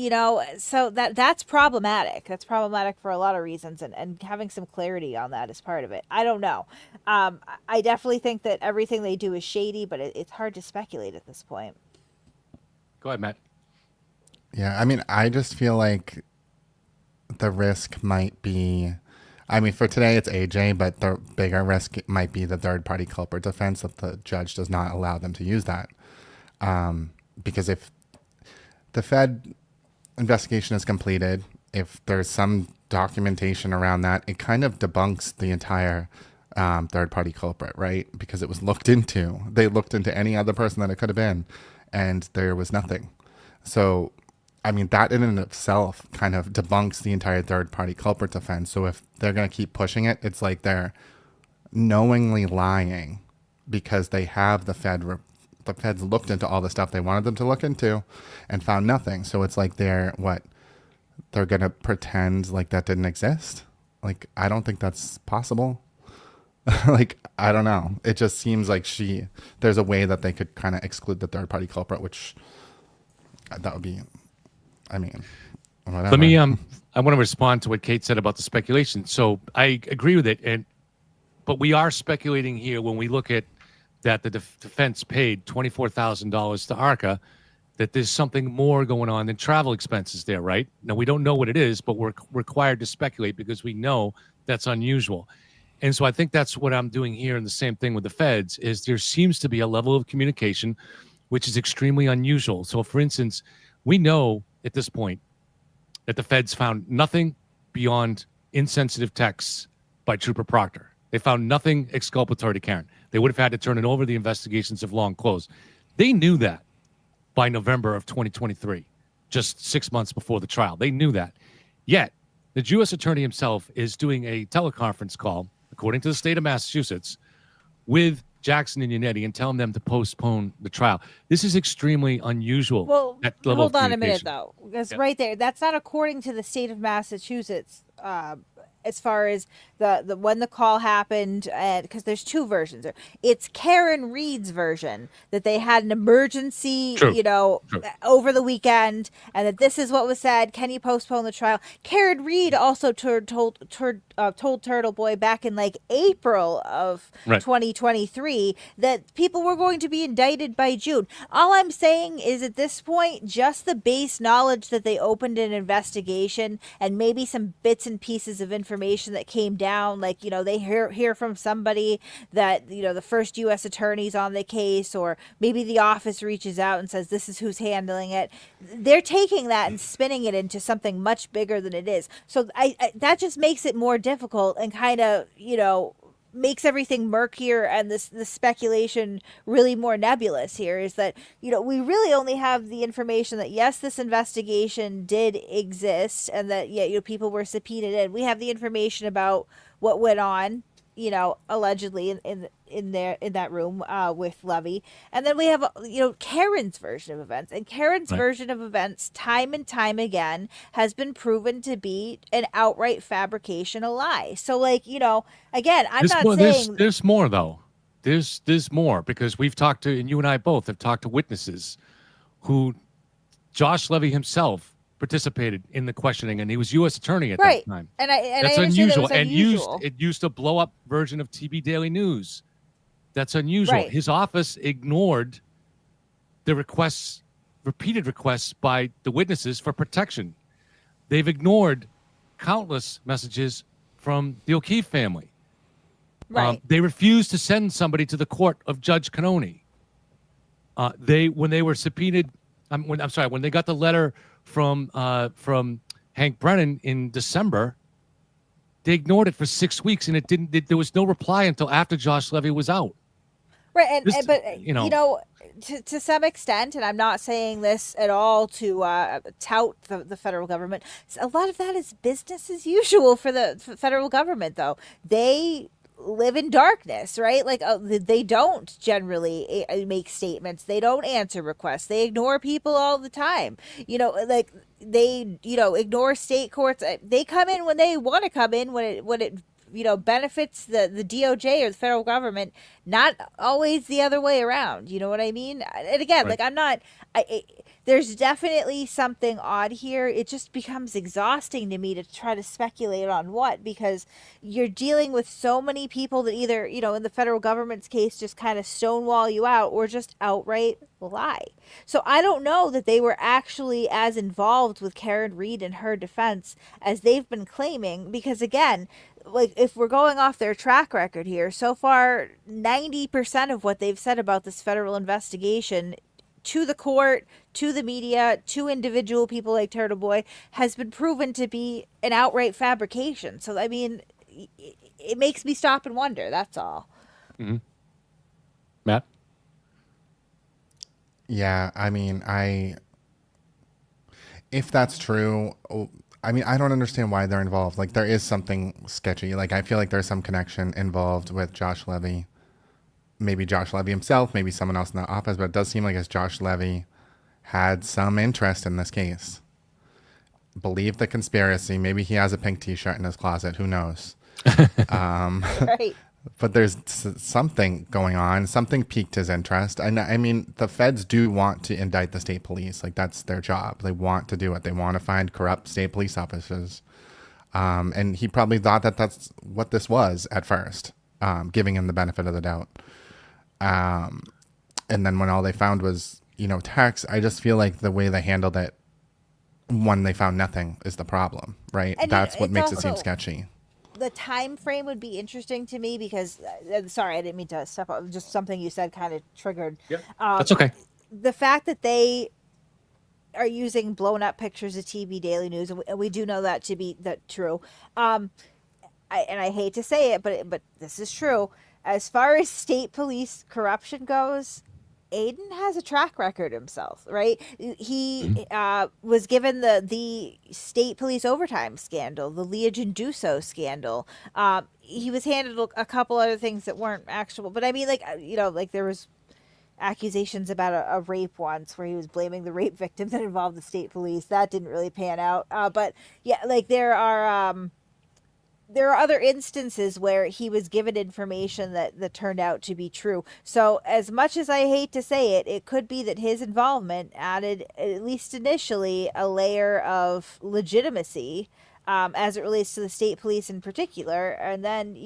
so that's problematic. That's problematic for a lot of reasons, and having some clarity on that is part of it. I don't know. I definitely think that everything they do is shady, but it's hard to speculate at this point. Go ahead, Matt. Yeah, I mean, I just feel like the risk might be, I mean, for today it's AJ, but the bigger risk might be the third-party culprit defense, that the judge does not allow them to use that. Because if the Fed investigation is completed, if there's some documentation around that, it kind of debunks the entire third-party culprit, right? Because it was looked into. They looked into any other person that it could have been, and there was nothing. So, I mean, that in and of itself kind of debunks the entire third-party culprit defense. So if they're going to keep pushing it, it's like they're knowingly lying because they have the Feds looked into all the stuff they wanted them to look into and found nothing. So it's like they're going to pretend like that didn't exist. Like, I don't think that's possible. Like, I don't know. It just seems like there's a way that they could kind of exclude the third-party culprit, which that would be, I mean, whatever. Let me, I want to respond to what Kate said about the speculation. So I agree with it. But we are speculating here when we look at that the defense paid $24,000 to ARCA, that there's something more going on than travel expenses there, right? Now, we don't know what it is, but we're required to speculate because we know that's unusual. And so I think that's what I'm doing here. And the same thing with the Feds is there seems to be a level of communication which is extremely unusual. So, for instance, we know at this point that the Feds found nothing beyond insensitive texts by Trooper Proctor. They found nothing exculpatory to Karen. They would have had to turn it over. The investigations have long closed. They knew that by November of 2023, just 6 months before the trial. They knew that. Yet, the U.S. Attorney himself is doing a teleconference call, according to the state of Massachusetts, with Jackson and Yannetti and telling them to postpone the trial. This is extremely unusual. Well, hold on a minute, communication. though, because right there, that's not according to the state of Massachusetts. As far as the when the call happened, and because there's two versions. It's Karen Reed's version that they had an emergency, True. over the weekend, and that this is what was said. Can you postpone the trial? Karen Reed also told Turtle Boy back in like April of Right. 2023 that people were going to be indicted by June. All I'm saying is at this point, just the base knowledge that they opened an investigation and maybe some bits and pieces of information that came down, like, they hear from somebody that, the first U.S. attorney's on the case, or maybe the office reaches out and says, this is who's handling it. They're taking that and spinning it into something much bigger than it is. So I that just makes it more difficult and kind of, makes everything murkier, and the speculation really more nebulous here is that, we really only have the information that, yes, this investigation did exist and that, people were subpoenaed in. We have the information about what went on, allegedly in that room with Levy. And then we have, Karen's version of events. And Karen's Right. version of events, time and time again, has been proven to be an outright fabrication, a lie. So, again, I'm not saying... There's more, though. There's more, because we've talked to, and you and I both have talked to witnesses who Josh Levy himself participated in the questioning, and he was U.S. attorney at Right. that time. And That's I understand that unusual, was and unusual. used a blow up version of TB Daily News. That's unusual. Right. His office ignored the repeated requests by the witnesses for protection. They've ignored countless messages from the O'Keefe family. Right. They refused to send somebody to the court of Judge Cannone. When they were subpoenaed, when they got the letter from Hank Brennan in December, they ignored it for 6 weeks, and there was no reply until after Josh Levy was out. Right, but you know- to some extent, and I'm not saying this at all to tout the federal government. A lot of that is business as usual for the federal government, though. They live in darkness, right? Like, they don't generally make statements. They don't answer requests. They ignore people all the time. Like, they ignore state courts. They come in when they want to come in, when it benefits the DOJ or the federal government, not always the other way around. You know what I mean? And again, Right. like, I'm not, there's definitely something odd here. It just becomes exhausting to me to try to speculate on what, because you're dealing with so many people that either, in the federal government's case, just kind of stonewall you out or just outright lie. So I don't know that they were actually as involved with Karen Reed and her defense as they've been claiming, because again, like, if we're going off their track record here, so far 90% of what they've said about this federal investigation to the court, to the media, to individual people like Turtle Boy, has been proven to be an outright fabrication. So I mean, it makes me stop and wonder, that's all. Mm-hmm. Matt? Yeah, I mean, if that's true, I mean, I don't understand why they're involved. Like, there is something sketchy. Like, I feel like there's some connection involved with Josh Levy. Maybe Josh Levy himself, maybe someone else in the office, but it does seem like as Josh Levy had some interest in this case. Believe the conspiracy. Maybe he has a pink t-shirt in his closet. Who knows? Right. But there's something going on. Something piqued his interest. And I mean, the feds do want to indict the state police. Like, that's their job. They want to do it. They want to find corrupt state police officers. And he probably thought that that's what this was at first, giving him the benefit of the doubt. And then when all they found was, text, I just feel like the way they handled it when they found nothing is the problem, right? And That's what it's makes it seem also- sketchy. The time frame would be interesting to me because, sorry, I didn't mean to step up. Just something you said kind of triggered. Yep. That's okay. The fact that they are using blown up pictures of TB Daily News, and we do know that to be true. I hate to say it, but this is true. As far as state police corruption goes, Aiden has a track record himself, right? He was given the state police overtime scandal, the Legion Duso scandal. He was handled a couple other things that weren't actual, but I mean, like, like there was accusations about a rape once where he was blaming the rape victim that involved the state police. That didn't really pan out. But yeah, like there are there are other instances where he was given information that turned out to be true. So as much as I hate to say it, it could be that his involvement added, at least initially, a layer of legitimacy as it relates to the state police in particular. And then,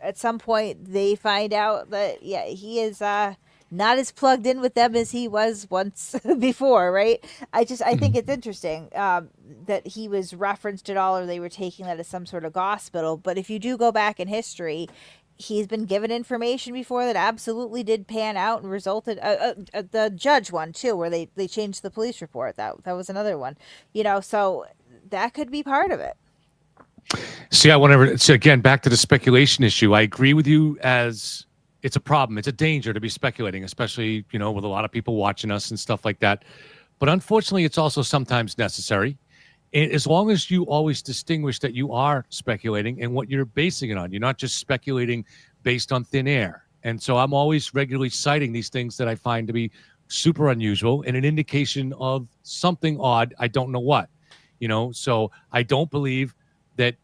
at some point they find out that, yeah, he is not as plugged in with them as he was once before, right? I think it's interesting that he was referenced at all, or they were taking that as some sort of gospel. But if you do go back in history, he's been given information before that absolutely did pan out and resulted the judge one too, where they changed the police report. That was another one, so that could be part of it. See, so again, back to the speculation issue. I agree with you as it's a problem. It's a danger to be speculating, especially, with a lot of people watching us and stuff like that. But unfortunately, it's also sometimes necessary. And as long as you always distinguish that you are speculating and what you're basing it on, you're not just speculating based on thin air. And so I'm always regularly citing these things that I find to be super unusual and an indication of something odd. I don't know what, so I don't believe that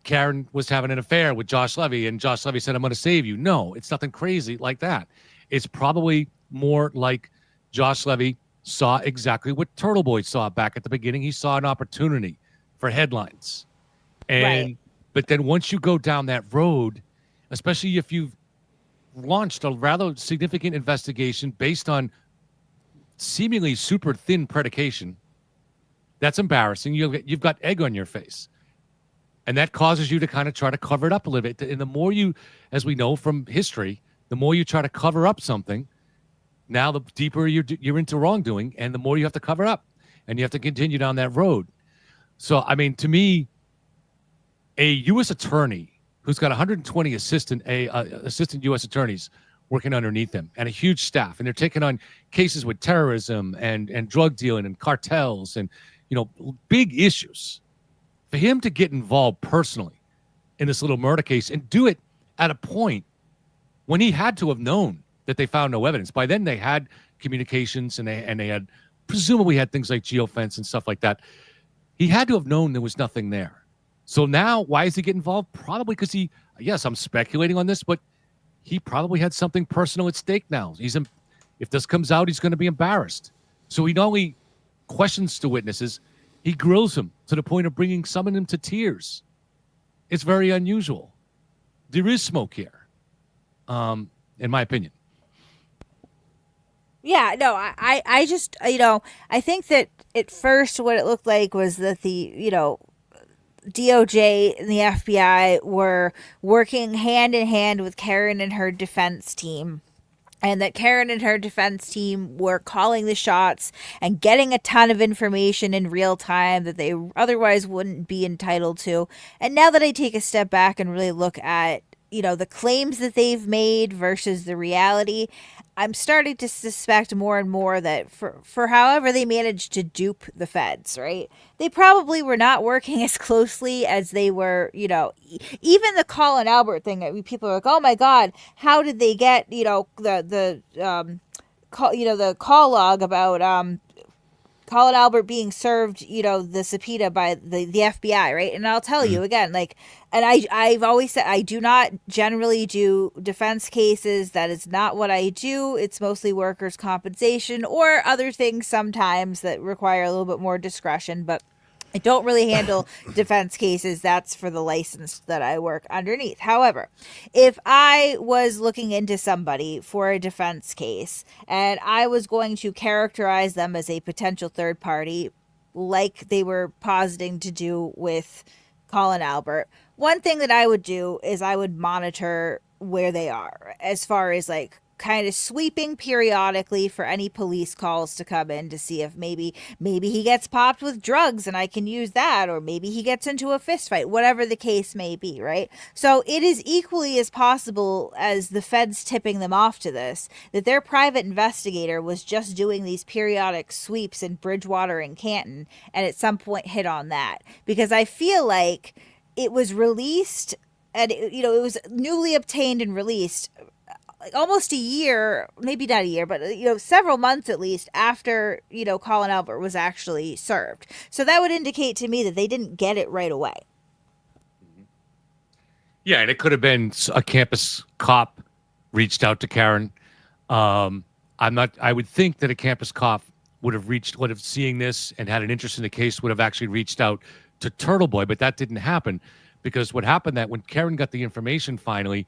Karen was having an affair with Josh Levy and Josh Levy said, I'm going to save you. No, it's nothing crazy like that. It's probably more like Josh Levy saw exactly what Turtle Boy saw back at the beginning. He saw an opportunity for headlines. But then once you go down that road, especially if you've launched a rather significant investigation based on seemingly super thin predication, that's embarrassing. You've got egg on your face. And that causes you to kind of try to cover it up a little bit. And the more you, as we know from history, the more you try to cover up something, now the deeper you're into wrongdoing, and the more you have to cover up, and you have to continue down that road. So, I mean, to me, a U.S. attorney who's got 120 assistant U.S. attorneys working underneath him and a huge staff, and they're taking on cases with terrorism and drug dealing and cartels and, big issues. For him to get involved personally in this little murder case and do it at a point when he had to have known that they found no evidence. By then they had communications and they had presumably had things like geofence and stuff like that. He had to have known there was nothing there. So now why is he getting involved? Probably because yes, I'm speculating on this, but he probably had something personal at stake now. If this comes out, he's going to be embarrassed. So he not only questions the witnesses, he grills them to the point of summoning them to tears. It's very unusual. There is smoke here, in my opinion. Yeah, no, I just, I think that at first what it looked like was that the, DOJ and the FBI were working hand in hand with Karen and her defense team. And that Karen and her defense team were calling the shots and getting a ton of information in real time that they otherwise wouldn't be entitled to. And now that I take a step back and really look at, the claims that they've made versus the reality, I'm starting to suspect more and more that for however they managed to dupe the feds, right? They probably were not working as closely as they were, even the Colin Albert thing. I mean, people are like, oh my God, how did they get, the call log about, Colin Albert being served, the subpoena by the FBI, right? And I'll tell you again, and I've always said I do not generally do defense cases. That is not what I do. It's mostly workers' compensation or other things sometimes that require a little bit more discretion, but I don't really handle defense cases. That's for the license that I work underneath. However, if I was looking into somebody for a defense case and I was going to characterize them as a potential third party, like they were positing to do with Colin Albert, one thing that I would do is I would monitor where they are as far as kind of sweeping periodically for any police calls to come in to see if maybe he gets popped with drugs and I can use that, or maybe he gets into a fist fight, whatever the case may be, right? So it is equally as possible as the feds tipping them off to this, that their private investigator was just doing these periodic sweeps in Bridgewater and Canton and at some point hit on that, because I feel like it was released and it was newly obtained and released almost a year, maybe not a year, but several months at least after Colin Albert was actually served. So that would indicate to me that they didn't get it right away. Yeah, and it could have been a campus cop reached out to Karen. I'm not. I would think that a campus cop would have seeing this and had an interest in the case would have actually reached out to Turtle Boy, but that didn't happen because what happened that when Karen got the information finally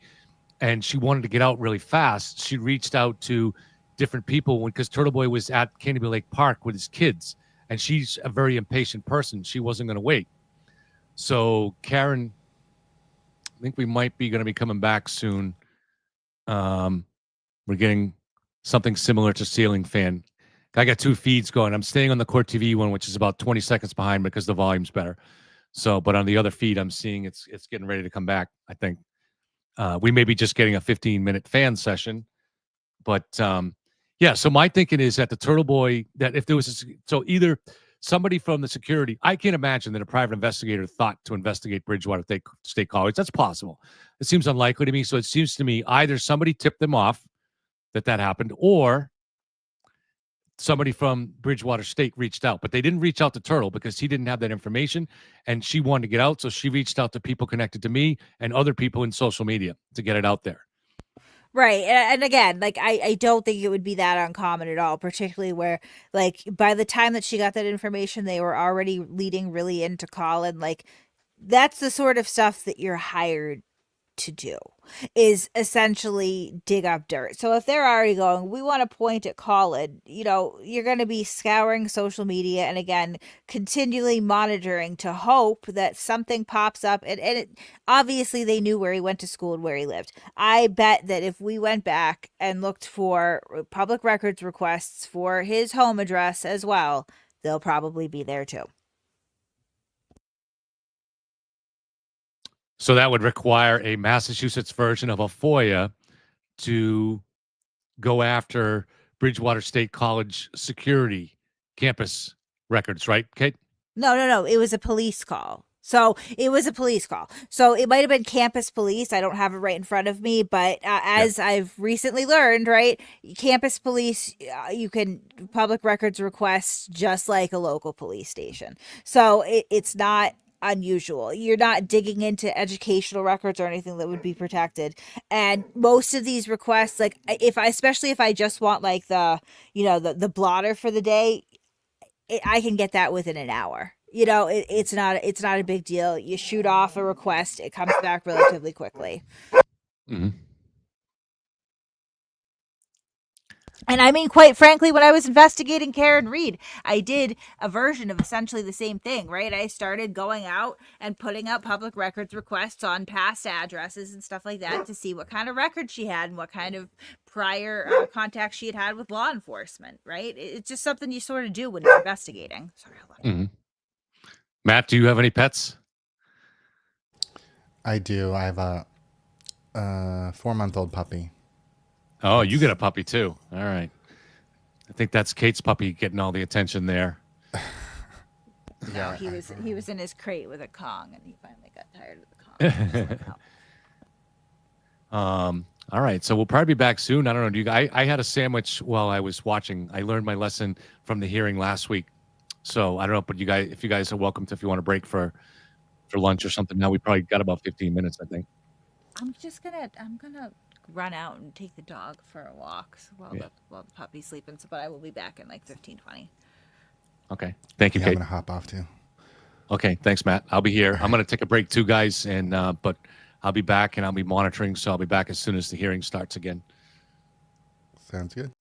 and she wanted to get out really fast, she reached out to different people because Turtle Boy was at Canterbury Lake Park with his kids, and she's a very impatient person. She wasn't going to wait. So Karen, I think we might be going to be coming back soon. We're getting something similar to Ceiling Fan. I got 2 feeds going. I'm staying on the Court TV one, which is about 20 seconds behind because the volume's better. So, but on the other feed, I'm seeing it's getting ready to come back. I think we may be just getting a 15-minute fan session, but yeah. So my thinking is that the Turtle Boy, that if there was so either somebody from the security, I can't imagine that a private investigator thought to investigate Bridgewater State College. That's possible. It seems unlikely to me. So it seems to me either somebody tipped them off that happened, or somebody from Bridgewater State reached out, but they didn't reach out to Turtle because he didn't have that information and she wanted to get out. So she reached out to people connected to me and other people in social media to get it out there. Right. And again, like, I don't think it would be that uncommon at all, particularly where, like, by the time that she got that information, they were already leading really into Colin. Like, that's the sort of stuff that you're hired to do, is essentially dig up dirt. So if they're already going, we want to point at Colin, you're going to be scouring social media and again, continually monitoring to hope that something pops up. And obviously they knew where he went to school and where he lived. I bet that if we went back and looked for public records requests for his home address as well, they'll probably be there too. So that would require a Massachusetts version of a FOIA to go after Bridgewater State College security campus records, right, Kate? No. It was a police call. So it was a police call. So it might have been campus police. I don't have it right in front of me, but as I've recently learned, right, campus police, you can public records request just like a local police station. So it's not unusual. You're not digging into educational records or anything that would be protected. And most of these requests, like especially if I just want like the blotter for the day, I can get that within an hour. It's not a big deal. You shoot off a request, it comes back relatively quickly. Mm-hmm. And I mean, quite frankly, when I was investigating Karen Reed, I did a version of essentially the same thing, right? I started going out and putting out public records requests on past addresses and stuff like that to see what kind of record she had and what kind of prior contacts she had with law enforcement, right? It's just something you sort of do when you're investigating. Sorry, hold on. Mm-hmm. Matt, do you have any pets? I do. I have a 4-month-old puppy. Oh, you get a puppy too. All right. I think that's Kate's puppy getting all the attention there. No, he was in his crate with a Kong, and he finally got tired of the Kong. All right. So we'll probably be back soon. I don't know. Do you guys? I had a sandwich while I was watching. I learned my lesson from the hearing last week. So I don't know, but if you guys are welcome to, if you want to break for lunch or something. Now we probably got about 15 minutes, I think. I'm gonna run out and take the dog for a walk while the puppy's sleeping. But I will be back in like 15-20. Okay. Thank you, Kate. I'm gonna hop off too. Okay. Thanks, Matt. I'll be here. I'm gonna take a break too, guys, and but I'll be back and I'll be monitoring. So I'll be back as soon as the hearing starts again. Sounds good.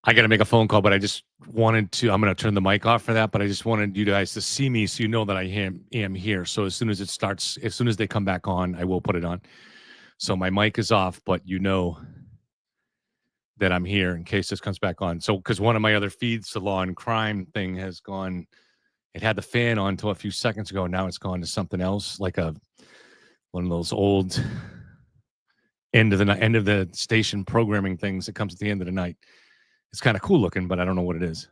I got to make a phone call, but I just wanted to. I'm going to turn the mic off for that, but I just wanted you guys to see me so you know that I am here. So as soon as it starts, as soon as they come back on, I will put it on. So my mic is off, but you know that I'm here in case this comes back on. So because one of my other feeds, the law and crime thing, has gone. It had the fan on until a few seconds ago. Now it's gone to something else, like one of those old end of the station programming things that comes at the end of the night. It's kind of cool looking, but I don't know what it is.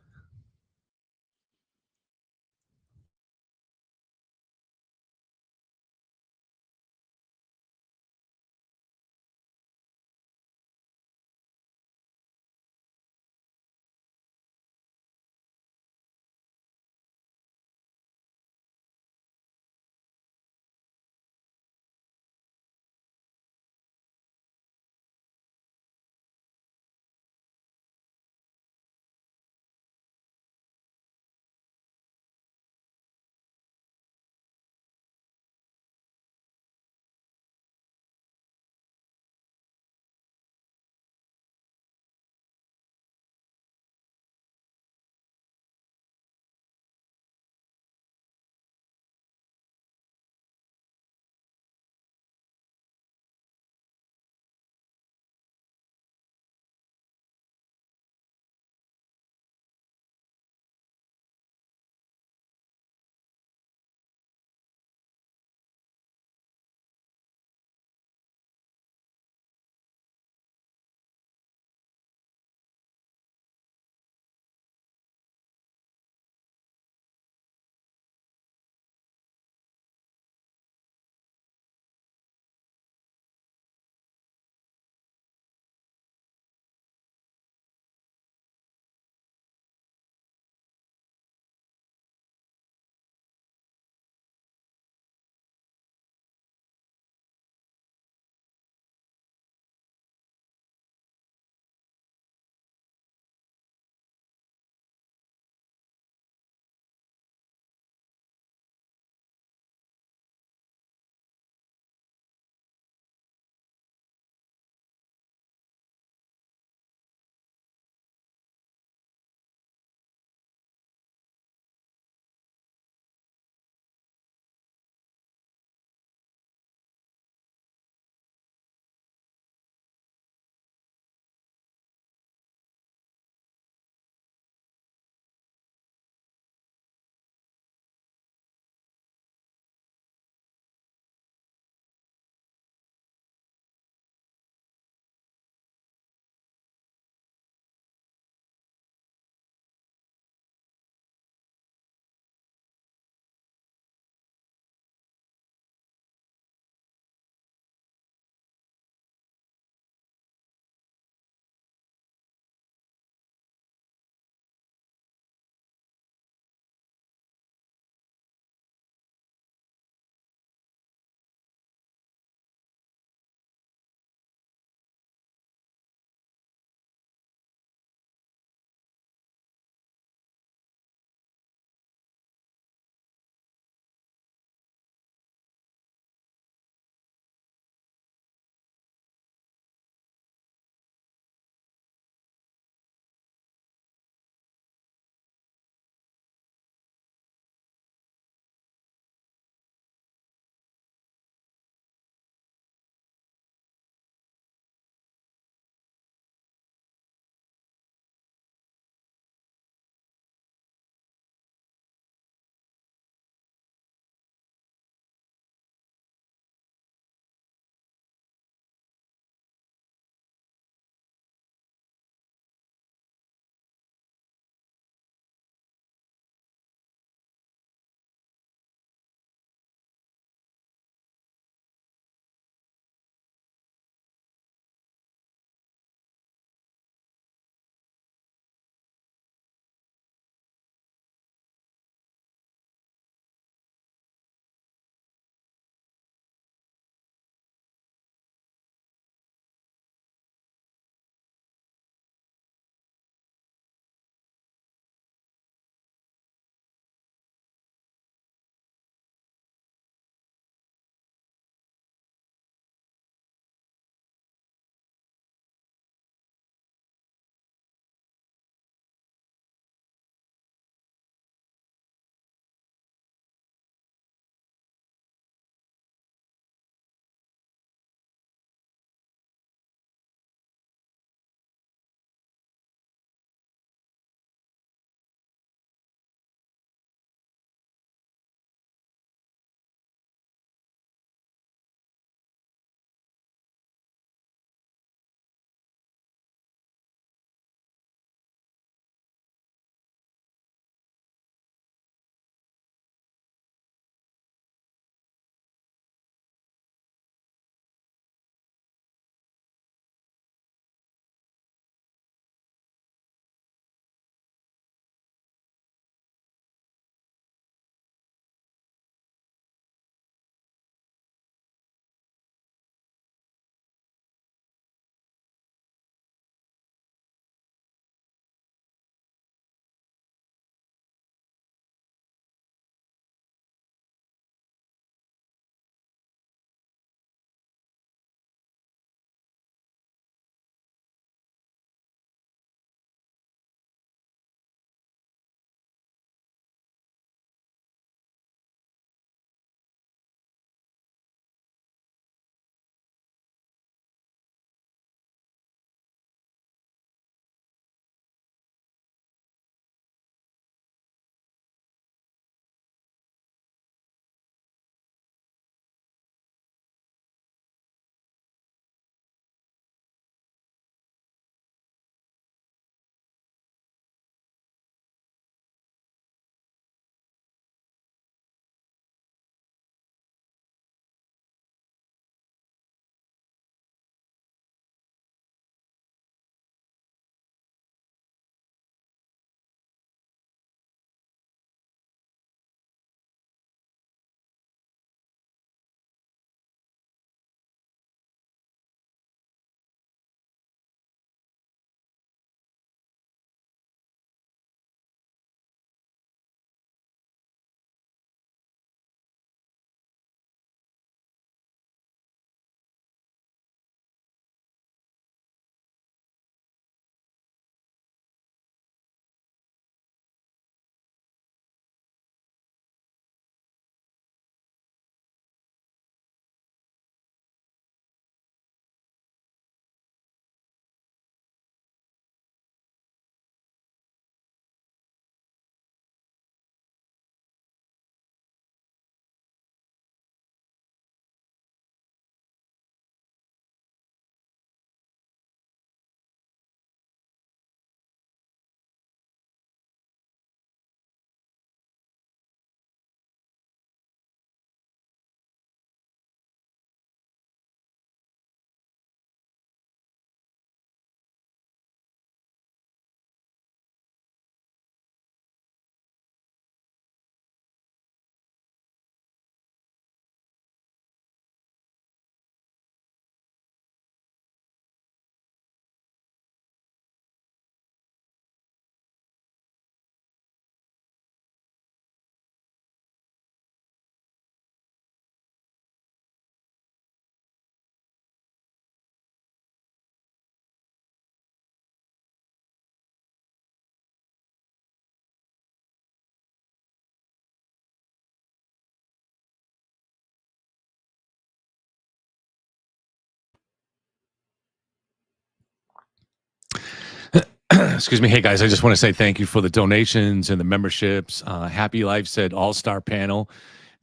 Excuse me. Hey, guys, I just want to say thank you for the donations and the memberships. Happy Life said all-star panel.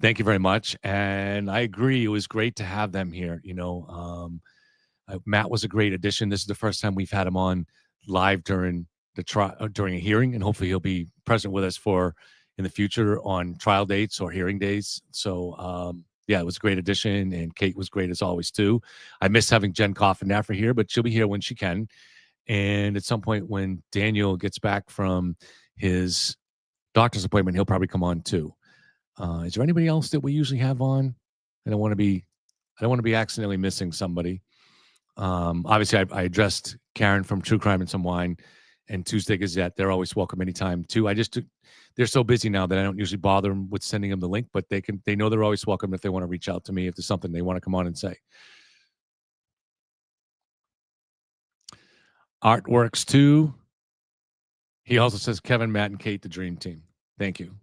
Thank you very much. And I agree. It was great to have them here. Matt was a great addition. This is the first time we've had him on live during during a hearing, and hopefully he'll be present with us in the future on trial dates or hearing days. So, yeah, it was a great addition, and Kate was great as always, too. I miss having Jen Coffin-Naffer here, but she'll be here when she can. And at some point when Daniel gets back from his doctor's appointment, he'll probably come on, too. Is there anybody else that we usually have on? I don't want to be accidentally missing somebody. Obviously, I addressed Karen from True Crime and Some Wine and Tuesday Gazette. They're always welcome anytime, too. They're so busy now that I don't usually bother them with sending them the link, but they know they're always welcome if they want to reach out to me if there's something they want to come on and say. Artworks, too. He also says Kevin, Matt, and Kate, the dream team. Thank you.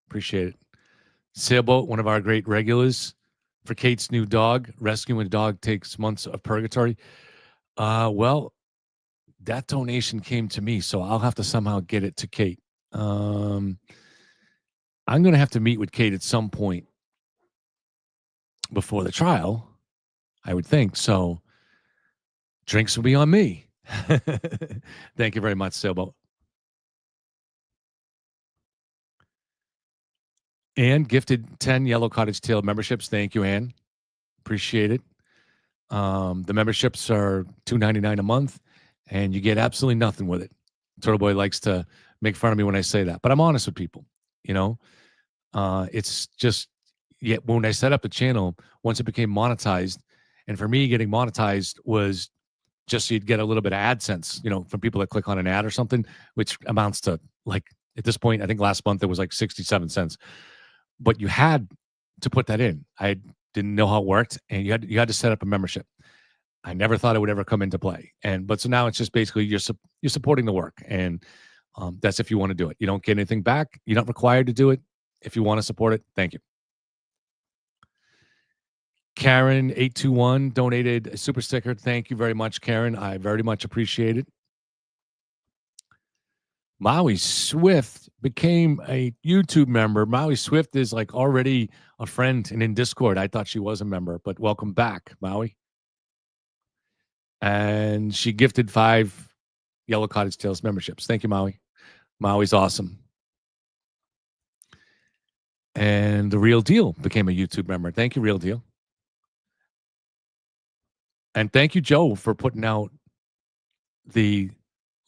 Appreciate it. Sailboat, one of our great regulars. For Kate's new dog, rescuing a dog takes months of purgatory. Well, that donation came to me, so I'll have to somehow get it to Kate. I'm going to have to meet with Kate at some point before the trial, I would think. So drinks will be on me. Thank you very much, Sailboat. Ann gifted 10 Yellow Cottage Tail memberships. Thank you, Ann. Appreciate it. The memberships are $2.99 a month, and you get absolutely nothing with it. Turtle Boy likes to make fun of me when I say that, but I'm honest with people. It's just, when I set up the channel, once it became monetized, and for me, getting monetized was just so you'd get a little bit of AdSense, from people that click on an ad or something, which amounts to, like, at this point, I think last month it was like 67 cents. But you had to put that in. I didn't know how it worked, and you had to set up a membership. I never thought it would ever come into play. So now it's just basically you're supporting the work, and that's if you want to do it. You don't get anything back. You're not required to do it. If you want to support it, thank you. Karen 821 donated a super sticker. Thank you very much, Karen. I very much appreciate it. Maui Swift became a YouTube member. Maui Swift is like already a friend and in Discord. I thought she was a member, but welcome back, Maui. And she gifted 5 Yellow Cottage Tales memberships. Thank you, Maui. Maui's awesome. And The Real Deal became a YouTube member. Thank you, Real Deal. And thank you, Joe, for putting out the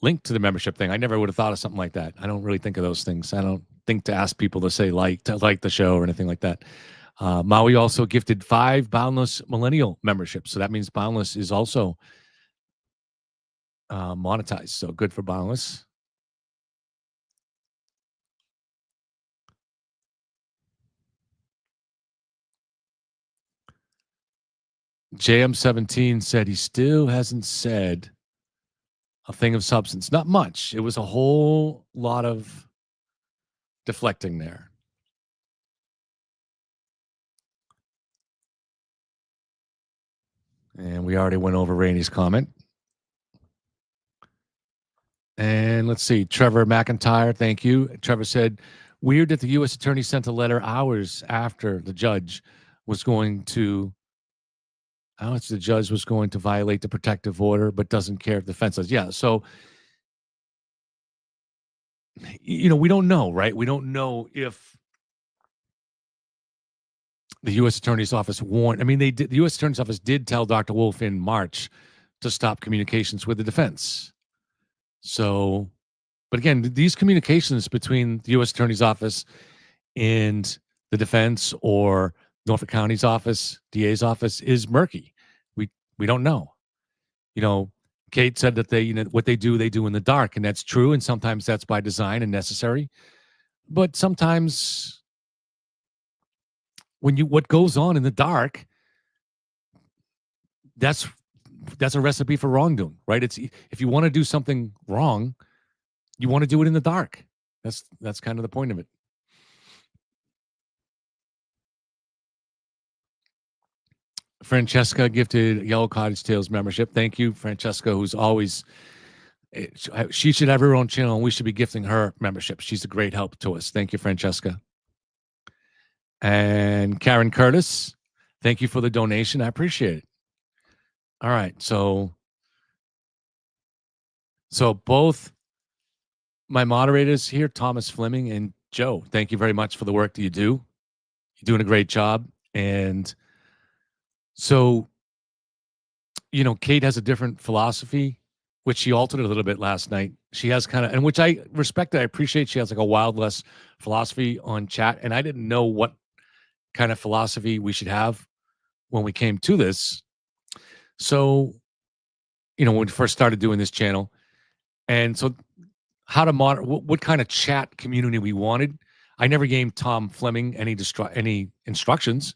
link to the membership thing. I never would have thought of something like that. I don't really think of those things. I don't think to ask people to say like the show or anything like that. Maui also gifted 5 Boundless Millennial memberships. So that means Boundless is also monetized. So good for Boundless. JM17 said he still hasn't said a thing of substance. Not much. It was a whole lot of deflecting there. And we already went over Rainey's comment. And let's see. Trevor McIntyre, thank you. Trevor said, weird that the U.S. attorney sent a letter hours after the judge was going to violate the protective order, but doesn't care if the defense does. Yeah, so, we don't know, right? We don't know if the U.S. Attorney's Office warned. I mean, the U.S. Attorney's Office did tell Dr. Wolf in March to stop communications with the defense. So, but again, these communications between the U.S. Attorney's Office and the defense or Norfolk County's office, DA's office, is murky. We don't know. Kate said that they, what they do in the dark, and that's true. And sometimes that's by design and necessary. But sometimes what goes on in the dark, that's a recipe for wrongdoing, right? It's, if you want to do something wrong, you want to do it in the dark. That's kind of the point of it. Francesca gifted Yellow Cottage Tales membership. Thank you, Francesca, who's always She should have her own channel, and we should be gifting her membership. She's a great help to us. Thank you, Francesca. And Karen Curtis, thank you for the donation. I appreciate it. All right, so both my moderators here, Thomas Fleming and Joe, thank you very much for the work that you do. You're doing a great job. And so, Kate has a different philosophy, which she altered a little bit last night. She has kind of, and which I respect, I appreciate. She has like a Wild West philosophy on chat. And I didn't know what kind of philosophy we should have when we came to this. So, when we first started doing this channel. And so how to what kind of chat community we wanted. I never gave Tom Fleming any instructions.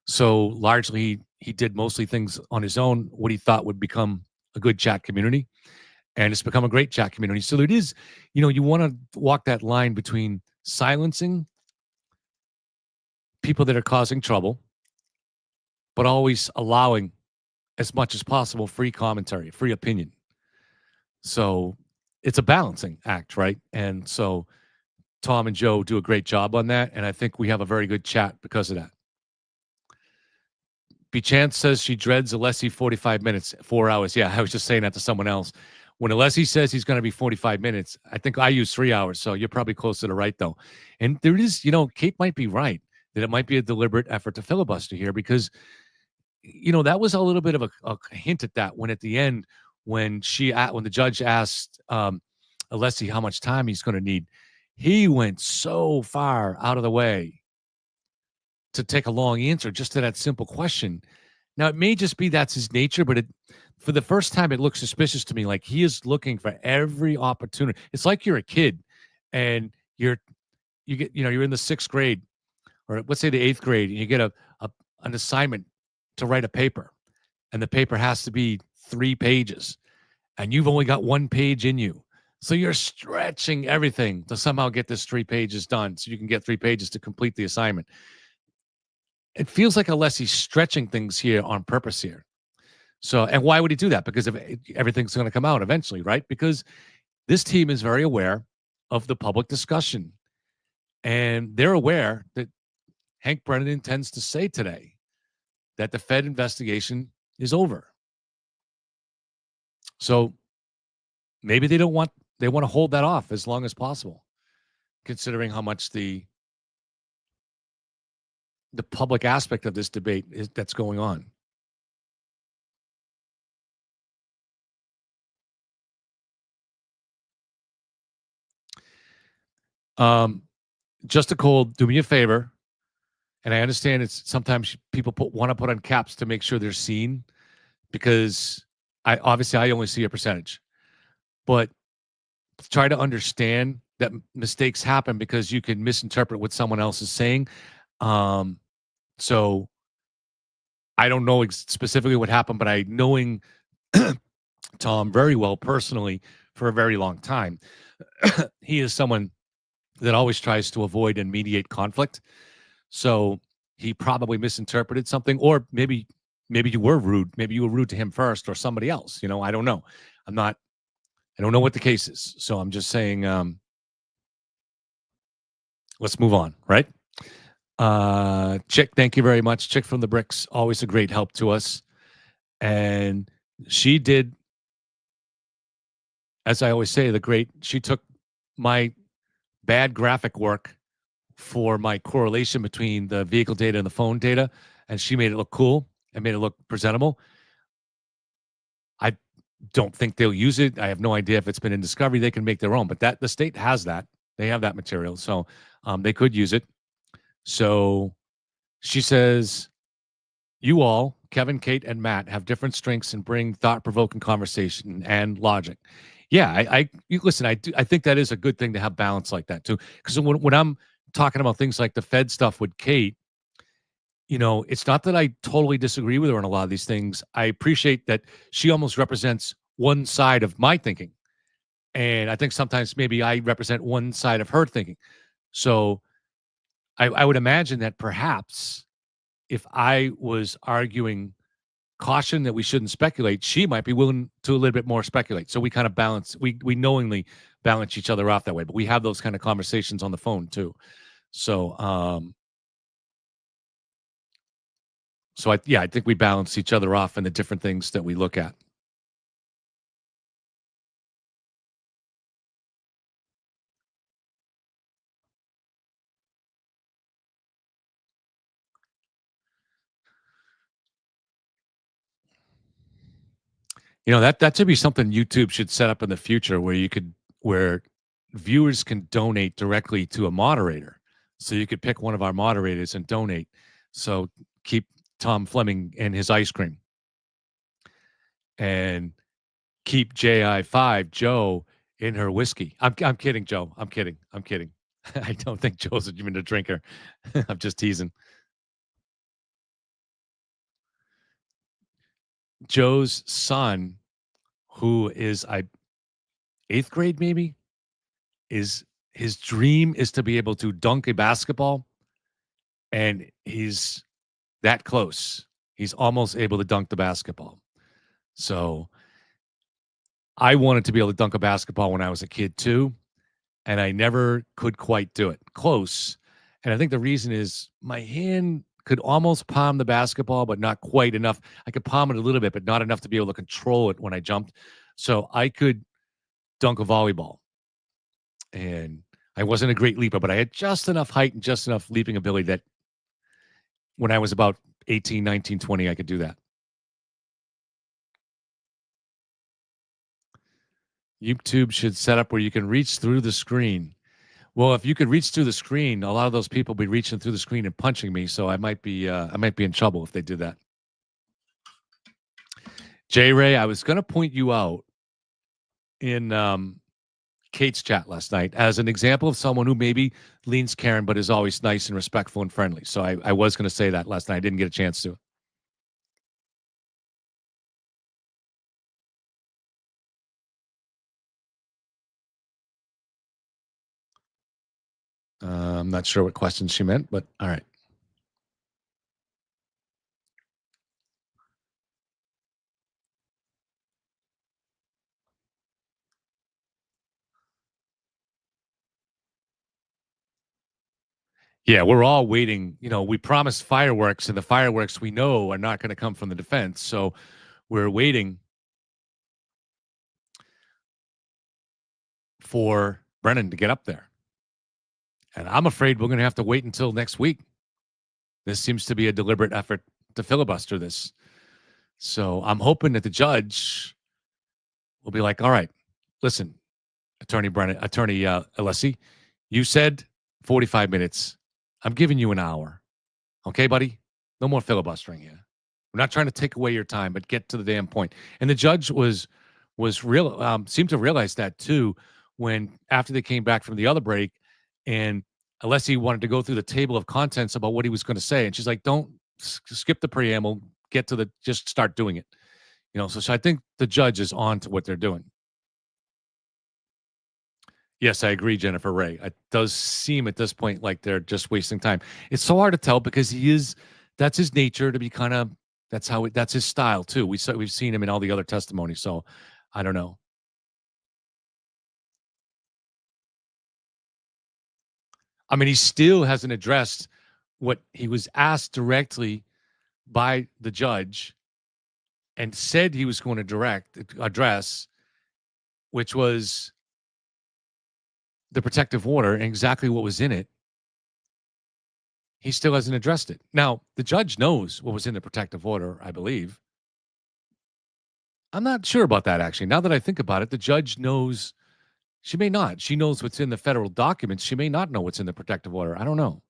So largely he did mostly things on his own, what he thought would become a good chat community. And it's become a great chat community. So it is, you want to walk that line between silencing people that are causing trouble, but always allowing as much as possible free commentary, free opinion. So it's a balancing act, right? And so Tom and Joe do a great job on that. And I think we have a very good chat because of that. Chance says she dreads Alessi 45 minutes, 4 hours. Yeah, I was just saying that to someone else. When Alessi says he's going to be 45 minutes, I think I use 3 hours. So you're probably closer to right, though. And there is, Kate might be right that it might be a deliberate effort to filibuster here because, that was a little bit of a hint at that when at the end, when the judge asked Alessi how much time he's going to need, he went so far out of the way to take a long answer just to that simple question. Now, it may just be that's his nature, but for the first time, it looks suspicious to me. Like he is looking for every opportunity. It's like you're a kid and you're in the 6th grade or let's say the 8th grade and you get an assignment to write a paper and the paper has to be 3 pages and you've only got 1 page in you. So you're stretching everything to somehow get this 3 pages done so you can get 3 pages to complete the assignment. It feels like Alessi's stretching things here on purpose here. So, and why would he do that? Because everything's going to come out eventually, right? Because this team is very aware of the public discussion. And they're aware that Hank Brennan intends to say today that the Fed investigation is over. So maybe they want to hold that off as long as possible, considering how much the public aspect of this debate that's going on. Just a cold, do me a favor. And I understand it's sometimes people want to put on caps to make sure they're seen because I only see a percentage, but try to understand that mistakes happen because you can misinterpret what someone else is saying. So I don't know specifically what happened, but knowing Tom very well personally for a very long time, he is someone that always tries to avoid and mediate conflict. So he probably misinterpreted something, or maybe you were rude. Maybe you were rude to him first or somebody else. I don't know. I don't know what the case is. So I'm just saying, let's move on, right? Chick, thank you very much. Chick from the Bricks, always a great help to us. And she did, as I always say, she took my bad graphic work for my correlation between the vehicle data and the phone data, and she made it look cool and made it look presentable. I don't think they'll use it. I have no idea if it's been in discovery. They can make their own, but the state has that. They have that material, so they could use it. So she says, you all, Kevin, Kate, and Matt, have different strengths and bring thought-provoking conversation and logic. Yeah, listen, I think that is a good thing to have balance like that too. Because when I'm talking about things like the Fed stuff with Kate, it's not that I totally disagree with her on a lot of these things. I appreciate that she almost represents one side of my thinking. And I think sometimes maybe I represent one side of her thinking. So I would imagine that perhaps if I was arguing caution that we shouldn't speculate, she might be willing to a little bit more speculate. So we kind of balance, we knowingly balance each other off that way, but we have those kind of conversations on the phone too. So, I think we balance each other off in the different things that we look at. That should be something YouTube should set up in the future where viewers can donate directly to a moderator. So you could pick one of our moderators and donate. So keep Tom Fleming and his ice cream. And keep JI5 Joe in her whiskey. I'm kidding, Joe. I'm kidding. I don't think Joe's even a drinker. I'm just teasing. Joe's son, who is eighth grade maybe, is his dream is to be able to dunk a basketball, and he's that close. He's almost able to dunk the basketball. So I wanted to be able to dunk a basketball when I was a kid too, and I never could quite do it. Close. And I think the reason is my hand could almost palm the basketball, but not quite enough. I could palm it a little bit, but not enough to be able to control it when I jumped. So I could dunk a volleyball. And I wasn't a great leaper, but I had just enough height and just enough leaping ability that when I was about 18, 19, 20, I could do that. YouTube should set up where you can reach through the screen. Well, if you could reach through the screen, a lot of those people be reaching through the screen and punching me, so I might be in trouble if they did that. J Ray, I was going to point you out in Kate's chat last night as an example of someone who maybe leans Karen, but is always nice and respectful and friendly. So I was going to say that last night. I didn't get a chance to. I'm not sure what question she meant, but all right. Yeah, we're all waiting. We promised fireworks, and the fireworks we know are not going to come from the defense. So we're waiting for Brennan to get up there. And I'm afraid we're going to have to wait until next week. This seems to be a deliberate effort to filibuster this. So I'm hoping that the judge will be like, all right, listen, Attorney Alessi, you said 45 minutes. I'm giving you an hour. Okay, buddy? No more filibustering here. We're not trying to take away your time, but get to the damn point. And the judge seemed to realize that too when after they came back from the other break and Alessi wanted to go through the table of contents about what he was going to say. And she's like, don't skip the preamble, just start doing it. So I think the judge is on to what they're doing. Yes, I agree, Jennifer Ray. It does seem at this point like they're just wasting time. It's so hard to tell because that's his nature to be kind of, that's his style too. We've seen him in all the other testimonies. So I don't know. I mean, he still hasn't addressed what he was asked directly by the judge and said he was going to address, which was the protective order and exactly what was in it. He still hasn't addressed it. Now, the judge knows what was in the protective order, I believe. I'm not sure about that, actually. Now that I think about it, the judge knows. She may not. She knows what's in the federal documents. She may not know what's in the protective order. I don't know.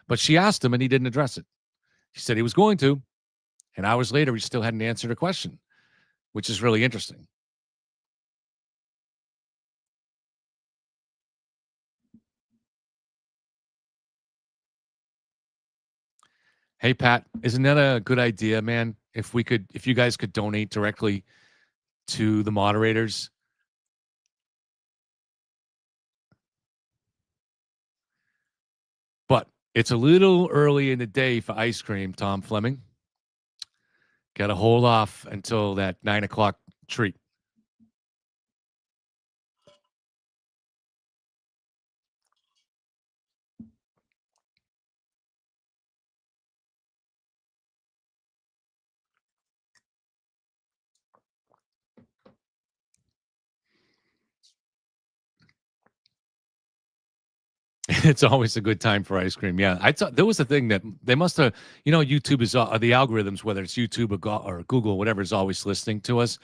But she asked him, and he didn't address it. He said he was going to. And hours later, he still hadn't answered a question, which is really interesting. Hey, Pat, isn't that a good idea, man? If you guys could donate directly to the moderators. But it's a little early in the day for ice cream, Tom Fleming. Got to hold off until that 9 o'clock treat. It's always a good time for ice cream. Yeah, I thought there was a thing that they must have. YouTube is the algorithms, whether it's YouTube or Google, whatever, is always listening to us.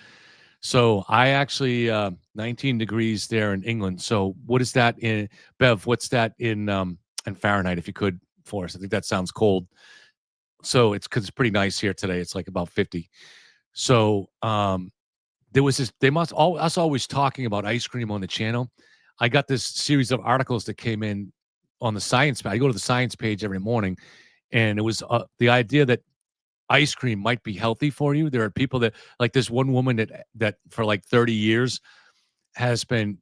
So I actually 19 degrees there in England. So what is that in Bev? What's that in Fahrenheit? If you could for us, I think that sounds cold. So it's because it's pretty nice here today. It's like about 50. So there was this. They must us always talking about ice cream on the channel. I got this series of articles that came in on the science. I go to the science page every morning, and it was the idea that ice cream might be healthy for you. There are people that, like this one woman that for like 30 years has been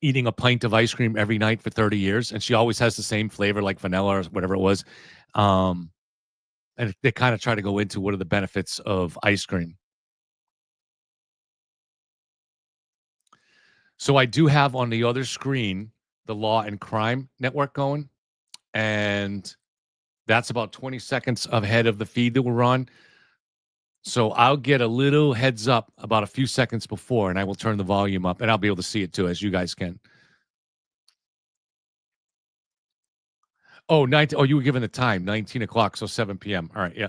eating a pint of ice cream every night for 30 years, and she always has the same flavor, like vanilla or whatever it was. And they kind of try to go into what are the benefits of ice cream. So I do have on the other screen the Law and Crime Network going, and that's about 20 seconds ahead of the feed that we're on. So I'll get a little heads up about a few seconds before, and I will turn the volume up, and I'll be able to see it too, as you guys can. Oh, 19. Oh, you were given the time, 19 o'clock, so 7 p.m. All right, yeah.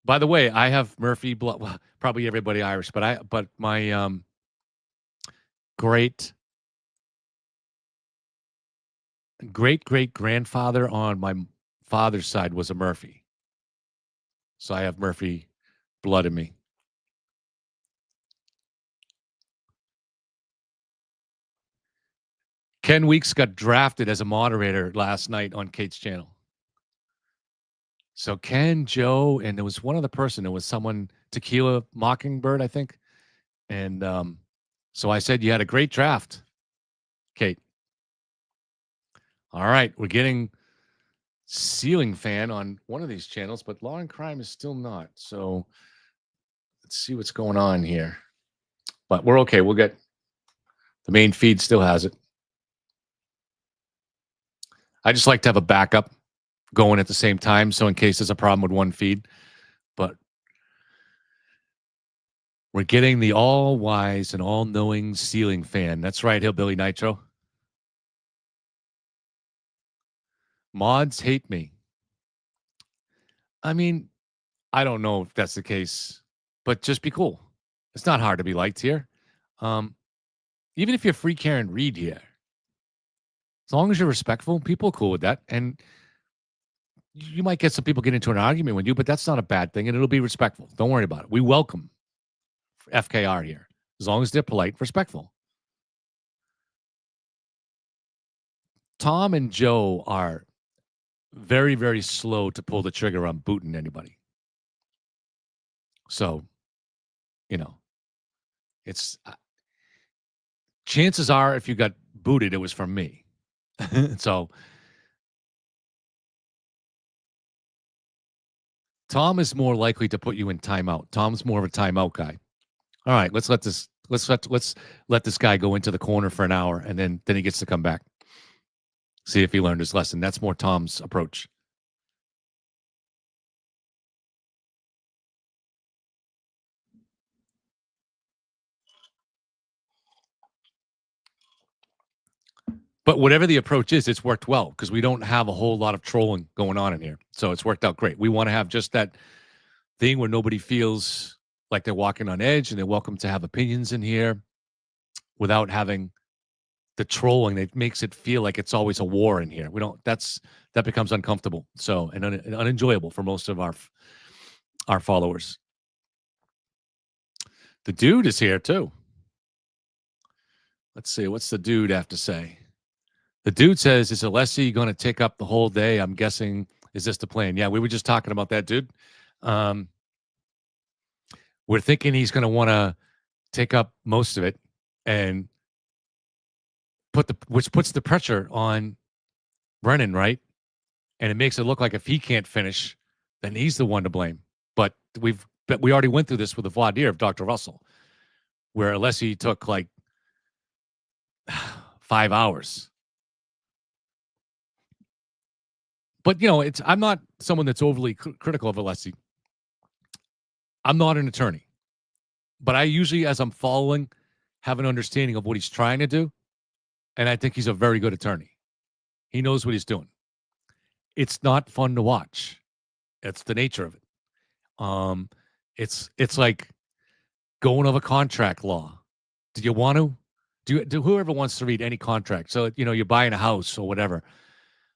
By the way, I have Murphy blood. Well, probably everybody Irish, but my great great grandfather on my father's side was a Murphy. So I have Murphy blood in me. Ken Weeks got drafted as a moderator last night on Kate's channel. So Ken, Joe, and there was one other person. There was someone, Tequila Mockingbird, I think. And so I said, you had a great draft, Kate. All right. We're getting Ceiling Fan on one of these channels, but Law and Crime is still not. So let's see what's going on here. But we're okay. We'll get the main feed still has it. I just like to have a backup going at the same time. So in case there's a problem with one feed, but we're getting the all wise and all knowing Ceiling Fan. That's right, Hillbilly Nitro. Mods hate me. I mean, I don't know if that's the case, but just be cool. It's not hard to be liked here. Even if you're free Karen Reed here, as long as you're respectful, people are cool with that. And you might get some people get into an argument with you, but that's not a bad thing, and it'll be respectful. Don't worry about it. We welcome FKR here, as long as they're polite, respectful. Tom and Joe are very, very slow to pull the trigger on booting anybody. So, it's chances are if you got booted, it was from me. So Tom is more likely to put you in timeout. Tom's more of a timeout guy. All right, let's let this guy go into the corner for an hour, and then he gets to come back. See if he learned his lesson. That's more Tom's approach. But whatever the approach is, it's worked well because we don't have a whole lot of trolling going on in here. So it's worked out great. We want to have just that thing where nobody feels like they're walking on edge, and they're welcome to have opinions in here without having the trolling that makes it feel like it's always a war in here. That becomes uncomfortable. So, and unenjoyable for most of our followers. The dude is here too. Let's see. What's the dude have to say? The dude says, is Alessi going to take up the whole day? I'm guessing, is this the plan? Yeah, we were just talking about that, dude. We're thinking he's going to want to take up most of it, and which puts the pressure on Brennan, right? And it makes it look like if he can't finish, then he's the one to blame. But we already went through this with the voir dire of Dr. Russell, where Alessi took like 5 hours. But I'm not someone that's overly critical of Alessi. I'm not an attorney, but I usually, as I'm following, have an understanding of what he's trying to do, and I think he's a very good attorney. He knows what he's doing. It's not fun to watch. It's the nature of it. It's like going over contract law. Do you want to? Do whoever wants to read any contract? So you're buying a house or whatever.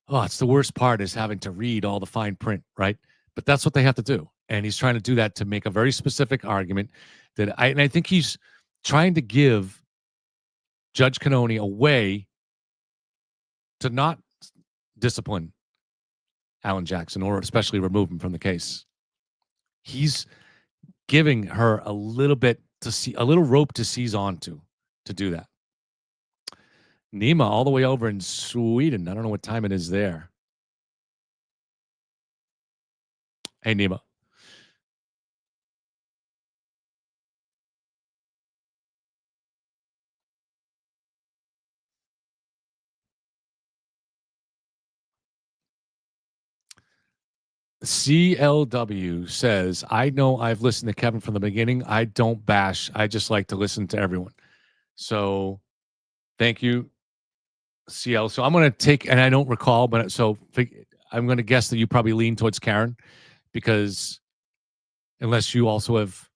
Oh, it's the worst part is having to read all the fine print, right? But that's what they have to do, and he's trying to do that to make a very specific argument that I think he's trying to give Judge Cannoni a way to not discipline Alan Jackson or especially remove him from the case. He's giving her a little rope to seize onto to do that. Nima, all the way over in Sweden. I don't know what time it is there. Hey, Nima. CLW says, I know I've listened to Kevin from the beginning. I don't bash. I just like to listen to everyone. So thank you, CL. So I'm going to take, and I don't recall, but so I'm going to guess that you probably lean towards Karen, because unless you also have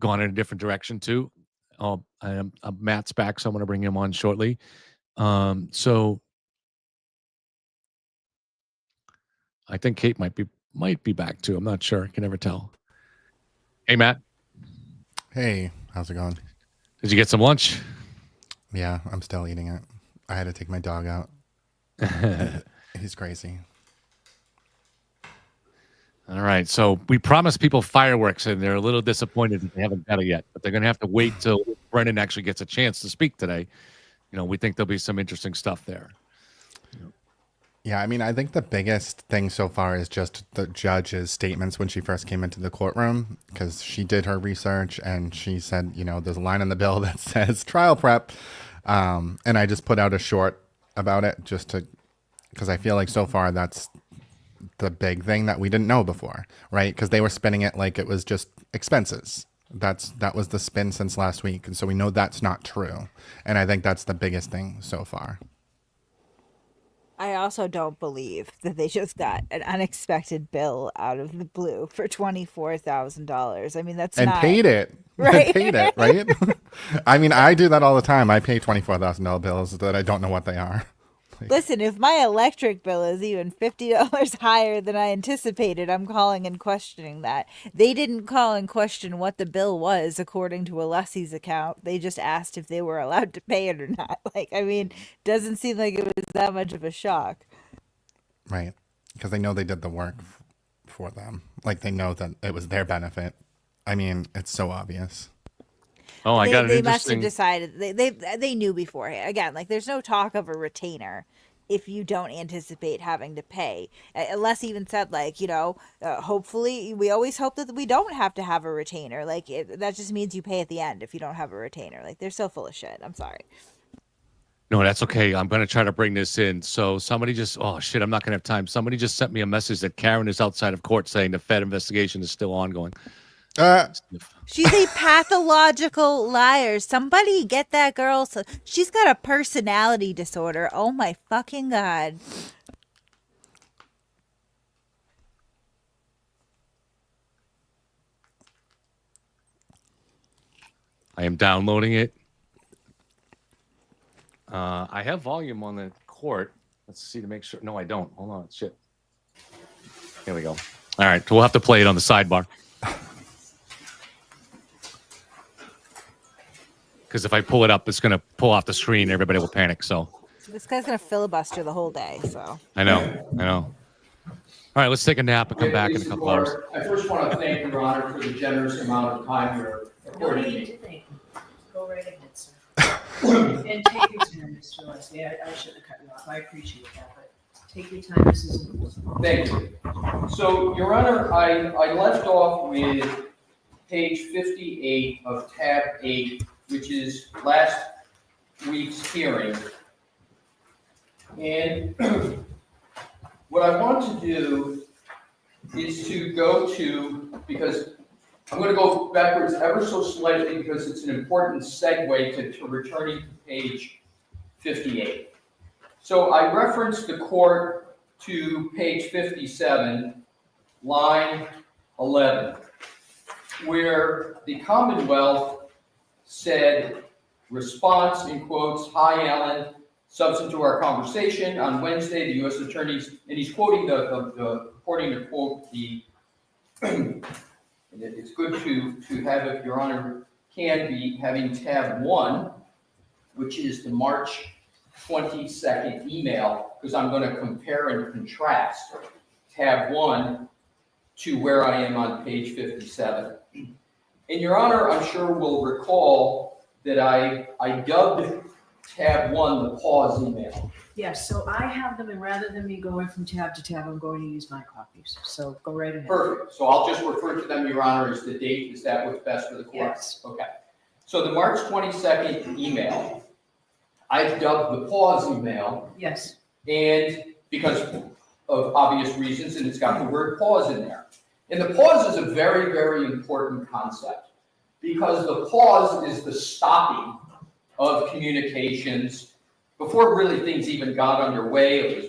gone in a different direction too. Matt's back, so I'm going to bring him on shortly. So I think Kate might be back too. I'm not sure. I can never tell. Hey, Matt. Hey, how's it going? Did you get some lunch? Yeah, I'm still eating it. I had to take my dog out. He's crazy. All right. So we promised people fireworks, and they're a little disappointed that they haven't got it yet. But they're going to have to wait till Brennan actually gets a chance to speak today. We think there'll be some interesting stuff there. Yeah, I mean, I think the biggest thing so far is just the judge's statements when she first came into the courtroom, because she did her research and she said, there's a line in the bill that says trial prep. And I just put out a short about it because I feel like so far that's the big thing that we didn't know before, right? Because they were spinning it like it was just expenses. That was the spin since last week. And so we know that's not true. And I think that's the biggest thing so far. I also don't believe that they just got an unexpected bill out of the blue for $24,000. I mean, that's and not... paid it. Right. Paid it, right? I mean, I do that all the time. I pay $24,000 bills that I don't know what they are. Listen, if my electric bill is even $50 higher than I anticipated, I'm calling and questioning that. They didn't call and question what the bill was according to Alessi's account. They just asked if they were allowed to pay it or not. Doesn't seem like it was that much of a shock. Right. Because they know they did the work for them. They know that it was their benefit. I mean, it's so obvious. Oh, I got an They interesting... must have decided they knew beforehand. Again, there's no talk of a retainer if you don't anticipate having to pay. Unless even said hopefully we always hope that we don't have to have a retainer. That just means you pay at the end if you don't have a retainer. They're so full of shit. I'm sorry. No, that's okay. I'm going to try to bring this in. So somebody I'm not going to have time. Somebody just sent me a message that Karen is outside of court saying the Fed investigation is still ongoing. She's a pathological liar. Somebody get that girl. She's got a personality disorder. Oh my fucking God. I am downloading it. I have volume on the court. Let's see to make sure. No, I don't. Hold on. Shit. Here we go. All right. So we'll have to play it on the sidebar. Because if I pull it up, it's going to pull off the screen. Everybody will panic. So this guy's going to filibuster the whole day. So I know. All right, let's take a nap and come back in a couple hours. I first want to thank Your Honor for the generous amount of time you're according to me. Thank you. Go right ahead, sir. And take your time, Mr. Leslie. I shouldn't have cut you off. I appreciate that, but Take your time, this isn't. Thank you. So, Your Honor, I left off with page 58 of tab 8, which is last week's hearing. And what I want to do is to go to, because I'm going to go backwards ever so slightly because it's an important segue to returning to page 58. So I referenced the court to page 57, line 11, where the Commonwealth said, response in quotes, "Hi, Alan, subsequent to our conversation on Wednesday, the U.S. attorneys," and he's quoting according to quote the, and it's good to have, if Your Honor can be, having tab 1, which is the March 22nd email, because I'm going to compare and contrast tab 1 to where I am on page 57. And Your Honor, I'm sure will recall that I dubbed tab 1 the pause email. Yes, so I have them, and rather than me going from tab to tab, I'm going to use my copies. So go right ahead. Perfect. So I'll just refer to them, Your Honor, as the date. Is that what's best for the court? Yes. Okay. So the March 22nd email, I've dubbed the pause email. Yes. And because of obvious reasons, and it's got the word pause in there. And the pause is a very, very important concept because the pause is the stopping of communications before really things even got underway. It was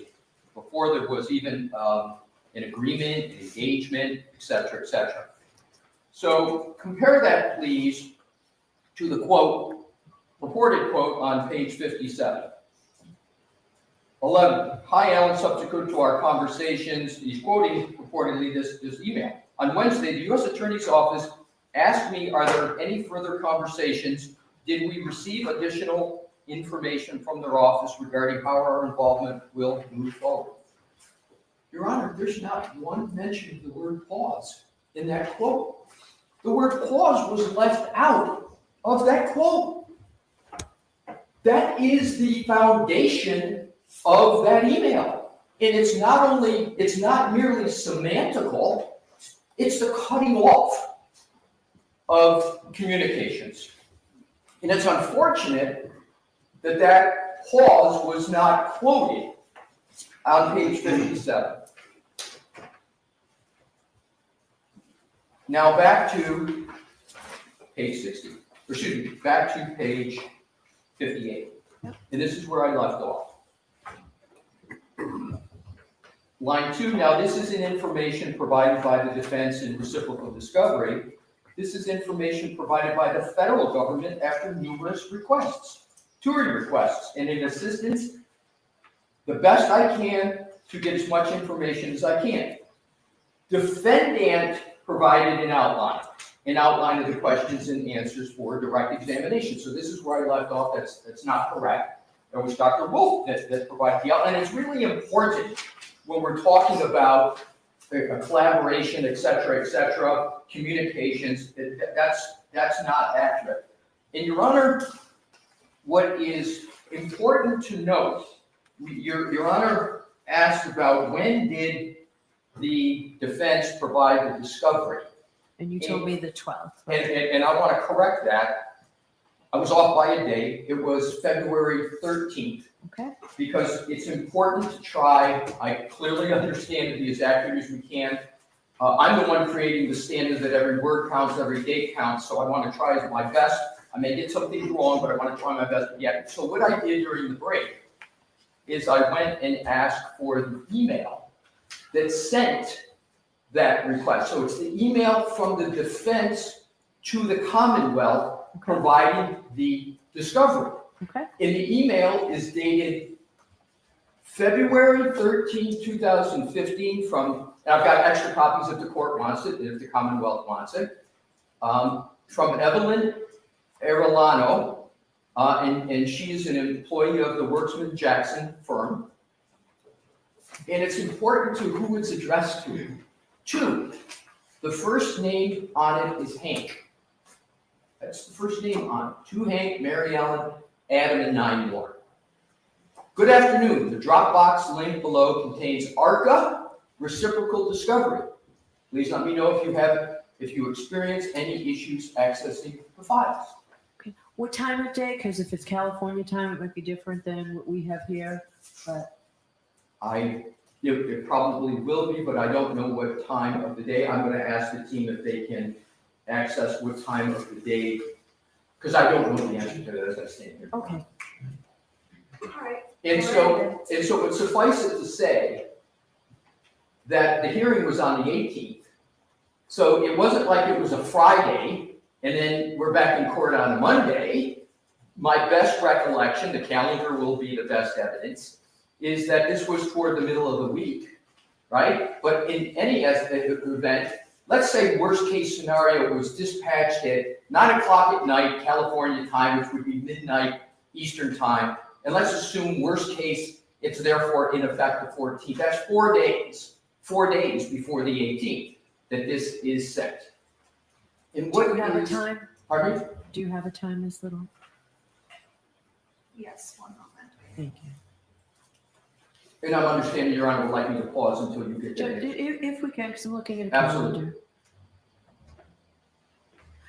before there was even an agreement, an engagement, et cetera, et cetera. So compare that, please, to the quote, reported quote on page 57. 11, "Hi, Alan, subsequent to our conversations," he's quoting reportedly this email. "On Wednesday, the U.S. Attorney's Office asked me, are there any further conversations? Did we receive additional information from their office regarding how our involvement will move forward?" Your Honor, there's not one mention of the word pause in that quote. The word pause was left out of that quote. That is the foundation of that email. And it's not merely semantical, it's the cutting off of communications. And it's unfortunate that that pause was not quoted on page 57. Now back to page 60, or excuse me, back to page 58. And this is where I left off. Line 2, now this is an information provided by the defense in reciprocal discovery. This is information provided by the federal government after numerous requests, touring requests, and in assistance, the best I can to get as much information as I can. Defendant provided an outline of the questions and answers for direct examination. So this is where I left off. That's not correct. It was Dr. Wolf that provided the outline. It's really important when we're talking about a collaboration, et cetera, communications. That's not accurate. And Your Honor, what is important to note, Your Honor asked about when did the defense provide the discovery. And you told me the 12th. And I want to correct that. I was off by a day. It was February 13th. Okay. Because it's important to try, I clearly understand to be as accurate as we can. I'm the one creating the standard that every word counts, every date counts, so I want to try my best. I may get some things wrong, but I want to try my best to get it. So what I did during the break is I went and asked for the email that sent that request. So it's the email from the defense to the Commonwealth providing the discovery. Okay. And the email is dated February 13, 2015 from, and I've got extra copies if the court wants it, if the Commonwealth wants it, from Evelyn Arellano, and she is an employee of the Worksman Jackson firm. And it's important to who it's addressed to. 2, the first name on it is Hank. That's the first name on it. To Hank, Mary Ellen, Adam, and 9 more. Good afternoon. The Dropbox link below contains ARCA reciprocal discovery. Please let me know if you experience any issues accessing the files. Okay. What time of day? Because if it's California time, it might be different than what we have here. But It probably will be, but I don't know what time of the day. I'm going to ask the team if they can access what time of the day, because I don't know the answer to that as I stand here. okay. All right. And so it suffice it to say that the hearing was on the 18th. So it wasn't like it was a Friday and then we're back in court on a Monday. My best recollection, the calendar will be the best evidence, is that this was toward the middle of the week, right? But in any event, let's say worst case scenario, it was dispatched at 9 o'clock at night, California time, which would be midnight Eastern time. And let's assume worst case, it's therefore in effect the 14th. That's 4 days before the 18th that this is sent. And what Do you have a time? Pardon me? Do you have a time, Ms. Little? Yes, one moment. Thank you. And I'm understanding Your Honor would like me to pause until you get that. If we can, because I'm looking at a Absolutely.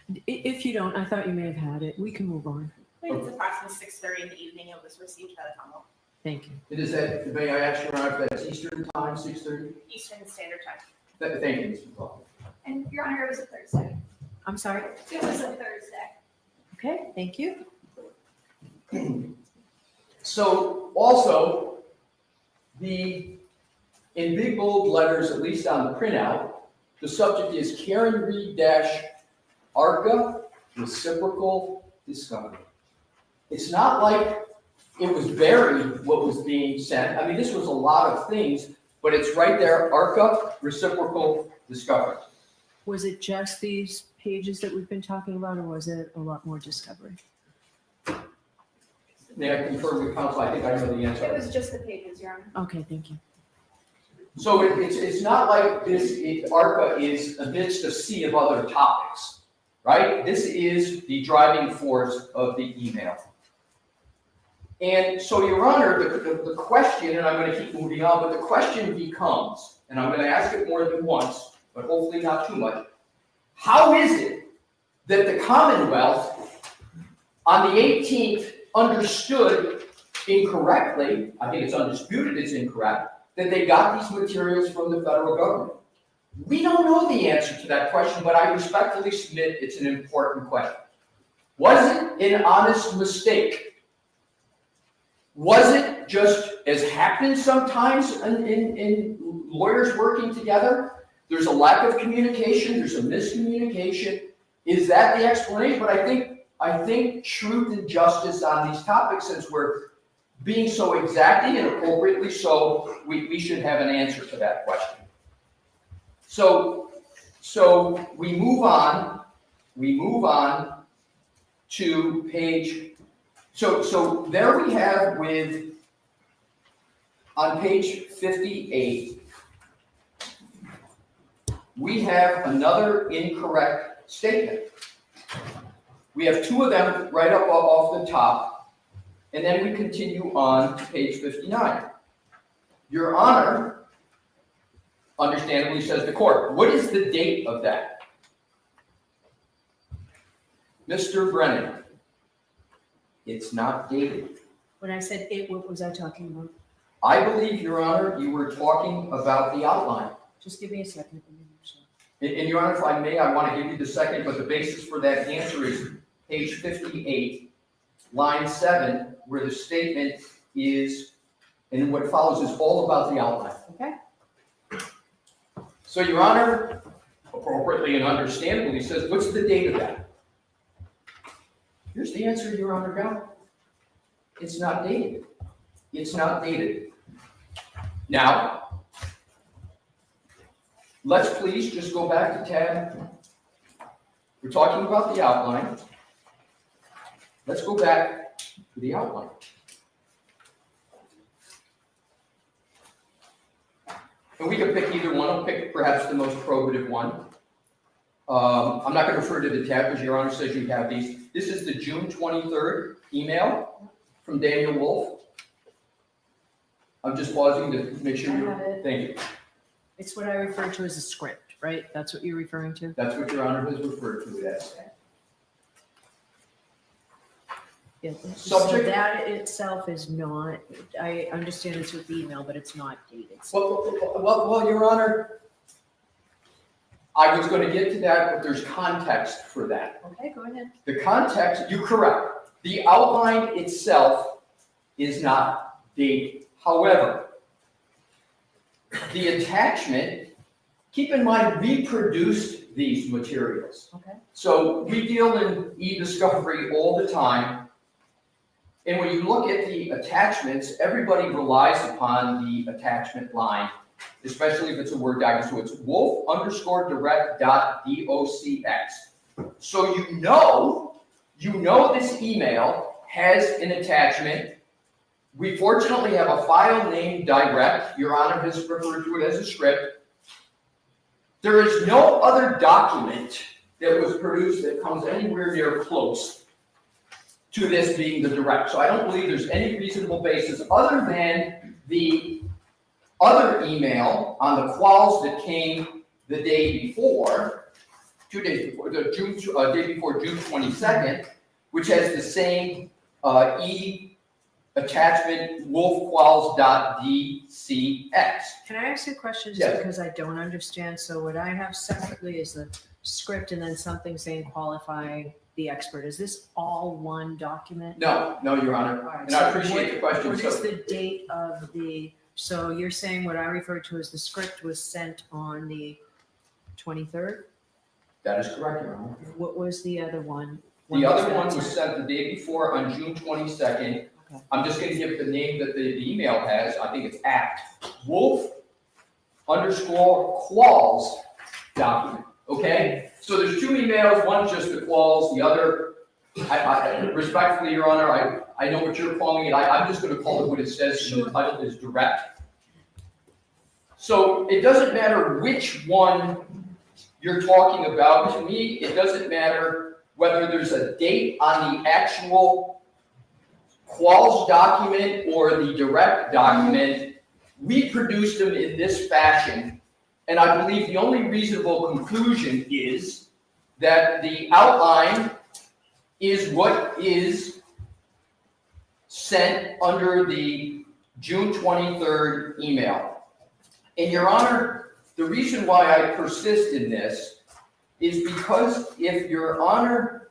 calendar. If you don't, I thought you may have had it. We can move on. I think it's approximately 6:30 in the evening. It was received by the Commonwealth. Thank you. It is that, may I ask Your Honor if that's Eastern time, 6:30? Eastern Standard Time. Thank you, Mr. McCall. And Your Honor, it was a Thursday. I'm sorry. It was a Thursday. Okay, thank you. So also, in big bold letters, at least on the printout, the subject is Karen Reed - ARCA reciprocal discovery. It's not like it was buried what was being sent. I mean, this was a lot of things, but it's right there, ARCA reciprocal discovery. Was it just these pages that we've been talking about, or was it a lot more discovery? May I confirm with counsel? I think I know the answer. It was just the pages, Your Honor. Okay, thank you. So it's not like ARCA is amidst a sea of other topics, right? This is the driving force of the email. And so, Your Honor, the question, and I'm going to keep moving on, but the question becomes, and I'm going to ask it more than once, but hopefully not too much, how is it that the Commonwealth on the 18th understood incorrectly, I think it's undisputed it's incorrect, that they got these materials from the federal government? We don't know the answer to that question, but I respectfully submit it's an important question. Was it an honest mistake? Was it just, as happens sometimes in lawyers working together, there's a lack of communication, there's a miscommunication? Is that the explanation? But I think truth and justice on these topics, since we're being so exacting and appropriately so, we should have an answer to that question. So we move on to page, so there we have on page 58, we have another incorrect statement. We have two of them right up off the top, and then we continue on to page 59. Your Honor, understandably, says the court. What is the date of that? Mr. Brennan, it's not dated. When I said it, what was I talking about? I believe, Your Honor, you were talking about the outline. Just give me a second. And Your Honor, if I may, I want to give you the second, but the basis for that answer is page 58, line 7, where the statement is, and what follows is all about the outline. Okay. So, Your Honor, appropriately and understandably says, what's the date of that? Here's the answer, Your Honor, got. It's not dated. It's not dated. Now, let's please just go back to tab. We're talking about the outline. Let's go back to the outline. And we can pick either one. I'll pick perhaps the most probative one. I'm not going to refer to the tab because Your Honor says you have these. This is the June 23rd email from Daniel Wolf. I'm just pausing to make sure I you, have it. thank you. It's what I refer to as a script, right? That's what you're referring to? That's what Your Honor has referred to it as. Yeah. So Subject- that itself is not, I understand it's with email, but it's not dated. Well, Your Honor, I was going to get to that, but there's context for that. Okay, go ahead. The context, you're correct. The outline itself is not dated. However, the attachment, keep in mind, we produced these materials. Okay. So we deal in e-discovery all the time. And when you look at the attachments, everybody relies upon the attachment line, especially if it's a Word document. So it's wolf_direct.docx. So you know this email has an attachment. We fortunately have a file named direct. Your Honor has referred to it as a script. There is no other document that was produced that comes anywhere near close to this being the direct. So I don't believe there's any reasonable basis other than the other email on the quals that came the day before, 2 days before, the day before June 22nd, which has the same attachment wolfquals.dcx. Can I ask you a question just Yes. because I don't understand? So what I have separately is the script and then something saying qualify the expert. Is this all one document? No, Your Honor, All right, and so I appreciate the question. What is So- the date of so you're saying what I refer to as the script was sent on the 23rd? That is correct, Your Honor. What was the other one? The When other that one was sent? sent the day before on June 22nd. Okay. I'm just gonna give the name that the email has. I think it's wolf_quals document, okay? So there's 2 emails, one's just the quals, the other, I respectfully, Your Honor, I know what you're calling it. I'm just gonna call it what it says in the title is direct. So it doesn't matter which one you're talking about. To me, it doesn't matter whether there's a date on the actual quals document or the direct document. We produced them in this fashion, and I believe the only reasonable conclusion is that the outline is what is sent under the June 23rd email. And Your Honor, the reason why I persist in this is because if Your Honor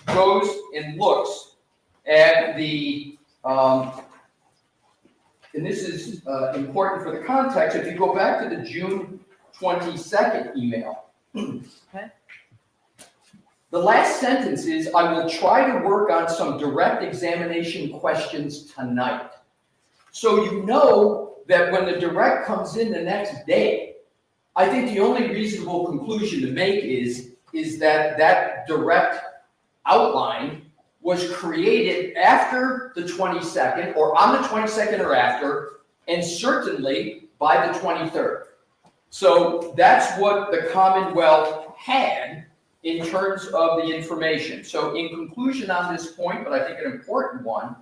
goes and looks at the, and this is important for the context, if you go back to the June 22nd email, Okay. the last sentence is, I will try to work on some direct examination questions tonight. So you know that when the direct comes in the next day, I think the only reasonable conclusion to make is that that direct outline was created after the 22nd, or on the 22nd or after, and certainly by the 23rd. So that's what the Commonwealth had in terms of the information. So in conclusion on this point, but I think an important one,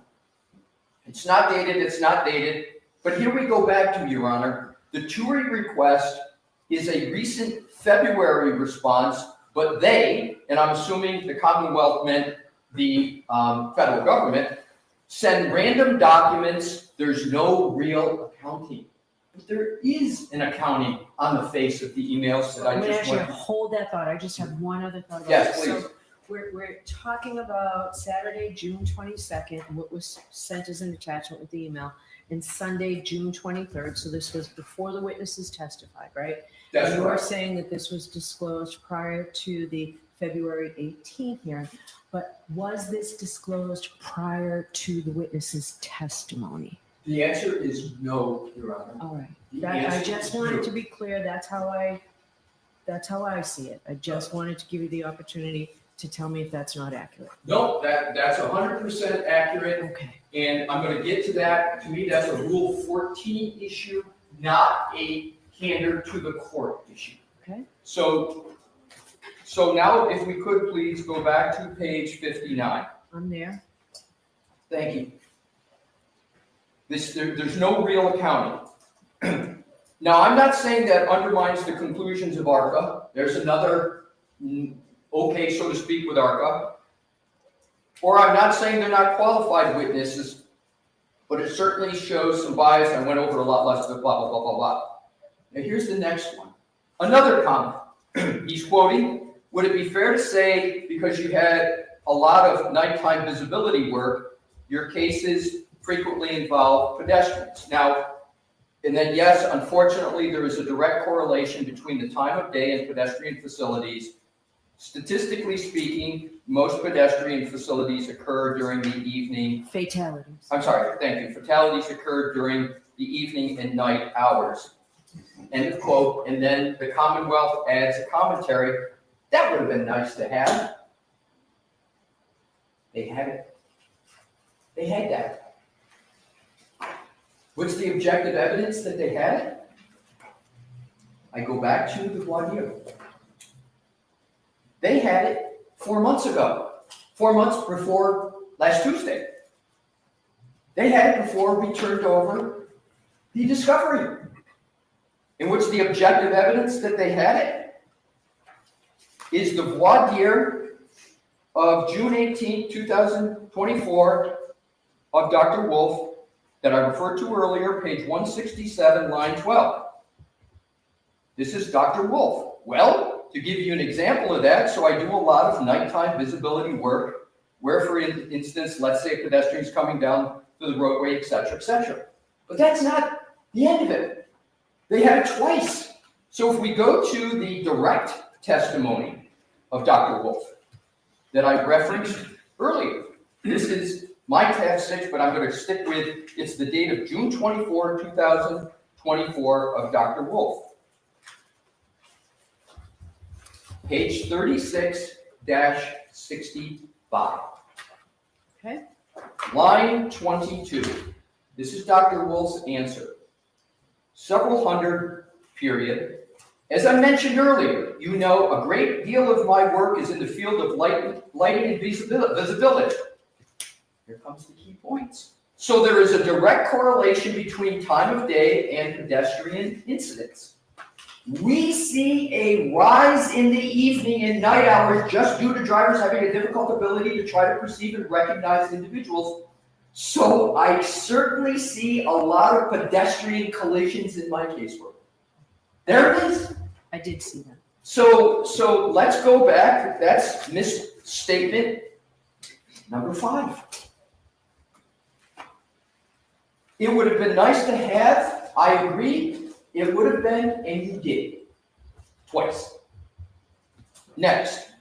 it's not dated, but here we go back to, Your Honor, the TURI request is a recent February response, but they, and I'm assuming the Commonwealth meant the federal government, send random documents. There's no real accounting. But there is an accounting on the face of the emails that I I'm gonna just actually went. hold that thought. I just have one other thought about Yes, this. please. So we're talking about Saturday, June 22nd, what was sent as an attachment with the email, and Sunday, June 23rd. So this was before the witnesses testified, right? That's And you are correct. saying that this was disclosed prior to the February 18th hearing, but was this disclosed prior to the witnesses' testimony? The answer is no, Your Honor. All right. The I answer just is wanted no. to be clear. That's how I see it. I just wanted to give you the opportunity to tell me if that's not accurate. No, that's 100% accurate, Okay. and I'm going to get to that. To me, that's a Rule 14 issue, not a candor to the court issue. Okay. So now, if we could please go back to page 59. I'm there. Thank you. There's no real accounting. Now, I'm not saying that undermines the conclusions of ARCA. There's another okay, so to speak, with ARCA. Or I'm not saying they're not qualified witnesses, but it certainly shows some bias. I went over a lot less than blah, blah, blah, blah, blah. Now, here's the next one. Another comment. He's quoting, would it be fair to say, because you had a lot of nighttime visibility work, your cases frequently involve pedestrians? Now, and then yes, unfortunately, there is a direct correlation between the time of day and pedestrian facilities. Statistically speaking, most pedestrian facilities occur during the evening. Fatalities. I'm sorry, thank you. Fatalities occur during the evening and night hours. End of quote. And then the Commonwealth adds a commentary. That would have been nice to have. They had it. They had that. What's the objective evidence that they had? I go back to the voir dire. They had it 4 months ago, 4 months before last Tuesday. They had it before we turned over the discovery. In which the objective evidence that they had it is the voir dire of June 18, 2024 of Dr. Wolf that I referred to earlier, page 167, line 12. This is Dr. Wolf. Well, to give you an example of that, so I do a lot of nighttime visibility work where, for instance, let's say a pedestrian's coming down the roadway, et cetera, but that's not the end of it. They had it twice. So if we go to the direct testimony of Dr. Wolf that I referenced earlier, this is my tab 6, but I'm going to stick with, it's the date of June 24, 2024 of Dr. Wolf. Page 36-65. Okay. Line 22. This is Dr. Wolf's answer. Several hundred, period. As I mentioned earlier, you know a great deal of my work is in the field of lighting and visibility. Here comes the key points. So there is a direct correlation between time of day and pedestrian incidents. We see a rise in the evening and night hours just due to drivers having a difficult ability to try to perceive and recognize individuals. So I certainly see a lot of pedestrian collisions in my casework. There it is. I did see that. So let's go back. That's misstatement number 5. It would have been nice to have, I agree, it would have been, and you did. Twice. Next.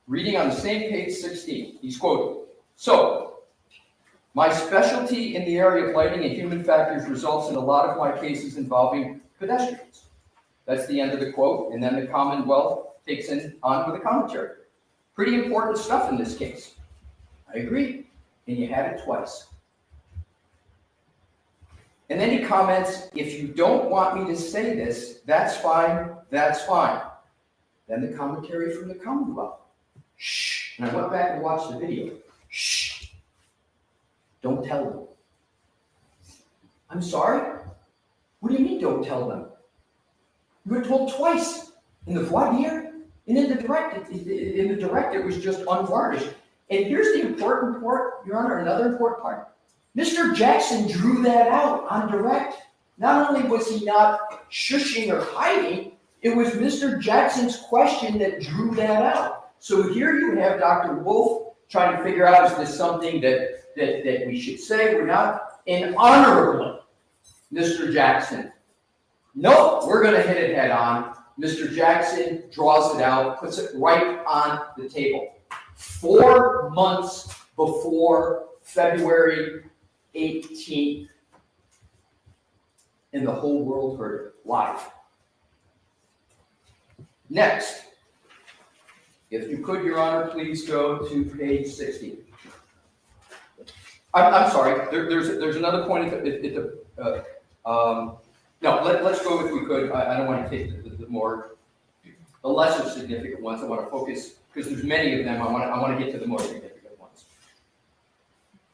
Reading on the same page 16, he's quoted. So, my specialty in the area of lighting and human factors results in a lot of my cases involving pedestrians. That's the end of the quote, and then the Commonwealth takes on with a commentary. Pretty important stuff in this case. I agree, and you had it twice. And then he comments, if you don't want me to say this, that's fine, that's fine. Then the commentary from the Commonwealth. Shh. And I went back and watched the video. Shh. Don't tell them. I'm sorry? What do you mean don't tell them? You were told twice. In the voir dire and in the direct. It was just unvarnished. And here's the important part, Your Honor, another important part. Mr. Jackson drew that out on direct. Not only was he not shushing or hiding, it was Mr. Jackson's question that drew that out. So here you have Dr. Wolf trying to figure out, is this something that we should say or not? And honorably, Mr. Jackson, nope, we're going to hit it head on. Mr. Jackson draws it out, puts it right on the table. 4 months before February 18th, and the whole world heard it live. Next, if you could, Your Honor, please go to page 16. I'm sorry. There's another point at the no. Let's go if we could. I don't want to take the lesser significant ones. I want to focus because there's many of them. I want to get to the more significant ones.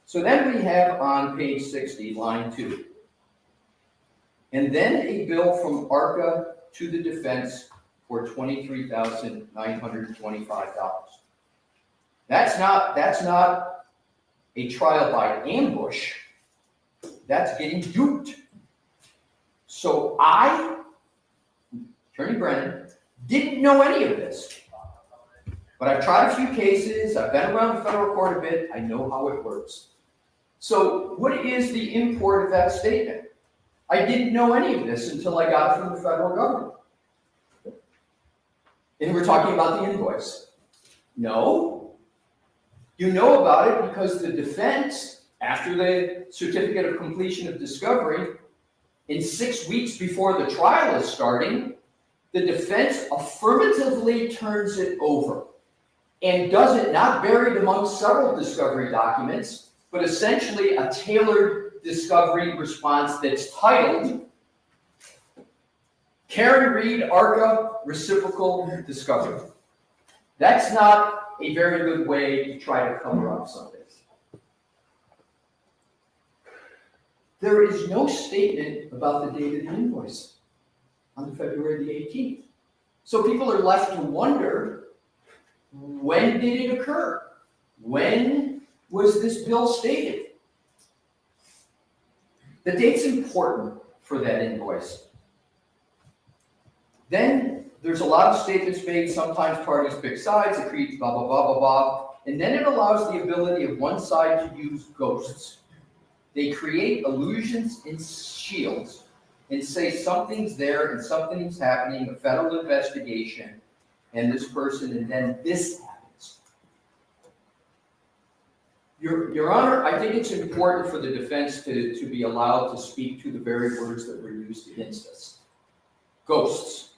So then we have on page 60, line 2. And then a bill from ARCA to the defense for $23,925. That's not a trial by ambush. That's getting duped. So I, Attorney Brennan, didn't know any of this. But I've tried a few cases, I've been around the federal court a bit, I know how it works. So what is the import of that statement? I didn't know any of this until I got it from the federal government. And we're talking about the invoice. No. You know about it because the defense, after the certificate of completion of discovery, in 6 weeks before the trial is starting, the defense affirmatively turns it over and does it not buried amongst several discovery documents, but essentially a tailored discovery response that's titled Karen Reed ARCA Reciprocal Discovery. That's not a very good way to try to cover up something. There is no statement about the date of the invoice on February the 18th. So people are left to wonder, when did it occur? When was this bill stated? The date's important for that invoice. Then there's a lot of statements made, sometimes parties pick sides, it creates blah, blah, blah, blah, blah. And then it allows the ability of one side to use ghosts. They create illusions and shields and say something's there and something's happening, a federal investigation, and this person, and then this happens. Your Honor, I think it's important for the defense to be allowed to speak to the very words that were used against us. Ghosts,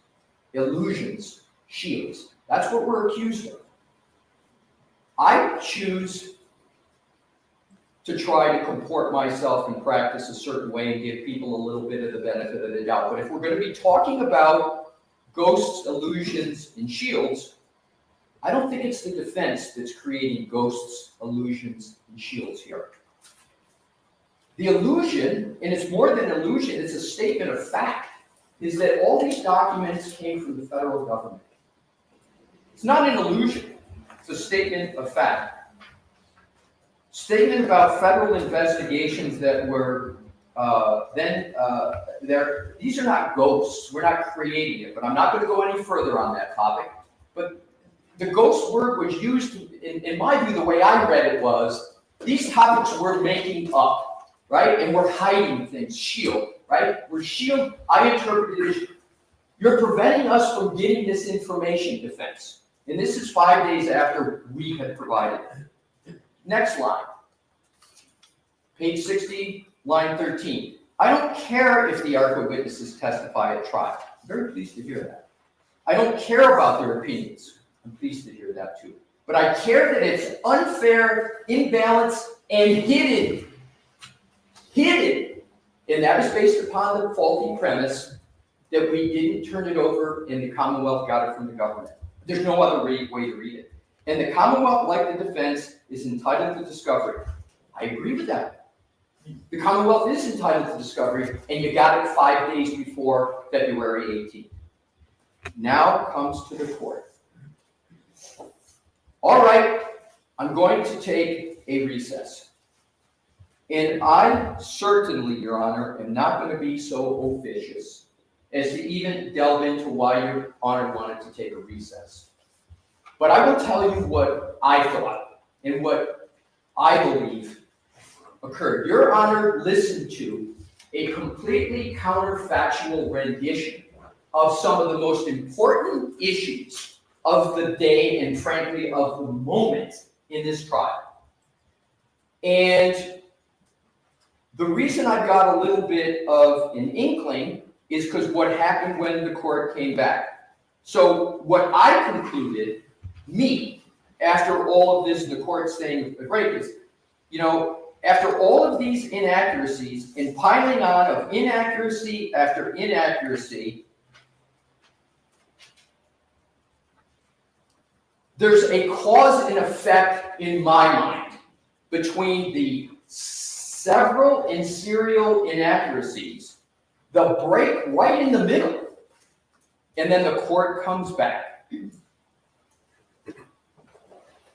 illusions, shields. That's what we're accused of. I choose to try to comport myself and practice a certain way and give people a little bit of the benefit of the doubt. But if we're going to be talking about ghosts, illusions, and shields, I don't think it's the defense that's creating ghosts, illusions, and shields here. The illusion, and it's more than an illusion, it's a statement of fact, is that all these documents came from the federal government. It's not an illusion, it's a statement of fact. Statement about federal investigations that were these are not ghosts, we're not creating it, but I'm not going to go any further on that topic. But the ghost word was used, in my view, the way I read it was, these topics we're making up, right? And we're hiding things, shield, right? We're shield, I interpreted it as, you're preventing us from getting this information, defense. And this is 5 days after we had provided it. Next line, page 60, line 13. I don't care if the ARCA witnesses testify at trial. I'm very pleased to hear that. I don't care about their opinions. I'm pleased to hear that too. But I care that it's unfair, imbalanced, and hidden. Hidden. And that is based upon the faulty premise that we didn't turn it over and the Commonwealth got it from the government. There's no other way to read it. And the Commonwealth, like the defense, is entitled to discovery. I agree with that. The Commonwealth is entitled to discovery, and you got it 5 days before February 18th. Now comes to the court. All right, I'm going to take a recess. And I certainly, Your Honor, am not going to be so officious as to even delve into why Your Honor wanted to take a recess. But I will tell you what I thought and what I believe occurred. Your Honor listened to a completely counterfactual rendition of some of the most important issues of the day and, frankly, of the moment in this trial. And the reason I got a little bit of an inkling is because what happened when the court came back. So what I concluded, after all of this, the court saying the break is, after all of these inaccuracies and piling on of inaccuracy after inaccuracy, there's a cause and effect in my mind between the several and serial inaccuracies, the break right in the middle, and then the court comes back.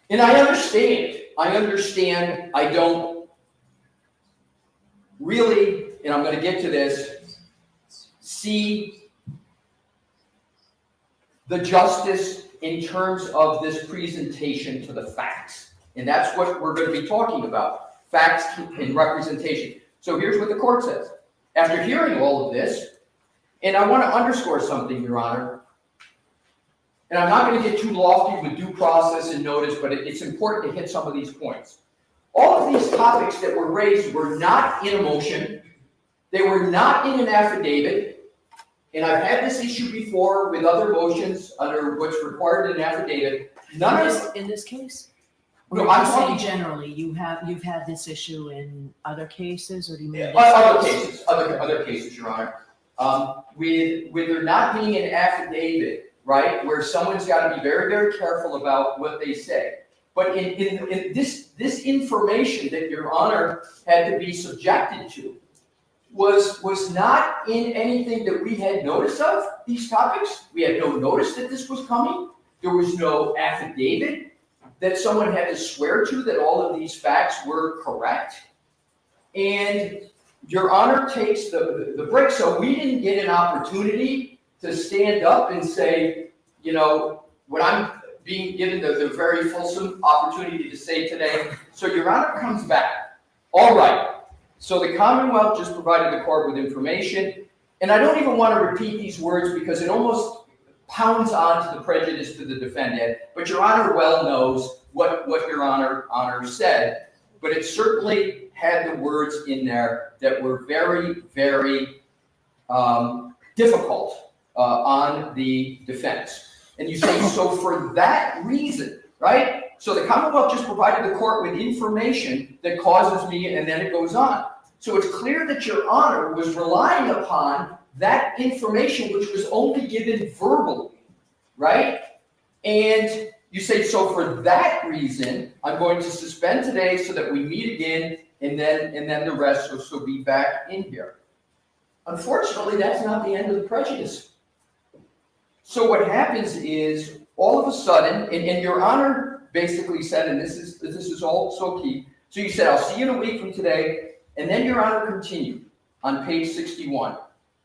And I understand, I don't really, and I'm going to get to this, see the justice in terms of this presentation to the facts. And that's what we're going to be talking about, facts and representation. So here's what the court says. After hearing all of this, and I want to underscore something, Your Honor, and I'm not going to get too lofty with due process and notice, but it's important to hit some of these points. All of these topics that were raised were not in a motion. They were not in an affidavit. And I've had this issue before with other motions under what's required in an affidavit. In this case? No, Or I'm you're saying talking generally, you've had this issue in other cases, or do you mean? other cases, Your Honor. With there not being an affidavit, right, where someone's got to be very, very careful about what they say. But in this information that Your Honor had to be subjected to was not in anything that we had notice of, these topics. We had no notice that this was coming. There was no affidavit that someone had to swear to that all of these facts were correct. And Your Honor takes the break. So we didn't get an opportunity to stand up and say, you know, what I'm being given the very fulsome opportunity to say today. So Your Honor comes back. All right. So the Commonwealth just provided the court with information. And I don't even want to repeat these words because it almost pounds on to the prejudice to the defendant. But Your Honor well knows what Your Honor said. But it certainly had the words in there that were very, very difficult on the defense. And you say, so for that reason, right? So the Commonwealth just provided the court with information that causes me, and then it goes on. So it's clear that Your Honor was relying upon that information, which was only given verbally, right? And you say, so for that reason, I'm going to suspend today so that we meet again, and then the rest will be back in here. Unfortunately, that's not the end of the prejudice. So what happens is, all of a sudden, and Your Honor basically said, and this is all so key. So you said, I'll see you in a week from today, and then Your Honor continued on page 61,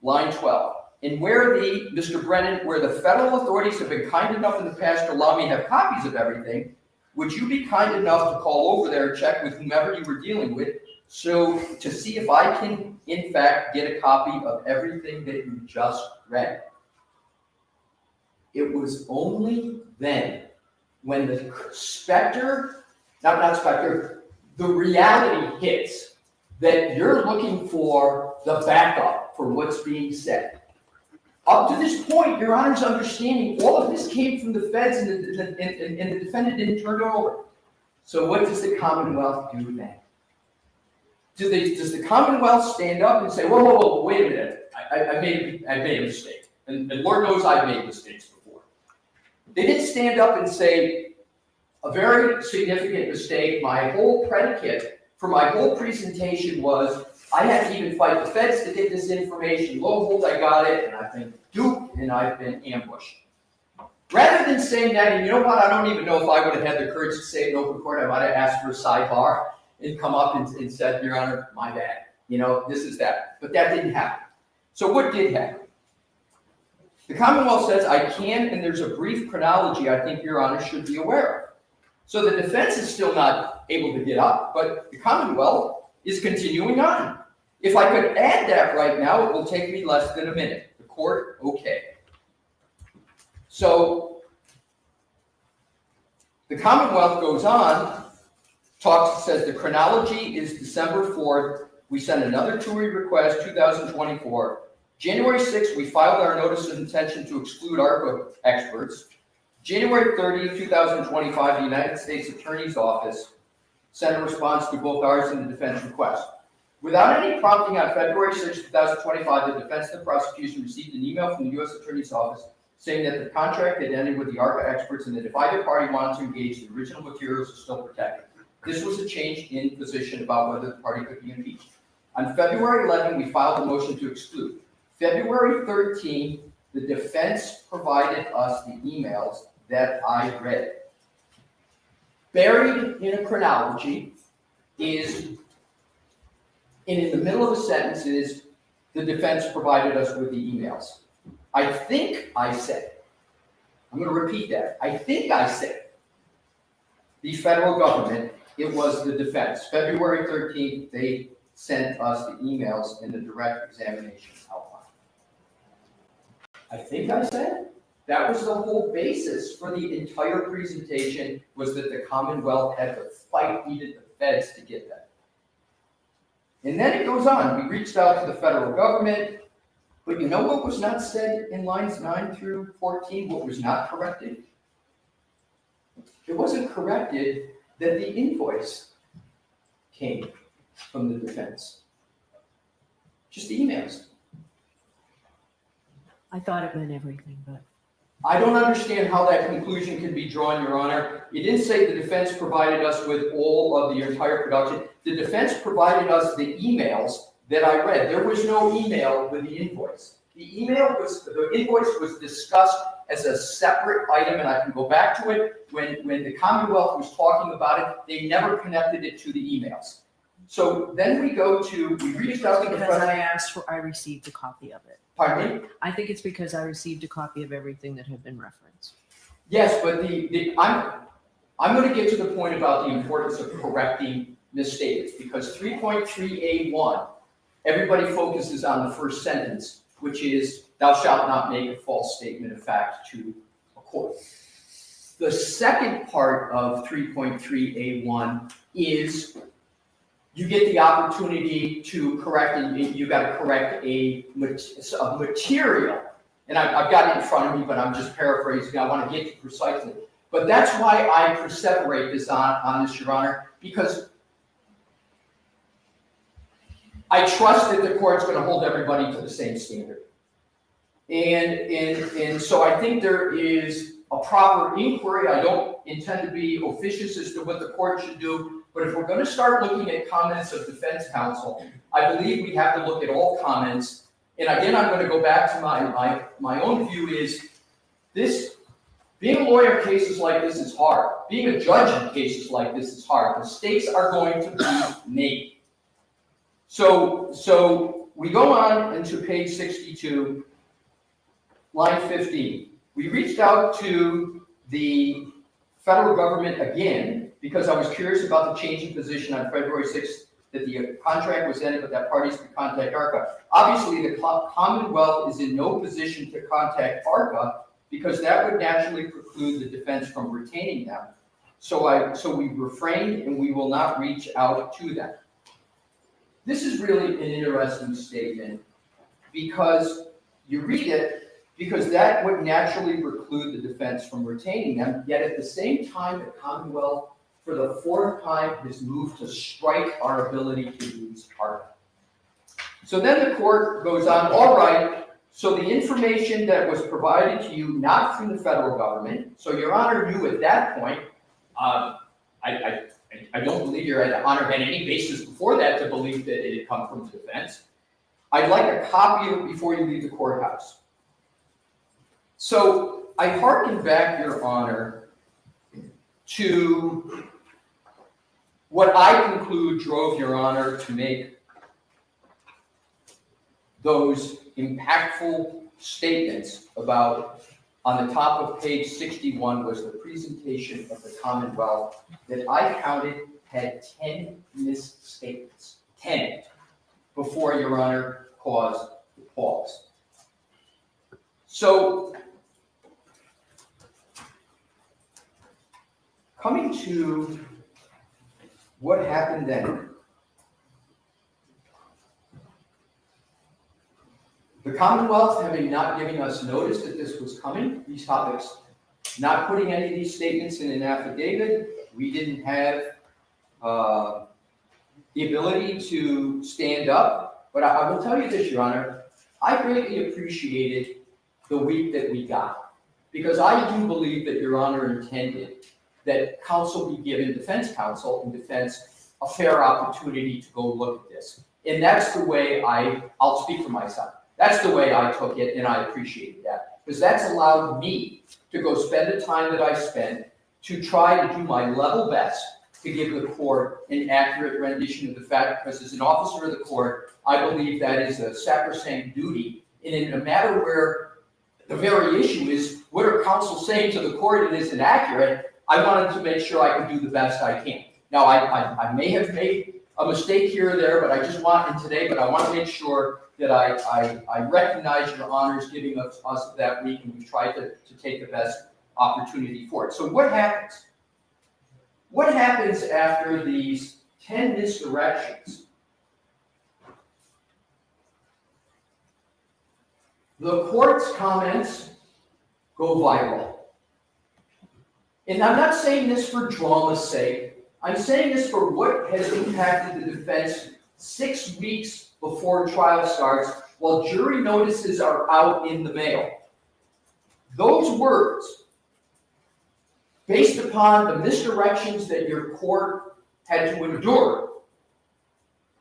line 12. And where Mr. Brennan, where the federal authorities have been kind enough in the past to allow me to have copies of everything, would you be kind enough to call over there and check with whomever you were dealing with, so to see if I can, in fact, get a copy of everything that you just read? It was only then, when the the reality hits, that you're looking for the backup for what's being said. Up to this point, Your Honor's understanding, all of this came from the feds, and the defendant didn't turn it over. So what does the Commonwealth do then? Does the Commonwealth stand up and say, whoa, wait a minute, I made a mistake. And Lord knows I've made mistakes before. They didn't stand up and say, a very significant mistake, my whole predicate for my whole presentation was, I had to even fight the feds to get this information. Lo and behold, I got it, and I've been duped, and I've been ambushed. Rather than saying that, and you know what, I don't even know if I would have had the courage to say it in open court. I might have asked for a sidebar and come up and said, Your Honor, my bad. You know, this is that. But that didn't happen. So what did happen? The Commonwealth says I can, and there's a brief chronology I think Your Honor should be aware of. So the defense is still not able to get up, but the Commonwealth is continuing on. If I could add that right now, it will take me less than a minute. The court, okay. So the Commonwealth goes on, says the chronology is December 4th. We sent another TUI request, 2024. January 6th, we filed our notice of intention to exclude ARPA experts. January 30th, 2025, the United States Attorney's Office sent a response to both ours and the defense request. Without any prompting, on February 6, 2025, the defense and the prosecution received an email from the U.S. Attorney's Office saying that the contract had ended with the ARPA experts, and that if either party wanted to engage, the original materials are still protected. This was a change in position about whether the party could be impeached. On February 11, we filed a motion to exclude. February 13, the defense provided us the emails that I read. Buried in a chronology is, in the middle of a sentence is, the defense provided us with the emails. I think I said, I'm going to repeat that. I think I said, the federal government, it was the defense. February 13th, they sent us the emails in the direct examination outline. I think I said that was the whole basis for the entire presentation, was that the Commonwealth had to fight, needed the feds to get that. And then it goes on. We reached out to the federal government, but you know what was not said in lines 9 through 14? What was not corrected? It wasn't corrected that the invoice came from the defense. Just the emails. I thought it meant everything, but. I don't understand how that conclusion can be drawn, Your Honor. It didn't say the defense provided us with all of the entire production. The defense provided us the emails that I read. There was no email with the invoice. The invoice was discussed as a separate item, and I can go back to it. When the Commonwealth was talking about it, they never connected it to the emails. So then we reached out to the Because I received a copy of it. Pardon me? I think it's because I received a copy of everything that had been referenced. Yes, but I'm going to get to the point about the importance of correcting misstatements, because 3.3A1, everybody focuses on the first sentence, which is, thou shalt not make a false statement of fact to a court. The second part of 3.3A1 is you get the opportunity to correct, and you got to correct a material. And I've got it in front of me, but I'm just paraphrasing. I want to get to precisely. But that's why I perseverate this on this, Your Honor, because I trust that the court's going to hold everybody to the same standard. And so I think there is a proper inquiry. I don't intend to be officious as to what the court should do, but if we're going to start looking at comments of defense counsel, I believe we have to look at all comments. And again, I'm going to go back to my own view is this, being a lawyer in cases like this is hard. Being a judge in cases like this is hard. Mistakes are going to be made. So we go on into page 62, line 15. We reached out to the federal government again because I was curious about the change in position on February 6th that the contract was ended, but that parties could contact ARCA. Obviously, the Commonwealth is in no position to contact ARCA because that would naturally preclude the defense from retaining them. So we refrained and we will not reach out to them. This is really an interesting statement because you read it, because that would naturally preclude the defense from retaining them, yet at the same time, the Commonwealth, for the fourth time, has moved to strike our ability to use ARCA. So then the court goes on, all right, so the information that was provided to you, not from the federal government, so Your Honor knew at that point, I don't believe Your Honor had any basis before that to believe that it had come from the defense. I'd like a copy of it before you leave the courthouse. So I hearken back, Your Honor, to what I conclude drove Your Honor to make those impactful statements about, on the top of page 61 was the presentation of the Commonwealth that I counted had 10 misstatements, 10, before Your Honor caused the pause. So coming to what happened then. The Commonwealth, having not given us notice that this was coming, these topics, not putting any of these statements in an affidavit, we didn't have the ability to stand up. But I will tell you this, Your Honor, I greatly appreciated the week that we got, because I do believe that Your Honor intended that counsel be given, defense counsel and defense, a fair opportunity to go look at this. And that's the way I'll speak for myself. That's the way I took it, and I appreciated that. Because that's allowed me to go spend the time that I spent to try to do my level best to give the court an accurate rendition of the fact, because as an officer of the court, I believe that is a sacrosanct duty. And in a matter where the very issue is, what are counsel saying to the court and is inaccurate, I wanted to make sure I could do the best I can. Now, I may have made a mistake here or there, but I just want, and today, but I want to make sure that I recognize your honors giving us that week, and we try to take the best opportunity for it. So what happens? What happens after these 10 misdirections? The court's comments go viral. And I'm not saying this for drama's sake. I'm saying this for what has impacted the defense 6 weeks before trial starts, while jury notices are out in the mail. Those words, based upon the misdirections that your court had to endure,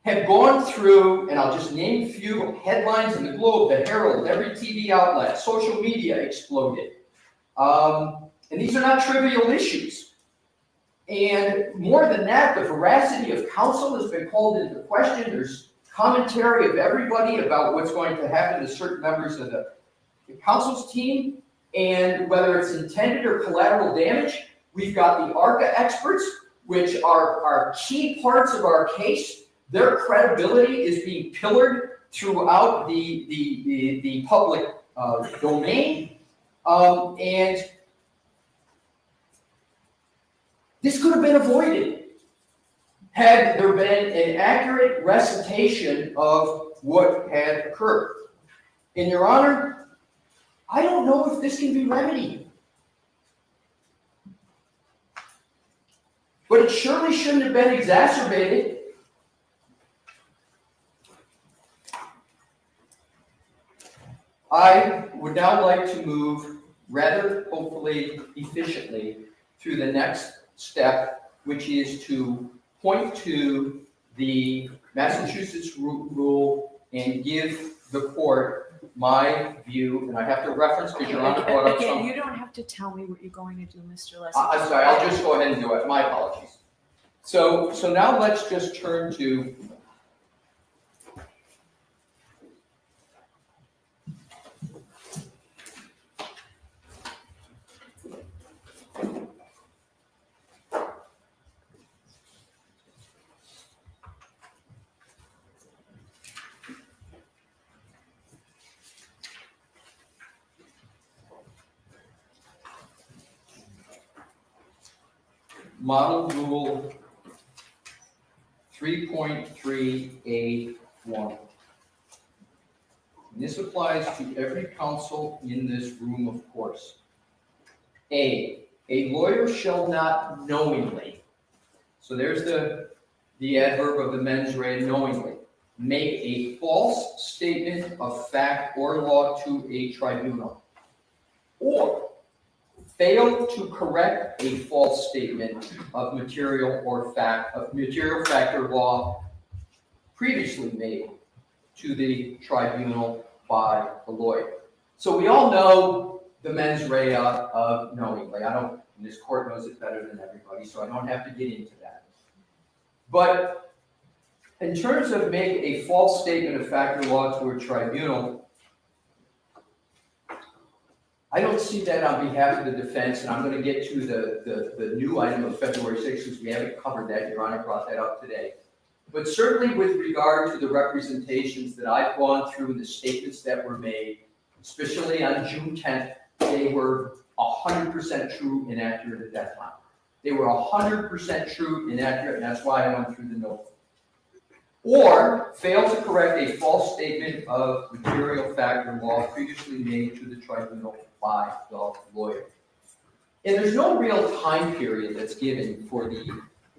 have gone through, and I'll just name a few headlines in the Globe, the Herald, every TV outlet, social media exploded. And these are not trivial issues. And more than that, the veracity of counsel has been called into question. There's commentary of everybody about what's going to happen to certain members of the counsel's team, and whether it's intended or collateral damage. We've got the ARCA experts, which are key parts of our case. Their credibility is being pillared throughout the public domain. And this could have been avoided had there been an accurate recitation of what had occurred. And Your Honor, I don't know if this can be remedied. But it surely shouldn't have been exacerbated. I would now like to move rather hopefully efficiently through the next step, which is to point to the Massachusetts rule and give the court my view, and I have to reference because Your Honor brought up Again, some. you don't have to tell me what you're going to do, Mr. Leslie. I'm sorry, I'll just go ahead and do it. My apologies. So now let's just turn to Model Rule 3.3A1. And this applies to every counsel in this room, of course. A lawyer shall not knowingly, so there's the adverb of the mens rea, knowingly, make a false statement of fact or law to a tribunal, or fail to correct a false statement of material fact or law previously made to the tribunal by the lawyer. So we all know the mens rea of knowingly. And this court knows it better than everybody, so I don't have to get into that. But in terms of make a false statement of fact or law to a tribunal, I don't see that on behalf of the defense, and I'm going to get to the new item of February 6th, because we haven't covered that. Your Honor brought that up today. But certainly with regard to the representations that I've gone through and the statements that were made, especially on June 10th, they were 100% true and accurate at that time. They were 100% true and accurate, and that's why I went through the note. Or fail to correct a false statement of material fact or law previously made to the tribunal by the lawyer. And there's no real time period that's given for the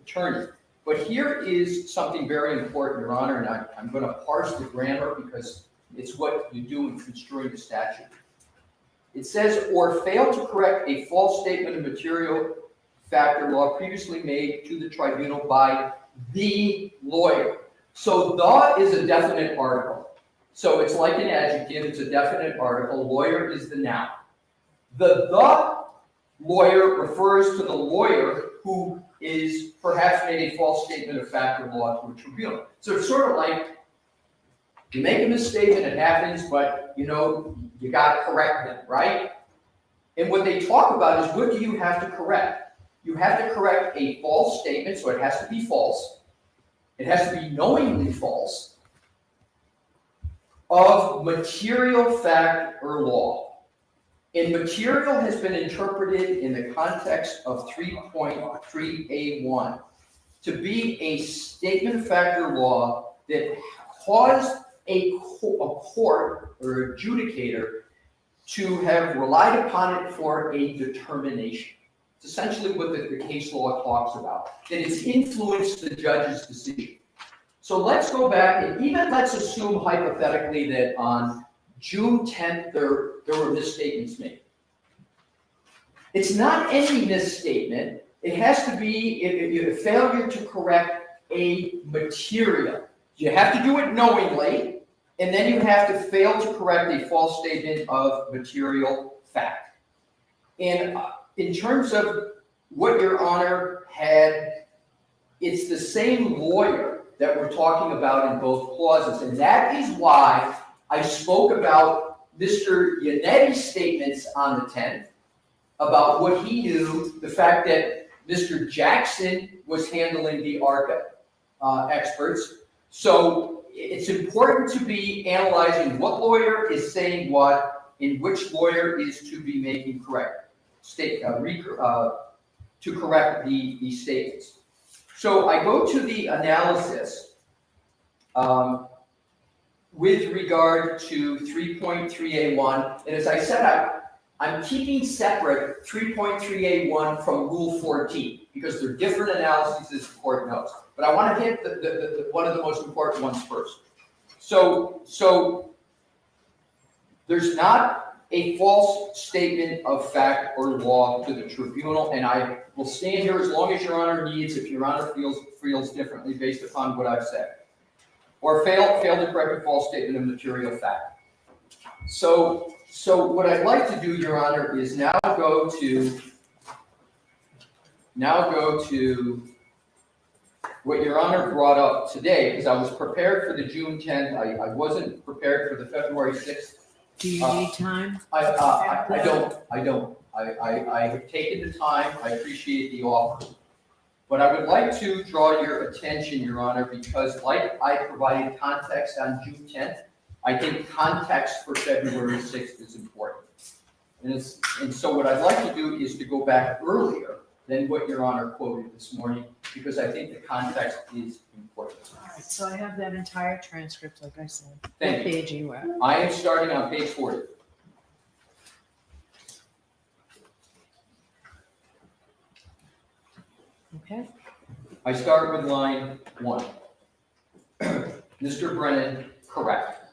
attorney. But here is something very important, Your Honor, and I'm going to parse the grammar because it's what you do in construing the statute. It says, or fail to correct a false statement of material factor law previously made to the tribunal by the lawyer. So the is a definite article. So it's like an adjective, it's a definite article. Lawyer is the noun. The lawyer refers to the lawyer who is perhaps made a false statement of fact or law to a tribunal. So it's sort of like you make a misstatement, it happens, but you got to correct them, right? And what they talk about is what do you have to correct? You have to correct a false statement, so it has to be false. It has to be knowingly false of material fact or law. And material has been interpreted in the context of 3.3A1 to be a statement of fact or law that caused a court or adjudicator to have relied upon it for a determination. It's essentially what the case law talks about, that it's influenced the judge's decision. So let's go back and even let's assume hypothetically that on June 10th, there were misstatements made. It's not any misstatement. It has to be a failure to correct a material. You have to do it knowingly, and then you have to fail to correct a false statement of material fact. And in terms of what Your Honor had, it's the same lawyer that we're talking about in both clauses. And that is why I spoke about Mr. Yannetti's statements on the 10th, about what he knew, the fact that Mr. Jackson was handling the ARCA experts. So it's important to be analyzing what lawyer is saying what and which lawyer is to be making correct to correct the statements. So I go to the analysis with regard to 3.3A1, and as I said, I'm keeping separate 3.3A1 from Rule 14 because they're different analyses, as the court knows. But I want to hit the one of the most important ones first. So there's not a false statement of fact or law to the tribunal, and I will stand here as long as Your Honor needs if Your Honor feels differently based upon what I've said, or fail to correct a false statement of material fact. So what I'd like to do, Your Honor, is now go to what Your Honor brought up today, because I was prepared for the June 10th. I wasn't prepared for the February 6th. Do you need time? I don't. I have taken the time. I appreciate the offer. But I would like to draw your attention, Your Honor, because like I provided context on June 10th, I think context for February 6th is important. And so what I'd like to do is to go back earlier than what Your Honor quoted this morning, because I think the context is important. All right, so I have that entire transcript, like I said. Thank What you. page are you at? I am starting on page 40. Okay. I start with line 1. Mr. Brennan, correct.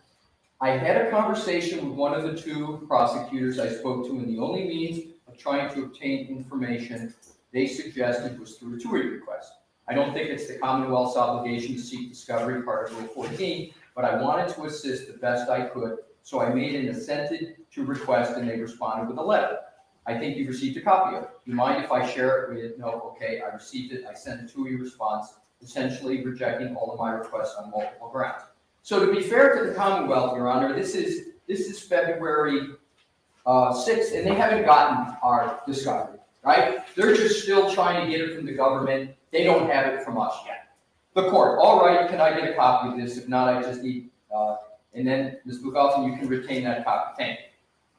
I had a conversation with one of the two prosecutors I spoke to, and the only means of trying to obtain information they suggested was through a TUI request. I don't think it's the Commonwealth's obligation to seek discovery, part of Rule 14, but I wanted to assist the best I could, so I made an assented to request, and they responded with a letter. I think you've received a copy of it. Do you mind if I share it with, no, okay, I received it, I sent a TUI response, essentially rejecting all of my requests on multiple grounds. So to be fair to the Commonwealth, Your Honor, this is February 6th, and they haven't gotten our discovery, right? They're just still trying to get it from the government. They don't have it from us yet. The court, all right, can I get a copy of this? If not, I just need, and then Ms. McGoffin, you can retain that copy. Thank you.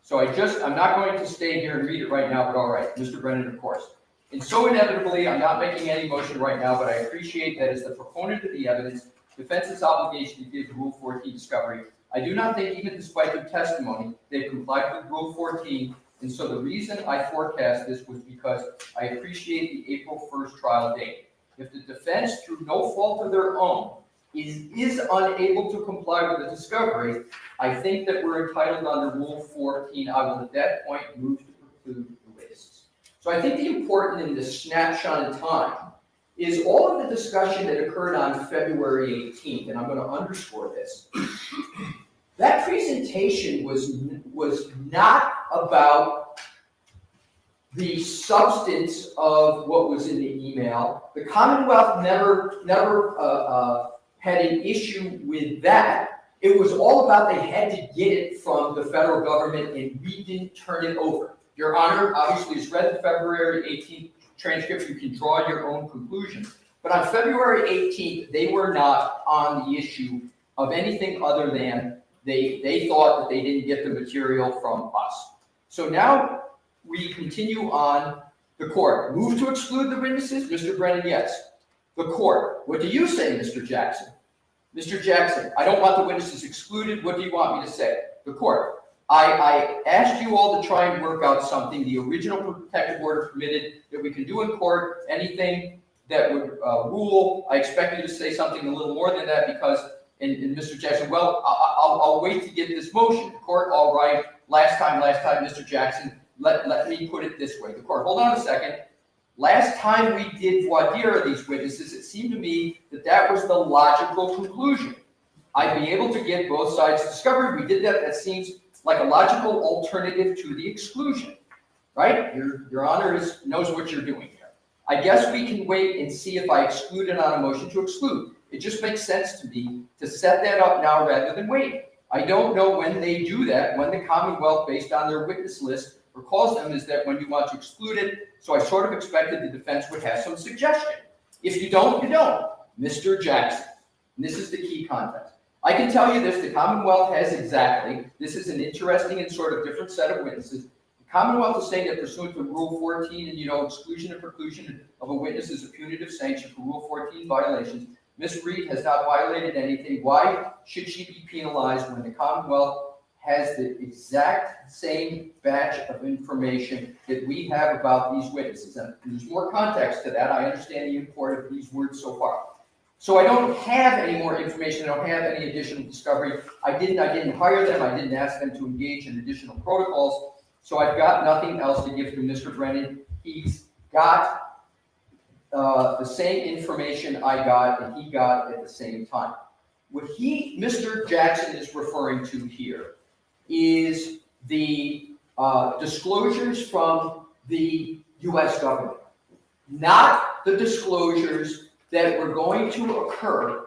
So I'm not going to stay here and read it right now, but all right, Mr. Brennan, of course. And so inevitably, I'm not making any motion right now, but I appreciate that as the proponent of the evidence, defense's obligation to give Rule 14 discovery. I do not think, even despite their testimony, they've complied with Rule 14. And so the reason I forecast this was because I appreciate the April 1st trial date. If the defense, through no fault of their own, is unable to comply with the discovery, I think that we're entitled under Rule 14. I will at that point move to preclude the risks. So So I think the important in this snapshot in time is all of the discussion that occurred on February 18th, and I'm going to underscore this. That presentation was not about the substance of what was in the email. The Commonwealth never had an issue with that. It was all about they had to get it from the federal government, and we didn't turn it over. Your Honor obviously has read the February 18th transcript. You can draw your own conclusions. But on February 18th, they were not on the issue of anything other than they thought that they didn't get the material from us. So now we continue on. The court. Move to exclude the witnesses? Mr. Brennan, yes. The court. What do you say, Mr. Jackson? Mr. Jackson, I don't want the witnesses excluded. What do you want me to say? The court. I asked you all to try and work out something. The original protective order permitted that we can do in court anything that would rule. I expect you to say something a little more than that because, and Mr. Jackson, well, I'll wait to get this motion. The court, all right. Last time, Mr. Jackson, let me put it this way. The court, hold on a second. Last time we did voir dire of these witnesses, it seemed to me that that was the logical conclusion. I'd be able to get both sides discovered. We did that. That seems like a logical alternative to the exclusion, right? Your Honor knows what you're doing here. I guess we can wait and see if I exclude it on a motion to exclude. It just makes sense to me to set that up now rather than wait. I don't know when they do that, when the Commonwealth, based on their witness list, recalls them is that when you want to exclude it. So I sort of expected the defense would have some suggestion. If you don't, you don't. Mr. Jackson, and this is the key context. I can tell you this, the Commonwealth has exactly, this is an interesting and sort of different set of witnesses. The Commonwealth is saying that pursuant to Rule 14 and, exclusion and preclusion of a witness is a punitive sanction for Rule 14 violations. Ms. Reed has not violated anything. Why should she be penalized when the Commonwealth has the exact same batch of information that we have about these witnesses? And there's more context to that. I understand the import of these words so far. So I don't have any more information. I don't have any additional discovery. I didn't hire them. I didn't ask them to engage in additional protocols. So I've got nothing else to give to Mr. Brennan. He's got the same information I got and he got at the same time. What Mr. Jackson is referring to here is the disclosures from the U.S. government, not the disclosures that were going to occur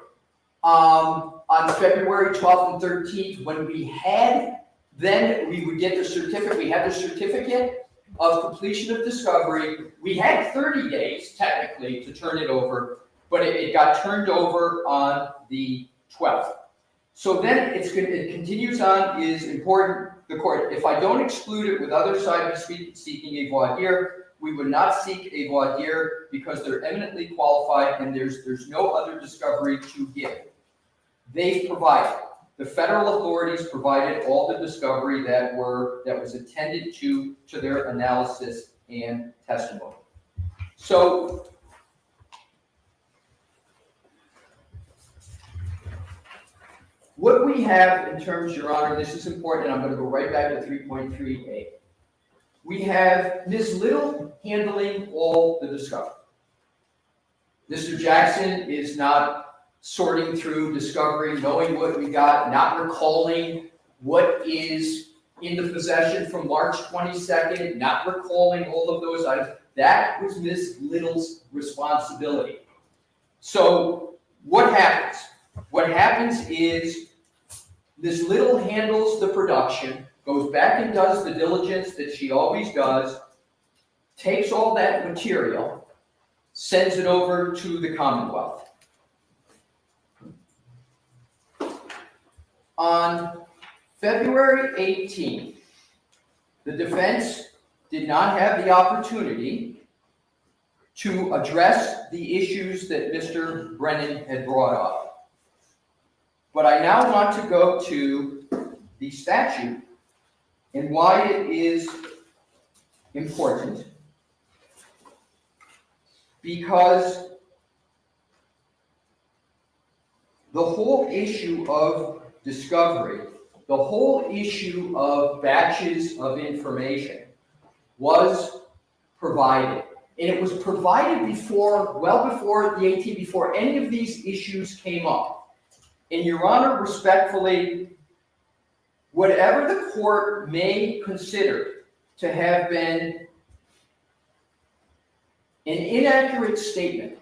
on February 12th and 13th when we would get the certificate. We had the certificate of completion of discovery. We had 30 days technically to turn it over, but it got turned over on the 12th. So then it continues on, is important. The court, if I don't exclude it with other sides seeking a voir dire, we would not seek a voir dire because they're eminently qualified and there's no other discovery to give. They've provided, the federal authorities provided all the discovery that was attended to their analysis and testimony. So what we have in terms, Your Honor, this is important. I'm going to go right back to 3.3a. We have Ms. Little handling all the discovery. Mr. Jackson is not sorting through discovery, knowing what we got, not recalling what is in the possession from March 22nd, not recalling all of those items. That was Ms. Little's responsibility. So what happens? What happens is Ms. Little handles the production, goes back and does the diligence that she always does, takes all that material, sends it over to the Commonwealth. On February 18th, the defense did not have the opportunity to address the issues that Mr. Brennan had brought up. But I now want to go to the statute and why it is important. Because the whole issue of discovery, the whole issue of batches of information was provided. And it was provided before, well before the 18, before any of these issues came up. And Your Honor, respectfully, whatever the court may consider to have been an inaccurate statement,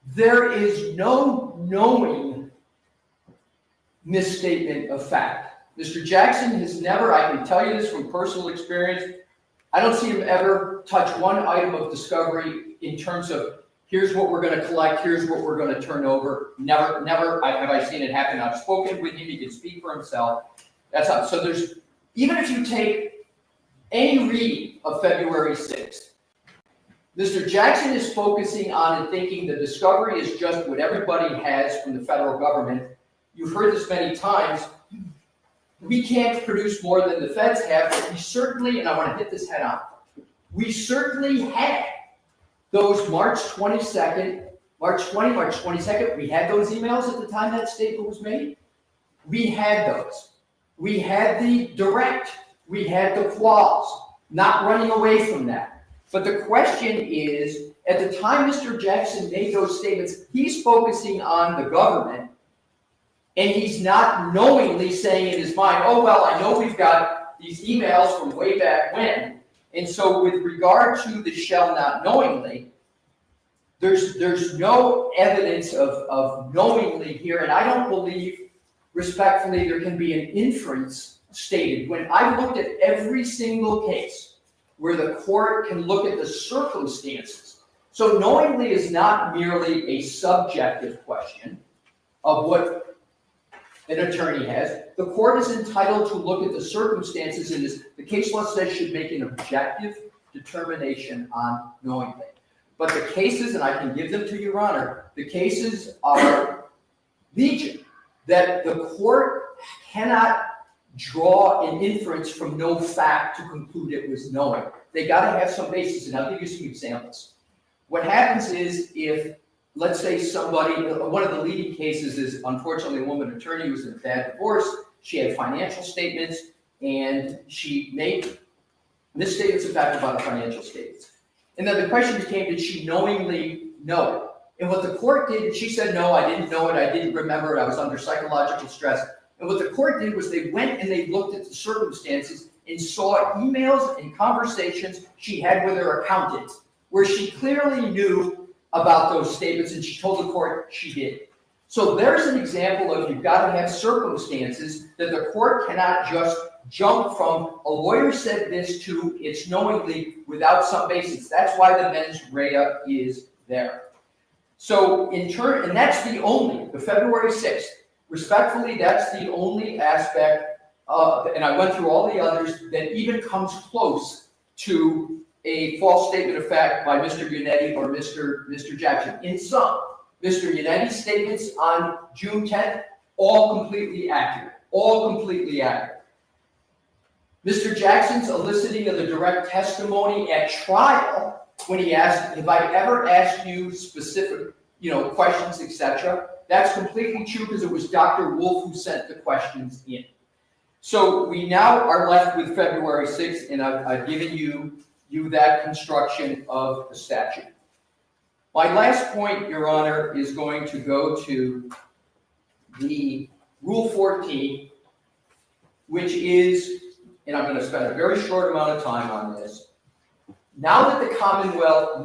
there is no knowing misstatement of fact. Mr. Jackson has never, I can tell you this from personal experience, I don't see him ever touch one item of discovery in terms of here's what we're going to collect, here's what we're going to turn over. Never have I seen it happen. I've spoken with him, he can speak for himself. That's not, so there's, even if you take any read of February 6th, Mr. Jackson is focusing on and thinking the discovery is just what everybody has from the federal government. You've heard this many times. We can't produce more than the feds have, but we certainly, and I want to hit this head on, we certainly had those March 22nd, March 22nd, we had those emails at the time that statement was made. We had those. We had the direct. We had the clause. Not running away from that. But the question is, at the time Mr. Jackson made those statements, he's focusing on the government, and he's not knowingly saying in his mind, oh, well, I know we've got these emails from way back when. And so with regard to the shall not knowingly, there's no evidence of knowingly here, and I don't believe, respectfully, there can be an inference stated. When I looked at every single case where the court can look at the circumstances, so knowingly is not merely a subjective question of what an attorney has. The court is entitled to look at the circumstances, and the case law says should make an objective determination on knowingly. But the cases, and I can give them to Your Honor, the cases are legion, that the court cannot draw an inference from no fact to conclude it was knowing. They got to have some basis, and I'll give you some examples. What happens is if, let's say somebody, one of the leading cases is unfortunately a woman attorney who was in a bad divorce. She had financial statements, and she made misstatements in fact about the financial statements. And then the question became, did she knowingly know it? And what the court did, she said, no, I didn't know it, I didn't remember it, I was under psychological stress. And what the court did was they went and they looked at the circumstances and saw emails and conversations she had with her accountant, where she clearly knew about those statements, and she told the court she did. So there's an example of you've got to have circumstances that the court cannot just jump from a lawyer said this to it's knowingly without some basis. That's why the mens rea is there. So in turn, and that's the February 6th, respectfully, that's the only aspect of, and I went through all the others, that even comes close to a false statement of fact by Mr. Yannetti or Mr. Jackson. In sum, Mr. Yannetti's statements on June 10th, all completely accurate. All completely accurate. Mr. Jackson's eliciting of the direct testimony at trial, when he asked, have I ever asked you specific, questions, etc., that's completely true because it was Dr. Wolf who sent the questions in. So we now are left with February 6th, and I've given you that construction of the statute. My last point, Your Honor, is going to go to the Rule 14, which is, and I'm going to spend a very short amount of time on this. Now that the Commonwealth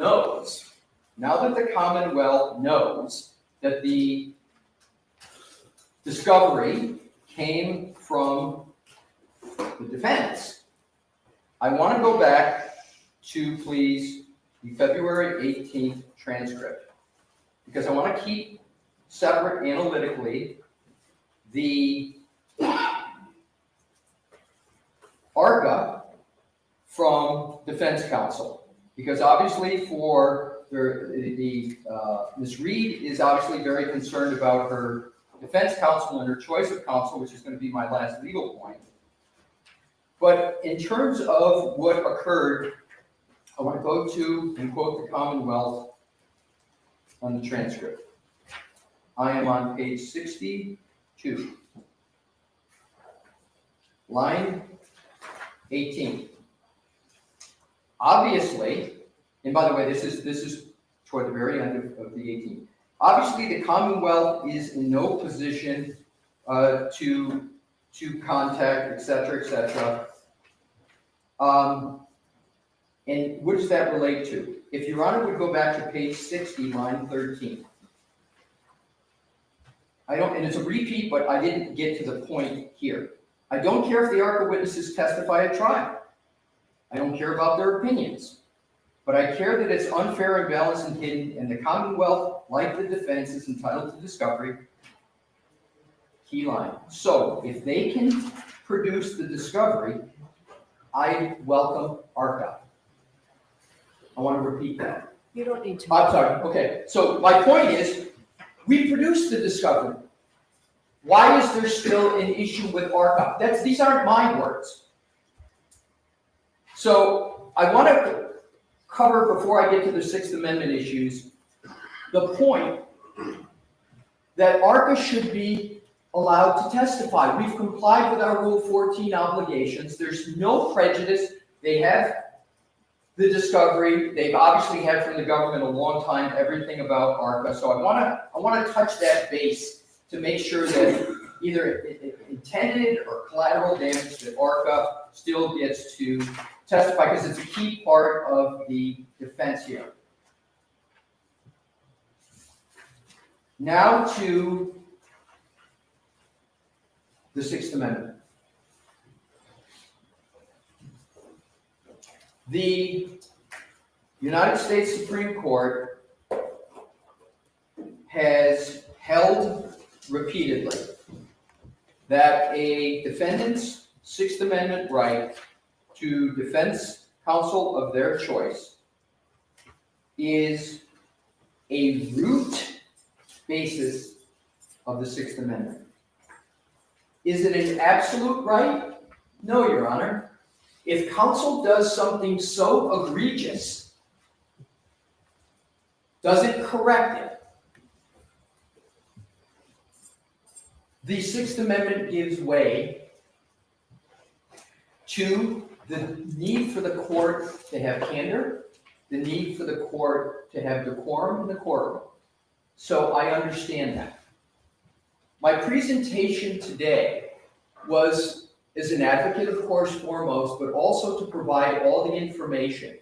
knows that the discovery came from the defense, I want to go back to, please, the February 18th transcript, because I want to keep separate analytically the ARCA from defense counsel, because obviously for Ms. Reed is obviously very concerned about her defense counsel and her choice of counsel, which is going to be my last legal point. But in terms of what occurred, I want to go to and quote the Commonwealth on the transcript. I am on page 62, line 18. Obviously, and by the way, this is toward the very end of the 18th. Obviously, the Commonwealth is in no position to contact, et cetera, and what does that relate to? If Your Honor would go back to page 60, line 13. And it's a repeat, but I didn't get to the point here. I don't care if the ARCA witnesses testify at trial. I don't care about their opinions. But I care that it's unfair, imbalanced, and hidden, and the Commonwealth, like the defense, is entitled to discovery. Key line. So if they can produce the discovery, I welcome ARCA. I want to repeat that. You don't need to. I'm sorry. Okay. So my point is, we produced the discovery. Why is there still an issue with ARCA? These aren't my words. So I want to cover, before I get to the Sixth Amendment issues, the point that ARCA should be allowed to testify. We've complied with our Rule 14 obligations. There's no prejudice. They have the discovery. They've obviously had from the government a long time everything about ARCA. So I want to touch that base to make sure that either intended or collateral damage, that ARCA still gets to testify, because it's a key part of the defense here. Now to the Sixth Amendment. The United States Supreme Court has held repeatedly that a defendant's Sixth Amendment right to defense counsel of their choice is a root basis of the Sixth Amendment. Is it an absolute right? No, Your Honor. If counsel does something so egregious, does it correct it? The Sixth Amendment gives way to the need for the court to have candor, the need for the court to have decorum in the courtroom. So I understand that. My presentation today was as an advocate, of course, foremost, but also to provide all the information.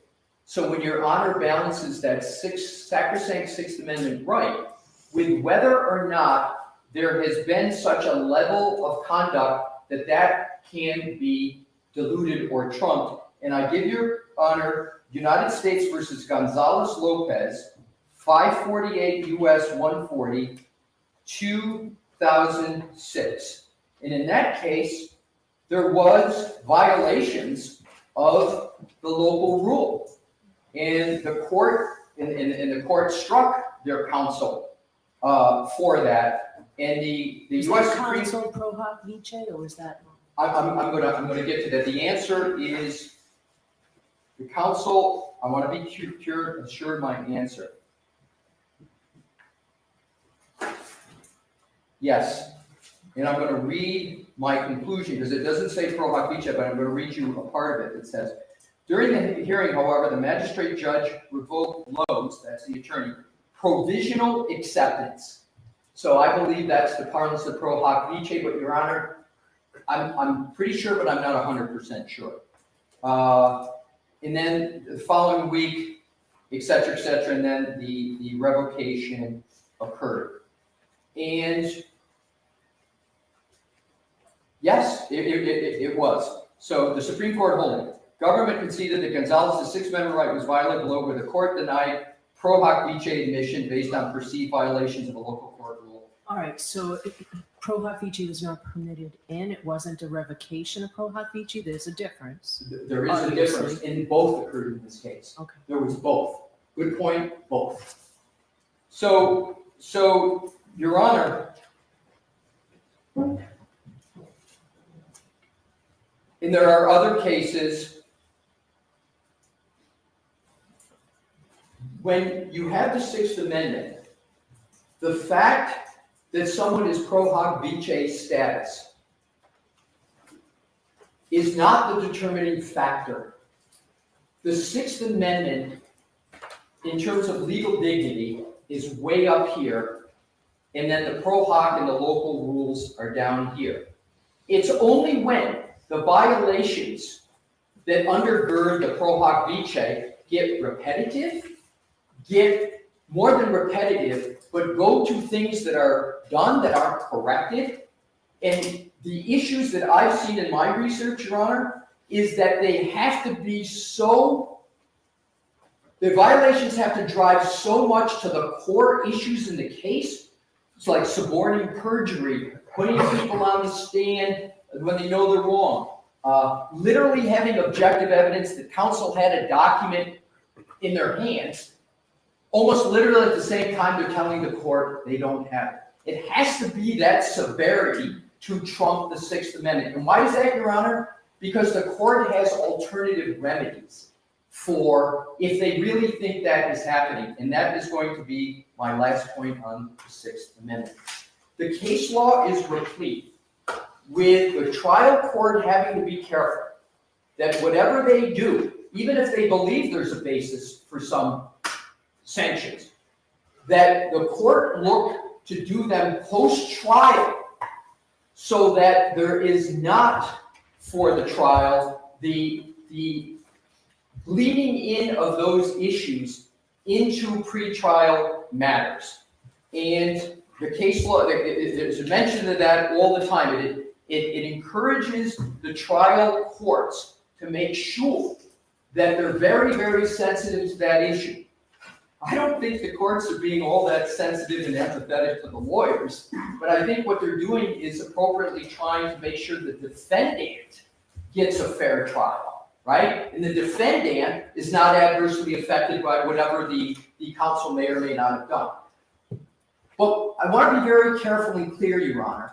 So when Your Honor balances that sacrosanct Sixth Amendment right with whether or not there has been such a level of conduct that can be diluted or trumped, and I give Your Honor United States versus Gonzalez-Lopez, 548 U.S. 140, 2006. And in that case, there was violations of the local rule. And the court, and the court struck their counsel for that. And the U.S. Supreme counsel pro hoc vice, or was that? I'm gonna get to that. The answer is the counsel. I want to be assured my answer. Yes, and I'm going to read my conclusion because it doesn't say pro hoc vice, but I'm going to read you a part of it. It says, during the hearing, however, the magistrate judge revoked Lowe's, that's the attorney, provisional acceptance. So I believe that's the parlance of pro hoc vice, but Your Honor, I'm pretty sure, but I'm not 100% sure. And then the following week, et cetera, and then the revocation occurred. And yes, it was. So the Supreme Court holding, government conceded that Gonzalez's Sixth Amendment right was violated below, where the court denied pro hoc vice admission based on perceived violations of a local court rule. All right, so pro hoc vice was not permitted in, it wasn't a revocation of pro hoc vice, there's a difference. There is a difference, and both occurred in this case. Okay. There was both. Good point, both. So Your Honor, and there are other cases when you have the Sixth Amendment, the fact that someone is pro hoc vice status is not the determining factor the Sixth Amendment, in terms of legal dignity, is way up here, and then the pro hoc and the local rules are down here. It's only when the violations that undergird the pro hoc vice get repetitive, get more than repetitive, but go to things that are done that aren't corrected. And the issues that I've seen in my research, Your Honor, is that they have to be so, the violations have to drive so much to the core issues in the case. It's like suborning perjury, putting people on the stand when they know they're wrong. Literally having objective evidence that counsel had a document in their hands, almost literally at the same time they're telling the court they don't have it. It has to be that severity to trump the Sixth Amendment. And why is that, Your Honor? Because the court has alternative remedies for if they really think that is happening. And that is going to be my last point on the Sixth Amendment. The case law is replete with the trial court having to be careful that whatever they do, even if they believe there's a basis for some sanctions, that the court look to do them post-trial so that there is not for the trial the bleeding in of those issues into pretrial matters. And the case law, there's a mention of that all the time. It encourages the trial courts to make sure that they're very, very sensitive to that issue. I don't think the courts are being all that sensitive and empathetic to the lawyers, but I think what they're doing is appropriately trying to make sure the defendant gets a fair trial, right? And the defendant is not adversely affected by whatever the counsel may or may not have done. But I want to be very careful and clear, Your Honor.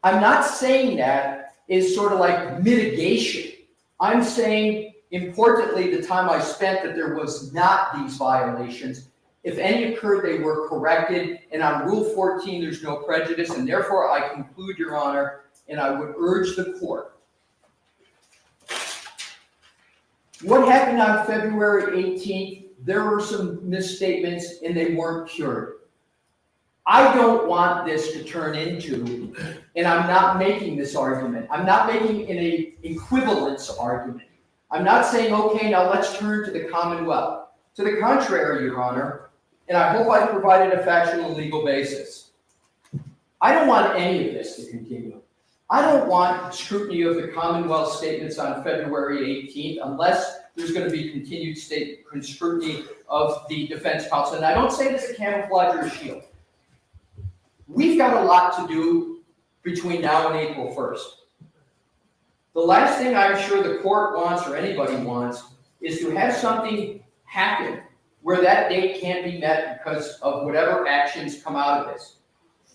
I'm not saying that is sort of like mitigation. I'm saying, importantly, the time I spent that there was not these violations. If any occurred, they were corrected. And on Rule 14, there's no prejudice. And therefore, I conclude, Your Honor, and I would urge the court. What happened on February 18th? There were some misstatements, and they weren't cured. I don't want this to turn into, and I'm not making this argument. I'm not making an equivalence argument. I'm not saying, okay, now let's turn to the Commonwealth. To the contrary, Your Honor, and I hope I provided a factual and legal basis. I don't want any of this to continue. I don't want scrutiny of the Commonwealth statements on February 18th unless there's going to be continued scrutiny of the defense counsel. And I don't say this as a camouflage or a shield. We've got a lot to do between now and April 1st. The last thing I'm sure the court wants or anybody wants is to have something happen where that date can't be met because of whatever actions come out of this.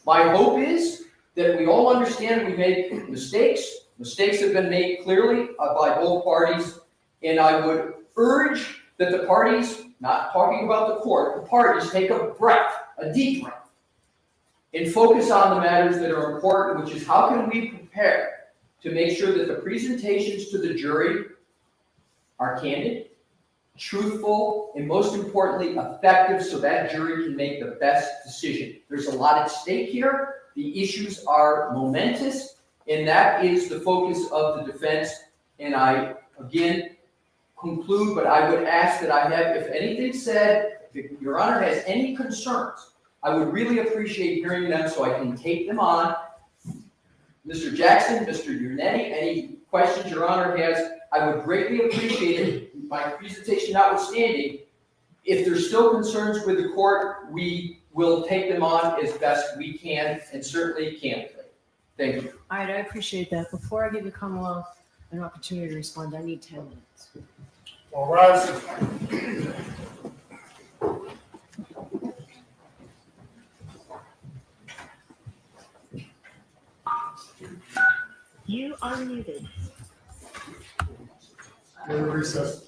My hope is that we all understand we made mistakes. Mistakes have been made clearly by both parties. And I would urge that the parties, not talking about the court, the parties take a breath, a deep breath, and focus on the matters that are important, which is how can we prepare to make sure that the presentations to the jury are candid, truthful, and most importantly, effective so that jury can make the best decision. There's a lot at stake here. The issues are momentous, and that is the focus of the defense. And I, again, conclude, but I would ask that I have, if anything said, if Your Honor has any concerns, I would really appreciate hearing them so I can take them on. Mr. Jackson, Mr. Yernetti, any questions Your Honor has, I would greatly appreciate it. My presentation notwithstanding, if there's still concerns with the court, we will take them on as best we can, and certainly candidly. Thank you. All right, I appreciate that. Before I give the Commonwealth an opportunity to respond, I need 10 minutes. All rise. You are muted. We're in recess.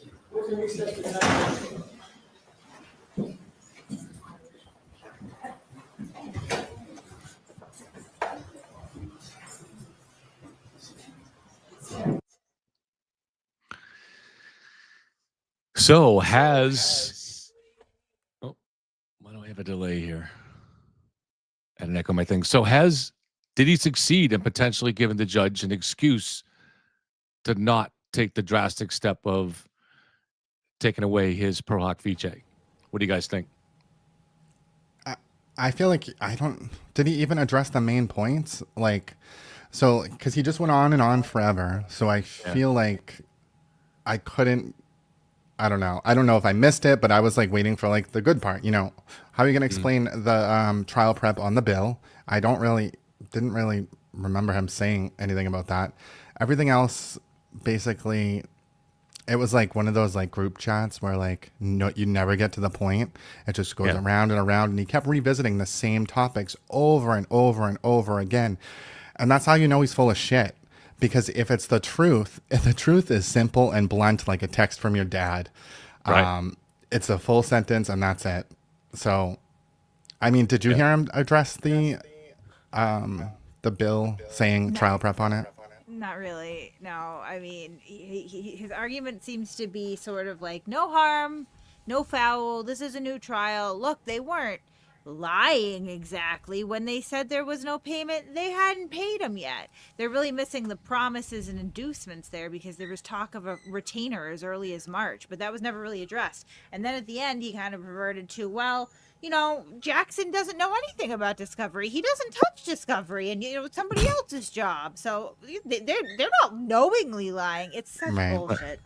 So has. Oh, why do I have a delay here? And an echo my thing. So did he succeed in potentially giving the judge an excuse to not take the drastic step of taking away his pro hoc vice? What do you guys think? I feel like did he even address the main points? Like, so, because he just went on and on forever. So I feel like I couldn't, I don't know. I don't know if I missed it, but I was like waiting for like the good part. How are you going to explain the trial prep on the bill? I didn't really remember him saying anything about that. Everything else, basically, it was like one of those like group chats where like you never get to the point. It just goes around and around, and he kept revisiting the same topics over and over and over again. And that's how you know he's full of shit. Because if the truth is simple and blunt like a text from your dad, right. It's a full sentence and that's it. So, I mean, did you hear him address the bill saying trial prep on it? Not really. No, I mean, his argument seems to be sort of like, no harm, no foul. This is a new trial. Look, they weren't lying exactly when they said there was no payment. They hadn't paid them yet. They're really missing the promises and inducements there, because there was talk of a retainer as early as March, but that was never really addressed. And then at the end, he kind of reverted to, well, Jackson doesn't know anything about discovery. He doesn't touch discovery, and it's somebody else's job. So they're not knowingly lying. It's such bullshit.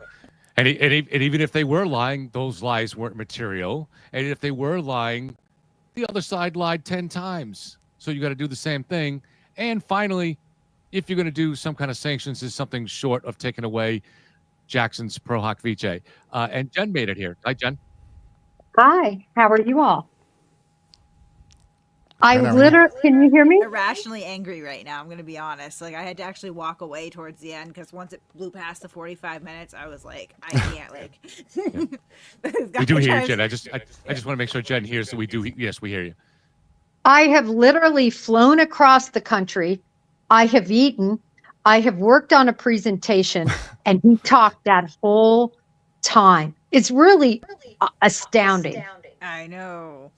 And even if they were lying, those lies weren't material. And if they were lying, the other side lied 10 times. So you got to do the same thing. And finally, if you're going to do some kind of sanctions, is something short of taking away Jackson's pro hoc vice. And Jen made it here. Hi, Jen. Hi. How are you all? Can you hear me? Irrationally angry right now. I'm going to be honest. Like, I had to actually walk away towards the end, because once it blew past the 45 minutes, I was like, I can't, like. We do hear you, Jen. I just want to make sure Jen hears that we do. Yes, we hear you. I have literally flown across the country. I have eaten. I have worked on a presentation, and he talked that whole time. It's really astounding. I know.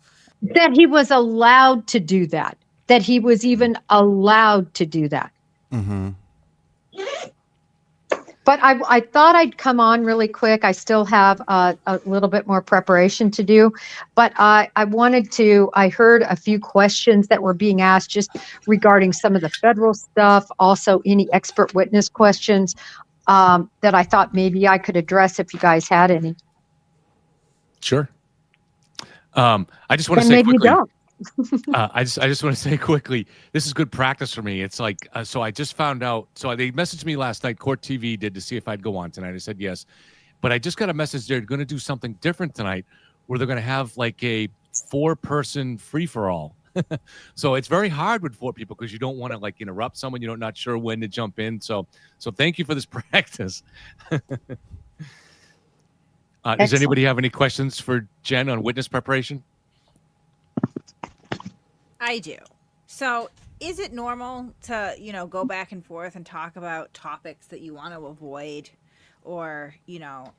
That he was allowed to do that. That he was even allowed to do that. Mm-hmm. But I thought I'd come on really quick. I still have a little bit more preparation to do. But I heard a few questions that were being asked just regarding some of the federal stuff. Also, any expert witness questions that I thought maybe I could address if you guys had any. Sure. I just want to say maybe quickly. You don't. I just want to say quickly, this is good practice for me. It's like, so I just found out. So they messaged me last night. Court TV did, to see if I'd go on tonight. I said yes, but I just got a message. They're going to do something different tonight, where they're going to have like a 4-person free for all. So it's very hard with 4 people, because you don't want to like interrupt someone. You're not sure when to jump in. So thank you for this practice. Does anybody have any questions for Jen on witness preparation? I do. So is it normal to, go back and forth and talk about topics that you want to avoid, or,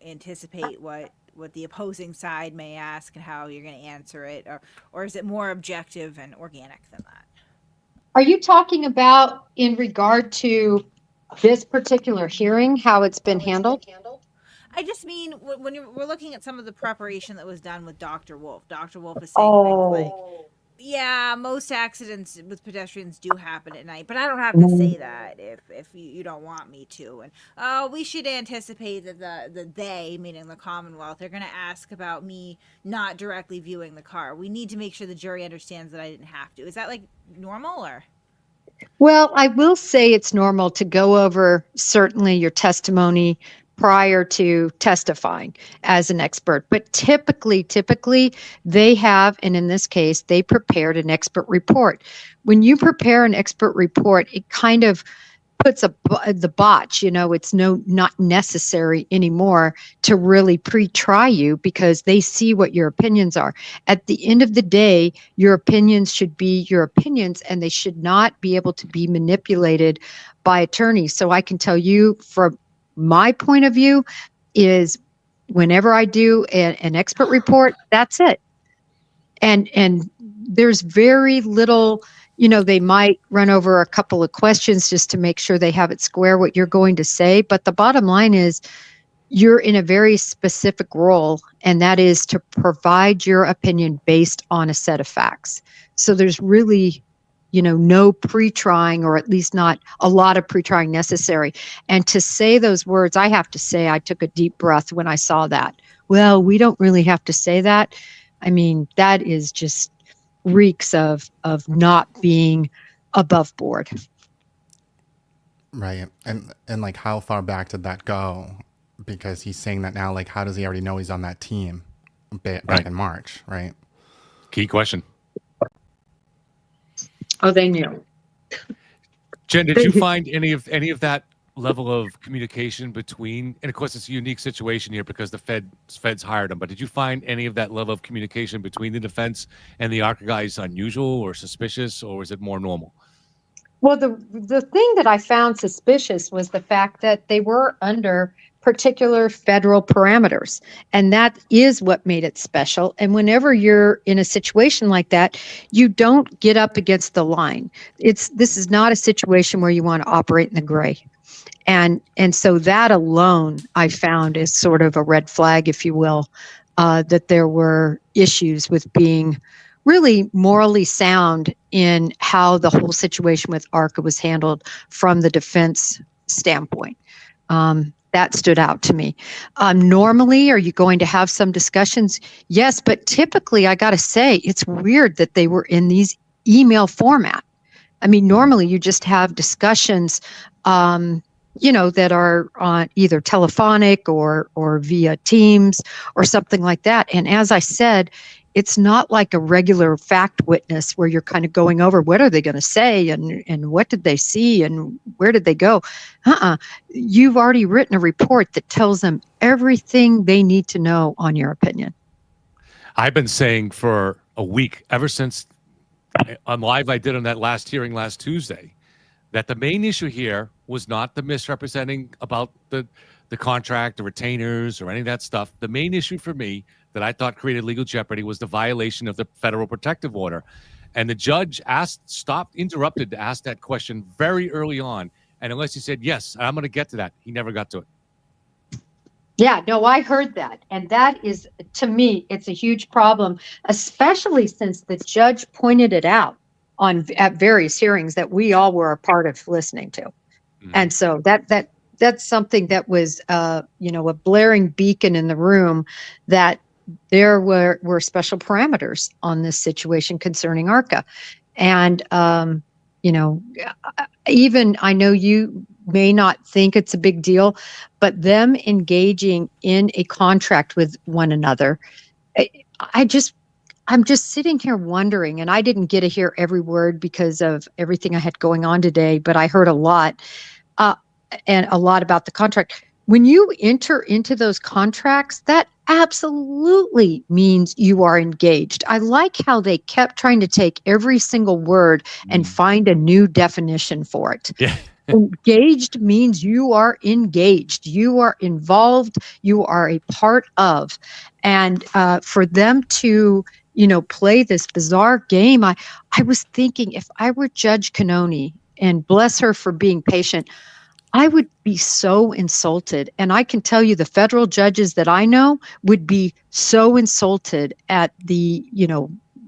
anticipate what the opposing side may ask and how you're going to answer it? Or is it more objective and organic than that? Are you talking about in regard to this particular hearing, how it's been handled? I just mean when we're looking at some of the preparation that was done with Dr. Wolf. Dr. Wolf is saying things like, yeah, most accidents with pedestrians do happen at night, but I don't have to say that if you don't want me to. And we should anticipate that the they, meaning the Commonwealth, are going to ask about me not directly viewing the car. We need to make sure the jury understands that I didn't have to. Is that like normal, or? Well, I will say it's normal to go over certainly your testimony prior to testifying as an expert. But typically they have, and in this case, they prepared an expert report. When you prepare an expert report, it kind of puts the botch, it's not necessary anymore to really pre-try you, because they see what your opinions are. At the end of the day, your opinions should be your opinions, and they should not be able to be manipulated by attorneys. So I can tell you, from my point of view, is whenever I do an expert report, that's it. And there's very little, they might run over a couple of questions just to make sure they have it square what you're going to say. But the bottom line is you're in a very specific role, and that is to provide your opinion based on a set of facts. So there's really, no pre-trying, or at least not a lot of pre-trying necessary. And to say those words, I have to say, I took a deep breath when I saw that. Well, we don't really have to say that. I mean, that is just reeks of not being above board. Right. And like, how far back did that go? Because he's saying that now, like, how does he already know he's on that team back in March, right? Key question. Oh, they knew. Jen, did you find any of that level of communication between, and of course it's a unique situation here because the feds hired him, but did you find any of that level of communication between the defense and the ARCA guys unusual or suspicious, or was it more normal? Well, the thing that I found suspicious was the fact that they were under particular federal parameters, and that is what made it special. And whenever you're in a situation like that, you don't get up against the line. This is not a situation where you want to operate in the gray. And so that alone I found is sort of a red flag, if you will, that there were issues with being really morally sound in how the whole situation with ARCA was handled from the defense standpoint. That stood out to me. Normally, are you going to have some discussions? Yes, but typically, I got to say, it's weird that they were in these email format. I mean, normally you just have discussions, that are on either telephonic or via Teams or something like that. And as I said, it's not like a regular fact witness where you're kind of going over what are they going to say and what did they see and where did they go. You've already written a report that tells them everything they need to know on your opinion. I've been saying for a week, ever since on live I did on that last hearing last Tuesday, that the main issue here was not the misrepresenting about the contract, the retainers, or any of that stuff. The main issue for me that I thought created legal jeopardy was the violation of the federal protective order. And the judge interrupted to ask that question very early on. And unless he said, yes, I'm going to get to that, he never got to it. Yeah, no, I heard that. And that is, to me, it's a huge problem, especially since the judge pointed it out at various hearings that we all were a part of listening to. Mm-hmm. And so that's something that was, a blaring beacon in the room that there were special parameters on this situation concerning ARCA. And, even I know you may not think it's a big deal, but them engaging in a contract with one another, I'm just sitting here wondering, and I didn't get to hear every word because of everything I had going on today, but I heard a lot, and a lot about the contract. When you enter into those contracts, that absolutely means you are engaged. I like how they kept trying to take every single word and find a new definition for it. Yeah. Engaged means you are engaged. You are involved. You are a part of. And for them to, play this bizarre game, I was thinking if I were Judge Cannoni, and bless her for being patient, I would be so insulted. And I can tell you the federal judges that I know would be so insulted at the,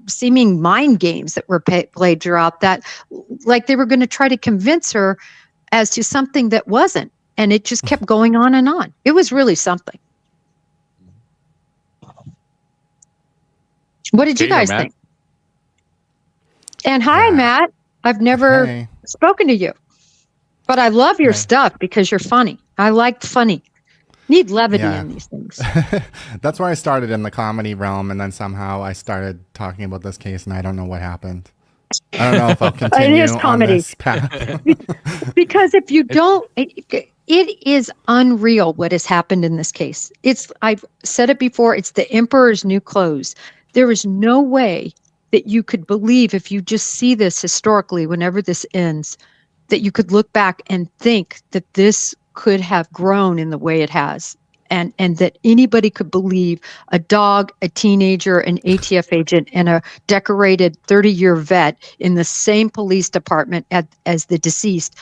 seeming mind games that were played throughout that, like they were going to try to convince her as to something that wasn't. And it just kept going on and on. It was really something. What did you guys think? And hi, Matt. I've never spoken to you. But I love your stuff because you're funny. I like funny. Need levity in these things. That's where I started in the comedy realm, and then somehow I started talking about this case, and I don't know what happened. I don't know if I'll continue it is comedy. on this path. Because if you don't, it is unreal what has happened in this case. I've said it before, it's the emperor's new clothes. There is no way that you could believe, if you just see this historically, whenever this ends, that you could look back and think that this could have grown in the way it has. and that anybody could believe a dog, a teenager, an ATF agent, and a decorated 30-year vet in the same police department as the deceased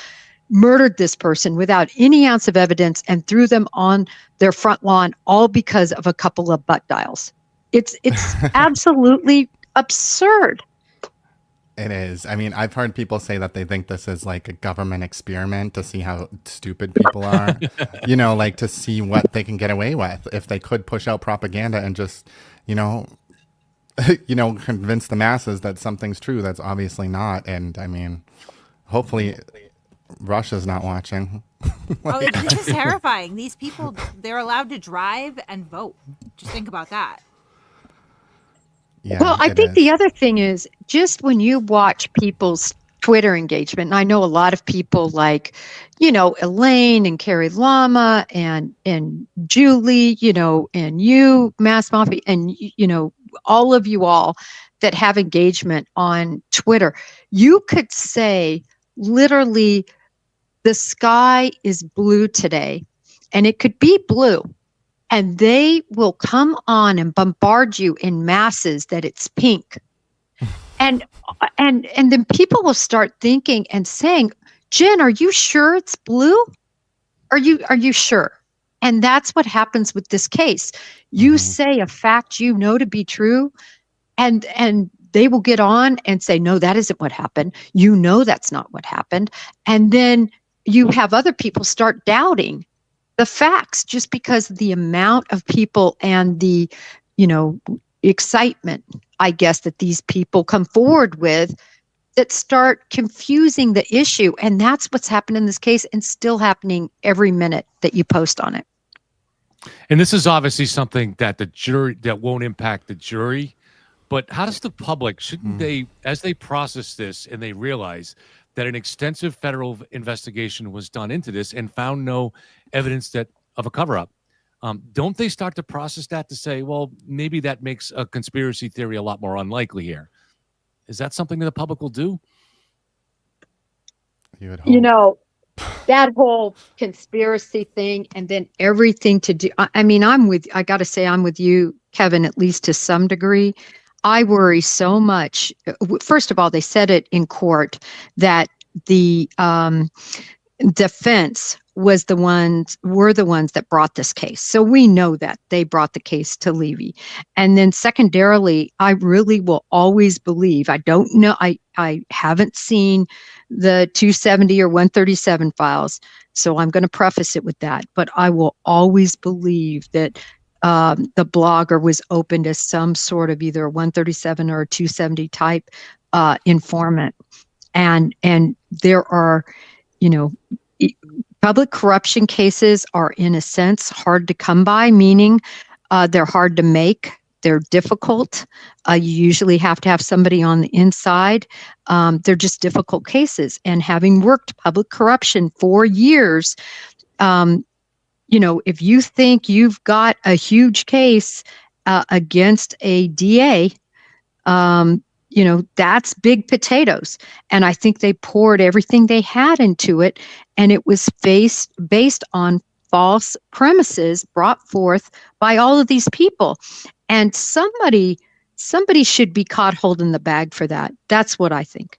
murdered this person without any ounce of evidence and threw them on their front lawn, all because of a couple of butt dials. It's absolutely absurd. It is. I mean, I've heard people say that they think this is like a government experiment to see how stupid people are, like to see what they can get away with if they could push out propaganda and just, convince the masses that something's true that's obviously not. And I mean, hopefully Russia's not watching. This is terrifying. These people, they're allowed to drive and vote. Just think about that. Yeah, well, I think the other thing is just when you watch people's Twitter engagement, and I know a lot of people like, Elaine and Carrie Lama and Julie, and you, Mass Mafia, and, all of you all that have engagement on Twitter, you could say literally the sky is blue today, and it could be blue. And they will come on and bombard you in masses that it's pink. And then people will start thinking and saying, Jen, are you sure it's blue? Are you sure? And that's what happens with this case. You say a fact to be true, and they will get on and say, no, that isn't what happened. That's not what happened. And then you have other people start doubting the facts just because of the amount of people and the, excitement, I guess, that these people come forward with that start confusing the issue. And that's what's happened in this case and still happening every minute that you post on it. And this is obviously something that the jury, that won't impact the jury. But how does the public, shouldn't they, as they process this and they realize that an extensive federal investigation was done into this and found no evidence of a cover-up, don't they start to process that to say, well, maybe that makes a conspiracy theory a lot more unlikely here? Is that something that the public will do? You would hope. That whole conspiracy thing and then everything to do. I mean, I got to say, I'm with you, Kevin, at least to some degree. I worry so much. First of all, they said it in court that the defense were the ones that brought this case. So we know that they brought the case to Levy. And then secondarily, I really will always believe, I don't know, I haven't seen the 270 or 137 files. So I'm going to preface it with that, but I will always believe that the blogger was opened as some sort of either a 137 or a 270 type informant. And there are, public corruption cases are in a sense hard to come by, meaning they're hard to make. They're difficult. You usually have to have somebody on the inside. They're just difficult cases. And having worked public corruption for years, if you think you've got a huge case against a DA, that's big potatoes. And I think they poured everything they had into it. And it was based on false premises brought forth by all of these people. And somebody should be caught holding the bag for that. That's what I think.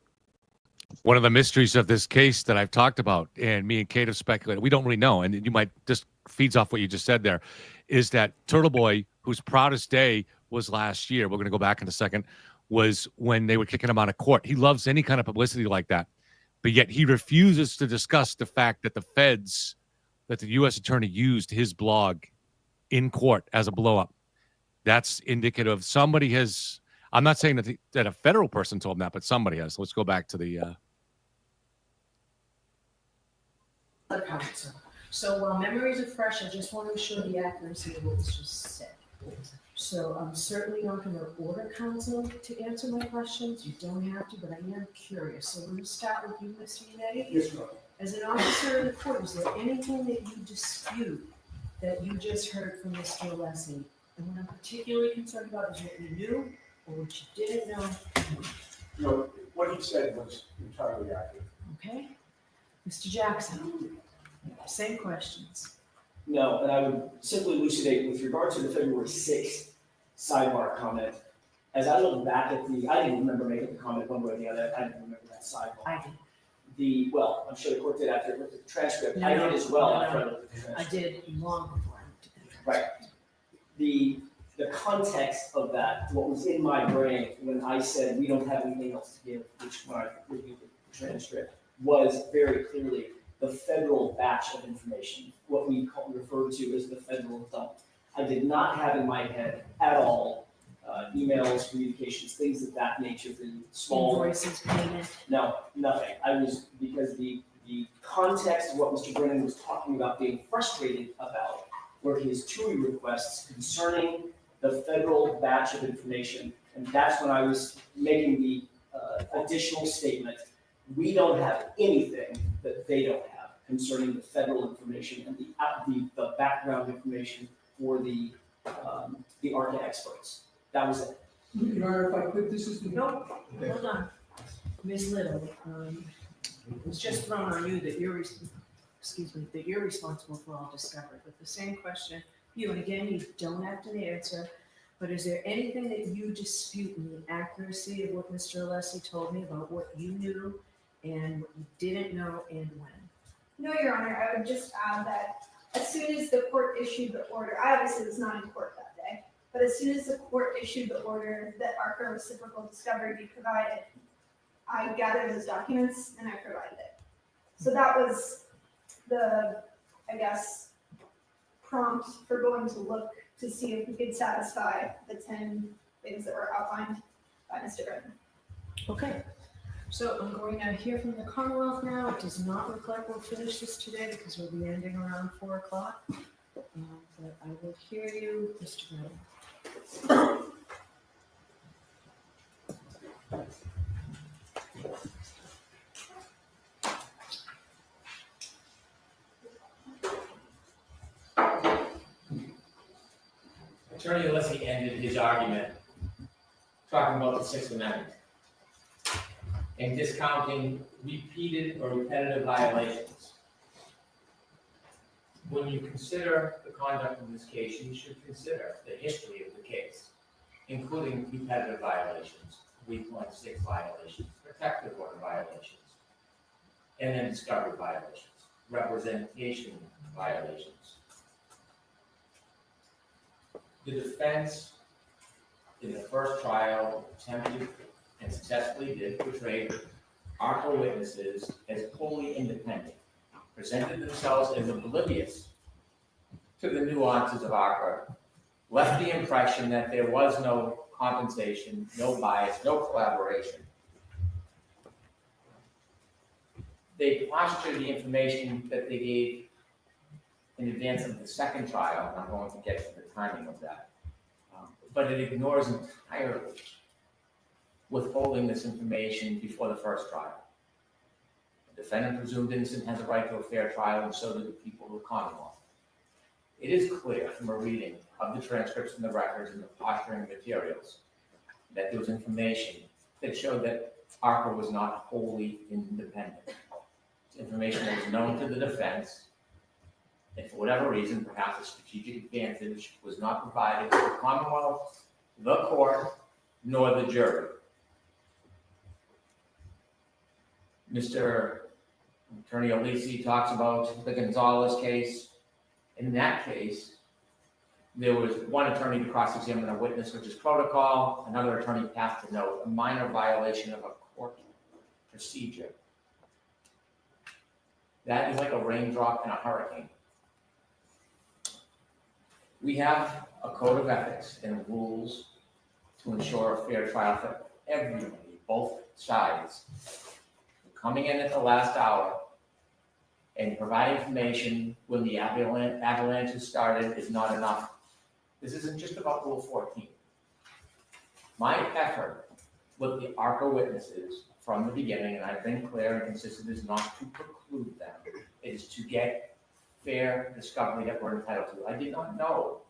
One of the mysteries of this case that I've talked about, and me and Kate have speculated, we don't really know, and you might just feeds off what you just said there, is that Turtle Boy, whose proudest day was last year, we're going to go back in a second, was when they were kicking him out of court. He loves any kind of publicity like that, but yet he refuses to discuss the fact that that the U.S. attorney used his blog in court as a blow-up. That's indicative. Somebody has, I'm not saying that a federal person told him that, but somebody has. Let's go back to the... So while memories are fresh, I just want to ensure the accuracy of what was just said. So I'm certainly not going to order counsel to answer my questions. You don't have to, but I am curious. So we're going to start with you, Mr. Yannetti. Yes, ma'am. As an officer in the court, is there anything that you dispute that you just heard from Mr. Alessi? And what I'm particularly concerned about is what you knew or what you didn't know. No, what he said was entirely accurate. Okay? Mr. Jackson, same questions. No, and I would simply elucidate with regard to the February 6th sidebar comment. As I look back at I didn't remember making the comment one way or the other. I didn't remember that sidebar. I did. Well, I'm sure the court did after it looked at the transcript. No, I no, did as well no, after I no. looked at the I transcript. did long before I looked at the transcript. Right. The context of that, what was in my brain when I said we don't have anything else to give, which when I reviewed the transcript, was very clearly the federal batch of information, what we refer to as the federal dump. I did not have in my head at all emails, communications, things of that nature, the small. Invoices, payment. No, nothing. Because the context of what Mr. Brennan was talking about, being frustrated about, were his TUI requests concerning the federal batch of information. And that's when I was making the additional statement. We don't have anything that they don't have concerning the federal information and the background information for the ARCA experts. That was it. Your Honor, if I could, this is. Nope, hold on. Ms. Little, it was just thrown on you that you're responsible for all discovery, but the same question, you, and again, you don't have to answer, but is there anything that you dispute in the accuracy of what Mr. Alessi told me about what you knew and what you didn't know and when? No, Your Honor, I would just add that as soon as the court issued the order, I obviously was not in court that day, but as soon as the court issued the order that ARCA reciprocal discovery be provided, I gathered those documents and I provided it. So that was the, I guess, prompt for going to look to see if we could satisfy the 10 things that were outlined by Mr. Brennan. Okay, so I'm going to hear from the Commonwealth now. It does not look like we'll finish this today because we'll be ending around 4 o'clock. But I will hear you, Mr. Brennan. Attorney Alessi ended his argument talking about the Sixth Amendment and discounting repeated or repetitive violations. When you consider the conduct of this case, you should consider the history of the case, including repetitive violations, 3.6 violations, protective order violations, and then discovery violations, representation violations. The defense in the first trial attempted and successfully did portray ARCA witnesses as wholly independent, presented themselves as oblivious to the nuances of ARCA, left the impression that there was no compensation, no bias, no collaboration. They postured the information that they gave in advance of the second trial, and I'm going to get to the timing of that. But it ignores entirely withholding this information before the first trial. The defendant presumed innocent has a right to a fair trial, and so do the people of the Commonwealth. It is clear from a reading of the transcripts and the records and the posturing materials that there was information that showed that ARCA was not wholly independent. It's information that was known to the defense, and for whatever reason, perhaps a strategic advantage was not provided to the Commonwealth, the court, nor the jury. Mr. Attorney Alessi talks about the Gonzalez case. In that case, there was one attorney to cross-examine a witness, which is protocol. Another attorney passed a note, a minor violation of a court procedure. That is like a raindrop in a hurricane. We have a code of ethics and rules to ensure a fair trial for everybody, both sides. Coming in at the last hour and provide information when the avalanche has started is not enough. This isn't just about Rule 14. My effort with the ARCA witnesses from the beginning, and I've been clear and consistent, is not to preclude them. It is to get fair discovery that we're entitled to. I did not know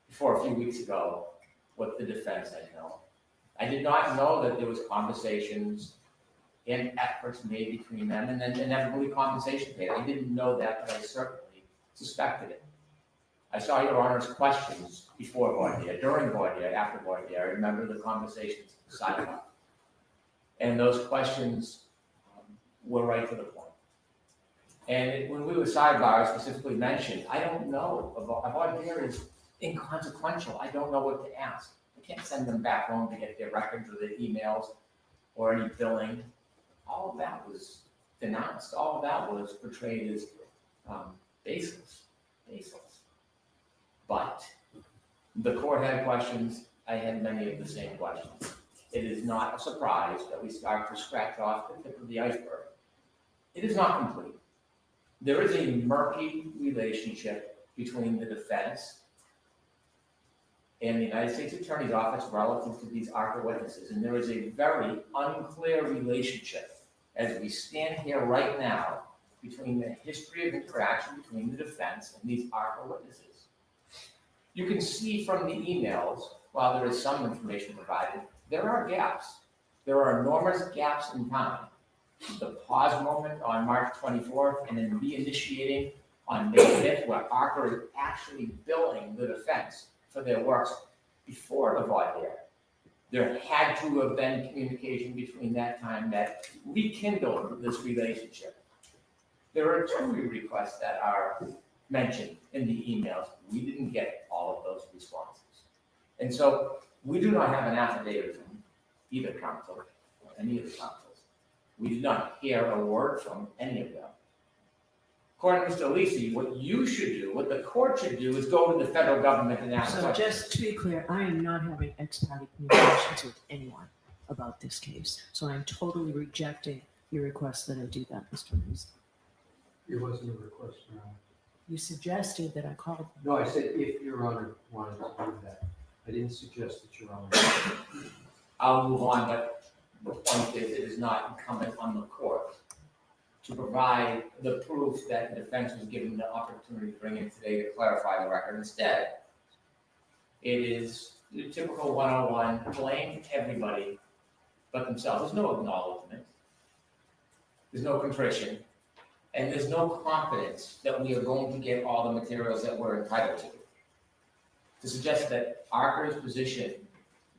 before a few weeks ago what the defense had known. I did not know that there was conversations and efforts made between them and then inevitably compensation paid. I didn't know that, but I certainly suspected it. I saw Your Honor's questions before voir dire, during voir dire, after voir dire. I remember the conversations sidebar. And those questions were right to the point. And when we were sidebar, I specifically mentioned, I don't know, a voir dire is inconsequential. I don't know what to ask. I can't send them back home to get their records or their emails or any billing. All of that was denounced. All of that was portrayed as baseless. But the court had questions. I had many of the same questions. It is not a surprise that we start to scratch off the tip of the iceberg. It is not complete. There is a murky relationship between the defense and the United States Attorney's Office relative to these ARCA witnesses. And there is a very unclear relationship as we stand here right now between the history of interaction between the defense and these ARCA witnesses. You can see from the emails, while there is some information provided, there are gaps. There are enormous gaps in time. The pause moment on March 24th and then reinitiating on May 5th, where ARCA is actually billing the defense for their works before the voir dire. There had to have been communication between that time that rekindled this relationship. There are two requests that are mentioned in the emails. We didn't get all of those responses. And so we do not have an affidavit from either counsel or any of the counsels. We did not hear a word from any of them. According to Mr. Lisi, what you should do, what the court should do, is go to the federal government and ask So questions. just to be clear, I am not having ex parte communications with anyone about this case. So I'm totally rejecting your request that I do that, Mr. Reese. It wasn't a request, Your Honor. You suggested that I called them. No, I said if Your Honor wanted to do that. I didn't suggest that Your Honor. I'll move on, but the point is, it is not incumbent on the court to provide the proof that the defense was given the opportunity to bring in today to clarify the record. Instead, it is the typical 101, blame everybody but themselves. There's no acknowledgement. There's no contrition. And there's no confidence that we are going to get all the materials that we're entitled to. To suggest that ARCA's position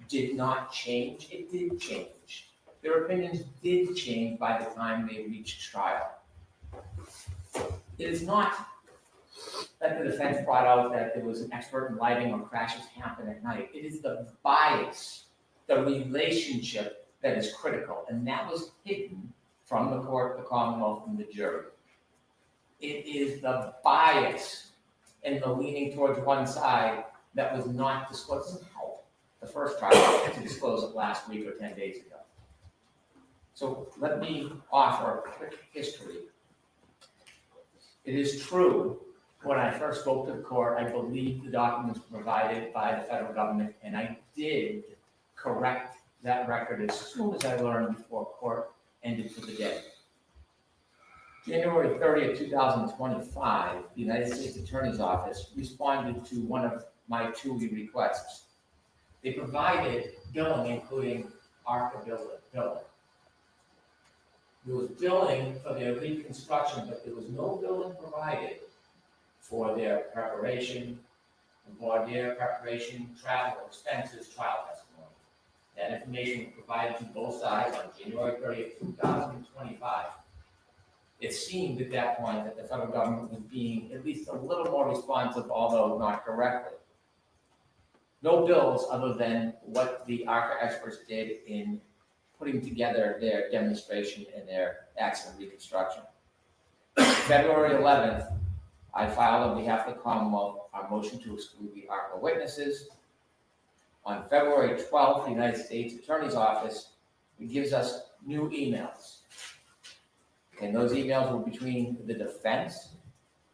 did not change, it did change. Their opinions did change by the time they reached trial. It is not that the defense brought out that there was an expert in lighting or crashes happen at night. It is the bias, the relationship that is critical, and that was hidden from the court, the Commonwealth, and the jury. It is the bias and the leaning towards one side that was not disclosed. It doesn't help the first trial to disclose it last week or 10 days ago. So let me offer a quick history. It is true, when I first spoke to the court, I believed the documents provided by the federal government, and I did correct that record as soon as I learned before court ended for the day. January 30th, 2025, the United States Attorney's Office responded to one of my two requests. They provided billing, including ARCA billing. There was billing for their reconstruction, but there was no billing provided for their preparation, voir dire preparation, travel expenses, trial testimony. That information was provided to both sides on January 30th, 2025. It seemed at that point that the federal government was being at least a little more responsive, although not correctly. No bills other than what the ARCA experts did in putting together their demonstration and their accident reconstruction. February 11th, I filed on behalf of the Commonwealth our motion to exclude the ARCA witnesses. On February 12th, the United States Attorney's Office gives us new emails. And those emails were between the defense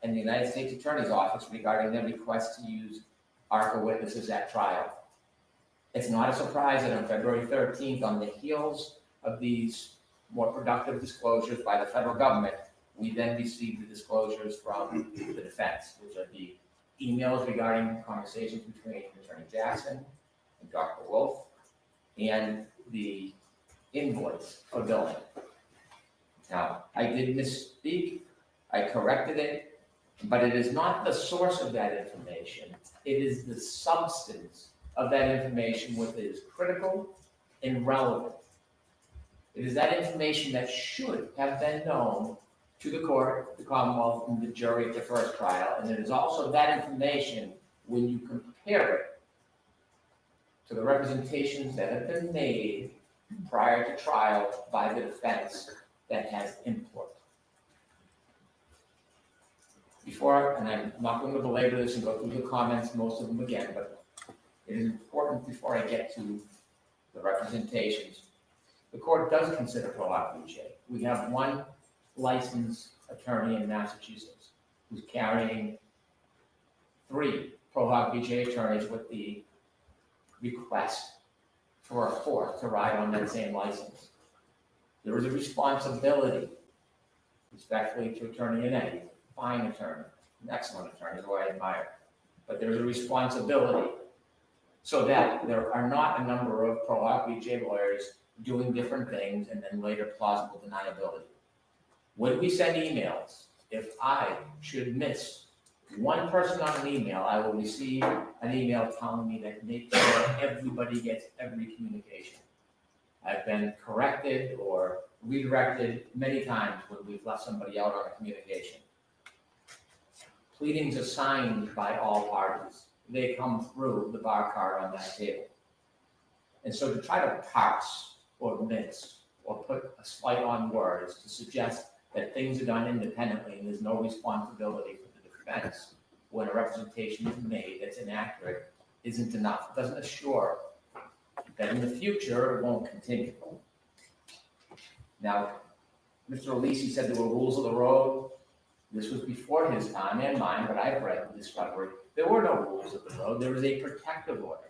and the United States Attorney's Office regarding their request to use ARCA witnesses at trial. It's not a surprise that on February 13th, on the heels of these more productive disclosures by the federal government, we then received the disclosures from the defense, which are the emails regarding conversations between Attorney Jackson and Dr. Wolf, and the invoice for billing. Now, I did misspeak, I corrected it, But it is not the source of that information. It is the substance of that information which is critical and relevant. It is that information that should have been known to the court, the Commonwealth, and the jury at the first trial. And it is also that information, when you compare it to the representations that have been made prior to trial by the defense, that has import. Before, and I'm not going to belabor this and go through the comments, most of them again, but it is important before I get to the representations. The court does consider pro hoc vitae. We have one licensed attorney in Massachusetts who's carrying 3 pro hoc vitae attorneys with the request for a 4th to ride on that same license. There is a responsibility, respectfully, to Attorney Yannetti, fine attorney, an excellent attorney who I admire, but there's a responsibility so that there are not a number of pro hoc vitae lawyers doing different things and then later plausible deniability. When we send emails, if I should miss one person on an email, I will receive an email telling me that make sure everybody gets every communication. I've been corrected or redirected many times when we've left somebody out on a communication. Pleadings are signed by all parties. They come through the bar card on that table. And so to try to parse or mince or put a slight on words to suggest that things are done independently and there's no responsibility for the defense when a representation is made that's inaccurate isn't enough. It doesn't assure that in the future it won't continue. Now, Mr. Alisi said there were rules of the road. This was before his time and mine, but I've read the discovery. There were no rules of the road. There was a protective order.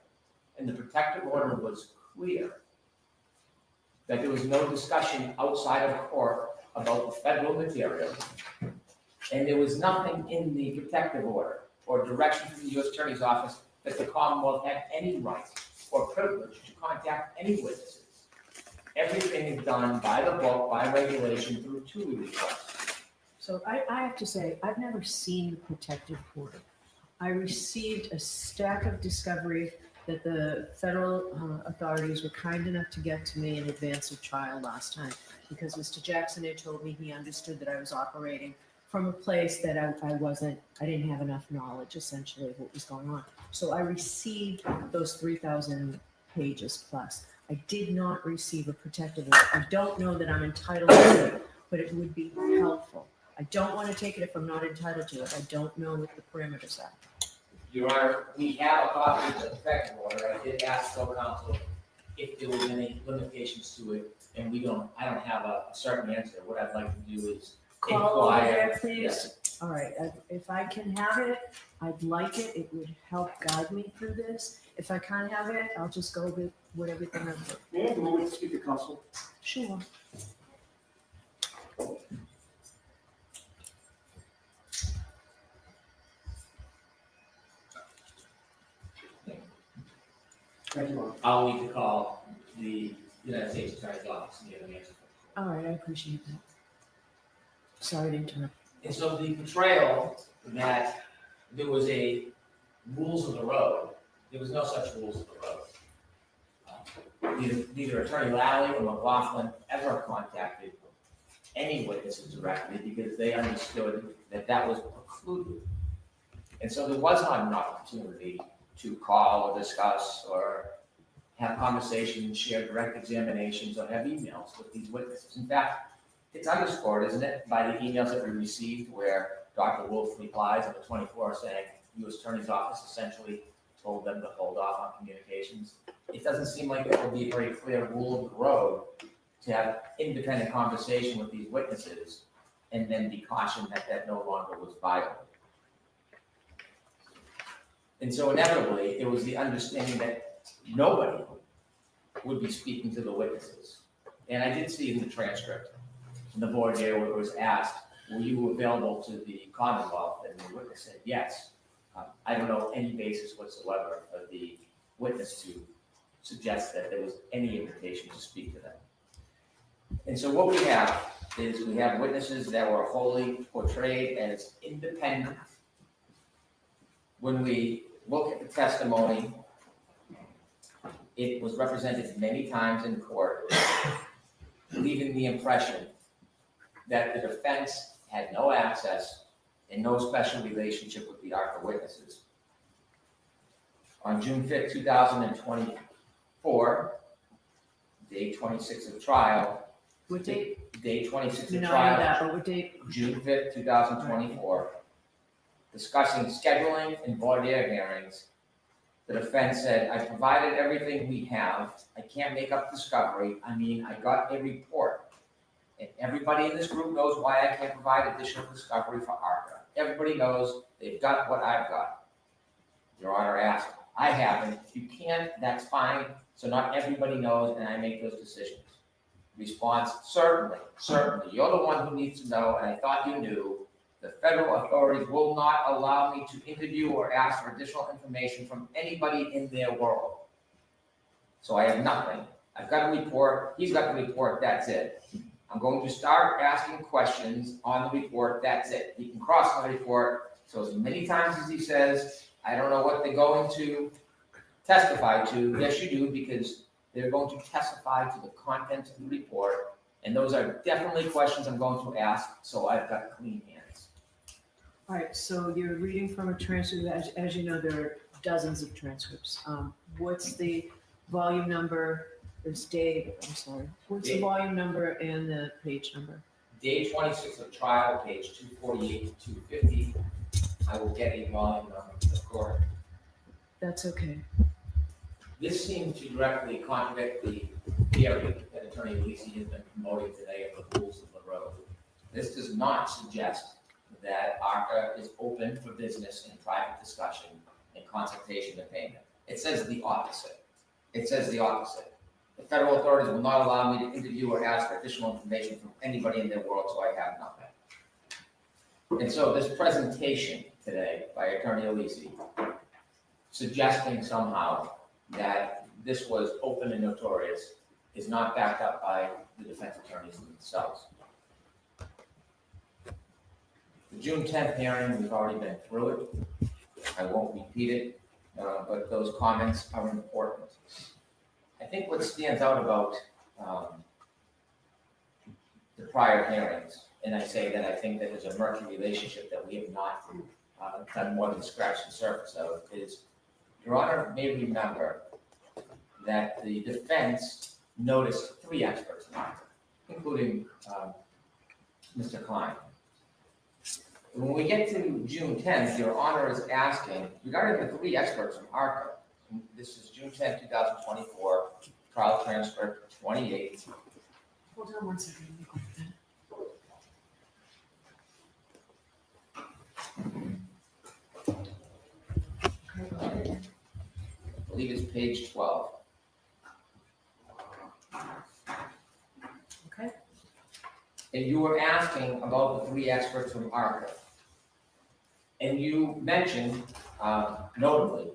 And the protective order was clear that there was no discussion outside of court about the federal material. And there was nothing in the protective order or direction from the U.S. Attorney's Office that the Commonwealth had any right or privilege to contact any witnesses. Everything is done by the book, by regulation, through 2 requests. So I have to say, I've never seen the protective order. I received a stack of discovery that the federal authorities were kind enough to get to me in advance of trial last time, because Mr. Jackson had told me he understood that I was operating from a place that I didn't have enough knowledge, essentially, of what was going on. So I received those 3,000 pages plus. I did not receive a protective order. I don't know that I'm entitled to it, but it would be helpful. I don't want to take it if I'm not entitled to it. I don't know what the parameters are. Your Honor, we have a copy of the protective order. I did ask the counsel if there was any limitations to it, and I don't have a certain answer. What I'd like to do is Call over inquire. there, please. Yes. All right, if I can have it, I'd like it. It would help guide me through this. If I can't have it, I'll just go with everything I've done. May I have a moment to speak to counsel? Sure. Thank you, Ron. I'll need to call the United States Attorney's Office and get an answer. All right, I appreciate that. Sorry to interrupt. And so the portrayal that there was a rules of the road, there was no such rules of the road. Neither Attorney Lally or McLaughlin ever contacted any witnesses directly because they understood that that was precluded. And so there was not an opportunity to call or discuss or have conversations, share direct examinations, or have emails with these witnesses. In fact, it's underscored, isn't it, by the emails that we received where Dr. Wolf replies on the 24th saying U.S. Attorney's Office essentially told them to hold off on communications. It doesn't seem like it would be a very clear rule of the road to have independent conversation with these witnesses and then be cautioned that that no longer was viable. And so inevitably, it was the understanding that nobody would be speaking to the witnesses. And I did see in the transcript, in the board there where it was asked, were you available to the Commonwealth? And the witness said yes. I don't know any basis whatsoever for the witness to suggest that there was any invitation to speak to them. And so what we have is we have witnesses that were wholly portrayed as independent. When we look at the testimony, it was represented many times in court, leaving the impression that the defense had no access and no special relationship with the ARCA witnesses. On June 5th, 2024, day 26 of trial. What date? Day 26 of No, I know trial. that, but what date? June 5th, 2024. Discussing scheduling and voir dire hearings. The defense said, I provided everything we have. I can't make up discovery. I mean, I got a report. And everybody in this group knows why I can't provide additional discovery for ARCA. Everybody knows they've got what I've got. Your Honor asked, I haven't. If you can't, that's fine. So not everybody knows, and I make those decisions. Response, certainly. You're the one who needs to know, and I thought you knew. The federal authorities will not allow me to interview or ask for additional information from anybody in their world. So I have nothing. I've got a report. He's got the report. That's it. I'm going to start asking questions on the report. That's it. He can cross the report. So as many times as he says, I don't know what they're going to testify to. Yes, you do, because they're going to testify to the contents of the report. And those are definitely questions I'm going to ask. So I've got clean hands. All right, so you're reading from a transcript. As you know, there are dozens of transcripts. What's the volume number? There's Dave, I'm sorry. What's the volume number and the page number? Day 26 of trial, page 248 to 250. I will get a volume number to the court. That's okay. This seems to directly contradict the theory that Attorney Lisi has been promoting today of the rules of the road. This does not suggest that ARCA is open for business and private discussion and consultation and payment. It says the opposite. The federal authorities will not allow me to interview or ask for additional information from anybody in their world, so I have nothing. And so this presentation today by Attorney Lisi, suggesting somehow that this was open and notorious, is not backed up by the defense attorneys themselves. The June 10th hearing, we've already been through it. I won't repeat it, but those comments are important. I think what stands out about the prior hearings, and I say that I think that there's a murky relationship that we have not done more than scratch the surface of, is Your Honor may remember that the defense noticed 3 experts, including Mr. Klein. When we get to June 10th, Your Honor is asking, regarding the 3 experts from ARCA, this is June 10th, 2024, trial transcript 28. Hold on one second. Let me go with that. I believe it's page 12. Okay. And you were asking about the 3 experts from ARCA. And you mentioned, notably,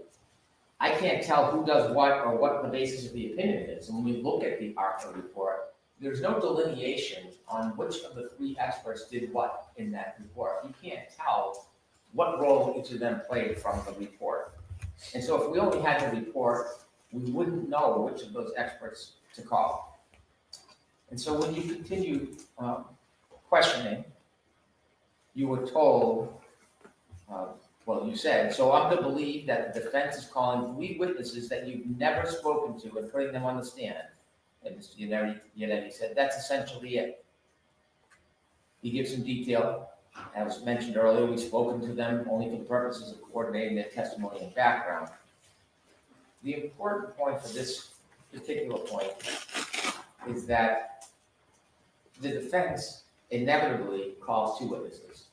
I can't tell who does what or what the basis of the opinion is. And when we look at the ARCA report, there's no delineation on which of the 3 experts did what in that report. You can't tell what role each of them played from the report. And so if we only had the report, we wouldn't know which of those experts to call. And so when you continue questioning, you were told, you said, so I'm to believe that the defense is calling 3 witnesses that you've never spoken to and putting them on the stand. And Mr. Yannetti said, that's essentially it. He gives some detail. As mentioned earlier, we've spoken to them only for the purposes of coordinating their testimony and background. The important point for this particular point is that the defense inevitably calls 2 witnesses,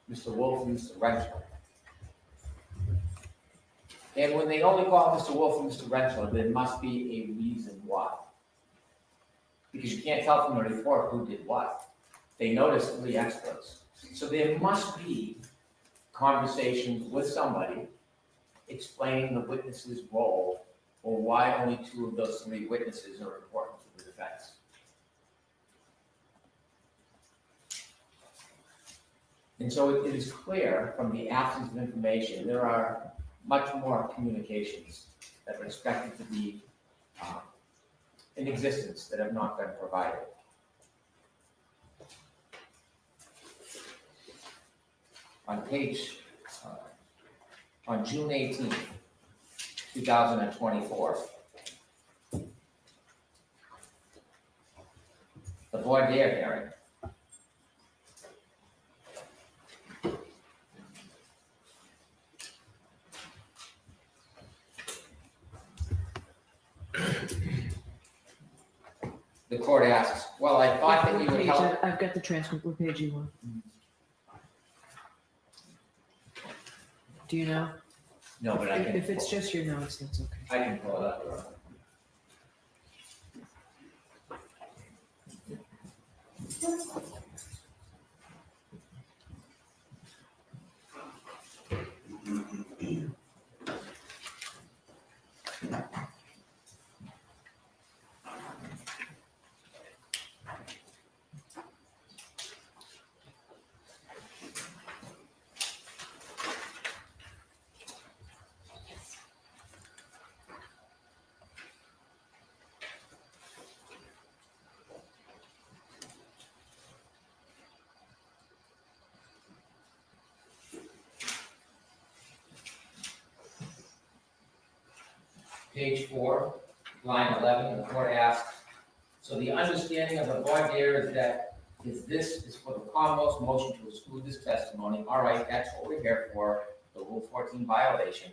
Mr. Wolf and Mr. Rentschler. And when they only call Mr. Wolf and Mr. Rentschler, there must be a reason why. Because you can't tell from the report who did what. They noticed 3 experts. So there must be conversations with somebody explaining the witness's role or why only 2 of those 3 witnesses are important to the defense. And so it is clear from the absence of information, there are much more communications that are expected to be in existence that have not been provided. On June 18th, 2024, the voir dire hearing. The court asks, well, I thought that you would help. I've got the transcript. What page you want? Do you know? No, but I can. If it's just your notes, that's okay. I can pull it up. Page 4, line 11, the court asks, so the understanding of the voir dire is that this is for the Commonwealth's motion to exclude this testimony. All right, that's what we're here for, the Rule 14 violation.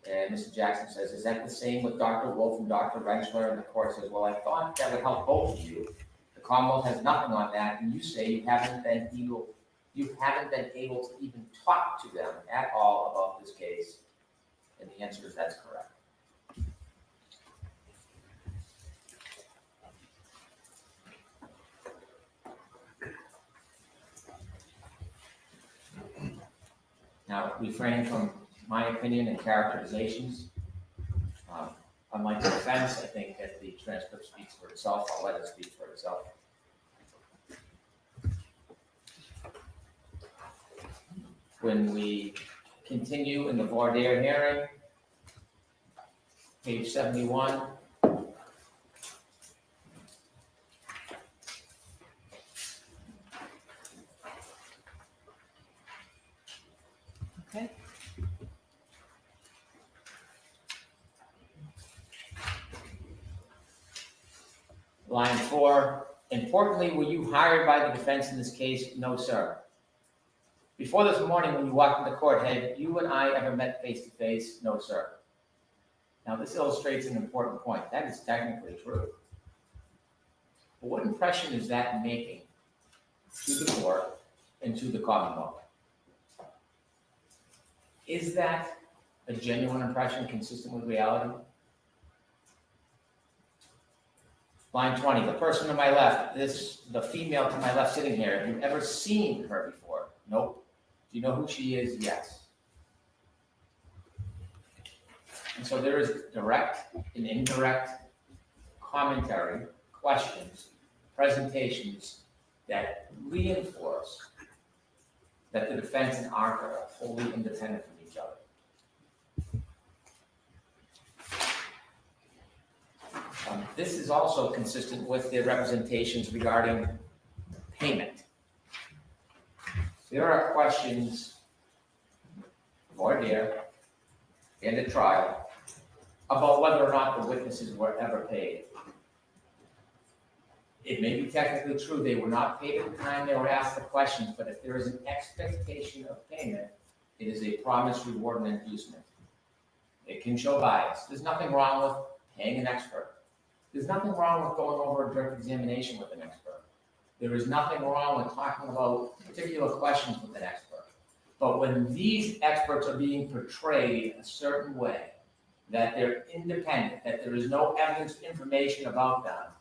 And Mr. Jackson says, is that the same with Dr. Wolf and Dr. Rentschler? And the court says, well, I thought that would help both of you. The Commonwealth has nothing on that, and you say you haven't been able to even talk to them at all about this case. And the answer is that's correct. Now, refrain from my opinion and characterizations. Unlike the defense, I think that the transcript speaks for itself. I'll let it speak for itself. When we continue in the voir dire hearing, page 71. Okay. Line 4, importantly, were you hired by the defense in this case? No, sir. Before this morning, when you walked into court, had you and I ever met face to face? No, sir. Now, this illustrates an important point. That is technically true. But what impression is that making to the court and to the Commonwealth? Is that a genuine impression consistent with reality? Line 20, the person to my left, the female to my left sitting here, have you ever seen her before? Nope. Do you know who she is? Yes. And so there is direct and indirect commentary, questions, presentations that reinforce that the defense and ARC are wholly independent from each other. This is also consistent with the representations regarding payment. There are questions, voir dire, and at trial, about whether or not the witnesses were ever paid. It may be technically true they were not paid at the time they were asked the questions, but if there is an expectation of payment, it is a promise, reward, and inducement. It can show bias. There's nothing wrong with paying an expert. There's nothing wrong with going over a direct examination with an expert. There is nothing wrong with talking about particular questions with an expert. But when these experts are being portrayed a certain way, that they're independent, that there is no evidence, information about them,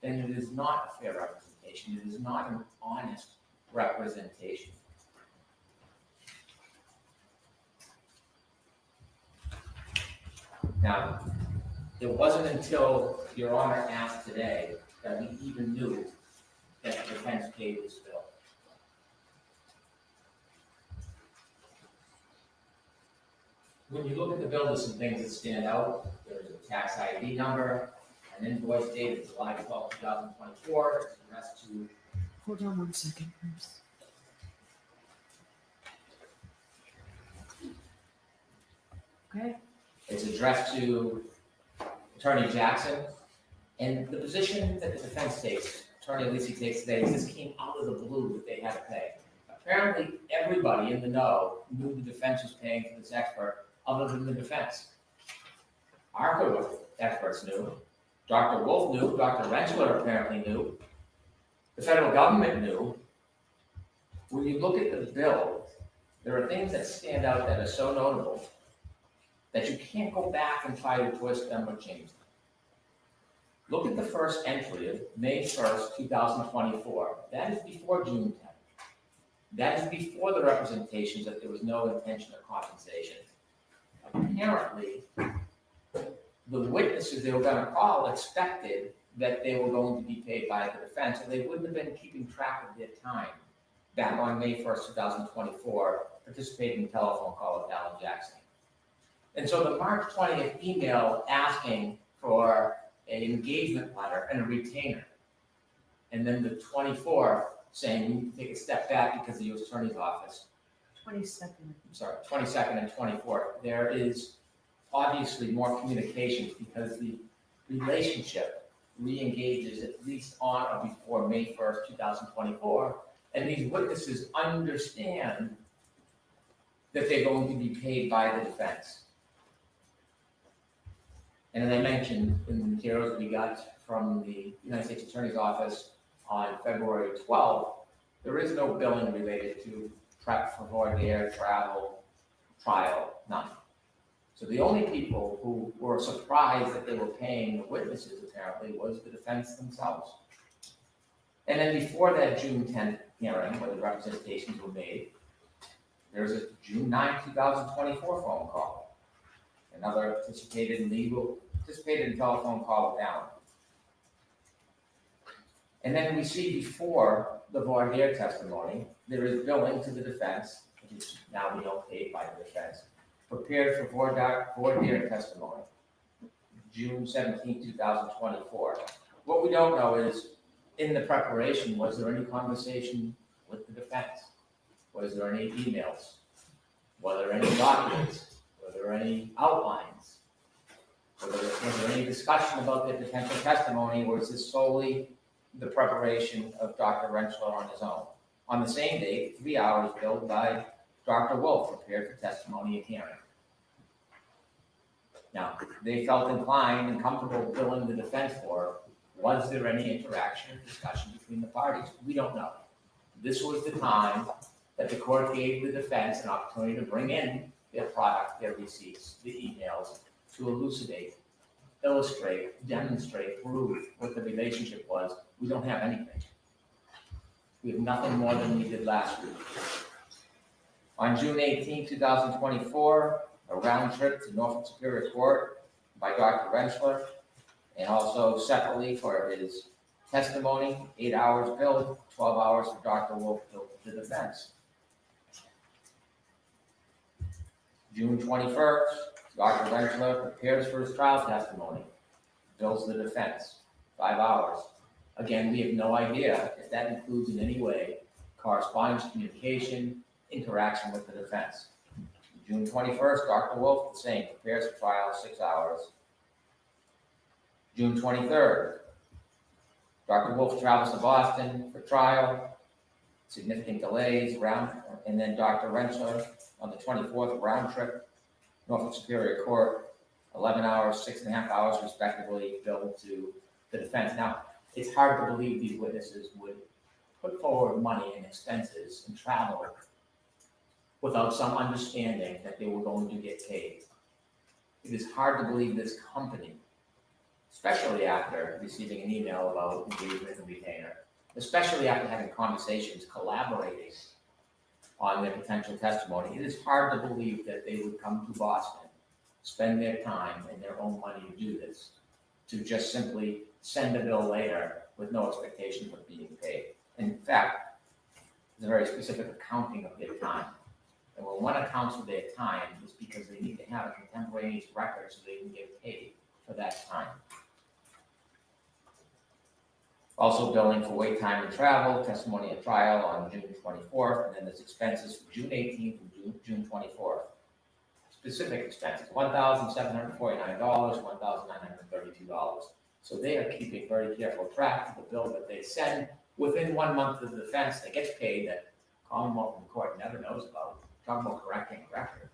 then it is not a fair representation. It is not an honest representation. Now, it wasn't until Your Honor asked today that we even knew that the defense paid this bill. when you look at the bill, there's some things that stand out. There's a tax ID number, an invoice dated July 12, 2024, it's addressed to. Hold on one second, Bruce. Okay. It's addressed to Attorney Jackson, and the position that the defense takes, Attorney Lisi takes today, is this came out of the blue that they had to pay. Apparently, everybody in the know knew the defense was paying for this expert, other than the defense. Our experts knew, Dr. Wolf knew, Dr. Rentschler apparently knew, the federal government knew. When you look at the bill, there are things that stand out that are so notable that you can't go back and try to twist them or change them. Look at the first entry of May 1st, 2024. That is before June 10th. That is before the representations that there was no intention of compensation. Apparently, the witnesses they were going to call expected that they were going to be paid by the defense, and they wouldn't have been keeping track of their time back on May 1st, 2024, participating in a telephone call with Alan Jackson. And so the March 20th email asking for an engagement letter and a retainer, and then the 24th saying we need to take a step back because of the U.S. Attorney's Office. 22nd. 22nd and 24th. There is obviously more communications because the relationship re-engages at least on or before May 1st, 2024, and these witnesses understand that they're going to be paid by the defense. And as I mentioned in the materials that we got from the United States Attorney's Office on February 12th, there is no billing related to prep for voir dire, travel, trial, none. So the only people who were surprised that they were paying the witnesses apparently was the defense themselves. And then before that June 10th hearing, where the representations were made, there's a June 9, 2024 phone call. Another participated in telephone call with Alan. And then we see before the voir dire testimony, there is billing to the defense, which is now we know paid by the defense, prepared for voir dire testimony, June 17, 2024. What we don't know is, in the preparation, was there any conversation with the defense? Was there any emails? Were there any documents? Were there any outlines? Was there any discussion about the potential testimony, or is this solely the preparation of Dr. Rentschler on his own? On the same date, 3 hours billed by Dr. Wolf, prepared for testimony and hearing. Now, they felt inclined and comfortable billing the defense for. Was there any interaction or discussion between the parties? We don't know. This was the time that the court gave the defense an opportunity to bring in their product, their receipts, the emails, to elucidate, illustrate, demonstrate, prove what the relationship was. We don't have anything. We have nothing more than we did last week. On June 18, 2024, a round trip to Norfolk Superior Court by Dr. Rentschler, and also separately for his testimony, 8 hours billed, 12 hours for Dr. Wolf billed to the defense. June 21st, Dr. Rentschler prepares for his trial testimony, bills the defense, 5 hours. Again, we have no idea if that includes in any way correspondence, communication, interaction with the defense. June 21st, Dr. Wolf, the same, prepares for trial, 6 hours. June 23rd, Dr. Wolf travels to Boston for trial, significant delays, and then Dr. Rentschler on the 24th, round trip, Norfolk Superior Court, 11 hours, 6.5 hours respectively, billed to the defense. Now, it's hard to believe these witnesses would put forward money and expenses and travel without some understanding that they were going to get paid. It is hard to believe this company, especially after receiving an email about engagement and retainer, especially after having conversations, collaborating on their potential testimony. It is hard to believe that they would come to Boston, spend their time and their own money to do this, to just simply send a bill later with no expectation of being paid. In fact, it's a very specific accounting of their time. And when one accounts for their time, it's because they need to have a contemporaneous record so they can get paid for that time. Also billing for wait time and travel, testimony at trial on June 24th, and then there's expenses for June 18th and June 24th. Specific expenses, $1,749, $1,932. So they are keeping very careful track of the bill that they send within 1 month of the defense that gets paid that Commonwealth and court never knows about. Talking about correcting a record.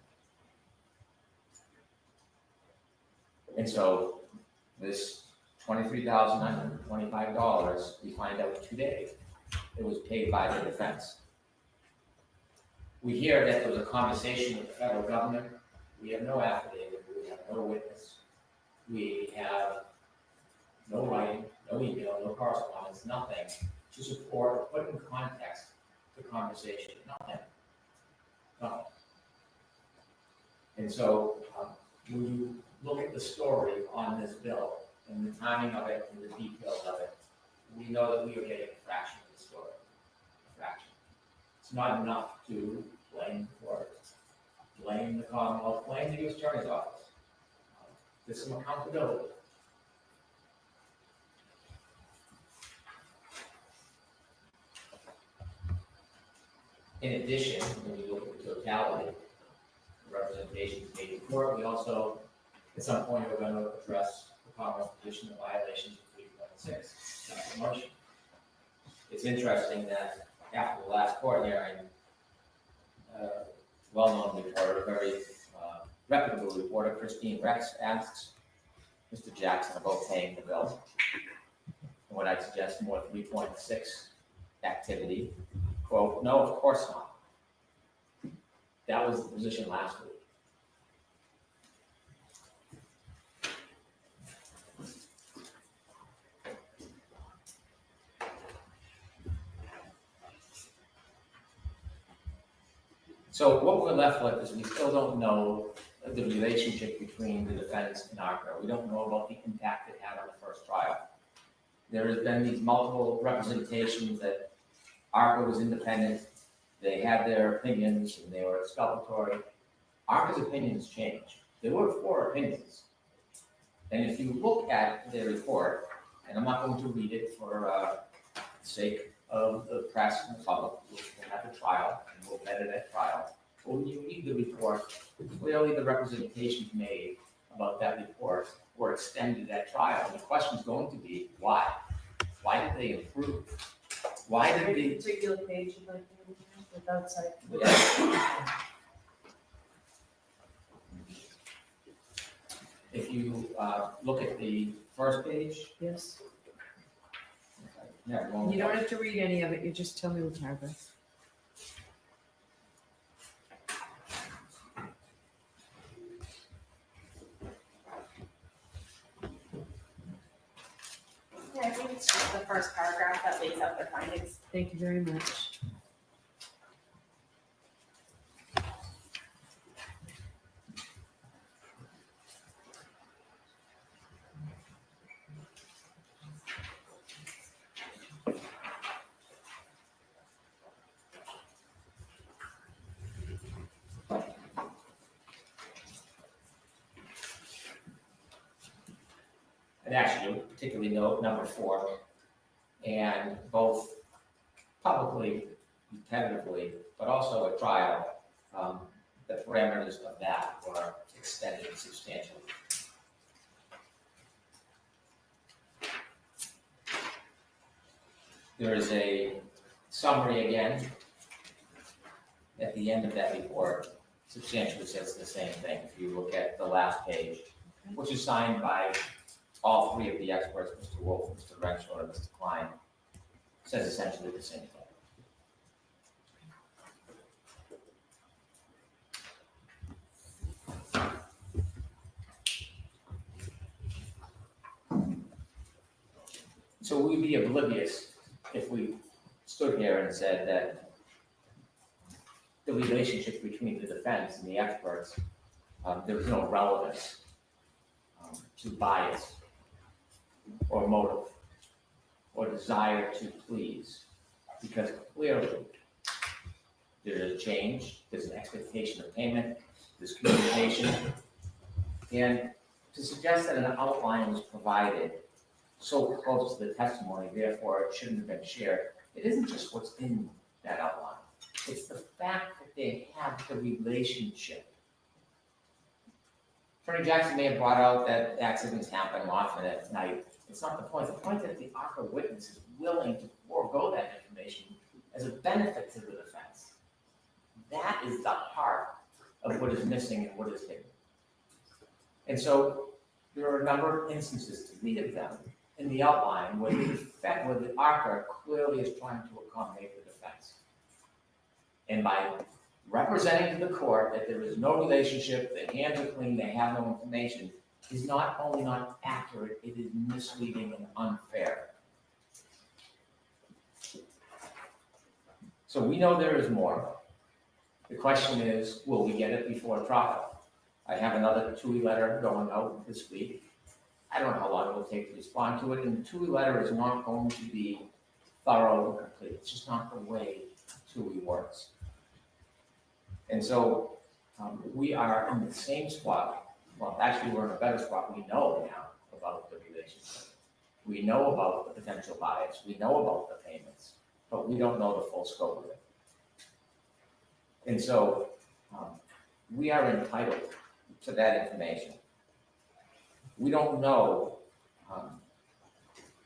And so this $23,925, we find out today, it was paid by the defense. We hear that there was a conversation with the federal government. We have no affidavit, we have no witness. We have no writing, no email, no correspondence, nothing to support or put in context the conversation, nothing. Nothing. And so when you look at the story on this bill and the timing of it and the details of it, we know that we are getting a fraction of the story, a fraction. It's not enough to blame the court, blame the Commonwealth, blame the U.S. Attorney's Office. There's some accountability. In addition, when you look at the totality, the representations made in court, we also, at some point, are going to address the Commonwealth's position of violations of 3.6, not promotion. It's interesting that after the last court hearing, well-known reporter, very reputable reporter, Christine Rex, asks Mr. Jackson about paying the bill. And what I'd suggest more 3.6 activity. Quote, no, of course not. That was the position last week. So what we're left with is we still don't know the relationship between the defense and ARCA. We don't know about the impact it had on the first trial. There has been these multiple representations that ARCA was independent, they had their opinions, and they were exculpatory. ARCA's opinions changed. There were 4 opinions. And if you look at their report, and I'm not going to read it for the sake of the press and the public, we'll have a trial, and we'll vet it at trial. But when you read the report, clearly the representations made about that report were extended at trial. And the question is going to be, why? Why did they improve? Why did Any they? particular page you'd like to without sight? If you look at the first page. Yes. Yeah, You don't have to read any of it, you just tell me what paragraph. Yeah, I think it's just the first paragraph that lays out their findings. Thank you very much. And actually, particularly note number 4, and both publicly, tentatively, but also at trial, the parameters of that were extended substantially. There is a summary again at the end of that report, substantially says the same thing. If you look at the last page, which is signed by all 3 of the experts, Mr. Wolf, Mr. Renshaw, and Mr. Klein, says essentially the same thing. So we'd be oblivious if we stood here and said that the relationship between the defense and the experts, there was no relevance to bias or motive or desire to please, because clearly there is a change there's an expectation of payment, there's communication. And to suggest that an outline was provided so close to the testimony, therefore it shouldn't have been shared, it isn't just what's in that outline. It's the fact that they have the relationship. Attorney Jackson may have brought out that accidents happen often at night. It's not the point. The point is that the ARCA witness is willing to forego that information as a benefit to the defense. That is the heart of what is missing and what is hidden. And so there are a number of instances, 3 of them, in the outline where the ARCA clearly is trying to accommodate the defense. And by representing to the court that there is no relationship, the hands are clean, they have no information, is not only not accurate, it is misleading and unfair. So we know there is more. The question is, will we get it before trial? I have another TUI letter going out this week. I don't know how long it will take to respond to it, and the TUI letter is not going to be thorough and complete. It's just not the way TUI works. And so we are in the same spot. Well, actually, we're in a better spot. We know now about the relationship. We know about the potential bias. We know about the payments, but we don't know the full scope of it. And so we are entitled to that information. We don't know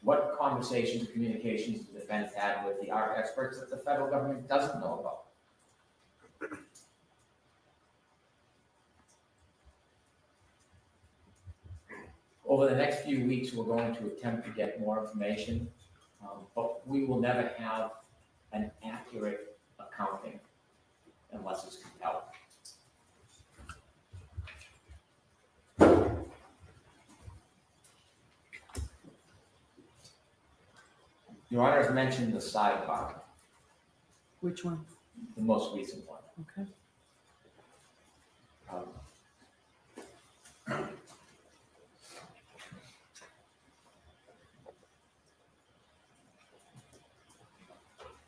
what conversations and communications the defense had with the ARC experts that the federal government doesn't know about. Over the next few weeks, we're going to attempt to get more information, but we will never have an accurate accounting unless it's compelled. Your Honor has mentioned the sidebar, Which one? the most recent one. Okay.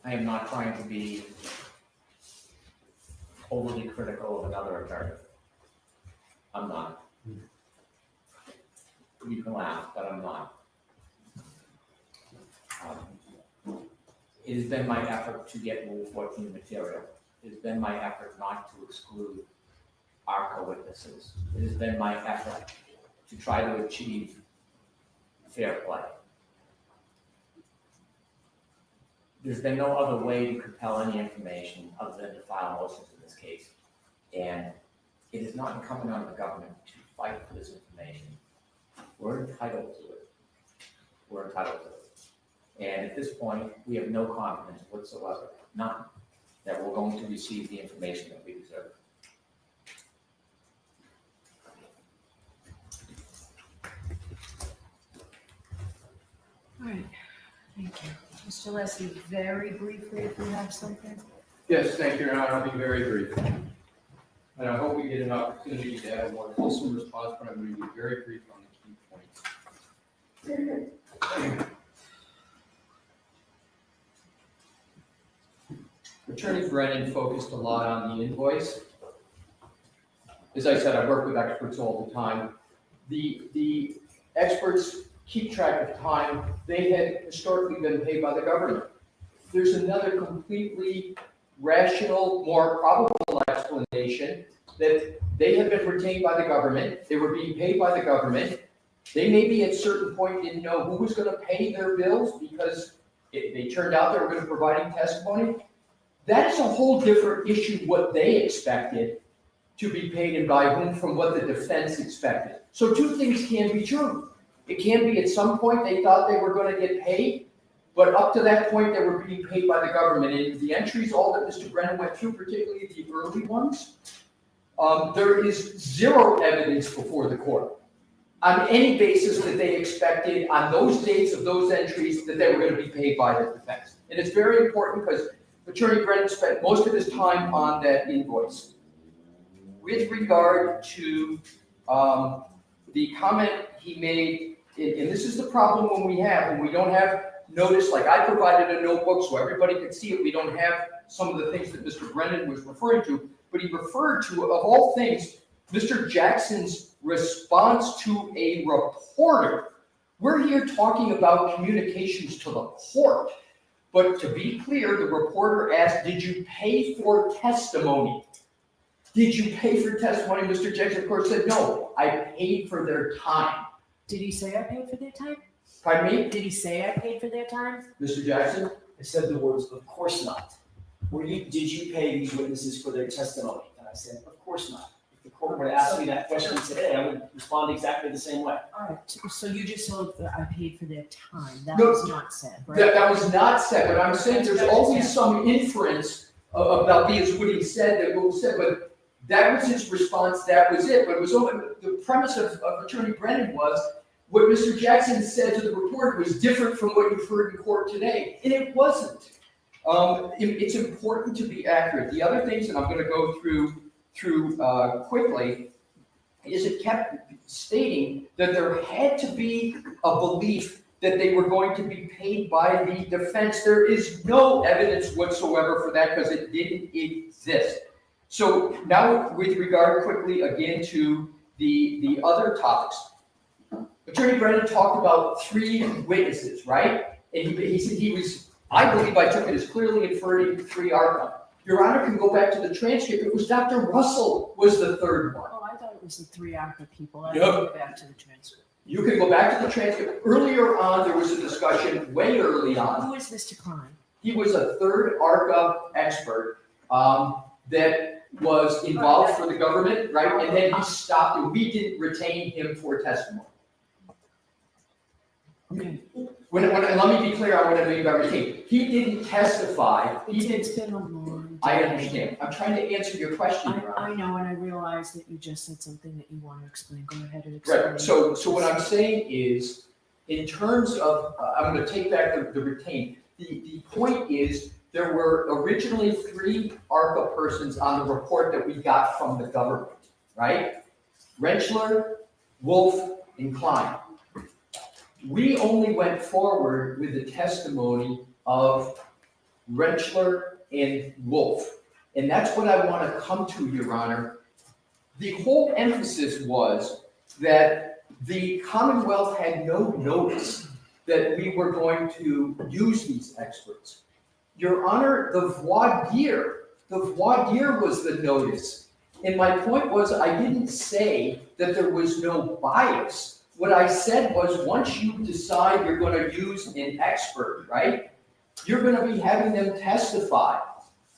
I am not trying to be overly critical of another attorney. I'm not. You can laugh, but I'm not. It has been my effort to get Rule 14 material. It has been my effort not to exclude ARCA witnesses. It has been my effort to try to achieve fair play. There's been no other way to compel any information other than to file motions in this case. And it is not incumbent on the government to fight for this information. We're entitled to it. We're entitled to it. And at this point, we have no confidence whatsoever, none, that we're going to receive the information that we deserve. All right, thank you. Mr. Leslie, very briefly, if you have something. Yes, thank you, Your Honor. I'll be very brief. And I hope we get an opportunity to have a more fulsome response, but I'm going to be very brief on the key points. Attorney Brennan focused a lot on the invoice. As I said, I work with experts all the time. The experts keep track of time. They had historically been paid by the government. There's another completely rational, more probable explanation that they had been retained by the government. They were being paid by the government. They maybe at a certain point didn't know who was going to pay their bills because they turned out they were going to provide testimony. That is a whole different issue, what they expected to be paid and by whom from what the defense expected. So 2 things can be true. It can be at some point they thought they were going to get paid, but up to that point they were being paid by the government. And the entries, all that Mr. Brennan went through, particularly the early ones, there is 0 evidence before the court on any basis that they expected on those dates of those entries that they were going to be paid by the defense. And it's very important because Attorney Brennan spent most of his time on that invoice. With regard to the comment he made, and this is the problem when we don't have notice, like I provided a notebook so everybody could see it. We don't have some of the things that Mr. Brennan was referring to. but he referred to, of all things, Mr. Jackson's response to a reporter. We're here talking about communications to the court. But to be clear, the reporter asked, did you pay for testimony? Did you pay for testimony? Mr. Jackson, of course, said, no, I paid for their time. Did he say I paid for their time? Pardon me? Did he say I paid for their time? Mr. Jackson? I said the words, of course not. Did you pay these witnesses for their testimony? And I said, of course not. If the court were to ask me that question today, I would respond exactly the same way. All right, so you just told that I paid for their time. That No, was not said, right? That was not said, but I'm saying there's always some inference about what he said that was said, but that was his response, that was it. But it was only, the premise of Attorney Brennan was, what Mr. Jackson said to the reporter was different from what you've heard in court today, and it wasn't. It's important to be accurate. The other things that I'm going to go through quickly is it kept stating that there had to be a belief that they were going to be paid by the defense. There is no evidence whatsoever for that because it didn't exist. So now with regard quickly again to the other topics. Attorney Brennan talked about 3 witnesses, right? And he said he was, I believe I took it as clearly inferring 3 ARCA. Your Honor can go back to the transcript. It was Dr. Russell was the 3rd one. Oh, I thought it was the 3 ARCA people. I Yep. didn't go back to the transcript. You can go back to the transcript. Earlier on, there was a discussion, way early on. Who is Mr. Klein? He was a 3rd ARCA expert that was involved for the government, right? And then he stopped, and we didn't retain him for testimony. Okay. Let me be clear on what I mean by retain. He didn't testify. It's been a long I day. understand. I'm trying to answer your question, Your Honor. I know, and I realize that you just said something that you want to explain. Go ahead and explain. Right. So what I'm saying is, in terms of, I'm going to take back the retain. The point is, there were originally 3 ARCA persons on the report that we got from the government, right? Rentschler, Wolf, and Klein. We only went forward with the testimony of Rentschler and Wolf. And that's what I want to come to, Your Honor. The whole emphasis was that the Commonwealth had no notice that we were going to use these experts. Your Honor, the voir dire was the notice. And my point was, I didn't say that there was no bias. What I said was, once you decide you're going to use an expert, right, you're going to be having them testify.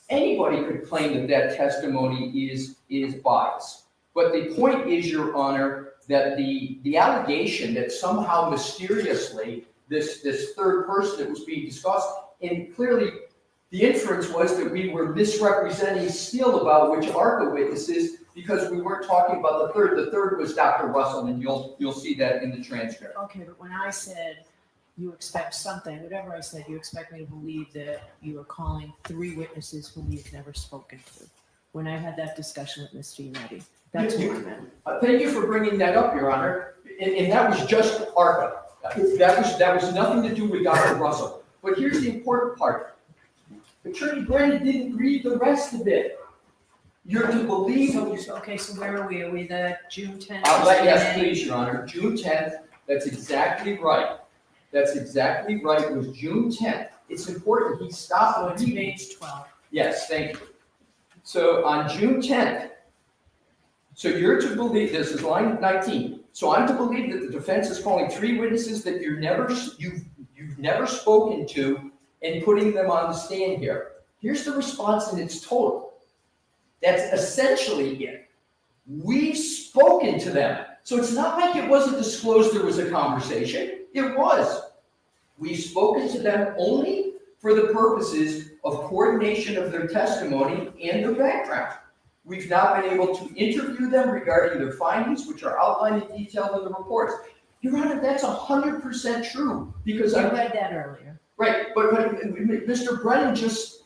Anybody could claim that that testimony is biased. But the point is, Your Honor, that the allegation that somehow mysteriously this 3rd person that was being discussed, and clearly the inference was that we were misrepresenting still about which ARCA witnesses, because we weren't talking about the 3rd. The 3rd was Dr. Russell, and you'll see that in the transcript. Okay, but when I said you expect something, whatever I said, you expect me to believe that you were calling 3 witnesses whom you've never spoken to. When I had that discussion with Mr. Unetti, that's what I meant. Thank you for bringing that up, Your Honor. And that was just ARCA. That was nothing to do with Dr. Russell. But here's the important part. Attorney Brennan didn't read the rest of it. You're to believe. Okay, so where are we? Are we the June 10th? Yes, please, Your Honor. June 10th. That's exactly right. That's exactly right. It was June 10th. It's important. He stopped. So it's page 12. Yes, thank you. So on June 10th, so you're to believe, this is line 19. So I'm to believe that the defense is calling 3 witnesses that you've never spoken to and putting them on the stand here. Here's the response in its total. That's essentially it. We've spoken to them. So it's not like it wasn't disclosed there was a conversation. It was. We've spoken to them only for the purposes of coordination of their testimony and their background. We've not been able to interview them regarding their findings, which are outlined in detail in the reports. Your Honor, that's 100% true, because I read that earlier. Right, but Mr. Brennan just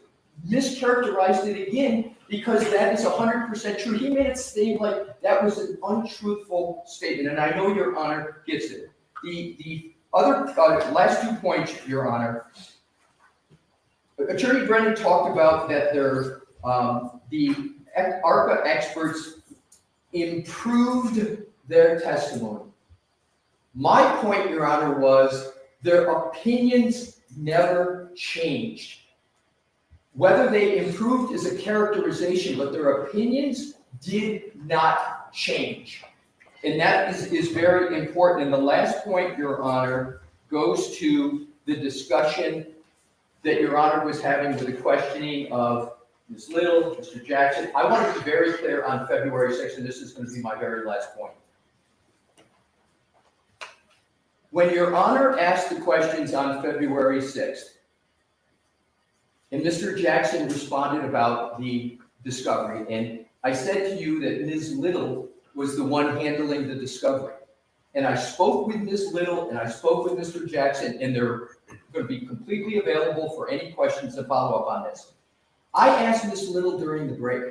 mischaracterized it again, because that is 100% true. He made it seem like that was an untruthful statement, and I know Your Honor gets it. The other last 2 points, Your Honor. Attorney Brennan talked about that the ARPA experts improved their testimony. My point, Your Honor, was their opinions never changed. Whether they improved is a characterization, but their opinions did not change. And that is very important. And the last point, Your Honor, goes to the discussion that Your Honor was having with the questioning of Ms. Little, Mr. Jackson. I want to be very clear on February 6th, and this is going to be my very last point. When Your Honor asked the questions on February 6th, and Mr. Jackson responded about the discovery, and I said to you that Ms. Little was the one handling the discovery. And I spoke with Ms. Little and I spoke with Mr. Jackson, and they're going to be completely available for any questions that follow up on this. I asked Ms. Little during the break.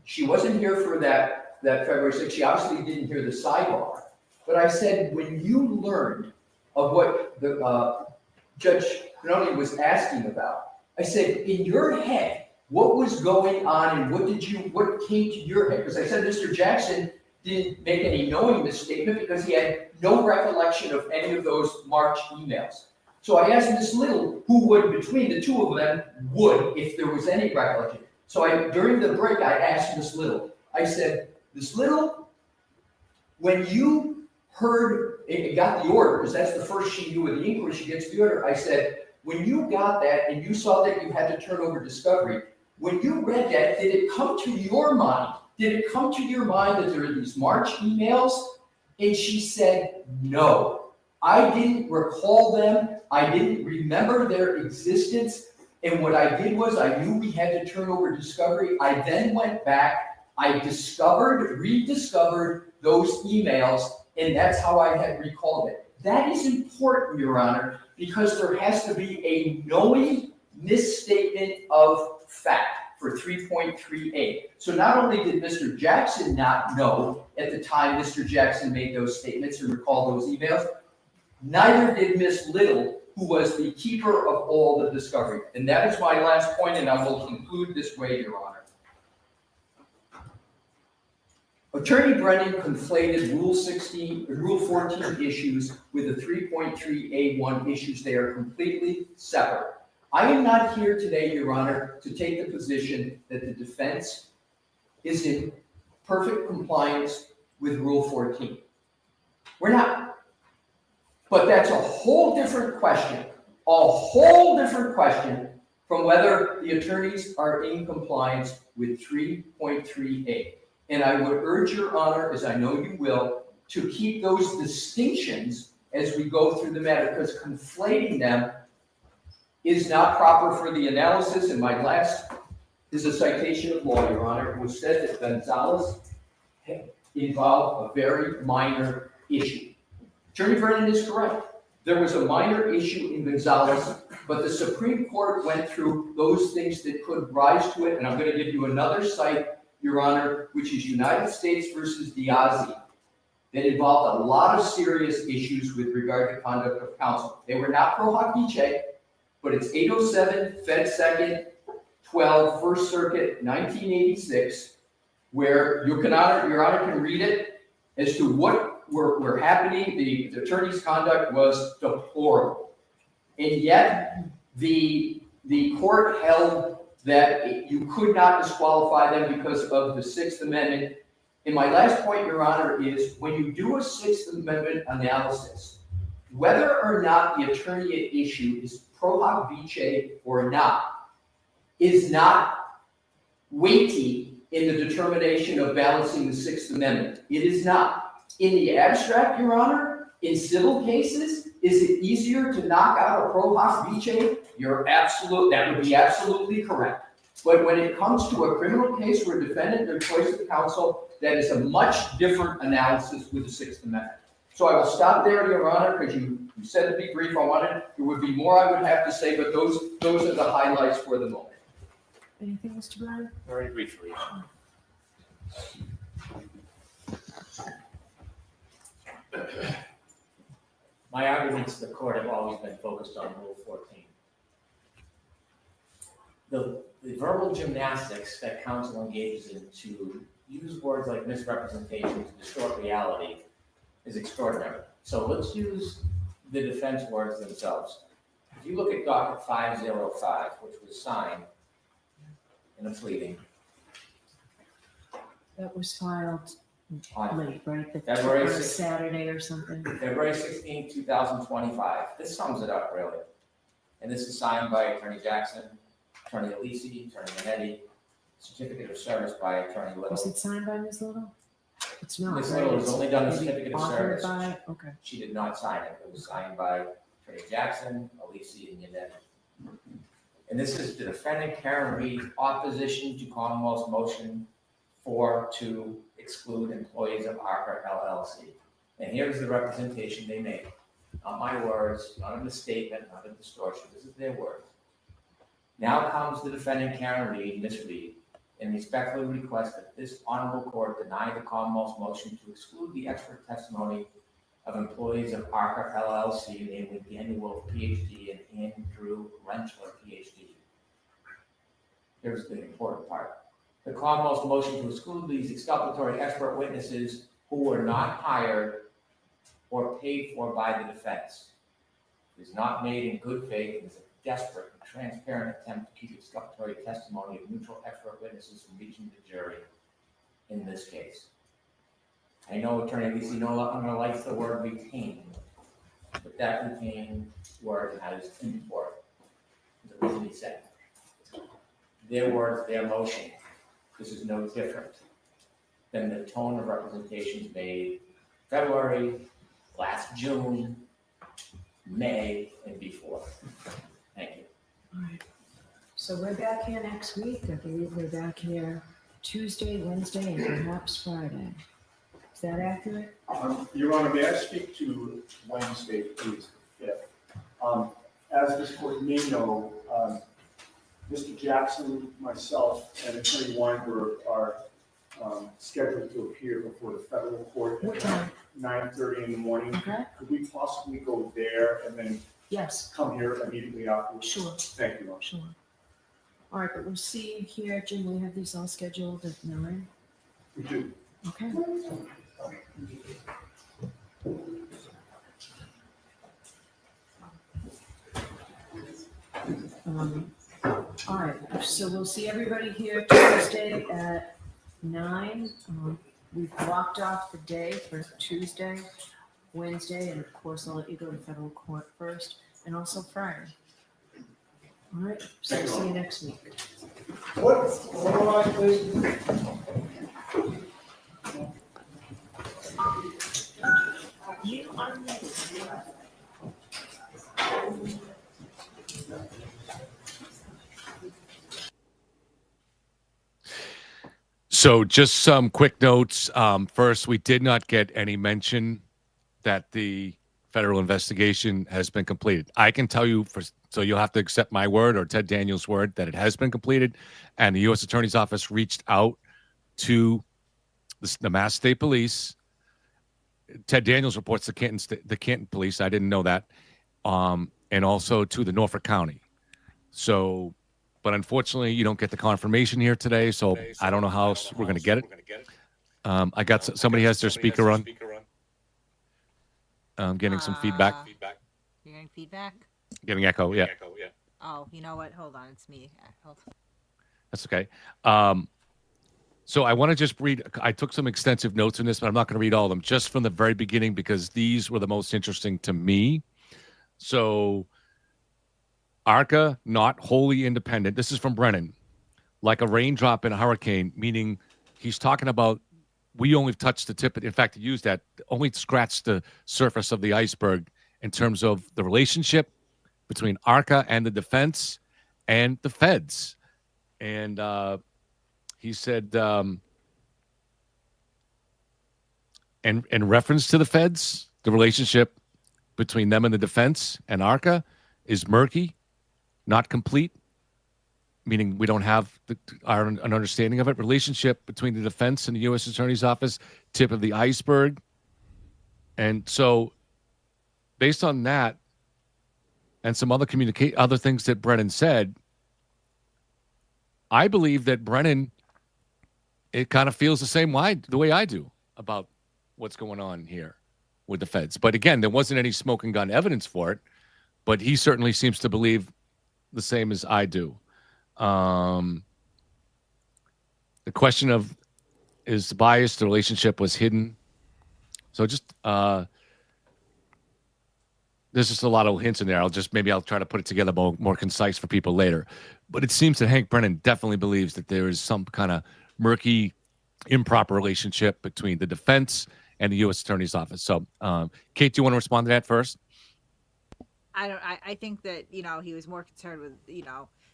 She wasn't here for that February 6th. She obviously didn't hear the sidebar. But I said, when you learned of what the Judge Benoni was asking about, I said, in your head, what was going on and what came to your head? Because I said Mr. Jackson didn't make any knowing misstatement because he had no recollection of any of those March emails. So I asked Ms. Little, who would, between the two of them, would, if there was any recollection. So during the break, I asked Ms. Little, I said, Ms. Little, when you heard, and got the order, because that's the first she knew of the inquiry, she gets the order, I said, when you got that and you saw that you had to turn over discovery, when you read that, did it come to your mind? Did it come to your mind that there are these March emails? And she said, no. I didn't recall them. I didn't remember their existence. And what I did was I knew we had to turn over discovery. I then went back. I rediscovered those emails, and that's how I had recalled it. That is important, Your Honor, because there has to be a knowing misstatement of fact for 3.38. So not only did Mr. Jackson not know at the time Mr. Jackson made those statements and recalled those emails, neither did Ms. Little, who was the keeper of all the discovery. And that is my last point, and I will conclude this way, Your Honor. Attorney Brennan conflated Rule 14 issues with the 3.3A1 issues. They are completely separate. I am not here today, Your Honor, to take the position that the defense is in perfect compliance with Rule 14. We're not. But that's a whole different question from whether the attorneys are in compliance with 3.3A. And I would urge Your Honor, as I know you will, to keep those distinctions as we go through the matter, because conflating them is not proper for the analysis. And my last is a citation of law, Your Honor, which said that Gonzalez involved a very minor issue. Attorney Brennan is correct. There was a minor issue in Gonzalez, but the Supreme Court went through those things that could rise to it. And I'm going to give you another cite, Your Honor, which is United States versus Diazzi, that involved a lot of serious issues with regard to conduct of counsel. They were not pro hoc vice, but it's 807 Fed 2nd 12 First Circuit 1986, where Your Honor can read it as to what were happening. The attorney's conduct was deplorable, and yet the court held that you could not disqualify them because of the Sixth Amendment. And my last point, Your Honor, is when you do a Sixth Amendment analysis, whether or not the attorney at issue is pro hoc vice or not, is not weighty in the determination of balancing the Sixth Amendment. It is not. In the abstract, Your Honor, in civil cases, is it easier to knock out a pro hoc vice? That would be absolutely correct. But when it comes to a criminal case where a defendant or choice of counsel, that is a much different analysis with the Sixth Amendment. So I will stop there, Your Honor, because you said to be brief. There would be more I would have to say, but those are the highlights for the moment. Anything, Mr. Brown? Very briefly. My arguments to the court have always been focused on Rule 14. the verbal gymnastics that counsel engages in to use words like misrepresentation to distort reality is extraordinary. So let's use the defense words themselves. If you look at docket 505, which was signed in a pleading, That was filed on late, right? The February or 6th. Saturday or something. February 16, 2025. This sums it up, really. And this is signed by Attorney Jackson, Attorney Alisi, Attorney Manetti, certificate of service by Attorney Little. Was it signed by Ms. Little? It's not, Ms. right? Little has It's only done the maybe certificate of authored service. by- Okay. She did not sign it. It was signed by Attorney Jackson, Alisi, and Manetti. And this is the defendant Karen Reed's opposition to Commonwealth's motion to exclude employees of ARCA LLC. And here's the representation they made. Not my words, not a misstatement, not a distortion. This is their words. Now comes the defendant Karen Reed, Ms. Reed, and respectfully request that this honorable court deny the Commonwealth's motion to exclude the expert testimony of employees of ARCA LLC, namely Danny Wolf, PhD, and Andrew Rentler, PhD. Here's the important part. The Commonwealth's motion to exclude these exculpatory expert witnesses who were not hired or paid for by the defense is not made in good faith and is a desperate and transparent attempt to keep exculpatory testimony of neutral expert witnesses from reaching the jury in this case. I know Attorney Alisi no longer likes the word retain, but that retain word has import. The reason he said their words, their motion. This is no different than the tone of representations made February, last June, May, and before. Thank you. All right. So we're back here next week. I believe we're back here Tuesday, Wednesday, and perhaps Friday. Is that accurate? Your Honor, may I speak to Wednesday, please, the 5th? As this court may know, Mr. Jackson, myself, and Attorney Weinberg are scheduled to appear before the federal court What at time? 9:30 in the morning. Okay. Could we possibly go there and then Yes. come here immediately afterwards? Sure. Thank you, Your Honor. Sure. All right, but we'll see you here, Jim. We have these all scheduled at 9. We do. Okay. All right, so we'll see everybody here Tuesday at 9. We've blocked off the day for Tuesday, Wednesday, and of course I'll let you go to federal court first, and also Friday. All right, so we'll see you next week. What am I, please? You are muted. So just some quick notes. First, we did not get any mention that the federal investigation has been completed. I can tell you, so you'll have to accept my word or Ted Daniels' word that it has been completed, and the U.S. Attorney's Office reached out to the Mass State Police. Ted Daniels reports the Canton Police. I didn't know that, and also to the Norfolk County. So. But unfortunately, you don't get the confirmation here today, so I don't know how else we're going to get it. I got somebody has their speaker on. I'm getting some feedback. You're getting feedback? Getting echo, yeah. Oh, you know what? Hold on, it's me. Hold on. That's okay. So I want to just read. I took some extensive notes on this, but I'm not going to read all of them. Just from the very beginning, because these were the most interesting to me. So. ARCA, not wholly independent. This is from Brennan. Like a raindrop in a hurricane, meaning he's talking about we only touched the tip. In fact, he used that, only scratched the surface of the iceberg in terms of the relationship between ARCA and the defense and the feds. And he said, and in reference to the feds, the relationship between them and the defense and ARCA is murky. Not complete, meaning we don't have an understanding of it. Relationship between the defense and the U.S. Attorney's Office, tip of the iceberg. And so based on that and some other things that Brennan said, I believe that Brennan, it kind of feels the way I do about what's going on here with the feds. But again, there wasn't any smoking gun evidence for it, but he certainly seems to believe the same as I do. The question of is biased, the relationship was hidden. So just there's just a lot of hints in there. I'll try to put it together more concise for people later. But it seems that Hank Brennan definitely believes that there is some kind of murky, improper relationship between the defense and the U.S. Attorney's Office. So, Kate, do you want to respond to that first? I think that, he was more concerned with,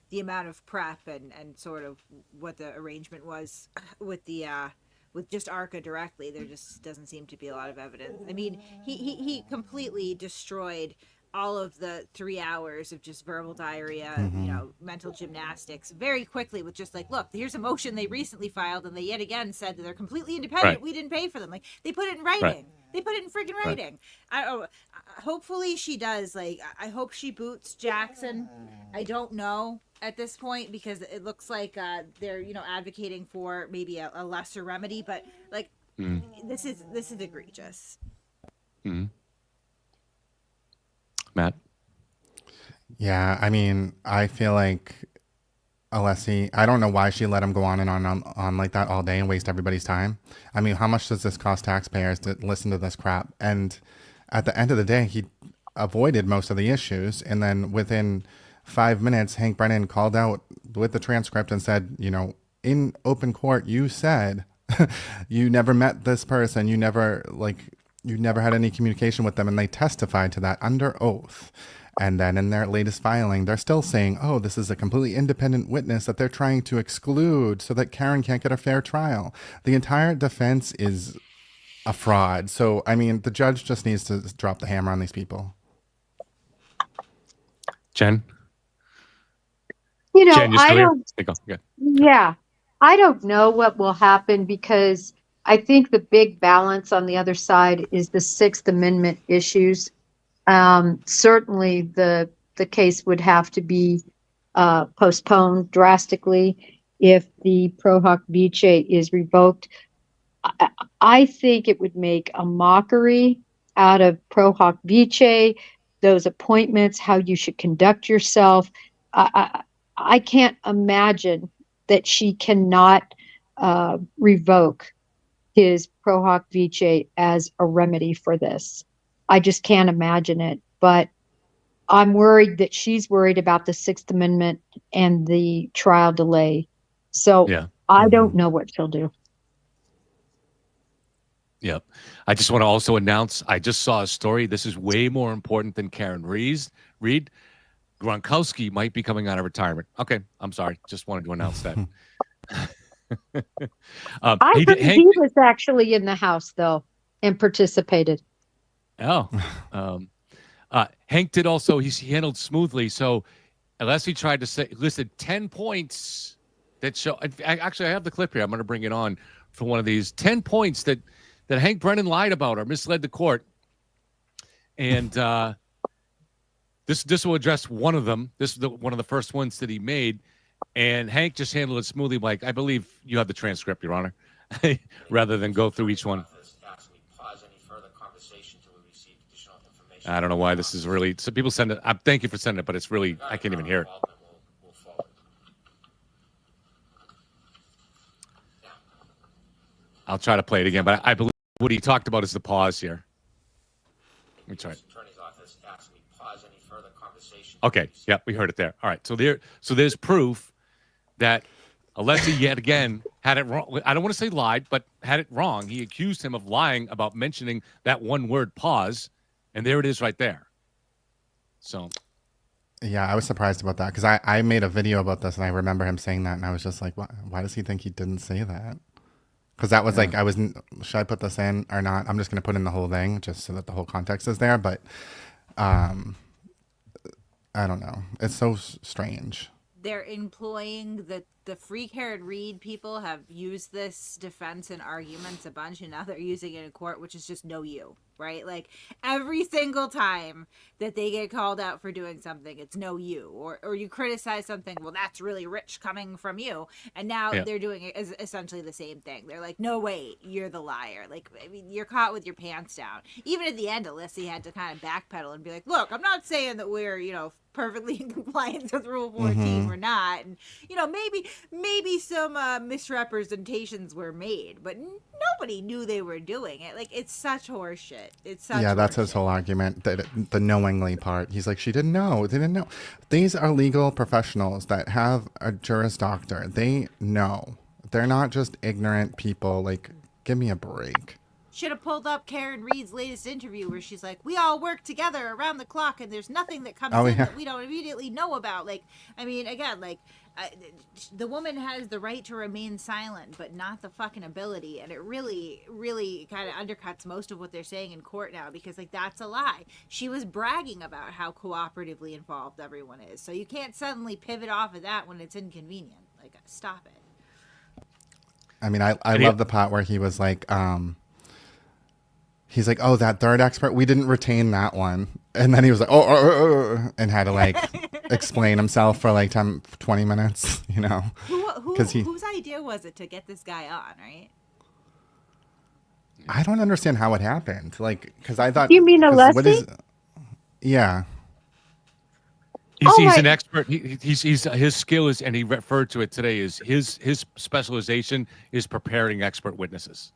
the amount of prep and sort of what the arrangement was with with just ARCA directly. There just doesn't seem to be a lot of evidence. I mean, he completely destroyed all of the 3 hours of just verbal diarrhea, mental gymnastics very quickly with just like, look, here's a motion they recently filed and they yet again said that they're completely independent. Right. We didn't pay for them. Like, they put it in writing. Right. They put it in freaking writing. Hopefully she does. Like, I hope she boots Jackson. I don't know at this point because it looks like they're advocating for maybe a lesser remedy. But like, this is egregious. Mm-hmm. Matt? Yeah, I mean, I feel like Alessi, I don't know why she let him go on and on like that all day and waste everybody's time. I mean, how much does this cost taxpayers to listen to this crap? And at the end of the day, he avoided most of the issues. And then within 5 minutes, Hank Brennan called out with the transcript and said, in open court, you said you never met this person. You never had any communication with them. And they testified to that under oath. And then in their latest filing, they're still saying, oh, this is a completely independent witness that they're trying to exclude so that Karen can't get a fair trial. The entire defense is a fraud. So, I mean, the judge just needs to drop the hammer on these people. Jen? Jen, you still here? Yeah, I don't know what will happen because I think the big balance on the other side is the Sixth Amendment issues. Certainly the case would have to be postponed drastically if the Pro Hoc Vice is revoked. I think it would make a mockery out of Pro Hoc Vice, those appointments, how you should conduct yourself. I can't imagine that she cannot revoke his Pro Hoc Vice as a remedy for this. I just can't imagine it. But I'm worried that she's worried about the Sixth Amendment and the trial delay. So yeah. I don't know what she'll do. Yep. I just want to also announce, I just saw a story. This is way more important than Karen Reed. Gronkowski might be coming out of retirement. Okay. I'm sorry. Just wanted to announce that. I heard he was actually in the house, though, and participated. Oh. Hank did also, he handled smoothly. So unless he tried to listed 10 points that show, actually, I have the clip here. I'm going to bring it on for one of these 10 points that Hank Brennan lied about or misled the court. And this will address one of them. This is one of the first ones that he made. And Hank just handled it smoothly. Like, I believe you have the transcript, Your Honor, rather than go through each one. I don't know why this is really. So people send it. Thank you for sending it, but it's really, I can't even hear it. I'll try to play it again, but I believe what he talked about is the pause here. Let me try it. Okay. Yep, we heard it there. All right. So there's proof that Alessi yet again had it wrong. I don't want to say lied, but had it wrong. He accused him of lying about mentioning that one word pause. And there it is right there. So. Yeah, I was surprised about that because I made a video about this and I remember him saying that and I was just like, why does he think he didn't say that? Because that was like, should I put this in or not? I'm just going to put in the whole thing just so that the whole context is there. But I don't know. It's so strange. They're employing the Free Karen Reed people have used this defense and arguments a bunch, and now they're using it in court, which is just no you. right? Like every single time that they get called out for doing something, it's no you, or you criticize something, well, that's really rich coming from you. And now they're doing it as essentially the same thing. They're like, no, wait, you're the liar. Like, I mean, you're caught with your pants down. Even at the end, Alyssa had to kind of backpedal and be like, look, I'm not saying that we're, perfectly in compliance with Rule 14. We're not. And, maybe some misrepresentations were made, but nobody knew they were doing it. Like, it's such horseshit. It's such that's his whole argument, that the knowingly part. He's like, she didn't know. They didn't know. These are legal professionals that have a Juris Doctor. They know. They're not just ignorant people. Like, give me a break. Should have pulled up Karen Reed's latest interview where she's like, we all work together around the clock and there's nothing that comes in that we don't immediately know about. Like, I mean, again, like, the woman has the right to remain silent, but not the fucking ability. And it really, really kind of undercuts most of what they're saying in court now, because, like, that's a lie. She was bragging about how cooperatively involved everyone is. So you can't suddenly pivot off of that when it's inconvenient. Like, stop it. I mean, I love the part where he was like, he's like, oh, that third expert, we didn't retain that one. And then he was like, and had to like explain himself for like 20 minutes, Whose idea was it to get this guy on, right? I don't understand how it happened. Like, because I thought. You mean Alessi? Yeah. He's an expert. He's his skill is, and he referred to it today, is his specialization is preparing expert witnesses.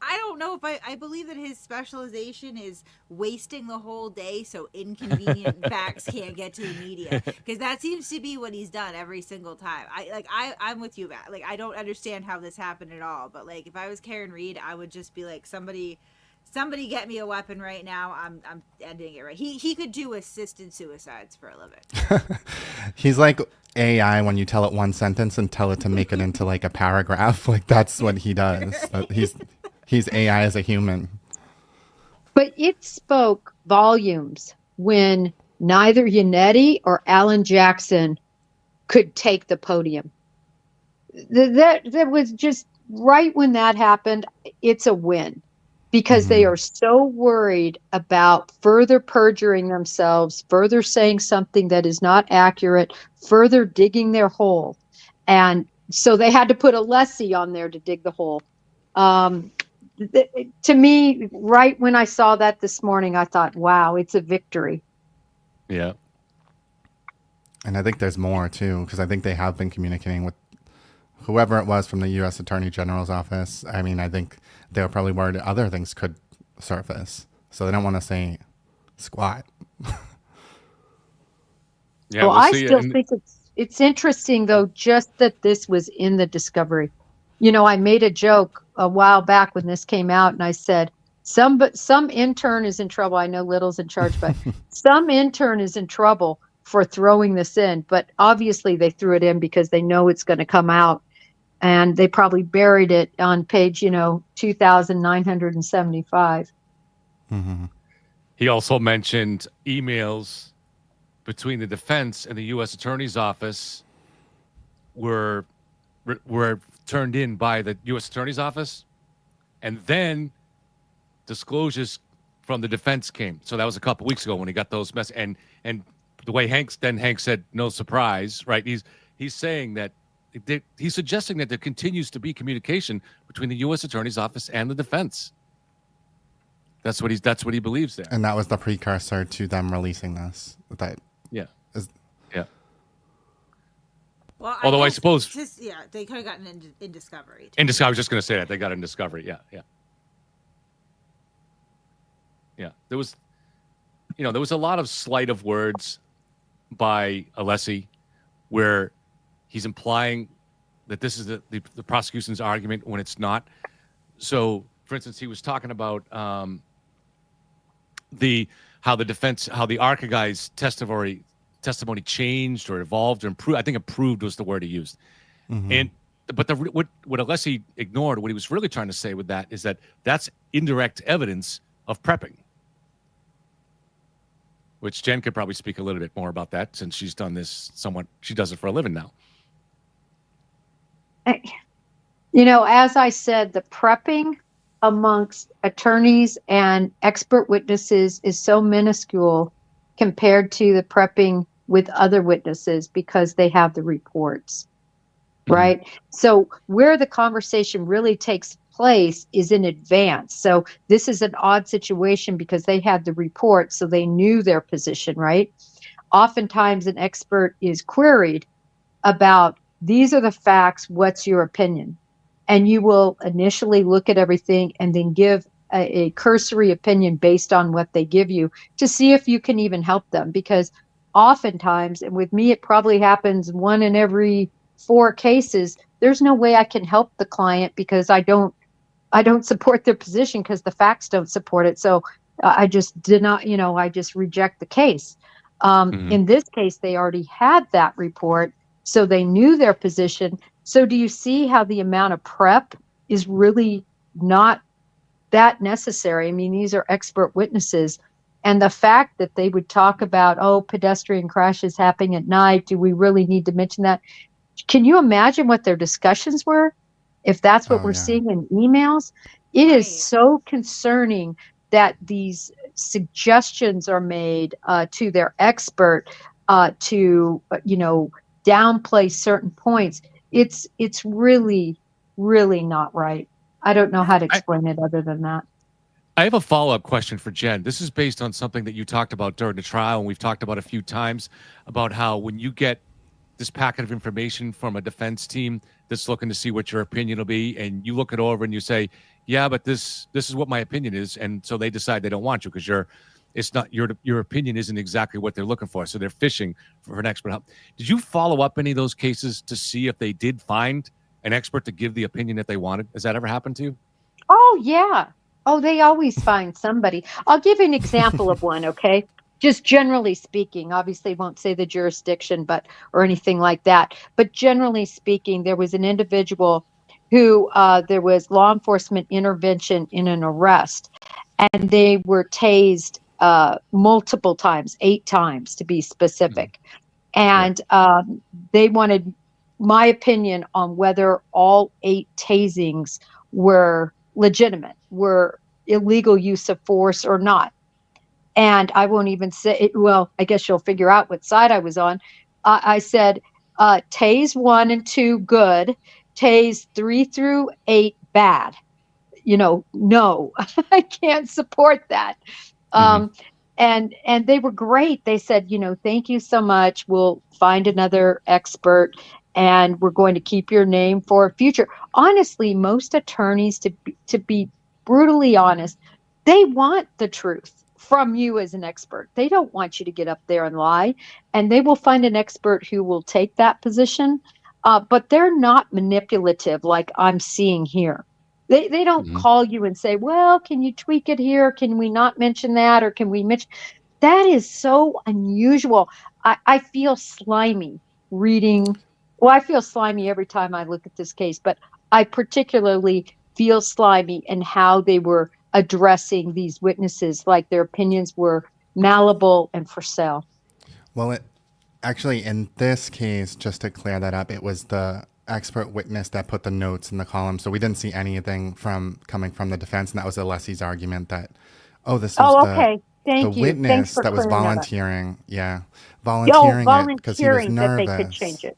I don't know if I believe that his specialization is wasting the whole day so inconvenient facts can't get to the media, because that seems to be what he's done every single time. I'm with you, Matt. Like, I don't understand how this happened at all, but like, if I was Karen Reed, I would just be like, somebody get me a weapon right now. I'm ending it right. He could do assisted suicides for a living. He's like AI when you tell it one sentence and tell it to make it into like a paragraph. Like, that's what he does. He's AI as a human. But it spoke volumes when neither Yannetti or Alan Jackson could take the podium. That was just right when that happened. It's a win, because they are so worried about further perjuring themselves, further saying something that is not accurate, further digging their hole. And so they had to put Alessi on there to dig the hole. To me, right when I saw that this morning, I thought, wow, it's a victory. Yeah. And I think there's more too, because I think they have been communicating with whoever it was from the U.S. Attorney General's office. I mean, I think they were probably worried other things could surface, so they don't want to say squat. Well, I still think it's interesting, though, just that this was in the discovery. I made a joke a while back when this came out, and I said, some intern is in trouble. I know Little's in charge, but some intern is in trouble for throwing this in. But obviously they threw it in because they know it's going to come out, and they probably buried it on page, 2,975. Mm-hmm. He also mentioned emails between the defense and the U.S. Attorney's Office were turned in by the U.S. Attorney's Office, and then disclosures from the defense came. So that was a couple weeks ago when he got those and the way Hank said, no surprise, right? He's saying that he's suggesting that there continues to be communication between the U.S. Attorney's Office and the defense. That's what he believes there. And that was the precursor to them releasing this. Yeah. Well, although I suppose, they could have gotten in discovery. I was just going to say that they got in discovery. Yeah. There was a lot of sleight of words by Alessi, where he's implying that this is the prosecution's argument when it's not. So, for instance, he was talking about how the ARCA guy's testimony changed or evolved or improved. I think improved was the word he used. Mm-hmm. But what Alessi ignored, what he was really trying to say with that is that that's indirect evidence of prepping, which Jen could probably speak a little bit more about that, since she's done this somewhat. She does it for a living now. As I said, the prepping amongst attorneys and expert witnesses is so minuscule compared to the prepping with other witnesses because they have the reports, right? So where the conversation really takes place is in advance. So this is an odd situation because they had the report, so they knew their position, right? Oftentimes an expert is queried about, these are the facts, what's your opinion? And you will initially look at everything and then give a cursory opinion based on what they give you to see if you can even help them. Because oftentimes, and with me, it probably happens 1 in every 4 cases, there's no way I can help the client because I don't support their position because the facts don't support it. So I just did not, I just reject the case. In this case, they already had that report, so they knew their position. So do you see how the amount of prep is really not that necessary? I mean, these are expert witnesses. And the fact that they would talk about, oh, pedestrian crashes happening at night, do we really need to mention that? Can you imagine what their discussions were? If that's what we're seeing in emails, it is so concerning that these suggestions are made to their expert to, downplay certain points. It's really, really not right. I don't know how to explain it other than that. I have a follow-up question for Jen. This is based on something that you talked about during the trial, and we've talked about a few times about how when you get this packet of information from a defense team that's looking to see what your opinion will be, and you look it over and you say, yeah, but this is what my opinion is, and so they decide they don't want you because your opinion isn't exactly what they're looking for, so they're fishing for an expert help. Did you follow up any of those cases to see if they did find an expert to give the opinion that they wanted? Has that ever happened to you? Oh, yeah. Oh, they always find somebody. I'll give you an example of one, okay? Just generally speaking, obviously won't say the jurisdiction, or anything like that. But generally speaking, there was an individual who there was law enforcement intervention in an arrest, and they were tased multiple times, 8 times to be specific. And they wanted my opinion on whether all 8 tasings were legitimate, were illegal use of force or not. And I won't even say it. Well, I guess you'll figure out what side I was on. I said, tase 1 and 2, good. Tase 3 through 8, bad. No, I can't support that. And they were great. They said, thank you so much. We'll find another expert and we're going to keep your name for future. Honestly, most attorneys, to be brutally honest, they want the truth from you as an expert. They don't want you to get up there and lie, and they will find an expert who will take that position. But they're not manipulative like I'm seeing here. They don't call you and say, well, can you tweak it here? Can we not mention that? Or can we mention? That is so unusual. I feel slimy reading. Well, I feel slimy every time I look at this case, but I particularly feel slimy in how they were addressing these witnesses, like their opinions were malleable and for sale. Well, actually, in this case, just to clear that up, it was the expert witness that put the notes in the column. So we didn't see anything coming from the defense. And that was Alessi's argument that, this was the witness that was volunteering. Yeah. Volunteering it because he was nervous. That they could change it.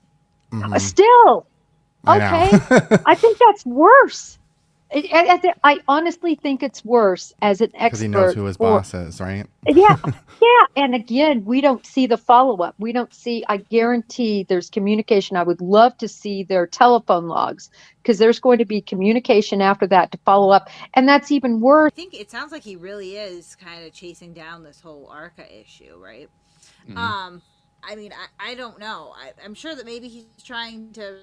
Still. Okay. I think that's worse. I honestly think it's worse as an expert. Because he knows who his boss is, right? Yeah. And again, we don't see the follow-up. We don't see, I guarantee there's communication. I would love to see their telephone logs because there's going to be communication after that to follow up. And that's even worse. I think it sounds like he really is kind of chasing down this whole ARCA issue, right? I mean, I don't know. I'm sure that maybe he's trying to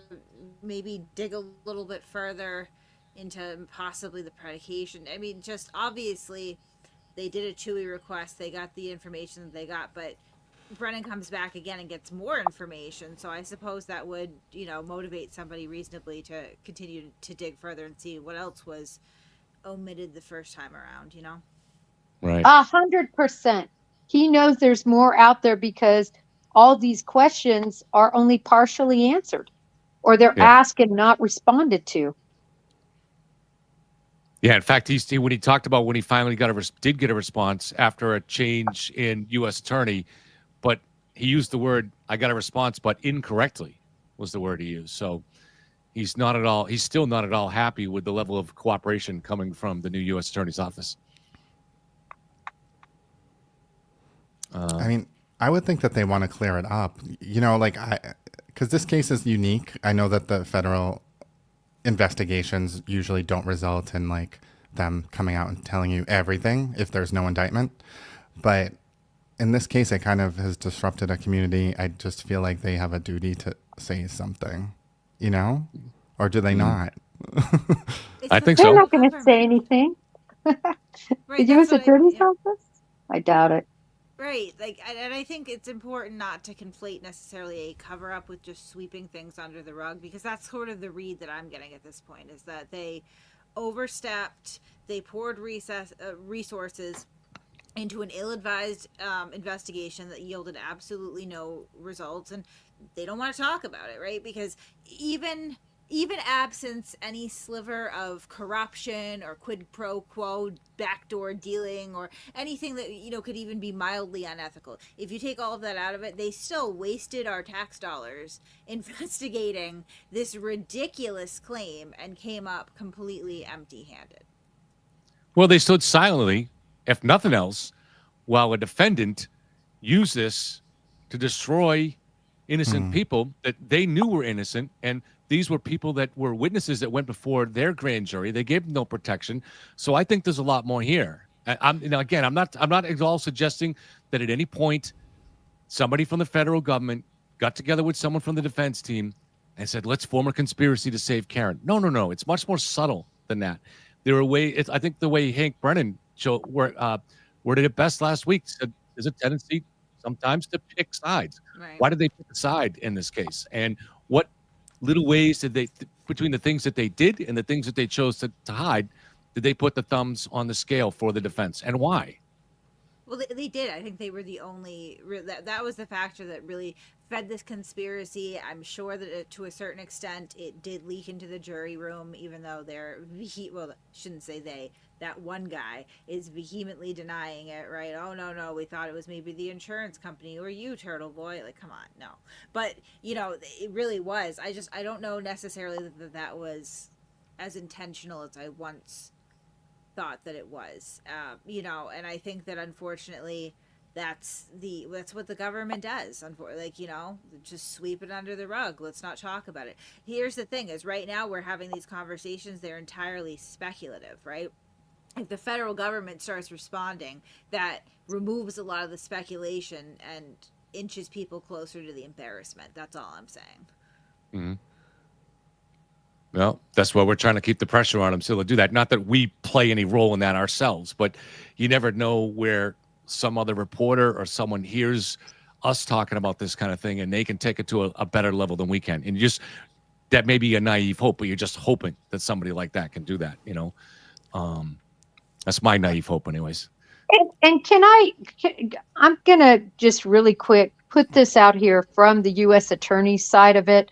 maybe dig a little bit further into possibly the predication. I mean, just obviously they did a Chewy request. They got the information that they got, but Brennan comes back again and gets more information. So I suppose that would, motivate somebody reasonably to continue to dig further and see what else was omitted the first time around, Right. 100%. He knows there's more out there because all these questions are only partially answered or they're asked and not responded to. Yeah, in fact, when he talked about when he finally did get a response after a change in U.S. attorney, but he used the word "I got a response," but incorrectly was the word he used. So he's still not at all happy with the level of cooperation coming from the new U.S. attorney's office. I mean, I would think that they want to clear it up. Because this case is unique. I know that the federal investigations usually don't result in like them coming out and telling you everything if there's no indictment. But in this case, it kind of has disrupted a community. I just feel like they have a duty to say something, or do they not? I think They're so. not going to say anything. Right, The U.S. Attorney's Office? I doubt it. Right, and I think it's important not to conflate necessarily a cover-up with just sweeping things under the rug, because that's sort of the read that I'm getting at this point, is that they overstepped, they poured resources into an ill-advised investigation that yielded absolutely no results, and they don't want to talk about it, right? Because even absence any sliver of corruption or quid pro quo backdoor dealing or anything that could even be mildly unethical, if you take all of that out of it, they still wasted our tax dollars investigating this ridiculous claim and came up completely empty-handed. Well, they stood silently, if nothing else, while a defendant used this to destroy innocent people that they knew were innocent, and these were people that were witnesses that went before their grand jury. They gave them no protection. So I think there's a lot more here. I'm not at all suggesting that at any point somebody from the federal government got together with someone from the defense team and said, let's form a conspiracy to save Karen. No. It's much more subtle than that. There are ways. I think the way Hank Brennan worded it best last week said there's a tendency sometimes to pick sides. Right. Why did they pick a side in this case? And what little ways did they, between the things that they did and the things that they chose to hide, did they put the thumbs on the scale for the defense, and why? Well, they did. I think they were the only that was the factor that really fed this conspiracy. I'm sure that to a certain extent it did leak into the jury room, even though shouldn't say they. That one guy is vehemently denying it, right? Oh, no, we thought it was maybe the insurance company or you, Turtle Boy. Like, come on, no. But, it really was. I don't know necessarily that was as intentional as I once thought that it was. And I think that unfortunately that's what the government does. Just sweep it under the rug. Let's not talk about it. Here's the thing is right now we're having these conversations. They're entirely speculative, right? If the federal government starts responding, that removes a lot of the speculation and inches people closer to the embarrassment. That's all I'm saying. Mm-hmm. Well, that's why we're trying to keep the pressure on them still to do that. Not that we play any role in that ourselves, but you never know where some other reporter or someone hears us talking about this kind of thing and they can take it to a better level than we can. And that may be a naive hope, but you're just hoping that somebody like that can do that, That's my naive hope anyways. And I'm going to just really quick put this out here from the U.S. Attorney's side of it,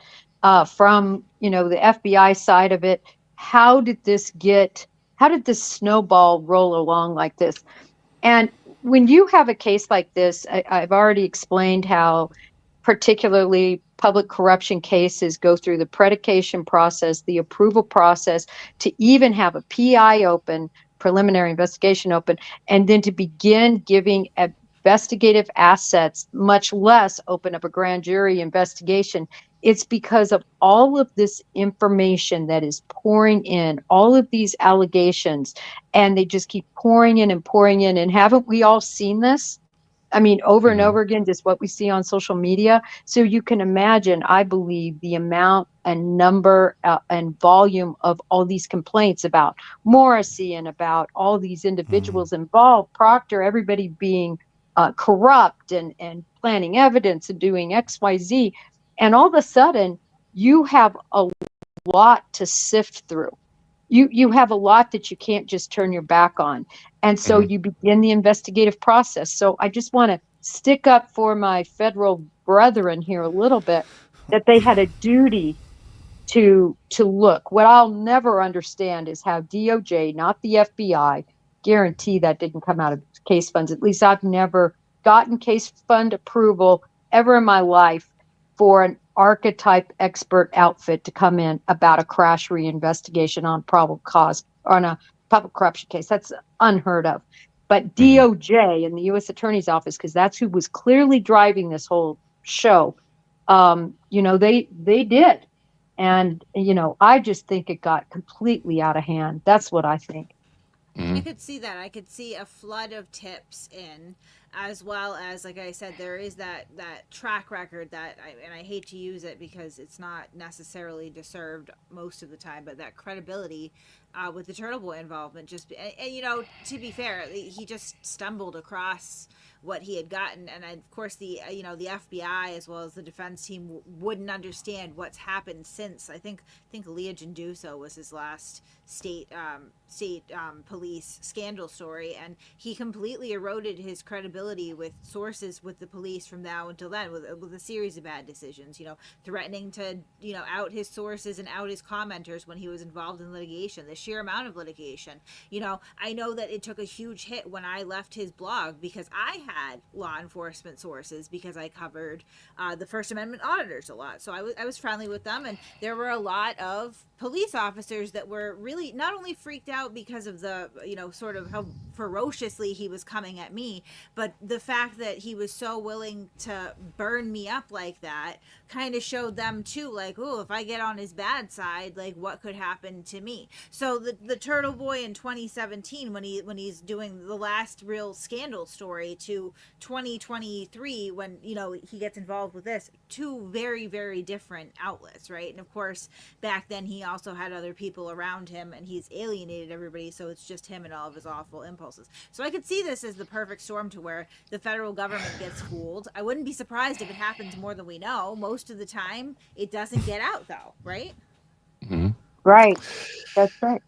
from, the FBI side of it. How did this snowball roll along like this? And when you have a case like this, I've already explained how particularly public corruption cases go through the predication process, the approval process, to even have a PI open, preliminary investigation open, and then to begin giving investigative assets, much less open up a grand jury investigation. It's because of all of this information that is pouring in, all of these allegations, and they just keep pouring in. And haven't we all seen this? I mean, over and over again, just what we see on social media. So you can imagine, I believe, the amount and number and volume of all these complaints about Morrissey and about all these individuals involved, Proctor, everybody being corrupt and planning evidence and doing XYZ. And all of a sudden, you have a lot to sift through. You have a lot that you can't just turn your back on. And so you begin the investigative process. So I just want to stick up for my federal brethren here a little bit, that they had a duty to look. What I'll never understand is how DOJ, not the FBI, guarantee that didn't come out of case funds. At least I've never gotten case fund approval ever in my life for an archetype expert outfit to come in about a crash reinvestigation on probable cause on a public corruption case. That's unheard of. But DOJ and the U.S. Attorney's Office, because that's who was clearly driving this whole show, they did. And, I just think it got completely out of hand. That's what I think. I could see that. I could see a flood of tips in, as well as, like I said, there is that track record and I hate to use it because it's not necessarily deserved most of the time, but that credibility with the Turtle Boy involvement. And to be fair, he just stumbled across what he had gotten, and of course the FBI as well as the defense team wouldn't understand what's happened since. I think Leah Genduso was his last state police scandal story, and he completely eroded his credibility with sources with the police from now until then, with a series of bad decisions, threatening to out his sources and out his commenters when he was involved in litigation, the sheer amount of litigation. I know that it took a huge hit when I left his blog because I had law enforcement sources, because I covered the First Amendment auditors a lot, so I was friendly with them, and there were a lot of police officers that were really not only freaked out because of the sort of how ferociously he was coming at me, but the fact that he was so willing to burn me up like that kind of showed them too, like, oh, if I get on his bad side, like, what could happen to me? So the Turtle Boy in 2017, when he's doing the last real scandal story, to 2023 when he gets involved with this, two very, very different outlets, right? And of course back then he also had other people around him, and he's alienated everybody, so it's just him and all of his awful impulses. So I could see this as the perfect storm to where the federal government gets fooled. I wouldn't be surprised if it happens more than we know. Most of the time it doesn't get out though, right? Right. That's right.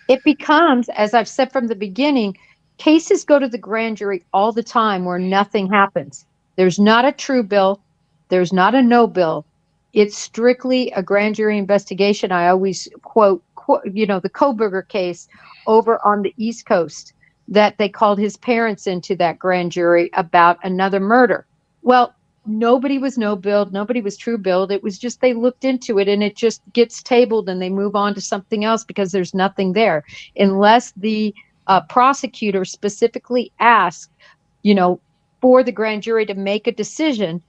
It becomes, as I've said from the beginning, cases go to the grand jury all the time where nothing happens. There's not a true bill. There's not a no bill. It's strictly a grand jury investigation. I always quote the Koberger case over on the East Coast, that they called his parents into that grand jury about another murder. Well, nobody was no billed, nobody was true billed. It was just they looked into it, and it just gets tabled and they move on to something else because there's nothing there, unless the prosecutor specifically asked, for the grand jury to make a decision.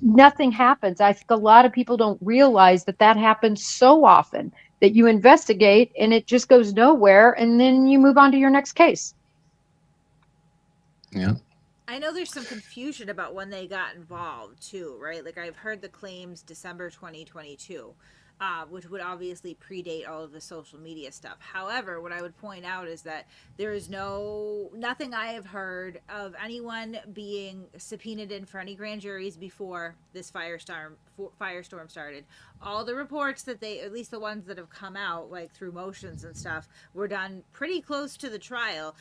Nothing happens. I think a lot of people don't realize that happens so often, that you investigate and it just goes nowhere, and then you move on to your next case. Yeah. I know there's some confusion about when they got involved too, right? Like, I've heard the claims December 2022, which would obviously predate all of the social media stuff. However, what I would point out is that there is nothing I have heard of anyone being subpoenaed in for any grand juries before this firestorm started. All the reports that at least the ones that have come out, like through motions and stuff, were done pretty close to the trial.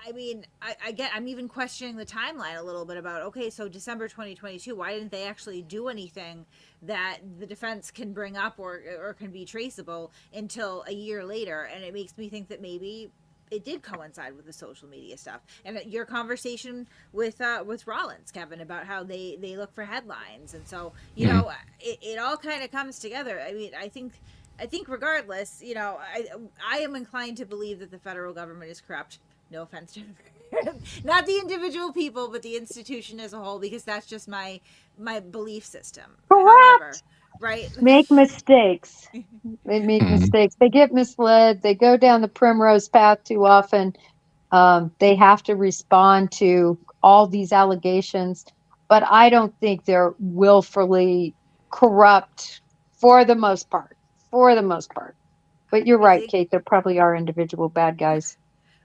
I'm even questioning the timeline a little bit about, okay, so December 2022, why didn't they actually do anything that the defense can bring up or can be traceable until a year later? And it makes me think that maybe it did coincide with the social media stuff. And your conversation with Rollins, Kevin, about how they look for headlines, and so it all kind of comes together. I mean, I think regardless, I am inclined to believe that the federal government is corrupt. No offense to not the individual people, but the institution as a whole, because that's just my belief system. Correct. However, right? Make mistakes. They make mistakes. They get misled. They go down the primrose path too often. They have to respond to all these allegations, but I don't think they're willfully corrupt for the most part. But you're right, Kate. There probably are individual bad guys.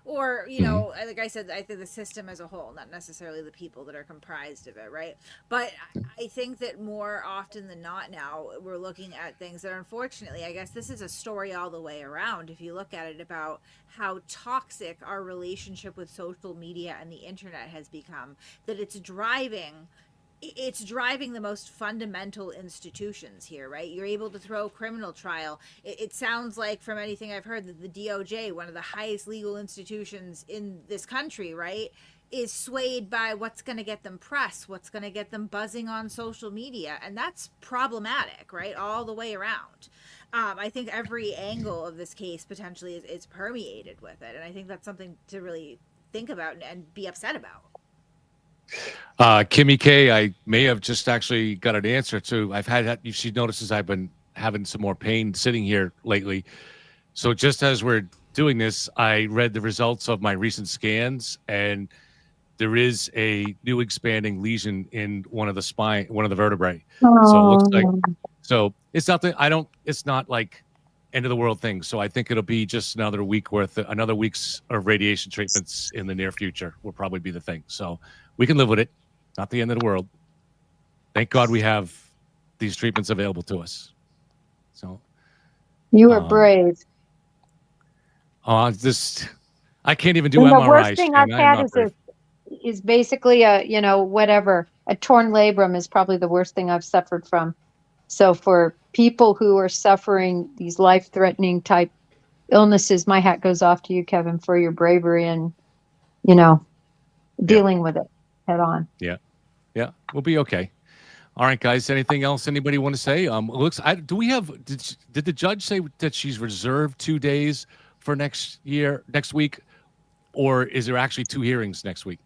Or, like I said, I think the system as a whole, not necessarily the people that are comprised of it, right? But I think that more often than not now, we're looking at things that, unfortunately, I guess this is a story all the way around, if you look at it, about how toxic our relationship with social media and the internet has become, that it's driving it's driving the most fundamental institutions here, right? You're able to throw a criminal trial. It sounds like, from anything I've heard, that the DOJ, one of the highest legal institutions in this country, right, is swayed by what's going to get them press, what's going to get them buzzing on social media. And that's problematic, right? All the way around. I think every angle of this case potentially is permeated with it. And I think that's something to really think about and be upset about. Kimmy K, I may have just actually got an answer to. I've had, she notices I've been having some more pain sitting here lately. So just as we're doing this, I read the results of my recent scans, and there is a new expanding lesion in one of the spine, one of the vertebrae. So it looks like, so it's not that it's not like end of the world thing. So I think it'll be just another week's of radiation treatments in the near future will probably be the thing. So we can live with it. Not the end of the world. Thank God we have these treatments available to us. So you were brave. I can't even do And MRIs. the worst thing I've I'm had not brave. is basically a torn labrum is probably the worst thing I've suffered from. So for people who are suffering these life-threatening type illnesses, my hat goes off to you, Kevin, for your bravery and, dealing with it head on. Yeah. Yeah. We'll be okay. All right, guys. Anything else anybody want to say? Did the judge say that she's reserved 2 days for next week, or is there actually 2 hearings next week?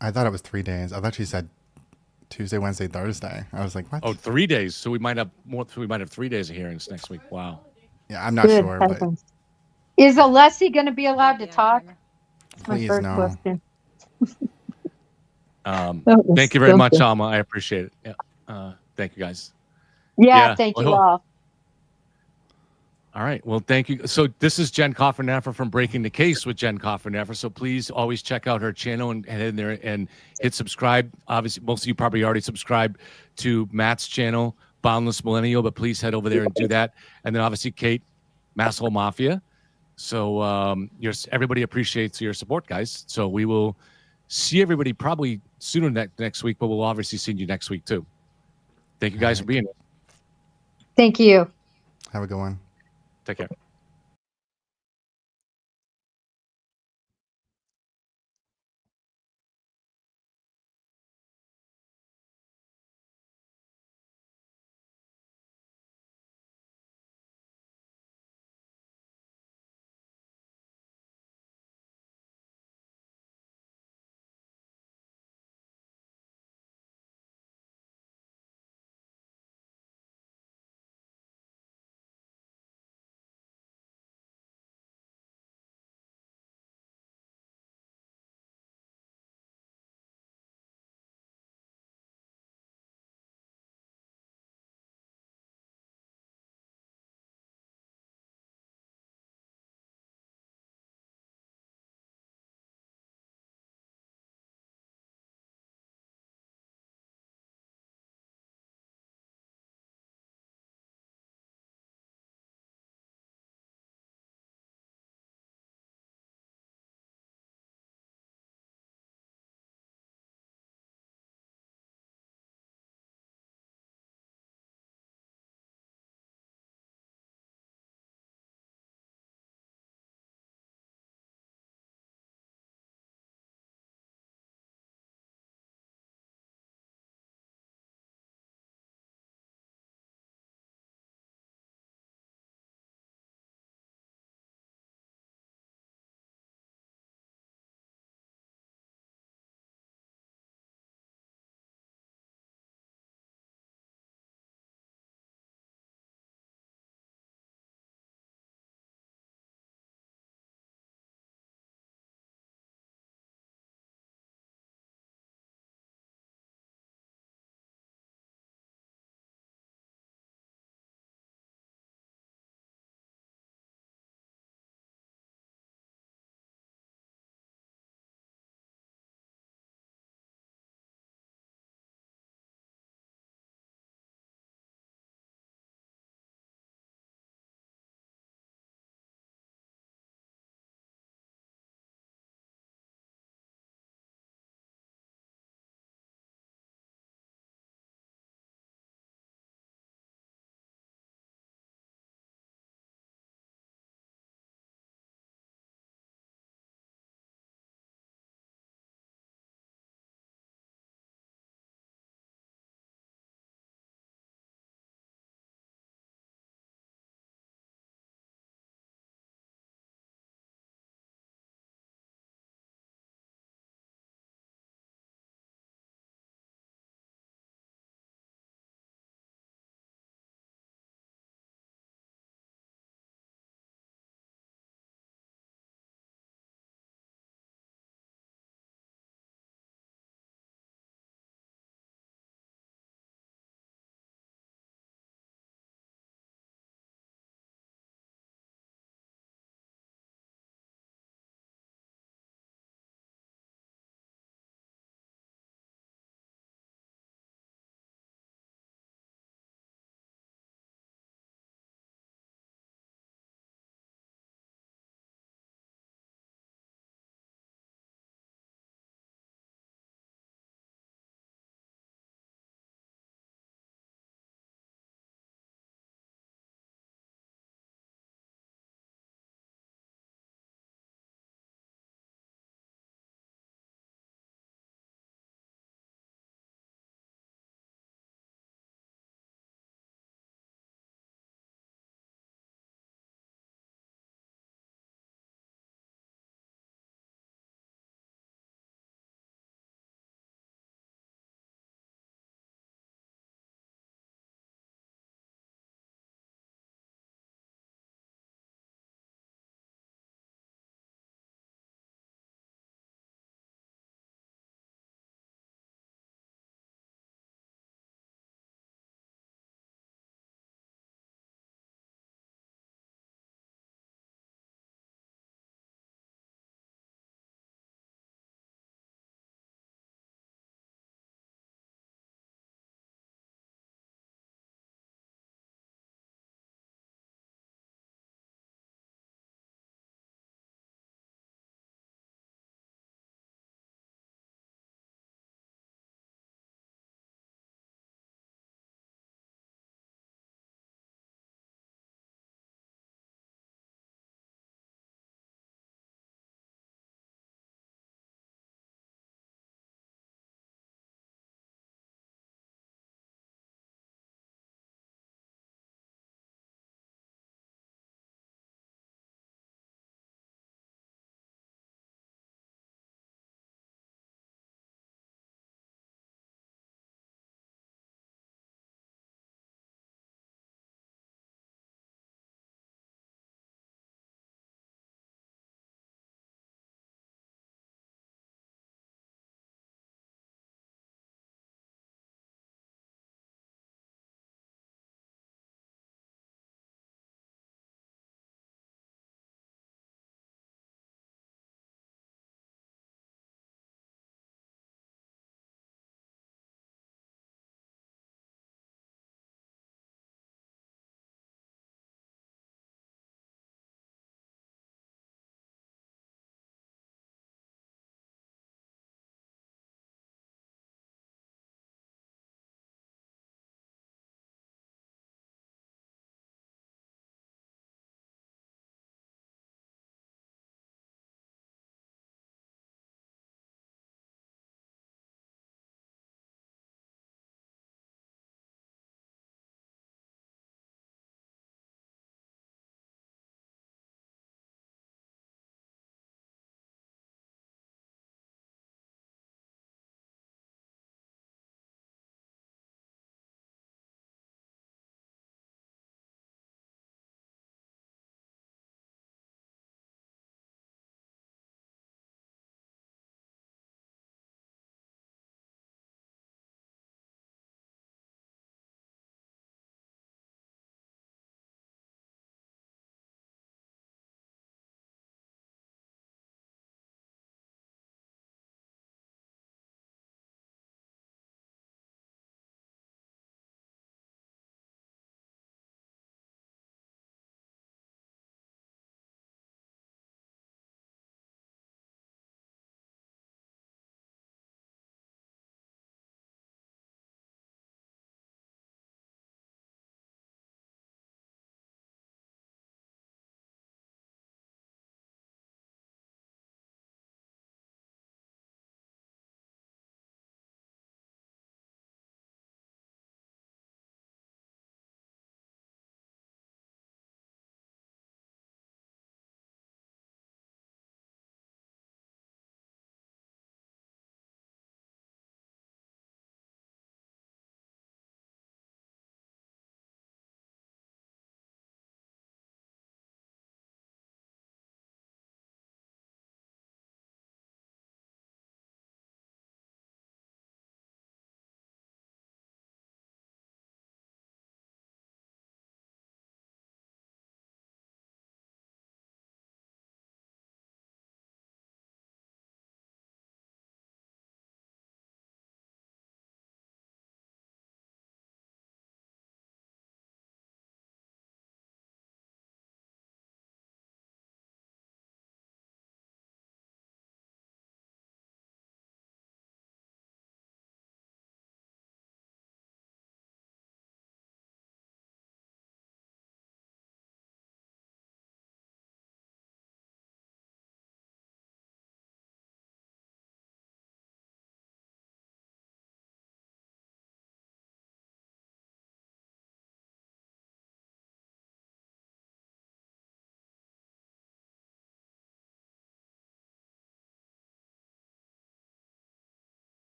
I thought it was 3 days. I thought she said Tuesday, Wednesday, Thursday. I was like, what? Oh, 3 days. So we might have 3 days of hearings next week. Wow. Yeah, I'm not sure, but Is Alessi going to be allowed to talk? That's my please first no. question. Thank you very much, Alma. I appreciate it. Yeah. Thank you, guys. Yeah, thank you all. All right. Well, thank you. So this is Jen Coffernaffer from Breaking the Case with Jen Coffernaffer. So please always check out her channel and head in there and hit subscribe. Obviously, most of you probably already subscribed to Matt's channel, Boundless Millennial, but please head over there and do that. And then obviously Kate, Masshole Mafia. So everybody appreciates your support, guys. So we will see everybody probably sooner next week, but we'll obviously see you next week too. Thank you guys for being here. Thank you. Have a good one. Take care.